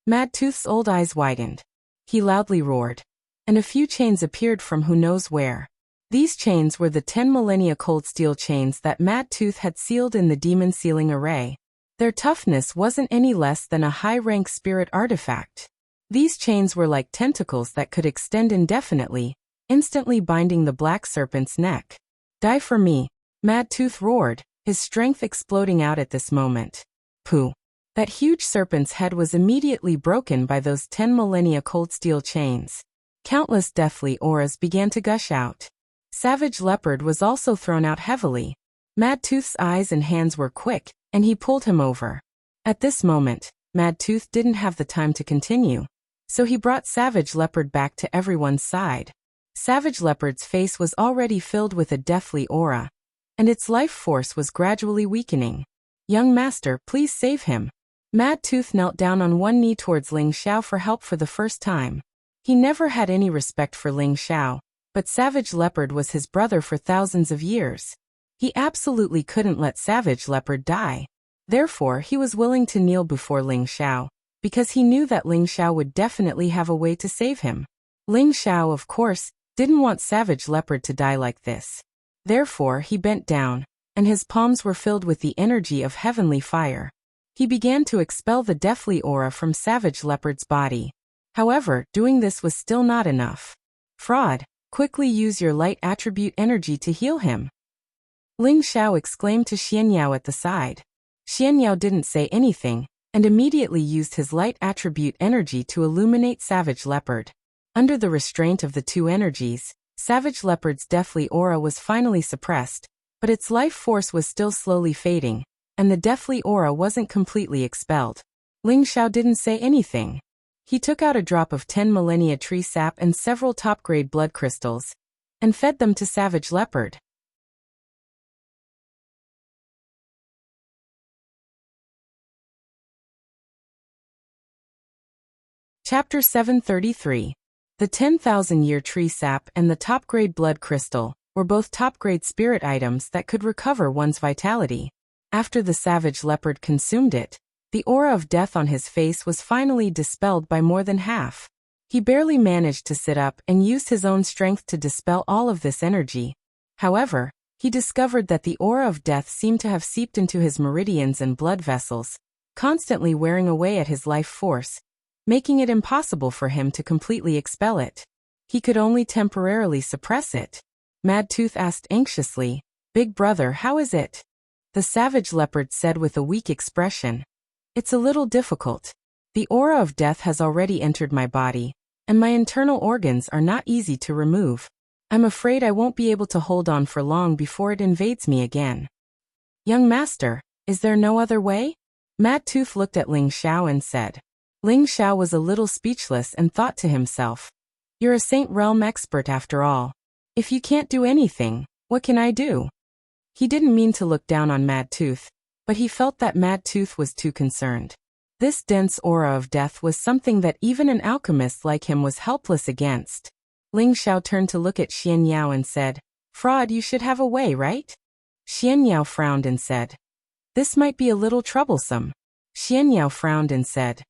Mad Tooth's old eyes widened. He loudly roared, and a few chains appeared from who knows where. These chains were the 10 millennia cold steel chains that Mad Tooth had sealed in the demon sealing array. Their toughness wasn't any less than a high-rank spirit artifact. These chains were like tentacles that could extend indefinitely, instantly binding the black serpent's neck. "Die for me!" Mad Tooth roared, his strength exploding out at this moment. Pooh! That huge serpent's head was immediately broken by those 10 millennia cold steel chains. Countless deathly auras began to gush out. Savage Leopard was also thrown out heavily. Mad Tooth's eyes and hands were quick, and he pulled him over. At this moment, Mad Tooth didn't have the time to continue, so he brought Savage Leopard back to everyone's side. Savage Leopard's face was already filled with a deathly aura, and its life force was gradually weakening. "Young master, please save him." Mad Tooth knelt down on one knee towards Ling Xiao for help for the first time. He never had any respect for Ling Xiao, but Savage Leopard was his brother for thousands of years. He absolutely couldn't let Savage Leopard die. Therefore, he was willing to kneel before Ling Xiao, because he knew that Ling Xiao would definitely have a way to save him. Ling Xiao, of course, didn't want Savage Leopard to die like this. Therefore, he bent down, and his palms were filled with the energy of heavenly fire. He began to expel the deathly aura from Savage Leopard's body. However, doing this was still not enough. Fraud, quickly use your light attribute energy to heal him. Ling Xiao exclaimed to Xianyao at the side. Xianyao didn't say anything, and immediately used his light attribute energy to illuminate Savage Leopard. Under the restraint of the two energies, Savage Leopard's deathly aura was finally suppressed, but its life force was still slowly fading, and the deathly aura wasn't completely expelled. Ling Xiao didn't say anything. He took out a drop of 10 millennia tree sap and several top-grade blood crystals, and fed them to Savage Leopard. Chapter 733. The 10,000-year tree sap and the top-grade blood crystal were both top-grade spirit items that could recover one's vitality. After the Savage Leopard consumed it, the aura of death on his face was finally dispelled by more than half. He barely managed to sit up and used his own strength to dispel all of this energy. However, he discovered that the aura of death seemed to have seeped into his meridians and blood vessels, constantly wearing away at his life force, making it impossible for him to completely expel it. He could only temporarily suppress it. Mad Tooth asked anxiously, "Big brother, how is it?" The Savage Leopard said with a weak expression, "It's a little difficult. The aura of death has already entered my body, and my internal organs are not easy to remove. I'm afraid I won't be able to hold on for long before it invades me again." "Young master, is there no other way?" Mad Tooth looked at Ling Xiao and said. Ling Xiao was a little speechless and thought to himself, "You're a Saint Realm expert after all. If you can't do anything, what can I do?" He didn't mean to look down on Mad Tooth, but he felt that Mad Tooth was too concerned. This dense aura of death was something that even an alchemist like him was helpless against. Ling Xiao turned to look at Xianyao and said, "Fraud, you should have a way, right?" Xianyao frowned and said, "This might be a little troublesome." Xianyao frowned and said,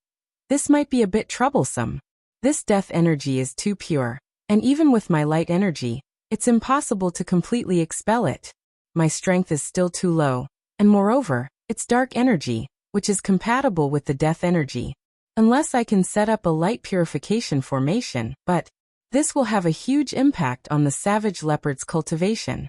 "This might be a bit troublesome. This death energy is too pure, and even with my light energy, it's impossible to completely expel it. My strength is still too low, and moreover, it's dark energy, which is compatible with the death energy. Unless I can set up a light purification formation, but this will have a huge impact on the Savage Leopard's cultivation.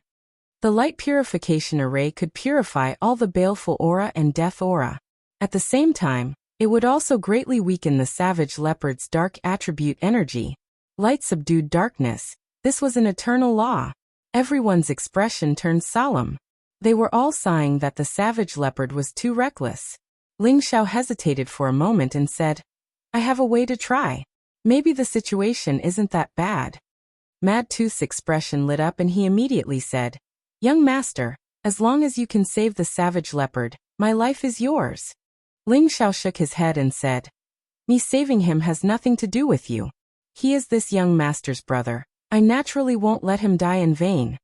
The light purification array could purify all the baleful aura and death aura. At the same time, it would also greatly weaken the Savage Leopard's dark attribute energy. Light subdued darkness. This was an eternal law. Everyone's expression turned solemn. They were all sighing that the Savage Leopard was too reckless. Ling Xiao hesitated for a moment and said, "I have a way to try. Maybe the situation isn't that bad." Mad Tooth's expression lit up and he immediately said, "Young master, as long as you can save the Savage Leopard, my life is yours." Ling Xiao shook his head and said, "Me saving him has nothing to do with you. He is this young master's brother. I naturally won't let him die in vain."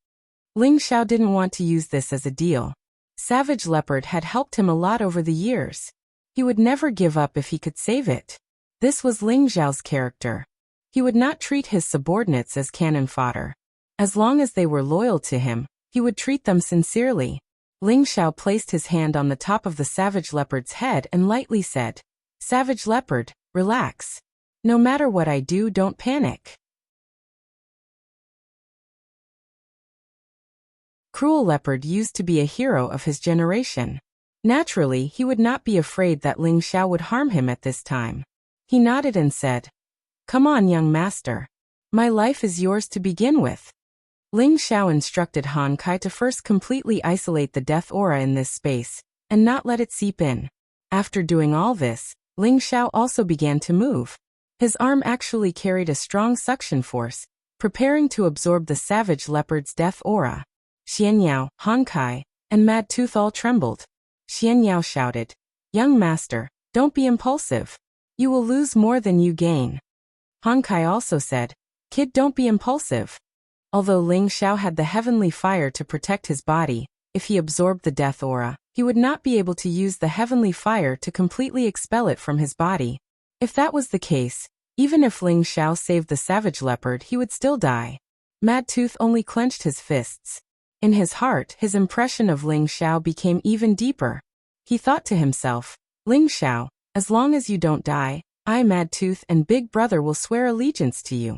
Ling Xiao didn't want to use this as a deal. Savage Leopard had helped him a lot over the years. He would never give up if he could save it. This was Ling Xiao's character. He would not treat his subordinates as cannon fodder. As long as they were loyal to him, he would treat them sincerely. Ling Xiao placed his hand on the top of the Savage Leopard's head and lightly said, "Savage Leopard, relax. No matter what I do, don't panic." Cruel Leopard used to be a hero of his generation. Naturally, he would not be afraid that Ling Xiao would harm him at this time. He nodded and said, "Come on, young master. My life is yours to begin with." Ling Xiao instructed Han Kai to first completely isolate the death aura in this space, and not let it seep in. After doing all this, Ling Xiao also began to move. His arm actually carried a strong suction force, preparing to absorb the Savage Leopard's death aura. Xianyao, Han Kai, and Mad Tooth all trembled. Xianyao shouted, "Young master, don't be impulsive. You will lose more than you gain." Han Kai also said, "Kid, don't be impulsive. Although Ling Xiao had the heavenly fire to protect his body, if he absorbed the death aura, he would not be able to use the heavenly fire to completely expel it from his body. If that was the case, even if Ling Xiao saved the savage leopard, he would still die. Mad Tooth only clenched his fists. In his heart, his impression of Ling Xiao became even deeper. He thought to himself, Ling Xiao, as long as you don't die, I, Mad Tooth, and Big Brother will swear allegiance to you.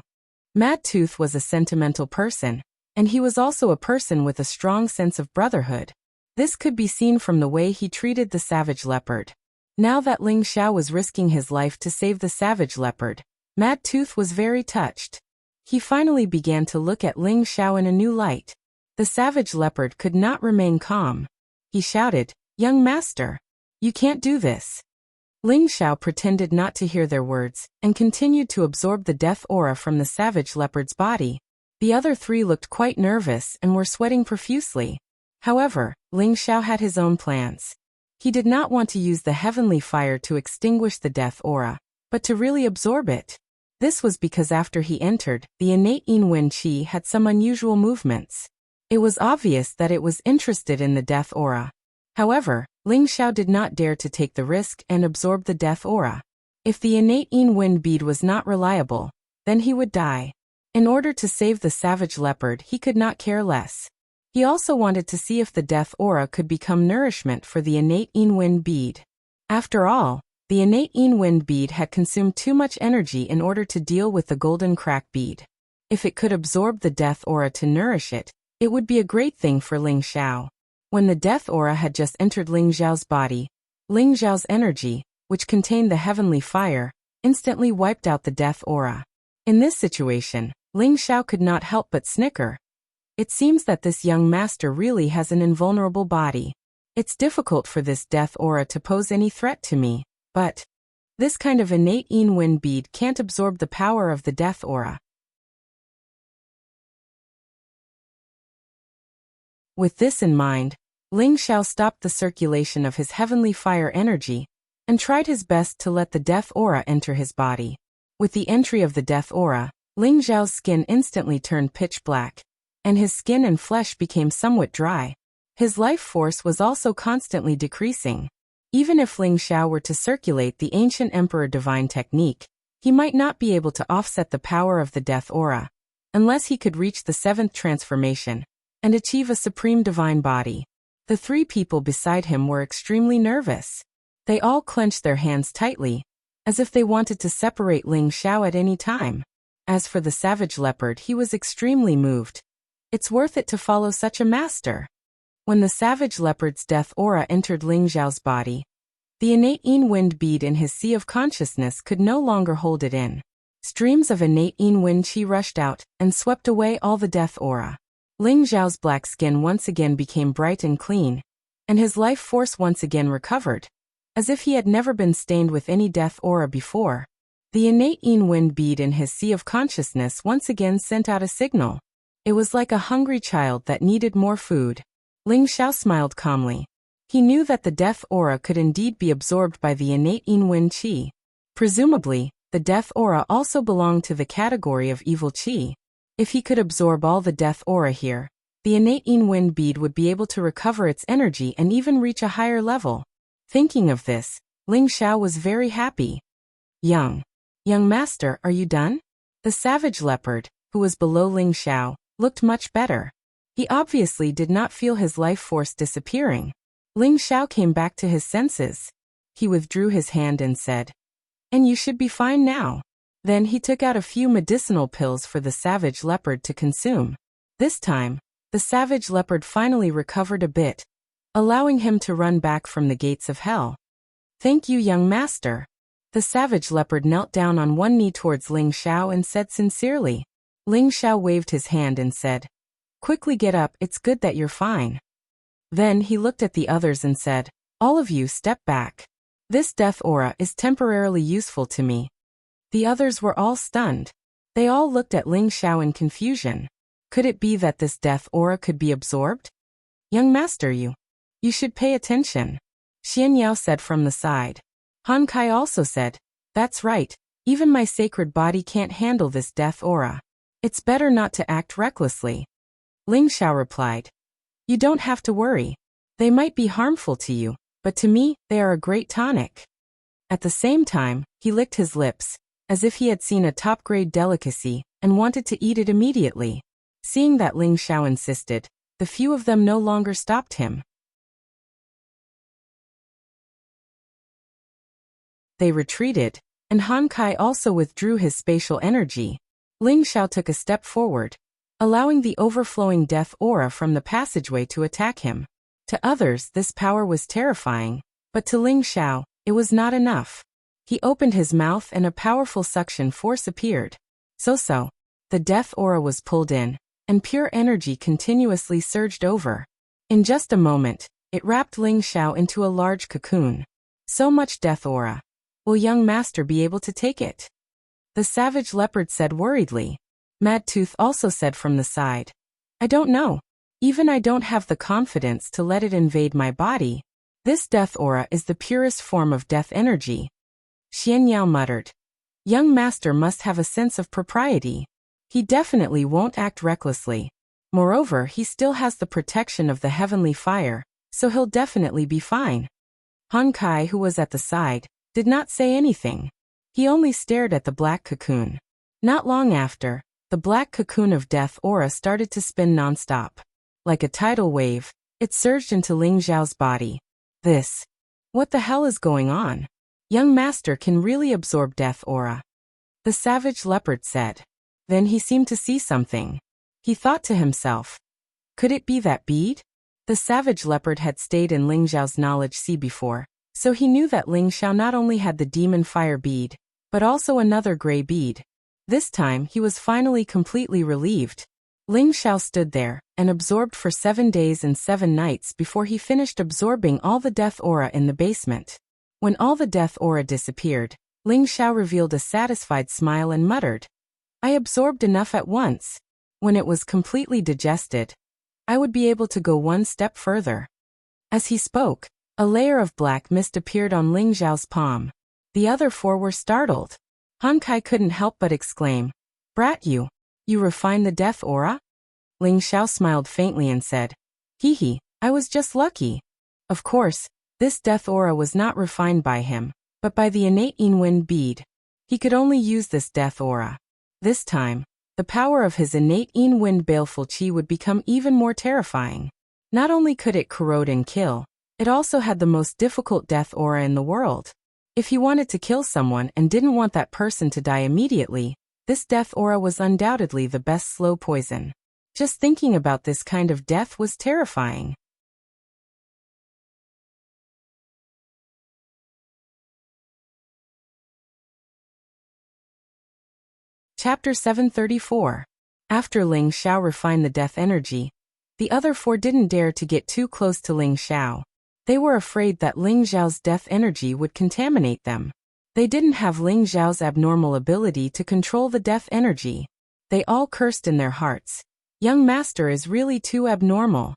Mad Tooth was a sentimental person, and he was also a person with a strong sense of brotherhood. This could be seen from the way he treated the savage leopard. Now that Ling Xiao was risking his life to save the savage leopard, Mad Tooth was very touched. He finally began to look at Ling Xiao in a new light. The savage leopard could not remain calm. He shouted, Young master, you can't do this. Ling Xiao pretended not to hear their words, and continued to absorb the death aura from the savage leopard's body. The other three looked quite nervous and were sweating profusely. However, Ling Xiao had his own plans. He did not want to use the heavenly fire to extinguish the death aura, but to really absorb it. This was because after he entered, the innate Yin Wen Qi had some unusual movements. It was obvious that it was interested in the death aura. However, Ling Xiao did not dare to take the risk and absorb the death aura. If the innate Yin Wind bead was not reliable, then he would die. In order to save the savage leopard, he could not care less. He also wanted to see if the death aura could become nourishment for the innate Yin Wind bead. After all, the innate Yin Wind bead had consumed too much energy in order to deal with the golden crack bead. If it could absorb the death aura to nourish it, it would be a great thing for Ling Xiao. When the death aura had just entered Ling Xiao's body, Ling Xiao's energy, which contained the heavenly fire, instantly wiped out the death aura. In this situation, Ling Xiao could not help but snicker. It seems that this young master really has an invulnerable body. It's difficult for this death aura to pose any threat to me, but this kind of innate Yin Wind bead can't absorb the power of the death aura. With this in mind, Ling Xiao stopped the circulation of his heavenly fire energy and tried his best to let the death aura enter his body. With the entry of the death aura, Ling Xiao's skin instantly turned pitch black, and his skin and flesh became somewhat dry. His life force was also constantly decreasing. Even if Ling Xiao were to circulate the ancient Emperor Divine technique, he might not be able to offset the power of the death aura, unless he could reach the 7th transformation and achieve a supreme divine body. The three people beside him were extremely nervous. They all clenched their hands tightly, as if they wanted to separate Ling Xiao at any time. As for the savage leopard, he was extremely moved. It's worth it to follow such a master. When the savage leopard's death aura entered Ling Xiao's body, the innate Yin Wind bead in his sea of consciousness could no longer hold it in. Streams of innate Yin Wind Qi rushed out and swept away all the death aura. Ling Xiao's black skin once again became bright and clean, and his life force once again recovered, as if he had never been stained with any death aura before. The innate Yin Wind bead in his sea of consciousness once again sent out a signal. It was like a hungry child that needed more food. Ling Xiao smiled calmly. He knew that the death aura could indeed be absorbed by the innate Yin Wind Qi. Presumably, the death aura also belonged to the category of evil Qi. If he could absorb all the death aura here, the innate Yin Wind bead would be able to recover its energy and even reach a higher level. Thinking of this, Ling Xiao was very happy. Young master, are you done? The savage leopard, who was below Ling Xiao, looked much better. He obviously did not feel his life force disappearing. Ling Xiao came back to his senses. He withdrew his hand and said, "And you should be fine now." Then he took out a few medicinal pills for the savage leopard to consume. This time, the savage leopard finally recovered a bit, allowing him to run back from the gates of hell. "Thank you, young master." The savage leopard knelt down on one knee towards Ling Xiao and said sincerely. Ling Xiao waved his hand and said, "Quickly get up, it's good that you're fine." Then he looked at the others and said, "All of you step back. This death aura is temporarily useful to me." The others were all stunned. They all looked at Ling Xiao in confusion. Could it be that this death aura could be absorbed? "Young master, you should pay attention," Xian Yao said from the side. Han Kai also said, "That's right, even my sacred body can't handle this death aura." It's better not to act recklessly. Ling Xiao replied. You don't have to worry. They might be harmful to you, but to me, they are a great tonic. At the same time, he licked his lips, as if he had seen a top-grade delicacy, and wanted to eat it immediately. Seeing that Ling Xiao insisted, the few of them no longer stopped him. They retreated, and Han Kai also withdrew his spatial energy. Ling Xiao took a step forward, allowing the overflowing death aura from the passageway to attack him. To others, this power was terrifying, but to Ling Xiao, it was not enough. He opened his mouth and a powerful suction force appeared. So, the death aura was pulled in, and pure energy continuously surged over. In just a moment, it wrapped Ling Xiao into a large cocoon. So much death aura. Will young master be able to take it? The savage leopard said worriedly. Mad Tooth also said from the side. I don't know. Even I don't have the confidence to let it invade my body. This death aura is the purest form of death energy. Xian Yao muttered. Young master must have a sense of propriety. He definitely won't act recklessly. Moreover, he still has the protection of the heavenly fire, so he'll definitely be fine. Han Kai, who was at the side, did not say anything. He only stared at the black cocoon. Not long after, the black cocoon of death aura started to spin non-stop. Like a tidal wave, it surged into Ling Xiao's body. What the hell is going on? Young master can really absorb death aura. The savage leopard said. Then he seemed to see something. He thought to himself. Could it be that bead? The savage leopard had stayed in Ling Xiao's knowledge sea before, so he knew that Ling Xiao not only had the demon fire bead, but also another gray bead. This time he was finally completely relieved. Ling Xiao stood there and absorbed for 7 days and 7 nights before he finished absorbing all the death aura in the basement. When all the death aura disappeared, Ling Xiao revealed a satisfied smile and muttered, I absorbed enough at once. When it was completely digested, I would be able to go one step further. As he spoke, a layer of black mist appeared on Ling Xiao's palm. The other 4 were startled. Han Kai couldn't help but exclaim, Brat you refined the death aura? Ling Xiao smiled faintly and said, Hee, I was just lucky. Of course, this death aura was not refined by him, but by the innate Yin Wind bead. He could only use this death aura. This time, the power of his innate Yin Wind baleful qi would become even more terrifying. Not only could it corrode and kill, it also had the most difficult death aura in the world. If he wanted to kill someone and didn't want that person to die immediately, this death aura was undoubtedly the best slow poison. Just thinking about this kind of death was terrifying. Chapter 734. After Ling Xiao refined the death energy, the other 4 didn't dare to get too close to Ling Xiao. They were afraid that Ling Xiao's death energy would contaminate them. They didn't have Ling Xiao's abnormal ability to control the death energy. They all cursed in their hearts. Young master is really too abnormal.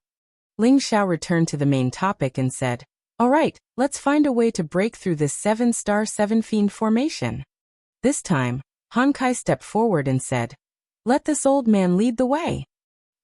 Ling Xiao returned to the main topic and said, Alright, let's find a way to break through this 7-star 7-fiend formation. This time, Han Kai stepped forward and said, Let this old man lead the way.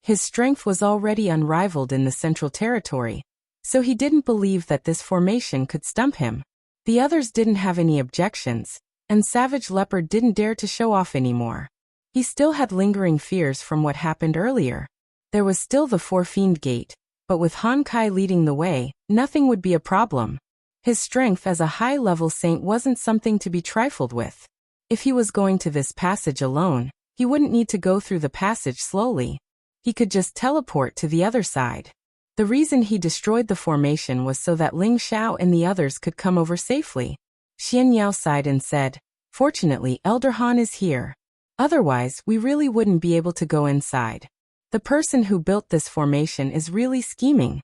His strength was already unrivaled in the Central Territory, so he didn't believe that this formation could stump him. The others didn't have any objections, and Savage Leopard didn't dare to show off anymore. He still had lingering fears from what happened earlier. There was still the 4-fiend gate, but with Han Kai leading the way, nothing would be a problem. His strength as a high-level saint wasn't something to be trifled with. If he was going to this passage alone, he wouldn't need to go through the passage slowly. He could just teleport to the other side. The reason he destroyed the formation was so that Ling Xiao and the others could come over safely. Xian Yao sighed and said, Fortunately, Elder Han is here. Otherwise, we really wouldn't be able to go inside. The person who built this formation is really scheming.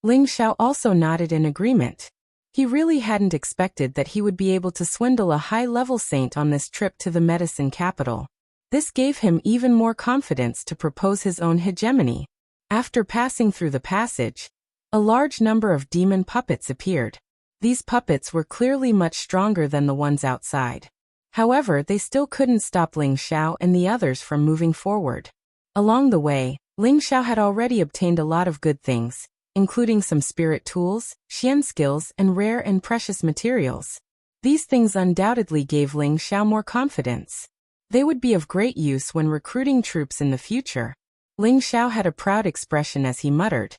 Ling Xiao also nodded in agreement. He really hadn't expected that he would be able to swindle a high-level saint on this trip to the medicine capital. This gave him even more confidence to propose his own hegemony. After passing through the passage, a large number of demon puppets appeared. These puppets were clearly much stronger than the ones outside. However, they still couldn't stop Ling Xiao and the others from moving forward. Along the way, Ling Xiao had already obtained a lot of good things, including some spirit tools, xian skills, and rare and precious materials. These things undoubtedly gave Ling Xiao more confidence. They would be of great use when recruiting troops in the future. Ling Xiao had a proud expression as he muttered,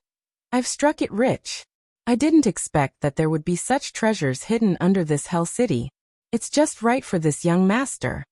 "I've struck it rich. I didn't expect that there would be such treasures hidden under this hell city. It's just right for this young master."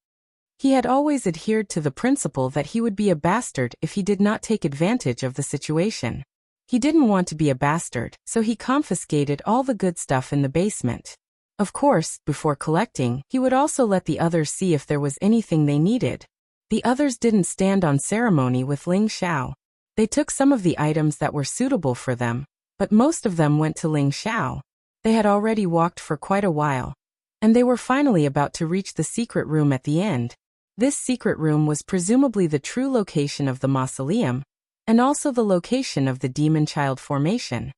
He had always adhered to the principle that he would be a bastard if he did not take advantage of the situation. He didn't want to be a bastard, so he confiscated all the good stuff in the basement. Of course, before collecting, he would also let the others see if there was anything they needed. The others didn't stand on ceremony with Ling Xiao. They took some of the items that were suitable for them, but most of them went to Ling Xiao. They had already walked for quite a while, and they were finally about to reach the secret room at the end. This secret room was presumably the true location of the mausoleum, and also the location of the demon child formation.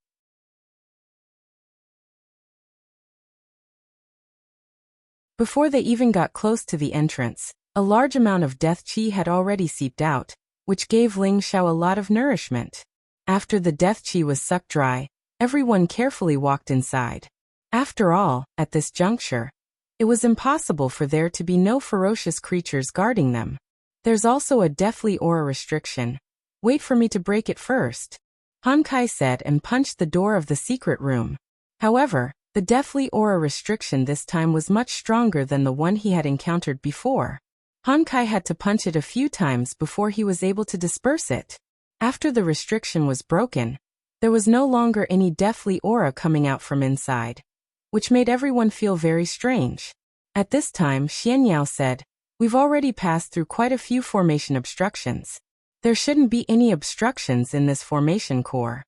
Before they even got close to the entrance, a large amount of death qi had already seeped out, which gave Ling Xiao a lot of nourishment. After the death qi was sucked dry, everyone carefully walked inside. After all, at this juncture, it was impossible for there to be no ferocious creatures guarding them. There's also a deathly aura restriction. Wait for me to break it first, Han Kai said and punched the door of the secret room. However, the deathly aura restriction this time was much stronger than the one he had encountered before. Han Kai had to punch it a few times before he was able to disperse it. After the restriction was broken, there was no longer any deathly aura coming out from inside, which made everyone feel very strange. At this time, Xianyao said, "We've already passed through quite a few formation obstructions. There shouldn't be any obstructions in this formation core."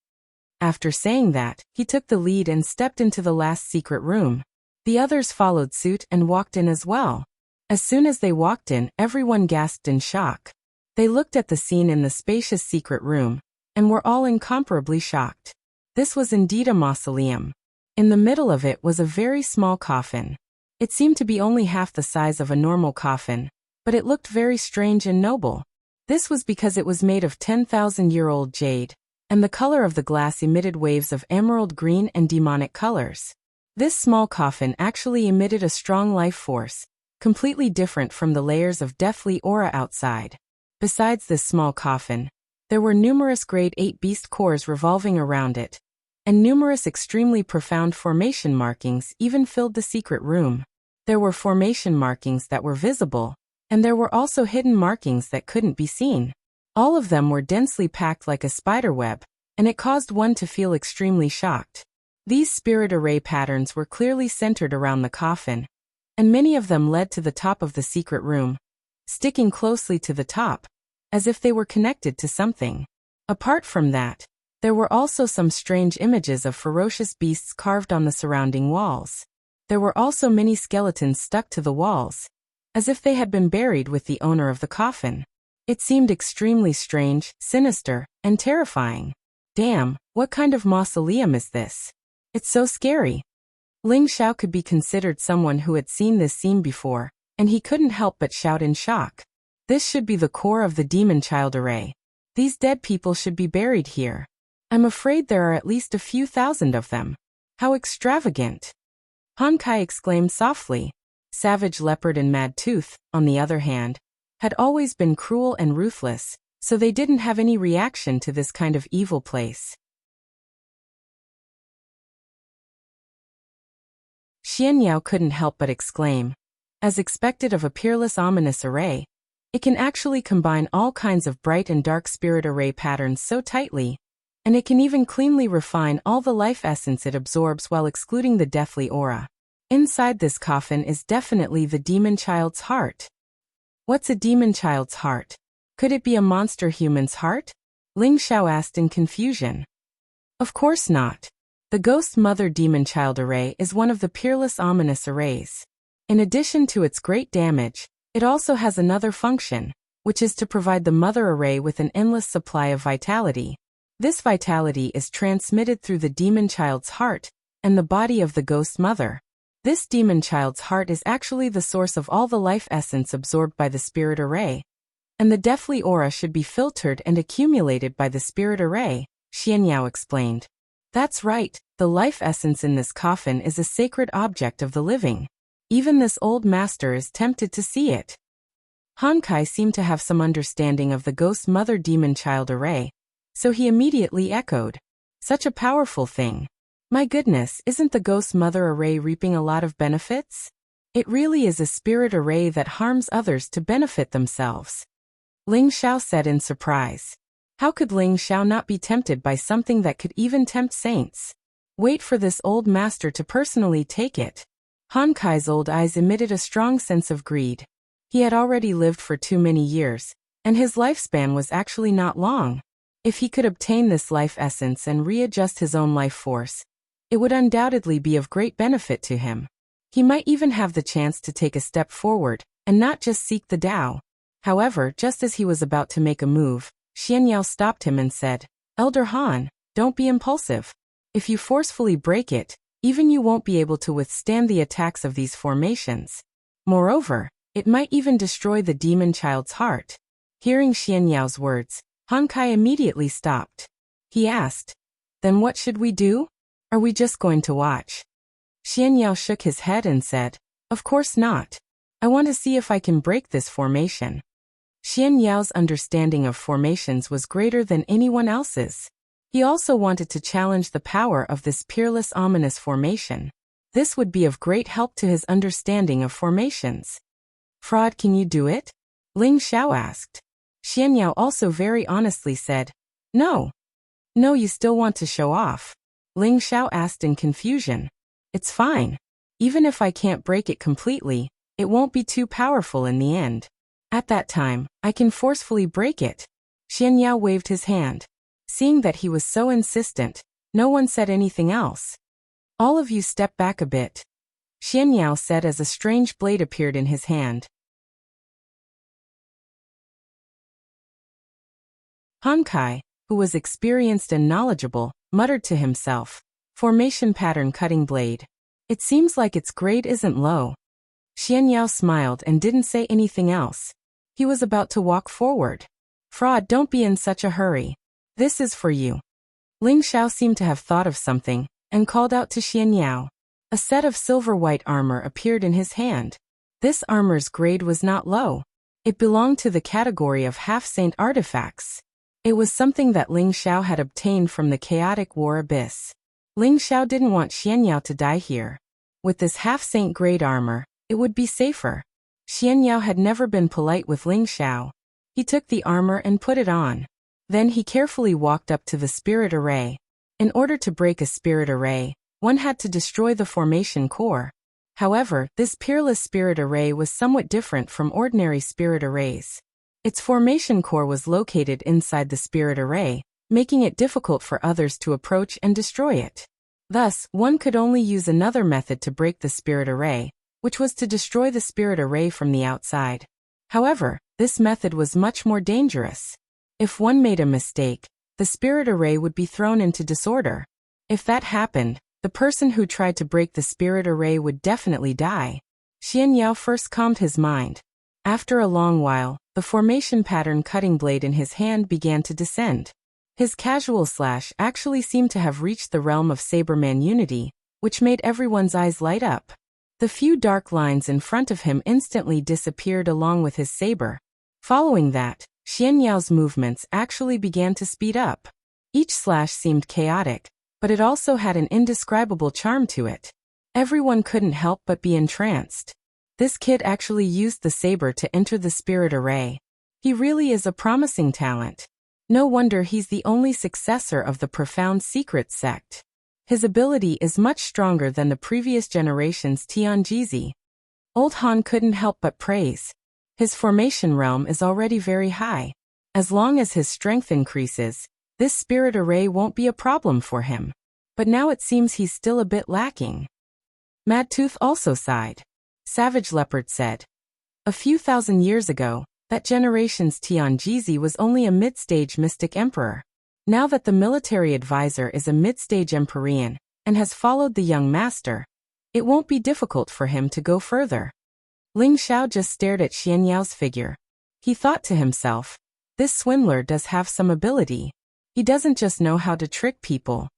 After saying that, he took the lead and stepped into the last secret room. The others followed suit and walked in as well. As soon as they walked in, everyone gasped in shock. They looked at the scene in the spacious secret room, and were all incomparably shocked. This was indeed a mausoleum. In the middle of it was a very small coffin. It seemed to be only half the size of a normal coffin, but it looked very strange and noble. This was because it was made of 10,000-year-old jade, and the color of the glass emitted waves of emerald green and demonic colors. This small coffin actually emitted a strong life force, completely different from the layers of deathly aura outside. Besides this small coffin, there were numerous grade 8 beast cores revolving around it, and numerous extremely profound formation markings even filled the secret room. There were formation markings that were visible, and there were also hidden markings that couldn't be seen. All of them were densely packed like a spider web, and it caused one to feel extremely shocked. These spirit array patterns were clearly centered around the coffin, and many of them led to the top of the secret room, sticking closely to the top, as if they were connected to something. Apart from that, there were also some strange images of ferocious beasts carved on the surrounding walls. There were also many skeletons stuck to the walls, as if they had been buried with the owner of the coffin. It seemed extremely strange, sinister, and terrifying. Damn, what kind of mausoleum is this? It's so scary. Ling Xiao could be considered someone who had seen this scene before, and he couldn't help but shout in shock. This should be the core of the demon child array. These dead people should be buried here. I'm afraid there are at least a few thousand of them. How extravagant! Han Kai exclaimed softly. Savage Leopard and Mad Tooth, on the other hand, had always been cruel and ruthless, so they didn't have any reaction to this kind of evil place. Xianyao couldn't help but exclaim. As expected of a peerless ominous array, it can actually combine all kinds of bright and dark spirit array patterns so tightly, and it can even cleanly refine all the life essence it absorbs while excluding the deathly aura. Inside this coffin is definitely the demon child's heart. What's a demon child's heart? Could it be a monster human's heart? Ling Xiao asked in confusion. Of course not. The Ghost Mother Demon Child Array is one of the peerless ominous arrays. In addition to its great damage, it also has another function, which is to provide the Mother Array with an endless supply of vitality. This vitality is transmitted through the demon child's heart and the body of the Ghost Mother. This demon child's heart is actually the source of all the life essence absorbed by the spirit array, and the deathly aura should be filtered and accumulated by the spirit array, Xianyao explained. That's right, the life essence in this coffin is a sacred object of the living. Even this old master is tempted to see it. Honkai seemed to have some understanding of the ghost mother demon child array, so he immediately echoed, "Such a powerful thing. My goodness, isn't the ghost mother array reaping a lot of benefits? It really is a spirit array that harms others to benefit themselves." Ling Xiao said in surprise. How could Ling Xiao not be tempted by something that could even tempt saints? Wait for this old master to personally take it. Honkai's old eyes emitted a strong sense of greed. He had already lived for too many years, and his lifespan was actually not long. If he could obtain this life essence and readjust his own life force, it would undoubtedly be of great benefit to him. He might even have the chance to take a step forward, and not just seek the Tao. However, just as he was about to make a move, Xianyao stopped him and said, "Elder Han, don't be impulsive. If you forcefully break it, even you won't be able to withstand the attacks of these formations. Moreover, it might even destroy the demon child's heart." Hearing Xianyao's words, Honkai immediately stopped. He asked, "Then what should we do? Are we just going to watch?" Xianyao shook his head and said, "Of course not. I want to see if I can break this formation." Xianyao's understanding of formations was greater than anyone else's. He also wanted to challenge the power of this peerless ominous formation. This would be of great help to his understanding of formations. "Fraud, can you do it?" Ling Xiao asked. Xianyao also very honestly said, "No." "No, you still want to show off?" Ling Xiao asked in confusion. "It's fine. Even if I can't break it completely, it won't be too powerful in the end. At that time, I can forcefully break it." Xianyao waved his hand. Seeing that he was so insistent, no one said anything else. "All of you step back a bit," Xianyao said as a strange blade appeared in his hand. Honkai, who was experienced and knowledgeable, muttered to himself, "Formation pattern cutting blade. It seems like its grade isn't low." Xianyao smiled and didn't say anything else. He was about to walk forward. "Fraud, don't be in such a hurry. This is for you." Ling Xiao seemed to have thought of something, and called out to Xianyao. A set of silver-white armor appeared in his hand. This armor's grade was not low. It belonged to the category of half-saint artifacts. It was something that Ling Xiao had obtained from the chaotic war abyss. Ling Xiao didn't want Xianyao to die here. With this half-saint grade armor, it would be safer. Xianyao had never been polite with Ling Xiao. He took the armor and put it on. Then he carefully walked up to the spirit array. In order to break a spirit array, one had to destroy the formation core. However, this peerless spirit array was somewhat different from ordinary spirit arrays. Its formation core was located inside the spirit array, making it difficult for others to approach and destroy it. Thus, one could only use another method to break the spirit array, which was to destroy the spirit array from the outside. However, this method was much more dangerous. If one made a mistake, the spirit array would be thrown into disorder. If that happened, the person who tried to break the spirit array would definitely die. Xianyao first calmed his mind. After a long while, the formation pattern cutting blade in his hand began to descend. His casual slash actually seemed to have reached the realm of Saberman unity, which made everyone's eyes light up. The few dark lines in front of him instantly disappeared along with his saber. Following that, Xianyao's movements actually began to speed up. Each slash seemed chaotic, but it also had an indescribable charm to it. Everyone couldn't help but be entranced. This kid actually used the saber to enter the spirit array. He really is a promising talent. No wonder he's the only successor of the profound secret sect. His ability is much stronger than the previous generation's Tianjizi. Old Han couldn't help but praise. His formation realm is already very high. As long as his strength increases, this spirit array won't be a problem for him. But now it seems he's still a bit lacking. Madtooth also sighed. Savage Leopard said, "A few thousand years ago, that generation's Tianjizi was only a mid-stage mystic emperor. Now that the military advisor is a mid-stage Empyrean, and has followed the young master, It won't be difficult for him to go further. Ling Xiao just stared at Xian Yao's figure. He thought to himself, this swindler does have some ability. He doesn't just know how to trick people.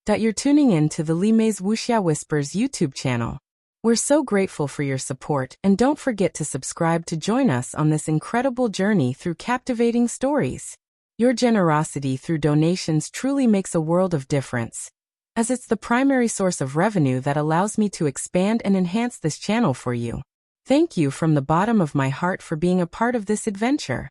You're tuning in to the Li Mei's Wuxia Whispers YouTube channel. We're so grateful for your support, and don't forget to subscribe to join us on this incredible journey through captivating stories. Your generosity through donations truly makes a world of difference, as it's the primary source of revenue that allows me to expand and enhance this channel for you. Thank you from the bottom of my heart for being a part of this adventure.